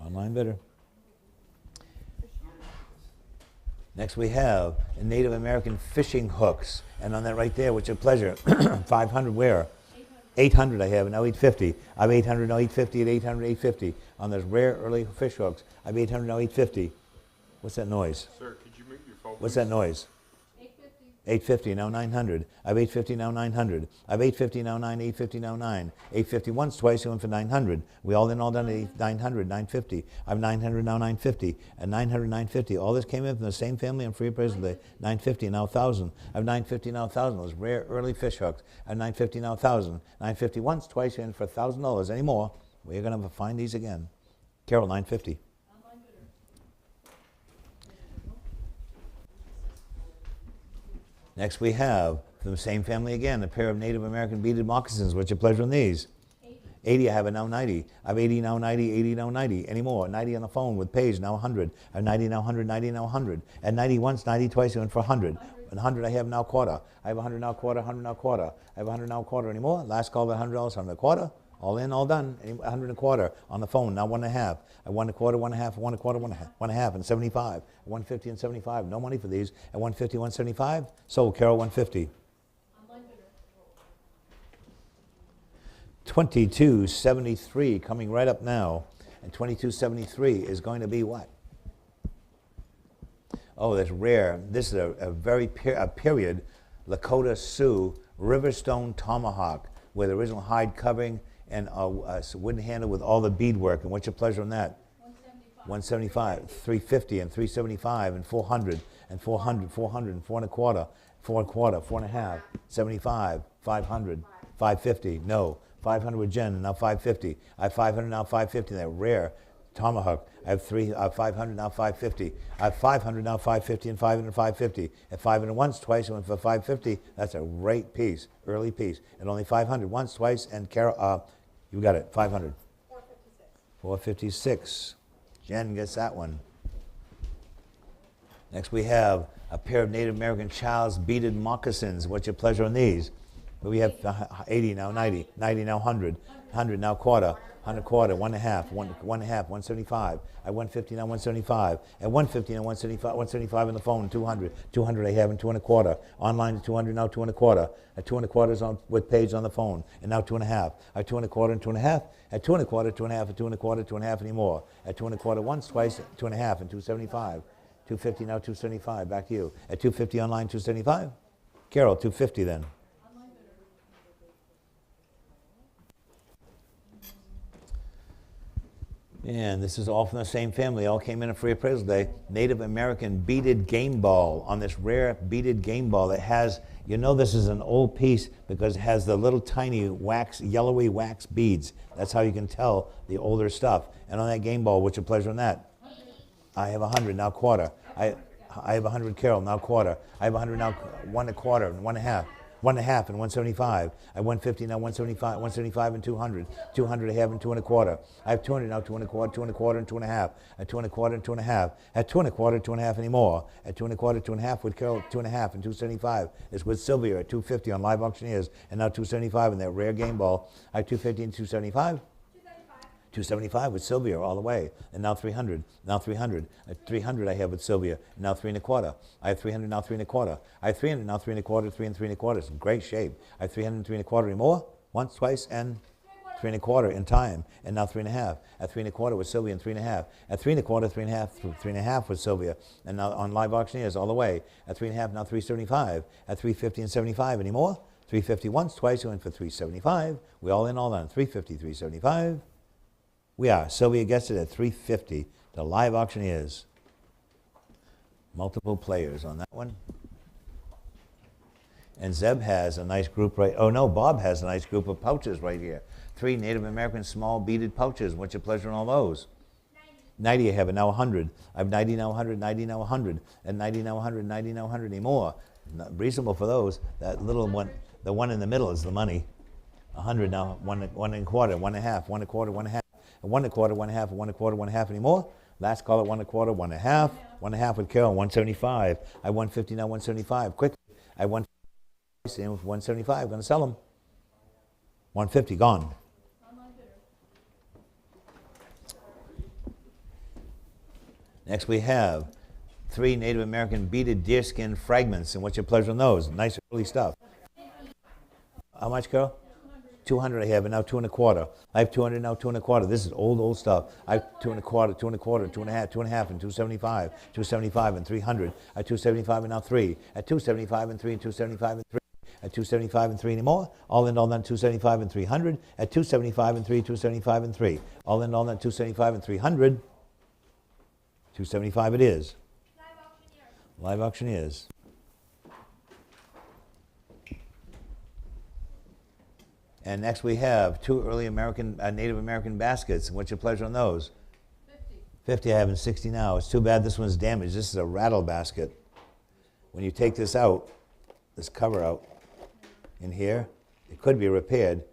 Online bidder. Next we have a Native American fishing hooks. And on that right there, which is a pleasure, 500 where? 800 I have, now 850. I have 800, now 850, at 800, 850. On those rare early fish hooks, I have 800, now 850. What's that noise? Sir, could you move your phone? What's that noise? 850, now 900. I have 850, now 900. I have 850, now 9, 850, now 9. 850 once, twice, going for 900. We all done to 900, 950. I have 900, now 950. And 900, 950. All this came in from the same family on free appraisal day. 950, now 1,000. I have 950, now 1,000. Those rare early fish hooks. I have 950, now 1,000. 950 once, twice, in for $1,000 anymore. We're going to find these again. Carol, 950. Next we have, from the same family again, a pair of Native American beaded moccasins. What's your pleasure on these? 80, I have it now 90. I have 80 now 90, 80 now 90. Anymore, 90 on the phone with Paige, now 100. I have 90 now 100, 90 now 100. At 90 once, 90 twice, I went for 100. 100 I have now quarter. I have 100 now quarter, 100 now quarter. I have 100 now quarter anymore. Last call at $100, 100 a quarter. All in, all done. 100 and a quarter on the phone, now 1 1/2. At 1 1/4, 1 1/2, 1 1/4, 1 1/2, and 75. 150 and 75. No money for these. At 150, 175. Sold Carol 150. 2273 coming right up now. And 2273 is going to be what? Oh, that's rare. This is a very period Lakota Sioux Riverstone tomahawk with original hide covering and a wooden handle with all the beadwork. And what's your pleasure on that? 175, 350, and 375, and 400, and 400, 400, and 4 and a quarter, 4 and a quarter, 4 and a half, 75, 500, 550. No, 500 with Jen, and now 550. I have 500 now, 550. That rare tomahawk. I have 500 now, 550. I have 500 now, 550, and 500, 550. At 500 once, twice, I went for 550. That's a great piece, early piece. And only 500 once, twice, and Carol, you got it, 500. 456. 456. Jen gets that one. Next we have a pair of Native American child's beaded moccasins. What's your pleasure on these? We have 80 now, 90, 90 now, 100, 100 now, quarter, 100 quarter, 1 and a half, 1 and a half, 175. At 150 now, 175. At 150 now, 175, 175 on the phone, 200, 200 I have, and 2 and a quarter. Online to 200 now, 2 and a quarter. At 2 and a quarter is on with Paige on the phone, and now 2 and a half. At 2 and a quarter and 2 and a half. At 2 and a quarter, 2 and a half, at 2 and a quarter, 2 and a half anymore. At 2 and a quarter once, twice, 2 and a half, and 275. 250 now, 275. Back to you. At 250 online, 275. Carol, 250 then. And this is all from the same family. All came in a free appraisal day. Native American beaded game ball on this rare beaded game ball that has, you know this is an old piece because it has the little tiny wax, yellowy wax beads. That's how you can tell the older stuff. And on that game ball, what's your pleasure on that? I have 100, now quarter. I have 100, Carol, now quarter. I have 100 now, 1 and a quarter, and 1 and a half. 1 and a half and 175. I have 150 now, 175, 175 and 200. 200 I have and 2 and a quarter. I have 200 now, 2 and a quarter, 2 and a quarter, and 2 and a half. At 2 and a quarter and 2 and a half. At 2 and a quarter, 2 and a half anymore. At 2 and a quarter, 2 and a half with Carol, 2 and a half and 275. It's with Sylvia at 250 on Live Auctioneers, and now 275 in that rare game ball. I have 250 and 275. 275 with Sylvia all the way, and now 300, now 300. At 300 I have with Sylvia, and now 3 and a quarter. I have 300 now, 3 and a quarter. I have 300 now, 3 and a quarter, 3 and 3 and a quarter. It's in great shape. I have 300 and 3 and a quarter anymore, once, twice, and 3 and a quarter in time, and now 3 and a half. At 3 and a quarter with Sylvia, and 3 and a half. At 3 and a quarter, 3 and a half, 3 and a half with Sylvia, and now on Live Auctioneers all the way. At 3 and a half, now 375. At 350 and 75 anymore. 350 once, twice, we went for 375. We all in, all on 350, 375. We are. Sylvia gets it at 350 to Live Auctioneers. Multiple players on that one. And Zeb has a nice group right, oh no, Bob has a nice group of pouches right here. 3 Native American small beaded pouches. What's your pleasure on all those? 90 I have, and now 100. I have 90 now, 100, 90 now, 100. And 90 now, 100, 90 now, 100 anymore. Not reasonable for those. That little one, the one in the middle is the money. 100 now, 1 and a quarter, 1 and a half, 1 and a quarter, 1 and a half. 1 and a quarter, 1 and a half, 1 and a quarter, 1 and a half anymore. Last call at 1 and a quarter, 1 and a half, 1 and a half with Carol, 175. I 150 now, 175. Quickly, I 150 and with 175. Going to sell them. 150 gone. Next we have 3 Native American beaded deerskin fragments. And what's your pleasure on those? Nice early stuff. How much, Carol? 200 I have, and now 2 and a quarter. I have 200 now, 2 and a quarter. This is old stuff. I have 2 and a quarter, 2 and a quarter, 2 and a half, 2 and a half, and 275. 275 and 300. At 275 and now 3. At 275 and 3, and 275 and 3. At 275 and 3 anymore. All in all, then 275 and 300. At 275 and 3, 275 and 3. All in all, then 275 and 300. 275 it is. Live Auctioneers. And next we have 2 early American, Native American baskets. What's your pleasure on those? 50. 50 I have, and 60 now. It's too bad this one's damaged. This is a rattle basket. When you take this out, this cover out in here, it could be repaired.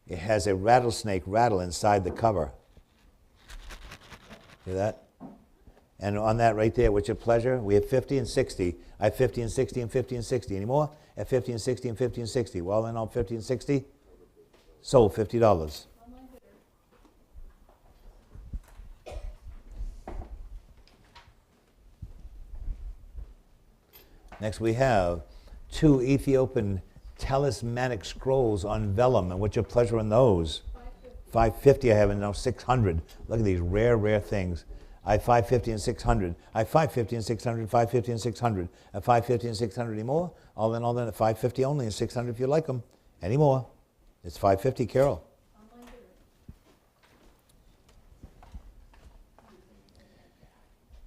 It has a rattlesnake rattle inside the cover. See that? And on that right there, what's your pleasure? We have 50 and 60. I have 50 and 60 and 50 and 60. Any more? At 50 and 60 and 50 and 60. Well, then all 50 and 60. Sold $50. Next we have 2 Ethiopian talismanic scrolls on vellum. And what's your pleasure on those? 550 I have, and now 600. Look at these rare things. I have 550 and 600. I have 550 and 600, 550 and 600. At 550 and 600 anymore? All then, at 550 only, and 600 if you like them. Any more? It's 550, Carol.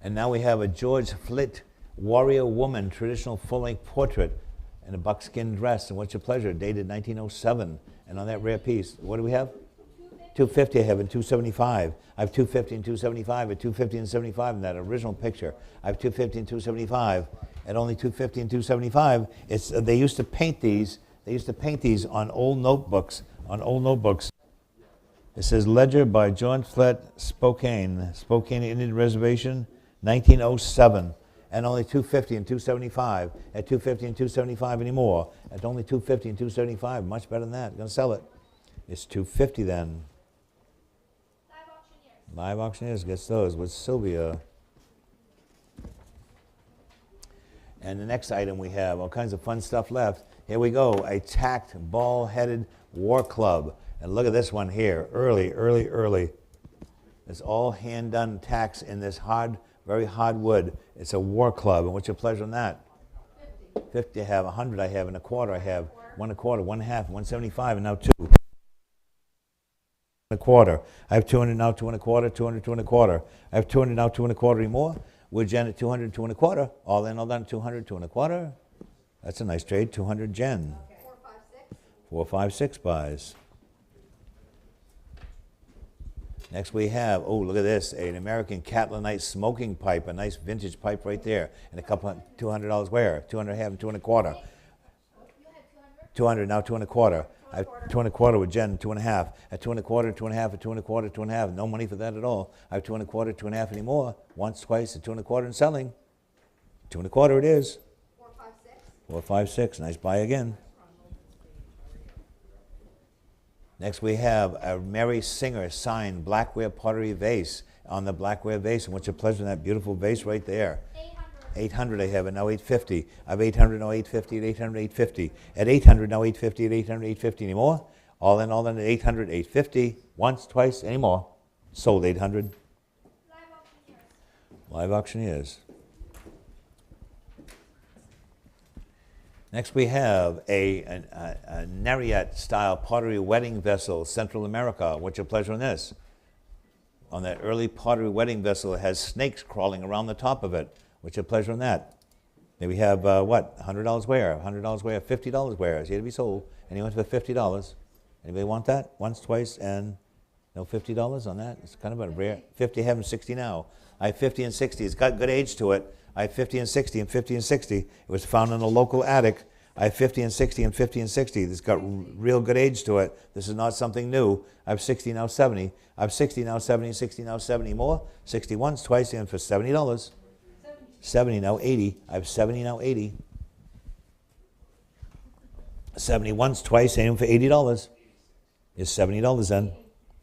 And now we have a George Flitt warrior woman, traditional full-length portrait in a buckskin dress. And what's your pleasure? Dated 1907. And on that rare piece, what do we have? 250 I have, and 275. I have 250 and 275, at 250 and 75 in that original picture. I have 250 and 275, at only 250 and 275. It's they used to paint these. They used to paint these on old notebooks. It says Ledger by John Flitt, Spokane Indian Reservation, 1907. And only 250 and 275. At 250 and 275 anymore. At only 250 and 275. Much better than that. Gonna sell it. It's 250 then. Live Auctioneers gets those with Sylvia. And the next item we have, all kinds of fun stuff left. Here we go, a tacked, ball-headed war club. And look at this one here, early. It's all hand-done tacks in this hard, very hard wood. It's a war club, and what's your pleasure on that? 50 I have, 100 I have, and a quarter I have, 1 1/4, 1 1/2, 175, and now 2. A quarter. I have 200 now, 2 1/4, 200, 2 1/4. I have 200 now, 2 1/4 anymore. We're Jen at 200, 2 1/4. All in, all done, 200, 2 1/4. That's a nice trade, 200 Jen. Okay. 4, 5, 6. 4, 5, 6 buys. Next we have, oh, look at this, an American Catlinite smoking pipe, a nice vintage pipe right there, and a couple $200 where? 200 I have, and 2 1/4. You had 200? 200 now, 2 1/4. I have 2 1/4 with Jen, 2 1/2. At 2 1/4, 2 1/2, at 2 1/4, 2 1/2. No money for that at all. I have 2 1/4, 2 1/2 anymore. Once, twice, at 2 1/4 and selling. 2 1/4 it is. 4, 5, 6. 4, 5, 6. Nice buy again. Next we have a Mary Singer signed blackware pottery vase on the blackware vase. And what's your pleasure in that beautiful vase right there? 800 I have, and now 850. I have 800 now, 850, at 800, 850. At 800 now, 850, at 800, 850 anymore. All in, at 800, 850. Once, twice, anymore. Sold 800. Live Auctioneers. Next we have a Nariat-style pottery wedding vessel, Central America. What's your pleasure on this? On that early pottery wedding vessel, it has snakes crawling around the top of it. What's your pleasure on that? Then we have, what, $100 wear, $100 wear, $50 wear. It's here to be sold. Anyone for $50? Anybody want that? Once, twice, and no $50 on that? It's kind of a rare. 50, having 60 now. I have 50 and 60. It's got good age to it. I have 50 and 60 and 50 and 60. It was found in a local attic. I have 50 and 60 and 50 and 60. It's got real good age to it. This is not something new. I have 60 now, 70. I have 60 now, 70, 60 now, 70 more. 60 once, twice, and for $70. 70 now, 80. I have 70 now, 80. 70 once, twice, and for $80. It's $70 then.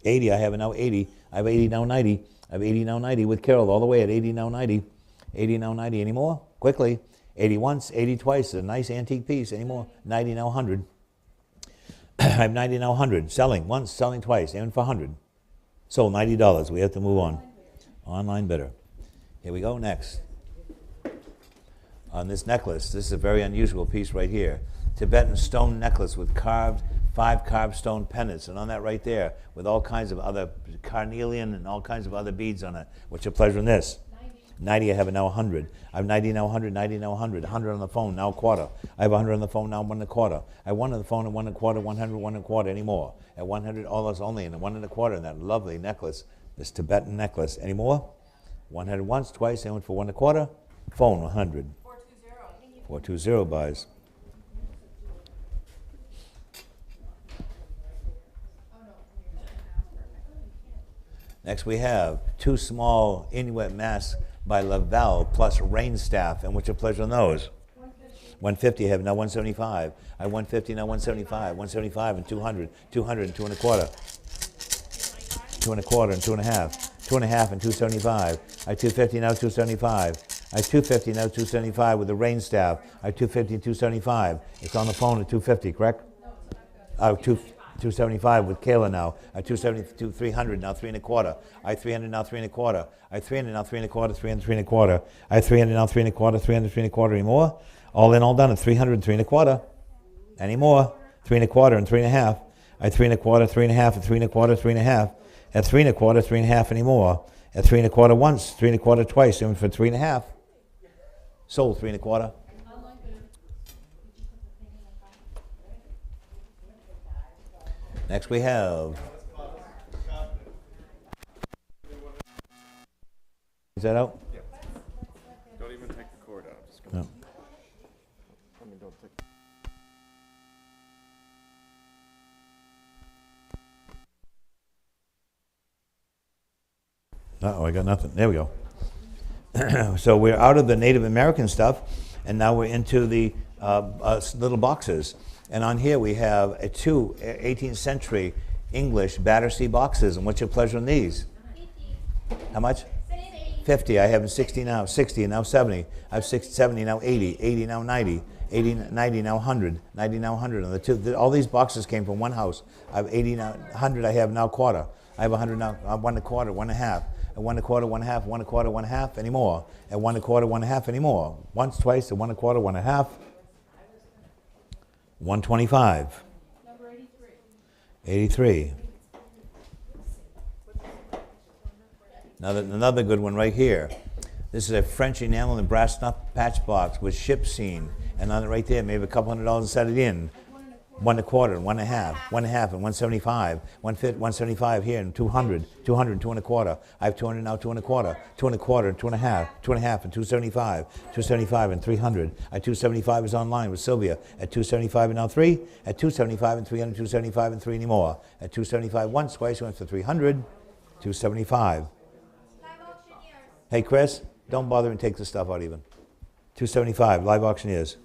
80, I have it now, 80. I have 80 now, 90. I have 80 now, 90 with Carol all the way at 80 now, 90. 80 now, 90 anymore? Quickly. 80 once, 80 twice. A nice antique piece. Anymore? 90 now, 100. I have 90 now, 100. Selling once, selling twice, and for 100. Sold $90. We have to move on. Online bidder. Here we go next. On this necklace, this is a very unusual piece right here. Tibetan stone necklace with 5 carved stone pendants, and on that right there, with all kinds of other carnelian and all kinds of other beads on it. What's your pleasure in this? 90, I have it now 100. I have 90 now 100, 90 now 100, 100 on the phone, now a quarter. I have 100 on the phone, now 1 1/4. I have 1 on the phone at 1 1/4, 100, 1 1/4 anymore. At $100 only, and 1 1/4 in that lovely necklace, this Tibetan necklace. Any more? 100 once, twice, and for 1 1/4. Phone 100. 420. 420 buys. Next we have 2 small Inuit masks by Lavelle plus rain staff. And what's your pleasure on those? 150 I have now 175. I have 150 now 175. 175 and 200. 200 and 2 1/4. 2 1/4 and 2 1/2. 2 1/2 and 275. I have 250 now 275. I have 250 now 275 with the rain staff. I have 250 and 275. It's on the phone at 250, correct? Oh, 275 with Kayla now. I 272, 300 now, 3 1/4. I 300 now, 3 1/4. I 300 now, 3 1/4, 300, 3 1/4. I 300 now, 3 1/4, 300, 3 1/4 anymore. All in, all done at 300, 3 1/4. Any more? 3 1/4 and 3 1/2. I 3 1/4, 3 1/2, and 3 1/4, 3 1/2. At 3 1/4, 3 1/2 anymore. At 3 1/4 once, 3 1/4 twice, and for 3 1/2. Sold 3 1/4. Next we have. Is that out? Don't even take the cord out. Just go. No. I mean, don't take. Uh-oh, I got nothing. There we go. So we're out of the Native American stuff, and now we're into the little boxes. And on here we have two 18th century English Battersea boxes. And what's your pleasure in these? 50. How much? 70. 50. I have 60 now. 60 and now 70. I have 60, 70 now 80. 80 now 90. 80, 90 now 100. 90 now 100. And the two, all these boxes came from one house. I have 80 now 100. I have now quarter. I have 100 now. 1 1/4, 1 1/2. At 1 1/4, 1 1/2, 1 1/4, 1 1/2 anymore. At 1 1/4, 1 1/2 anymore. Once, twice, at 1 1/4, 1 1/2. 125. Number 83. 83. Another good one right here. This is a French enamel and brass snuff patch box with ship scene. And on it right there, maybe a couple $100 and set it in. 1 1/4 and 1 1/2, 1 1/2 and 175, 175 here and 200, 200 and 2 1/4. I have 200 now, 2 1/4, 2 1/4 and 2 1/2, 2 1/2 and 275, 275 and 300. At 275 is online with Sylvia. At 275 and now 3. At 275 and 300, 275 and 3 anymore. At 275 once, twice, went for 300, 275. Live auctioneers. Hey Chris, don't bother and take the stuff out even. 275, live auctioneers.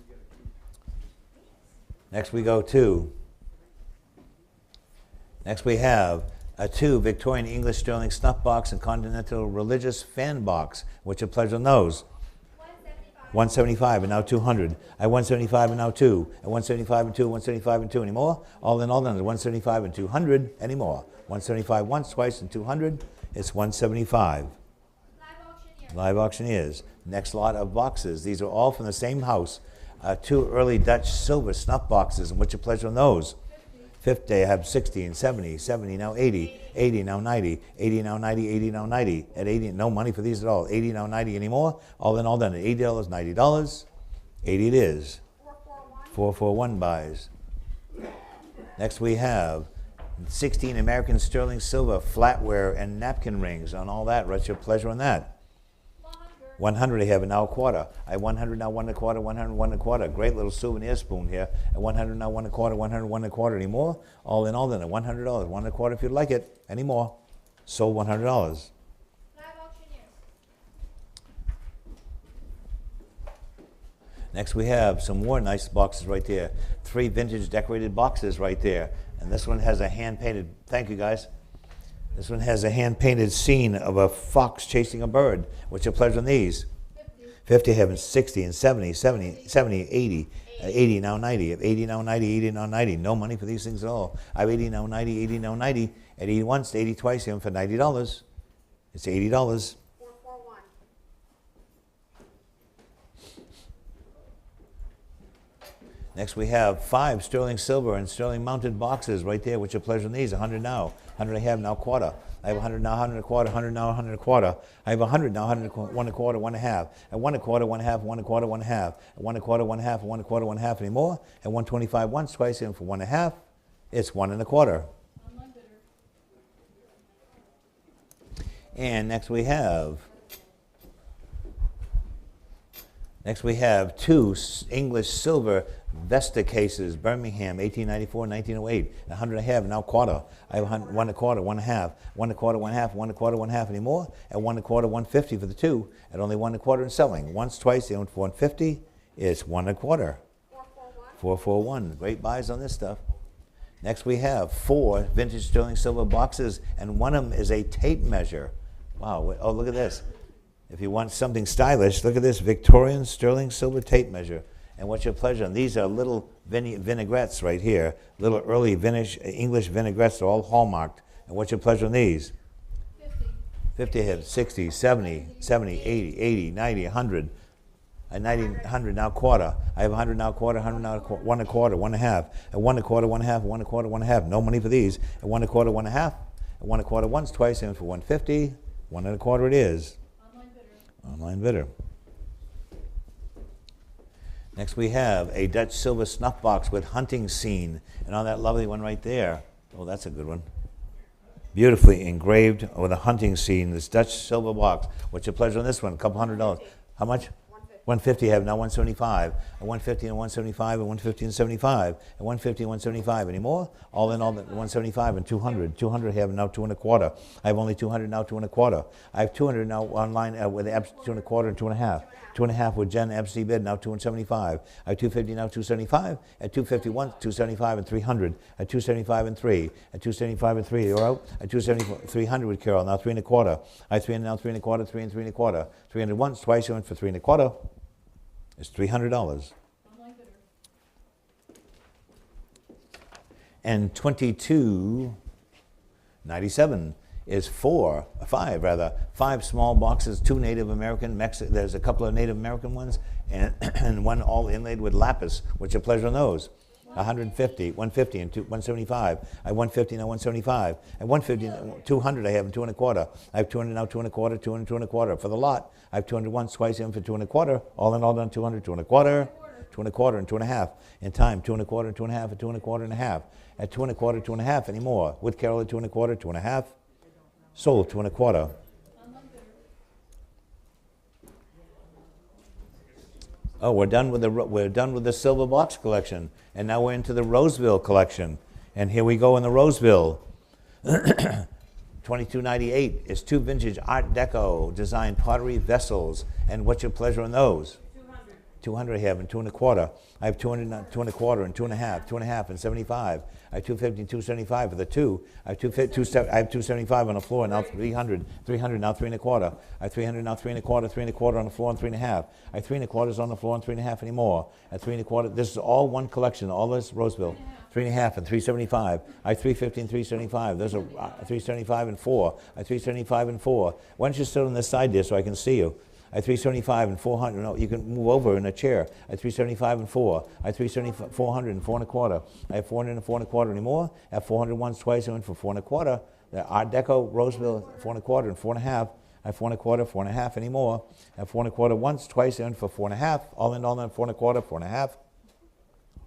Next we go to, next we have a 2 Victorian English Sterling snuff box and Continental Religious fan box, which your pleasure knows. 175. 175 and now 200. At 175 and now 2. At 175 and 2, 175 and 2 anymore. All in all done at 175 and 200 anymore. 175 once, twice, and 200. It's 175. Live auctioneers. Live auctioneers. Next lot of boxes. These are all from the same house. 2 early Dutch silver snuff boxes, and what's your pleasure on those? 50, I have 60 and 70, 70 now 80, 80 now 90, 80 now 90, 80 now 90. At 80, no money for these at all. 80 now 90 anymore. All in all done at $80, $90. 80 it is. 441. 441 buys. Next we have 16 American sterling silver flatware and napkin rings on all that. What's your pleasure on that? 100 I have, and now a quarter. I have 100 now, 1 1/4, 100, 1 1/4. Great little souvenir spoon here. At 100 now, 1 1/4, 100, 1 1/4 anymore. All in all then at $100. 1 1/4 if you'd like it. Any more. Sold $100. Live auctioneers. Next we have some more nice boxes right there. 3 vintage decorated boxes right there. And this one has a hand-painted, thank you guys. This one has a hand-painted scene of a fox chasing a bird. What's your pleasure on these? 50 having 60 and 70, 70, 70, 80. 80 now 90. 80 now 90, 80 now 90. No money for these things at all. I have 80 now 90, 80 now 90. At 80 once, 80 twice, even for $90. It's $80. 441. Next we have 5 sterling silver and sterling mounted boxes right there. What's your pleasure on these? 100 now. 100 I have now quarter. I have 100 now, 100 1/4, 100 now, 100 1/4. I have 100 now, 100 1 1/4, 1 1/2. At 1 1/4, 1 1/2, 1 1/4, 1 1/2. At 1 1/4, 1 1/2, 1 1/4, 1 1/2 anymore. At 125 once, twice, and for 1 1/2, it's 1 1/4. And next we have 2 English silver Vesta cases, Birmingham, 1894, 1908. 100 I have, now quarter. I have 1 1/4, 1 1/2, 1 1/4, 1 1/2, 1 1/4, 1 1/2 anymore. At 1 1/4, 150 for the 2. At only 1 1/4 and selling. Once, twice, they own for 150. It's 1 1/4. 441. 441. Great buys on this stuff. Next we have 4 vintage sterling silver boxes, and one of them is a tape measure. Wow. Oh, look at this. If you want something stylish, look at this Victorian sterling silver tape measure. And what's your pleasure? And these are little vinaigrettes right here, little early English vinaigrettes. They're all hallmarked. And what's your pleasure on these? 50. 50 hits, 60, 70, 80, 80, 90, 100. 90, 100 now quarter. I have 100 now quarter, 100 now quarter, 1 1/4, 1 1/2, and 1 1/4, 1 1/2, 1 1/4, 1 1/2. No money for these. And 1 1/4, 1 1/2, and 1 1/4 once, twice, and for 150, 1 1/4 it is. Online bidder. Online bidder. Next we have a Dutch silver snuff box with hunting scene, and on that lovely one right there. Oh, that's a good one. Beautifully engraved with a hunting scene. This Dutch silver box. What's your pleasure on this one? A couple $100. How much? 150. I have now 175, and 150 and 175, and 150 and 75, and 150 and 175. Any more? All in all, 175 and 200. 200 I have now 2 1/4. I have only 200 now, 2 1/4. I have 200 now online with the 2 1/4 and 2 1/2. 2 1/2 with Jen FC bid, now 275. I have 250 now, 275. At 251, 275 and 300. At 275 and 3. At 275 and 3, you're out. At 270, 300 with Carol, now 3 1/4. I have 300 now, 3 1/4, 3 and 3 1/4. 300 once, twice, you went for 3 1/4. It's $300. Online bidder. And 22.97 is five small boxes, 2 Native American, there's a couple of Native American ones, and one all inlaid with lapis. What's your pleasure on those? 150, 150, and 175. I have 150 now, 175. At 150, 200 I have, and 2 1/4. I have 200 now, 2 1/4, 200, 2 1/4. For the lot, I have 200 once, twice, in for 2 1/4. All in all done, 200, 2 1/4, 2 1/4, and 2 1/2. In time, 2 1/4, 2 1/2, and 2 1/4 and a half. At 2 1/4, 2 1/2 anymore. With Carol at 2 1/4, 2 1/2. Sold 2 1/4. Online bidder. Oh, we're done with the silver box collection, and now we're into the Roseville collection. And here we go in the Roseville. 2298 is 2 vintage Art Deco designed pottery vessels. And what's your pleasure on those? 200. 200 I have, and 2 1/4. I have 200, 2 1/4, and 2 1/2, 2 1/2, and 75. I have 250 and 275 for the 2. I have 275 on the floor, now 300. 300 now, 3 1/4. I have 300 now, 3 1/4, 3 1/4 on the floor, and 3 1/2. I have 3 1/4 on the floor, and 3 1/2 anymore. At 3 1/4, this is all one collection, all this Roseville. 3 1/2 and 375. I have 350 and 375. Those are 375 and 4. I have 375 and 4. Why don't you sit on this side there so I can see you? I have 375 and 400. No, you can move over in a chair. I have 375 and 4. I have 375, 400 and 4 1/4. I have 400 and 4 1/4 anymore. I have 400 once, twice, and for 4 1/4. The Art Deco Roseville 4 1/4 and 4 1/2. I have 4 1/4, 4 1/2 anymore. I have 4 1/4 once, twice, and for 4 1/2. All in all, 4 1/4, 4 1/2.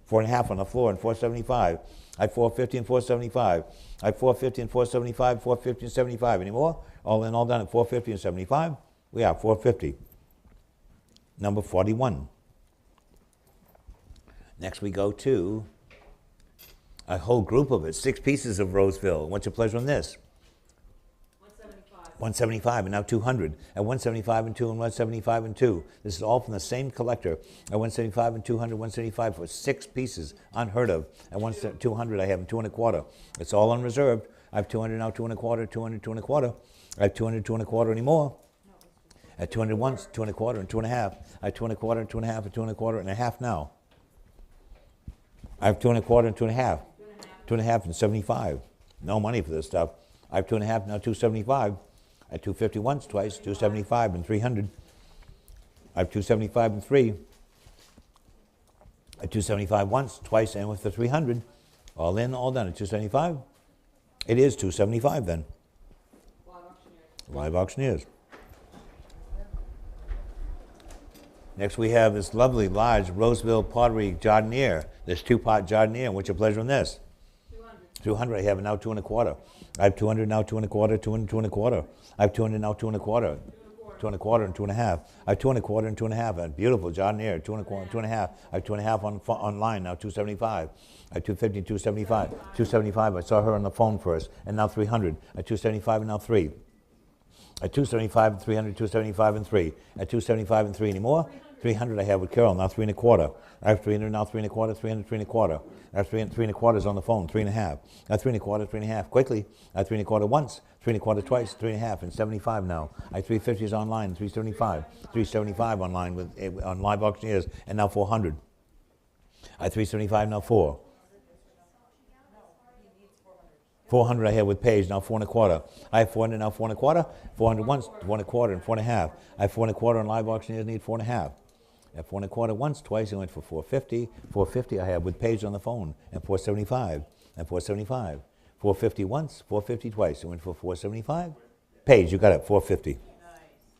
4 1/2 on the floor and 475. I have 450 and 475. I have 450 and 475, 450 and 75 anymore. All in all done at 450 and 75. We have 450. Number 41. Next we go to a whole group of it, 6 pieces of Roseville. What's your pleasure on this? 175. 175 and now 200. At 175 and 2 and 175 and 2. This is all from the same collector. At 175 and 200, 175 for 6 pieces, unheard of. At 200 I have 2 1/4. It's all unreserved. I have 200 now, 2 1/4, 200, 2 1/4. I have 200, 2 1/4 anymore. At 200 once, 2 1/4, and 2 1/2. I have 2 1/4, 2 1/2, and 2 1/4 and a half now. I have 2 1/4 and 2 1/2. 2 1/2 and 75. No money for this stuff. I have 2 1/2 now, 275. I have 250 once, twice, 275 and 300. I have 275 and 3. I have 275 once, twice, and with the 300. All in, all done at 275. It is 275 then. Live auctioneers. Next we have this lovely large Roseville pottery jardiniere. This 2-pot jardiniere. What's your pleasure on this? 200. 200 I have now 2 1/4. I have 200 now 2 1/4, 200, 2 1/4. I have 200 now 2 1/4. 2 1/4 and 2 1/2. I have 2 1/4 and 2 1/2. A beautiful jardiniere. 2 1/4, 2 1/2. I have 2 1/2 online now 275. I have 250, 275. 275. I saw her on the phone first, and now 300. At 275 and now 3. At 275 and 300, 275 and 3. At 275 and 3 anymore. 300 I have with Carol, now 3 1/4. I have 300 now, 3 1/4, 300, 3 1/4. I have 3 1/4 on the phone, 3 1/2. I have 3 1/4, 3 1/2. Quickly, I have 3 1/4 once, 3 1/4 twice, 3 1/2, and 75 now. I have 350s online, 375. 375 online on live auctioneers, and now 400. I have 375, now 4. 400 I have with Paige, now 4 and a quarter. I have 400, now 4 and a quarter. 400 once, 4 and a quarter, and 4 and a half. I have 4 and a quarter, and live auctioneers need 4 and a half. I have 4 and a quarter once, twice, I went for 450. 450 I have with Paige on the phone, and 475, and 475. 450 once, 450 twice, I went for 475. Paige, you got it, 450. Nice,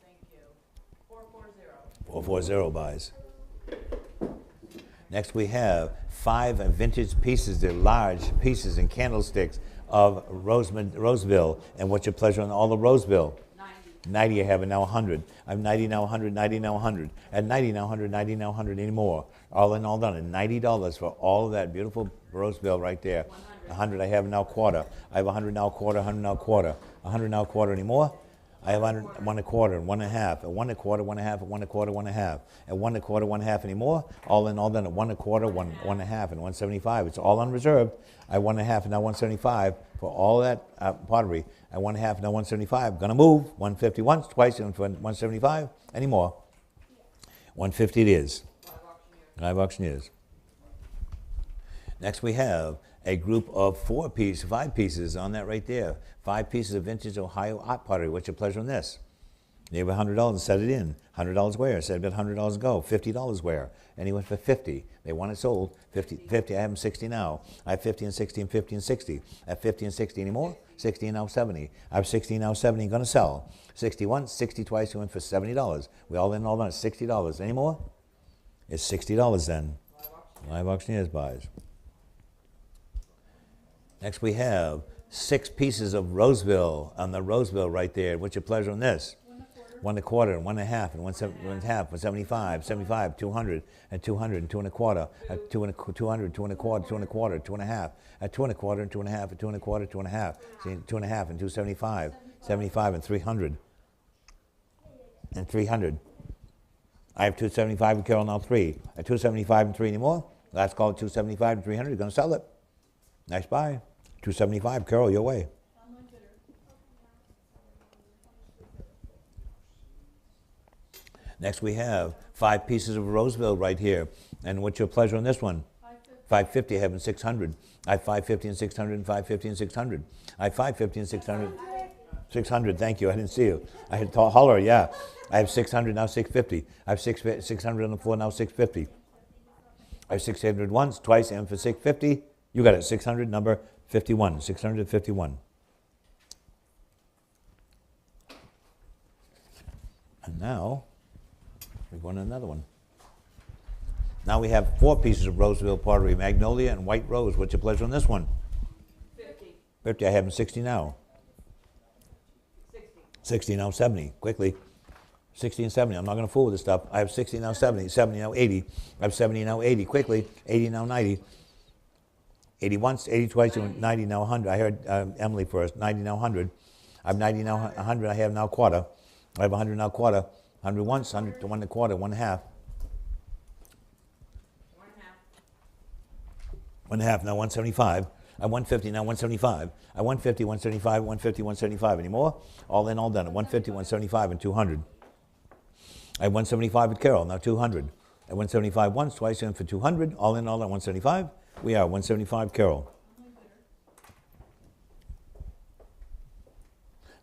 thank you. 440. 440 buys. Next we have 5 vintage pieces, they're large pieces and candlesticks of Roseville. And what's your pleasure on all the Roseville? 90 I have, and now 100. I'm 90 now 100, 90 now 100. At 90 now 100, 90 now 100 anymore. All in all done, and $90 for all of that beautiful Roseville right there. 100 I have now quarter. I have 100 now quarter, 100 now quarter. 100 now quarter anymore? I have 100, 1 a quarter, and 1 and a half, and 1 a quarter, 1 and a half, and 1 a quarter, 1 and a half, and 1 a quarter, 1 and a half anymore. All in all done at 1 a quarter, 1 and a half, and 175. It's all unreserved. I have 1 and a half and now 175 for all that pottery. I 1 and a half and now 175. Gonna move 150 once, twice, and for 175 anymore. 150 it is. Live auctioneers. Next we have a group of 5 pieces on that right there. 5 pieces of vintage Ohio art pottery. What's your pleasure on this? You have $100 and set it in. $100 where? Said about $100 go. $50 where? And he went for 50. They want it sold. 50. I have them 60 now. I have 50 and 60 and 50 and 60. I have 50 and 60 anymore? 60 and now 70. I have 60 now 70. Going to sell. 60 once, 60 twice. He went for $70. We all in all done $60. Any more? It's $60 then. Live auctioneers buys. Next we have 6 pieces of Roseville on the Roseville right there. What's your pleasure on this? 1 a quarter, and 1 and a half, and 1 and a half, 175, 75, 200, and 200, and 2 and a quarter, at 2 and a 200, 2 and a quarter, 2 and a quarter, 2 and a half, at 2 and a quarter, and 2 and a half, and 2 and a quarter, 2 and a half, 2 and a half, and 275, 75, and 300, and 300. I have 275 and Carol now 3. At 275 and 3 anymore. Last call at 275 and 300. You're going to sell it. Nice buy. 275, Carol, your way. Next we have 5 pieces of Roseville right here. And what's your pleasure on this one? 550, I have in 600. I have 550 and 600 and 550 and 600. I have 550 and 600. 600, thank you, I didn't see you. I had to holler, yeah. I have 600, now 650. I have 600 on the floor, now 650. I have 600 once, twice, and for 650, you got it, 600, number 51, 651. And now, we're going to another one. Now we have 4 pieces of Roseville pottery, Magnolia and White Rose. What's your pleasure on this one? 50. 50, I have them 60 now. 60. 60 now 70, quickly. 60 and 70, I'm not going to fool with this stuff. I have 60 now 70, 70 now 80. I have 70 now 80, quickly. 80 now 90. 80 once, 80 twice, 90 now 100. I heard Emily first, 90 now 100. I have 90 now 100, I have now quarter. I have 100 now quarter. 100 once, 100 to 1 and a quarter, 1 and a half. 1 and a half. 1 and a half, now 175. I have 150, now 175. I have 150, 175, 150, 175. Any more? All in, all done. At 150, 175, and 200. I have 175 at Carol, now 200. At 175 once, twice, and for 200. All in, all done, 175. We are 175 Carol.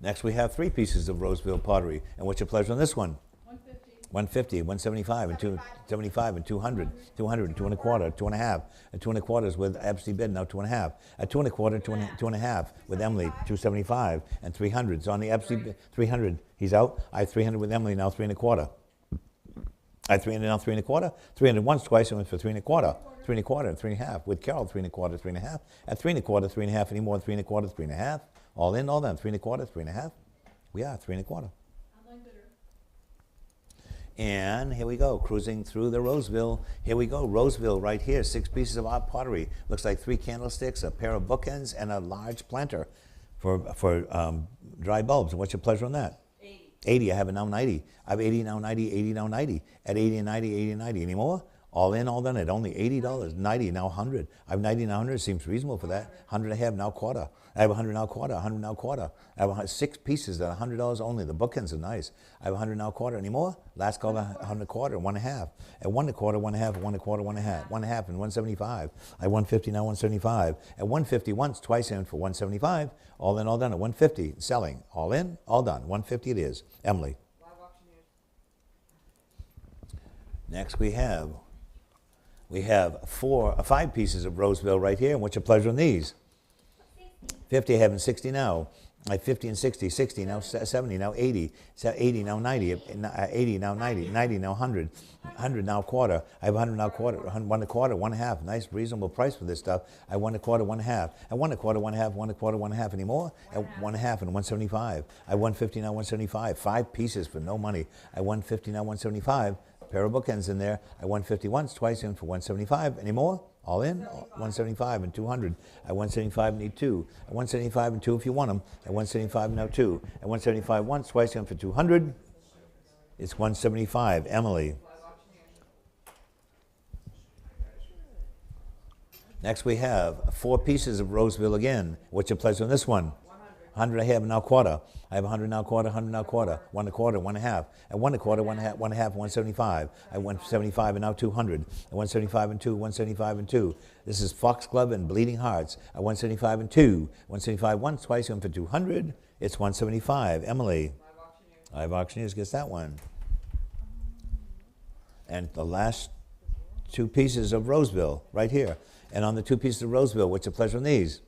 Next we have 3 pieces of Roseville pottery. And what's your pleasure on this one? 150, 175, and 275, and 200, 200, and 2 and a quarter, 2 and a half, and 2 and a quarters with Epstein bid, now 2 and a half. At 2 and a quarter, 2 and a half with Emily, 275, and 300. So on the Epstein bid, 300, he's out. I have 300 with Emily, now 3 and a quarter. I have 300 now 3 and a quarter. 300 once, twice, and went for 3 and a quarter. 3 and a quarter, 3 and a half. With Carol, 3 and a quarter, 3 and a half. At 3 and a quarter, 3 and a half anymore, 3 and a quarter, 3 and a half. All in, all done, 3 and a quarter, 3 and a half. We are 3 and a quarter. And here we go, cruising through the Roseville. Here we go, Roseville right here. 6 pieces of art pottery. Looks like 3 candlesticks, a pair of bookends, and a large planter for dry bulbs. And what's your pleasure on that? 80. 80, I have it now 90. I have 80 now 90, 80 now 90. At 80 and 90, 80 and 90. Any more? All in, all done at only $80. 90, now 100. I have 90, now 100. Seems reasonable for that. 100 I have, now quarter. I have 100 now quarter, 100 now quarter. I have 6 pieces at $100 only. The bookends are nice. I have 100 now quarter. Any more? Last call, 100 quarter, 1 1/2. At 1 1/4, 1 1/2, 1 1/4, 1 1/2. 1 1/2 and 175. I have 150 now 175. At 150 once, twice in for 175. All in, all done at 150. Selling. All in, all done. 150 it is. Emily. Live auctioneers. Next we have 5 pieces of Roseville right here. And what's your pleasure on these? 50 I have, and 60 now. I have 50 and 60, 60 now 70, now 80, 80 now 90, 80 now 90, 90 now 100, 100 now quarter. I have 100 now quarter, 1 1/4, 1 1/2. Nice, reasonable price for this stuff. I 1 1/4, 1 1/2. At 1 1/4, 1 1/2, 1 1/4, 1 1/2. Any more? At 1 1/2 and 175. I 150 now 175. 5 pieces for no money. I 150 now 175. A pair of bookends in there. I 150 once, twice in for 175. Any more? All in, 175 and 200. At 175, need 2. At 175 and 2 if you want them. At 175, now 2. At 175 once, twice in for 200. It's 175. Emily. Next we have 4 pieces of Roseville again. What's your pleasure on this one? 100 I have now quarter. I have 100 now quarter, 100 now quarter. 1 1/4, 1 1/2. At 1 1/4, 1 1/2, 1 1/2, 175. At 175 and now 200. At 175 and 2, 175 and 2. This is Foxglove and Bleeding Hearts. At 175 and 2. 175 once, twice in for 200. It's 175. Emily. Live auctioneers. Live Auctioneers gets that one. And the last 2 pieces of Roseville right here. And on the 2 pieces of Roseville, what's your pleasure on these?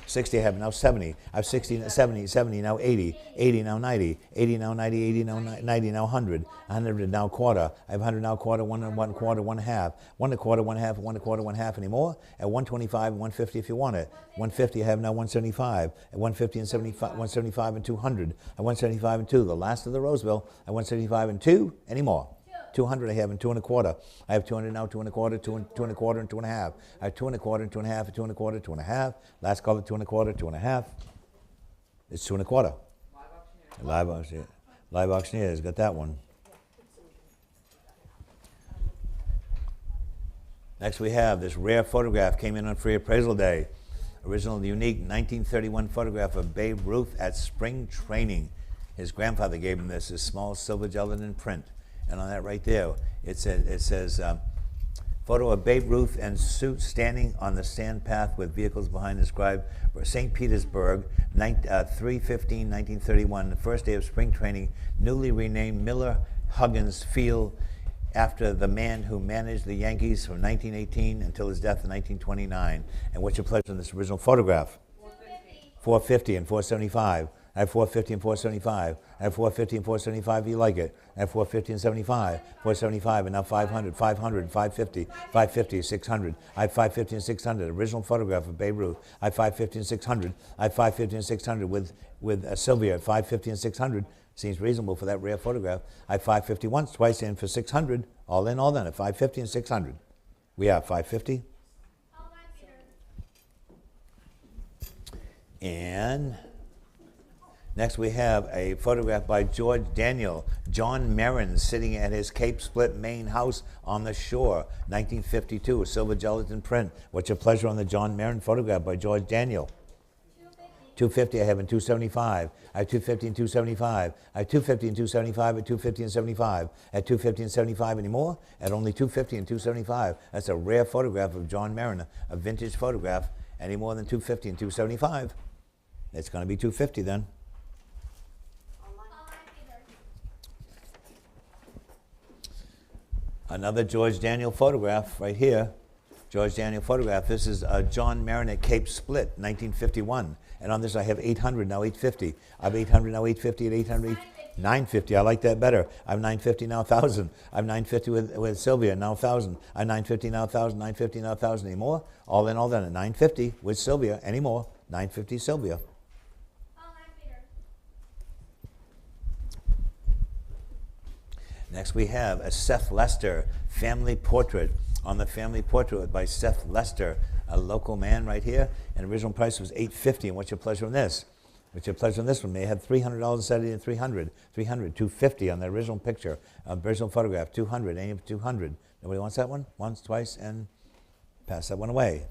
60 I have now 70. I have 60, 70, 70 now 80, 80 now 90, 80 now 90, 80 now 90 now 100, 100 now quarter. I have 100 now quarter, 1 1/4, 1 1/2, 1 1/4, 1 1/2, 1 1/4, 1 1/2. Any more? At 125 and 150 if you want it. 150 I have now 175. At 150 and 75, 175 and 200. At 175 and 2, the last of the Roseville. At 175 and 2, any more? 200 I have, and 2 1/4. I have 200 now, 2 1/4, 2 1/4, and 2 1/2. I have 2 1/4 and 2 1/2, 2 1/4, 2 1/2. Last call at 2 1/4, 2 1/2. It's 2 1/4. Live auctioneers. Live Auctioneers got that one. Next we have this rare photograph, came in on free appraisal day. Original, unique 1931 photograph of Babe Ruth at spring training. His grandfather gave him this small silver gelatin print. And on that right there, it says photo of Babe Ruth and suit standing on the sand path with vehicles behind, described St. Petersburg, 3/15/1931, the first day of spring training, newly renamed Miller Huggins Field after the man who managed the Yankees from 1918 until his death in 1929. And what's your pleasure in this original photograph? 450 and 475. I have 450 and 475. I have 450 and 475 if you like it. I have 450 and 75. 475 and now 500, 500, 550, 550, 600. I have 550 and 600. Original photograph of Babe Ruth. I have 550 and 600. I have 550 and 600 with Sylvia at 550 and 600. Seems reasonable for that rare photograph. I have 550 once, twice in for 600. All in, all done at 550 and 600. We have 550. And next we have a photograph by George Daniel, John Marin, sitting at his Cape Split, Maine house on the shore, 1952, a silver gelatin print. What's your pleasure on the John Marin photograph by George Daniel? 250 I have, and 275. I have 250 and 275. I have 250 and 275 at 250 and 75. At 250 and 75 anymore? At only 250 and 275. That's a rare photograph of John Marin, a vintage photograph. Any more than 250 and 275? It's going to be 250 then. Another George Daniel photograph right here. George Daniel photograph. This is John Marin at Cape Split, 1951. And on this I have 800, now 850. I have 800, now 850 at 800, 950. I like that better. I have 950, now 1,000. I have 950 with Sylvia, now 1,000. I have 950, now 1,000, 950, now 1,000. Any more? All in, all done at 950 with Sylvia. Any more? 950 Sylvia. Next we have a Seth Lester family portrait. On the family portrait by Seth Lester, a local man right here. And original price was $850. And what's your pleasure on this? What's your pleasure on this one? They had $300 set it in 300, 300, 250 on the original picture, original photograph, 200, any of 200. Nobody wants that one? Once, twice, and pass that one away.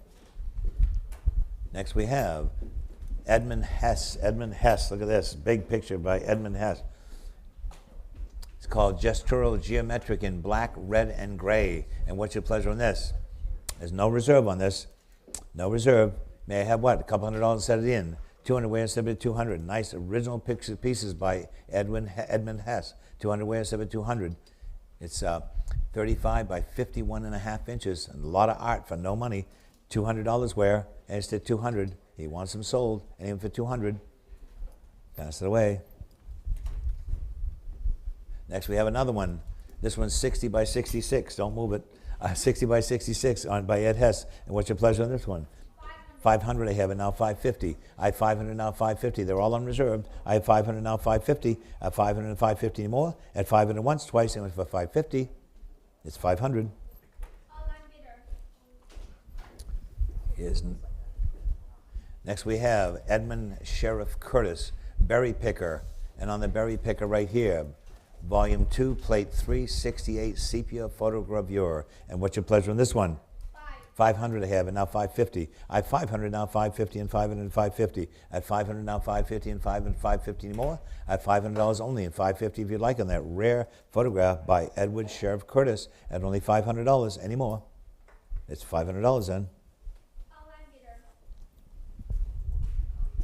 Next we have Edmund Hess. Edmund Hess, look at this, big picture by Edmund Hess. It's called Gestural Geometric in black, red, and gray. And what's your pleasure on this? There's no reserve on this. No reserve. May I have what? A couple $100 to set it in. 200 wear instead of 200. Nice original pieces by Edmund Hess. 200 wear instead of 200. It's 35 by 51.5 inches. And a lot of art for no money. $200 wear, and it's at 200. He wants them sold, and even for 200. Pass it away. Next we have another one. This one's 60 by 66. Don't move it. 60 by 66 by Ed Hess. And what's your pleasure on this one? 500 I have, and now 550. I have 500 now, 550. They're all unreserved. I have 500 now, 550. I have 500 and 550 anymore. At 500 once, twice, and for 550, it's 500. Next we have Edmund Sheriff Curtis, Berry Picker. And on the Berry Picker right here, Volume 2, Plate 368, Sepia Photogravure. And what's your pleasure on this one? 500 I have, and now 550. I have 500 now, 550, and 500 and 550. At 500 now, 550, and 550 anymore. I have $500 only, and 550 if you'd like on that rare photograph by Edward Sheriff Curtis at only $500 anymore. It's $500 then.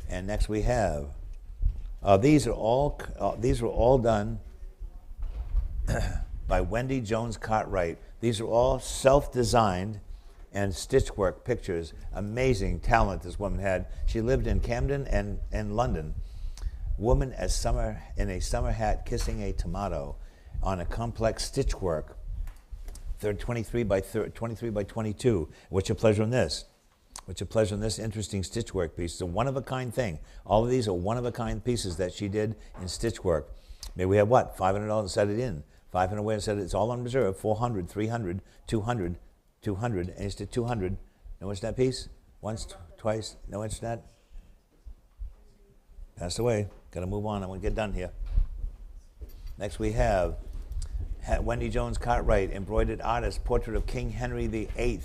And next we have, these are all done by Wendy Jones Cartwright. These are all self-designed and stitchwork pictures. Amazing talent this woman had. She lived in Camden and London. Woman in a summer hat kissing a tomato on a complex stitchwork. 23 by 22. What's your pleasure on this? What's your pleasure on this interesting stitchwork piece? It's a one-of-a-kind thing. All of these are one-of-a-kind pieces that she did in stitchwork. Maybe we have what? $500 to set it in. 500 way to set it. It's all on reserve. 400, 300, 200, 200, and it's to 200. No internet piece? Once, twice, no internet? Passed away. Got to move on. I want to get done here. Next we have Wendy Jones Cartwright, embroidered artist, portrait of King Henry VIII.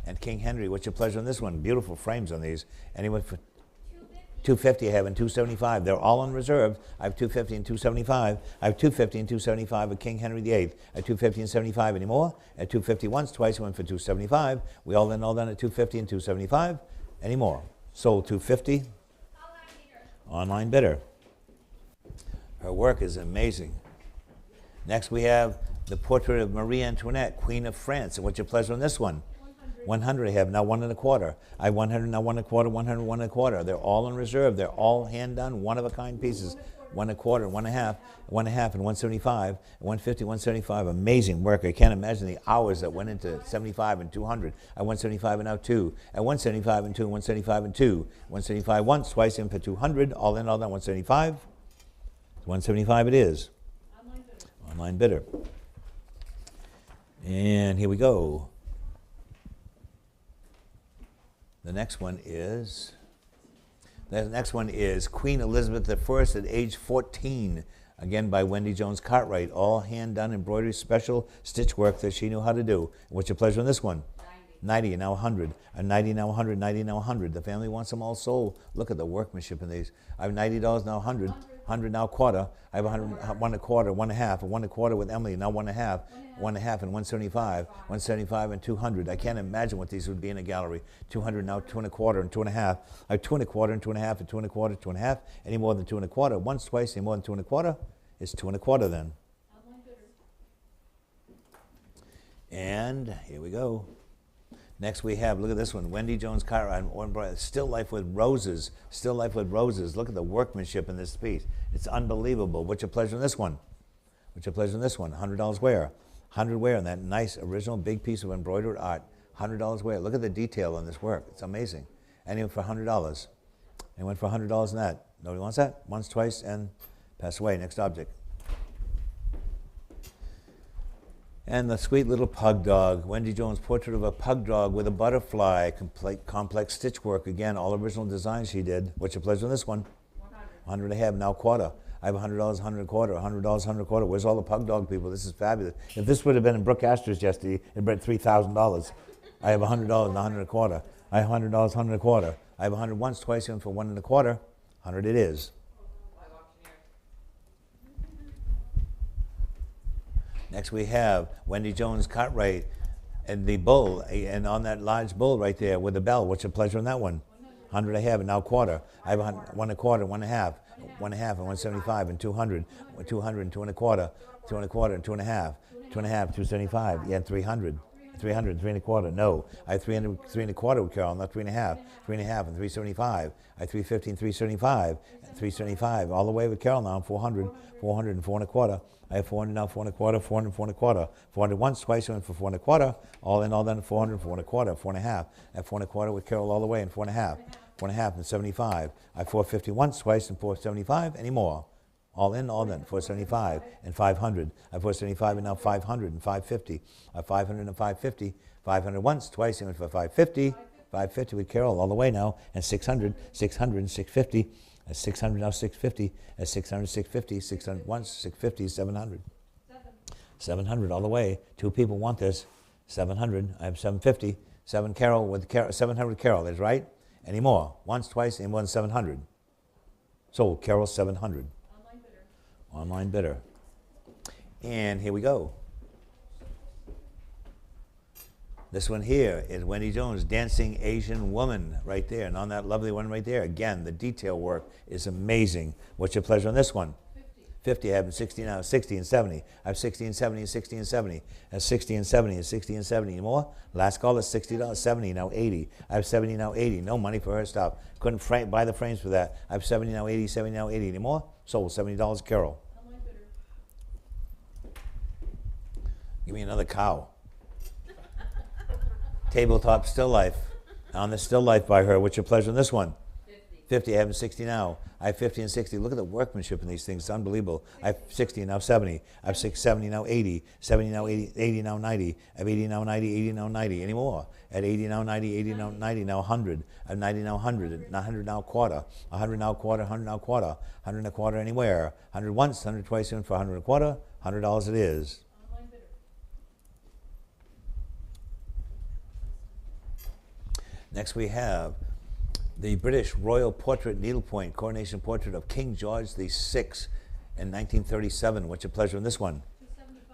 And King Henry, what's your pleasure on this one? Beautiful frames on these. Anyone for 250 I have, and 275. They're all on reserve. I have 250 and 275. I have 250 and 275 of King Henry VIII. I have 250 and 75 anymore. At 250 once, twice, went for 275. We all done at 250 and 275 anymore. Sold 250. Online bidder. Her work is amazing. Next we have the portrait of Marie Antoinette, Queen of France. And what's your pleasure on this one? 100 I have, now 1 1/4. I have 100 now, 1 1/4, 100, 1 1/4. They're all in reserve. They're all hand done, one-of-a-kind pieces. 1 1/4, 1 1/2, 1 1/2, and 175, 150, 175. Amazing work. I can't imagine the hours that went into 75 and 200. At 175 and now 2. At 175 and 2, 175 and 2. 175 once, twice in for 200. All in, all done, 175. 175 it is. Online bidder. And here we go. The next one is Queen Elizabeth I at age 14, again by Wendy Jones Cartwright. All hand-done embroidery, special stitch work that she knew how to do. What's your pleasure on this one? 90 and now 100. And 90 now 100, 90 now 100. The family wants them all sold. Look at the workmanship in these. I have $90 now 100, 100 now quarter. I have 100, 1 1/4, 1 1/2, 1 1/4 with Emily, now 1 1/2. 1 1/2 and 175, 175 and 200. I can't imagine what these would be in a gallery. 200 now, 2 1/4 and 2 1/2. I have 2 1/4 and 2 1/2 and 2 1/4, 2 1/2. Any more than 2 1/4, once, twice, any more than 2 1/4, it's 2 1/4 then. And here we go. Next we have, look at this one, Wendy Jones Cartwright, Still Life with Roses. Still Life with Roses. Look at the workmanship in this piece. It's unbelievable. What's your pleasure on this one? What's your pleasure on this one? $100 wear. 100 wear on that nice original big piece of embroidered art. $100 wear. Look at the detail on this work. It's amazing. Anyone for $100. Anyone for $100 on that? Nobody wants that? Once, twice, and pass away. Next object. And the sweet little pug dog. Wendy Jones' portrait of a pug dog with a butterfly. Complex stitchwork. Again, all original designs she did. What's your pleasure on this one? 100 I have, now quarter. I have $100, 100 a quarter, $100, 100 a quarter. Where's all the pug dog people? This is fabulous. If this would have been in Brook Astor's yesterday, it'd been $3,000. I have $100 and 100 a quarter. I have $100, 100 a quarter. I have 100 once, twice, in for 1 and a quarter. 100 it is. Live auctioneer. Next we have Wendy Jones Cartwright and the bull, and on that large bull right there with the bell. What's your pleasure on that one? 100 I have, and now quarter. I have 1 a quarter, 1 and a half, 1 and a half, and 175, and 200, 200, and 2 and a quarter, 2 and a quarter, and 2 and a half, 2 and a half, 275, yeah, 300. 300, 3 and a quarter, no. I have 300, 3 and a quarter with Carol, not 3 and a half, 3 and a half, and 375. I have 350 and 375, and 375, all the way with Carol now, 400, 400 and 4 and a quarter. I have 400 now, 4 and a quarter, 400 and 4 and a quarter. 400 once, twice, and for 4 and a quarter. All in, all done, 400, 4 and a quarter, 4 and a half. I have 4 and a quarter with Carol all the way, and 4 and a half, 4 and a half, and 75. I have 450 once, twice, and 475, any more. All in, all done, 475 and 500. I have 475 and now 500 and 550. I have 500 and 550. 500 once, twice, and for 550. 550 with Carol all the way now, and 600, 600 and 650. At 600 now 650. At 600, 650. 600 once, 650, 700. 700 all the way. 2 people want this. 700. I have 750. 7 Carol with Carol. 700 Carol is right. Any more? Once, twice, and 1 700. So Carol 700. Online bidder. Online bidder. And here we go. This one here is Wendy Jones, Dancing Asian Woman, right there. And on that lovely one right there, again, the detail work is amazing. What's your pleasure on this one? 50. I have 60 now, 60 and 70. I have 60 and 70 and 60 and 70. I have 60 and 70 and 60 and 70. Any more? Last call is $60, 70, now 80. I have 70, now 80. No money for her stuff. Couldn't buy the frames for that. I have 70, now 80, 70, now 80. Any more? Sold, $70, Carol. Online bidder. Give me another cow. Tabletop still life. On the still life by her. What's your pleasure on this one? 50. I have 60 now. I have 50 and 60. Look at the workmanship in these things. It's unbelievable. I have 60 and now 70. I have 70 now 80. 70 now 80. 80 now 90. I have 80 now 90. 80 now 90. Any more? At 80 now 90. 80 now 90. Now 100. I have 90 now 100. 100 now quarter. 100 now quarter. 100 now quarter. 100 and a quarter anywhere. 100 once. 100 twice. And for 100 and a quarter. $100 it is. Online bidder. Next we have the British Royal Portrait Needlepoint Coronation Portrait of King George VI in 1937. What's your pleasure on this one?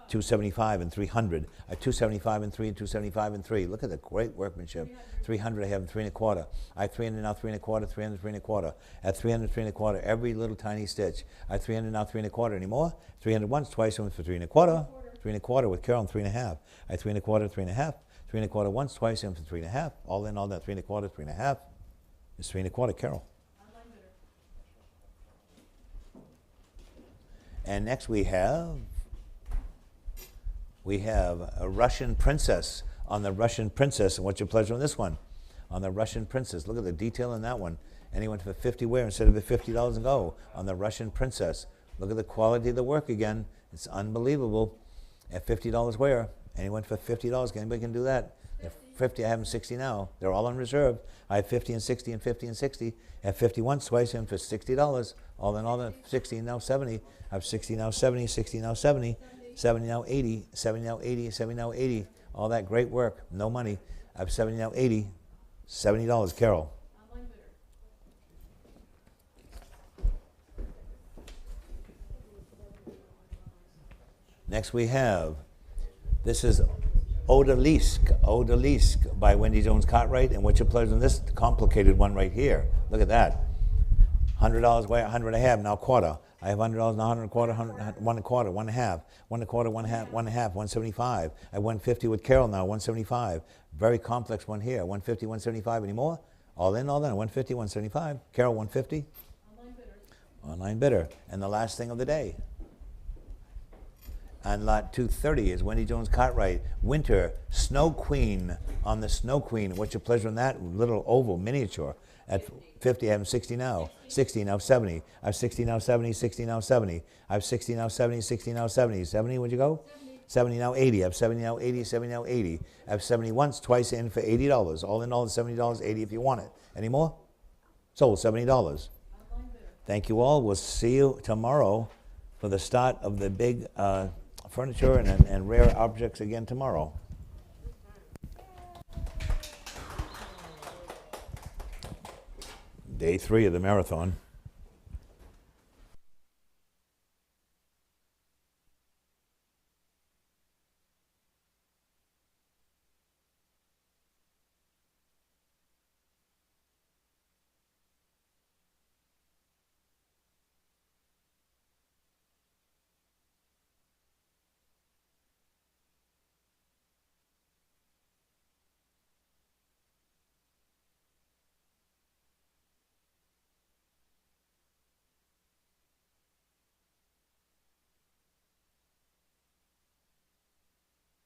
275 and 300. 275 and 3 and 275 and 3. Look at the great workmanship. 300 I have 3 and a quarter. I have 300 now 3 and a quarter, 300 3 and a quarter. At 300 3 and a quarter, every little tiny stitch. I have 300 now 3 and a quarter. Any more? 300 once, twice, and for 3 and a quarter. 3 and a quarter with Carol and 3 and a half. I have 3 and a quarter, 3 and a half. 3 and a quarter once, twice, and for 3 and a half. All in, all that 3 and a quarter, 3 and a half. It's 3 and a quarter, Carol. Online bidder. And next we have a Russian princess. On the Russian princess, and what's your pleasure on this one? On the Russian princess, look at the detail in that one. Anyone for 50 wear instead of the $50 and go. On the Russian princess, look at the quality of the work again. It's unbelievable. At $50 wear, anyone for $50, anybody can do that. At 50, I have them 60 now. They're all on reserve. I have 50 and 60 and 50 and 60. At 50 once, twice, and for $60. All in all, that 60 and now 70. I have 60 now 70, 60 now 70, 70 now 80, 70 now 80, 70 now 80. All that great work, no money. I have 70 now 80, $70, Carol. Online bidder. Next we have, this is Odalisque by Wendy Jones Cartwright. And what's your pleasure on this complicated one right here? Look at that. $100 weigh, 100 I have, now quarter. I have $100 now, 100 and a quarter, 100, 1 and a quarter, 1 and a half, 1 and a quarter, 1 and a half, 1 and a half, 175. I have 150 with Carol now, 175. Very complex one here, 150, 175. Any more? All in, all done, 150, 175. Carol, 150. Online bidder. Online bidder. And the last thing of the day. On lot 230 is Wendy Jones Cartwright, Winter Snow Queen. On the Snow Queen, what's your pleasure on that little oval miniature? At 50, I have 60 now, 60 now 70. I have 60 now 70, 60 now 70. I have 60 now 70, 60 now 70. 70, where'd you go? 70 now 80. I have 70 now 80, 70 now 80. I have 70 once, twice in for $80. All in all, $70, 80 if you want it. Any more? Sold, $70. Online bidder. Thank you all. We'll see you tomorrow for the start of the big furniture and rare objects again tomorrow. Day 3 of the marathon.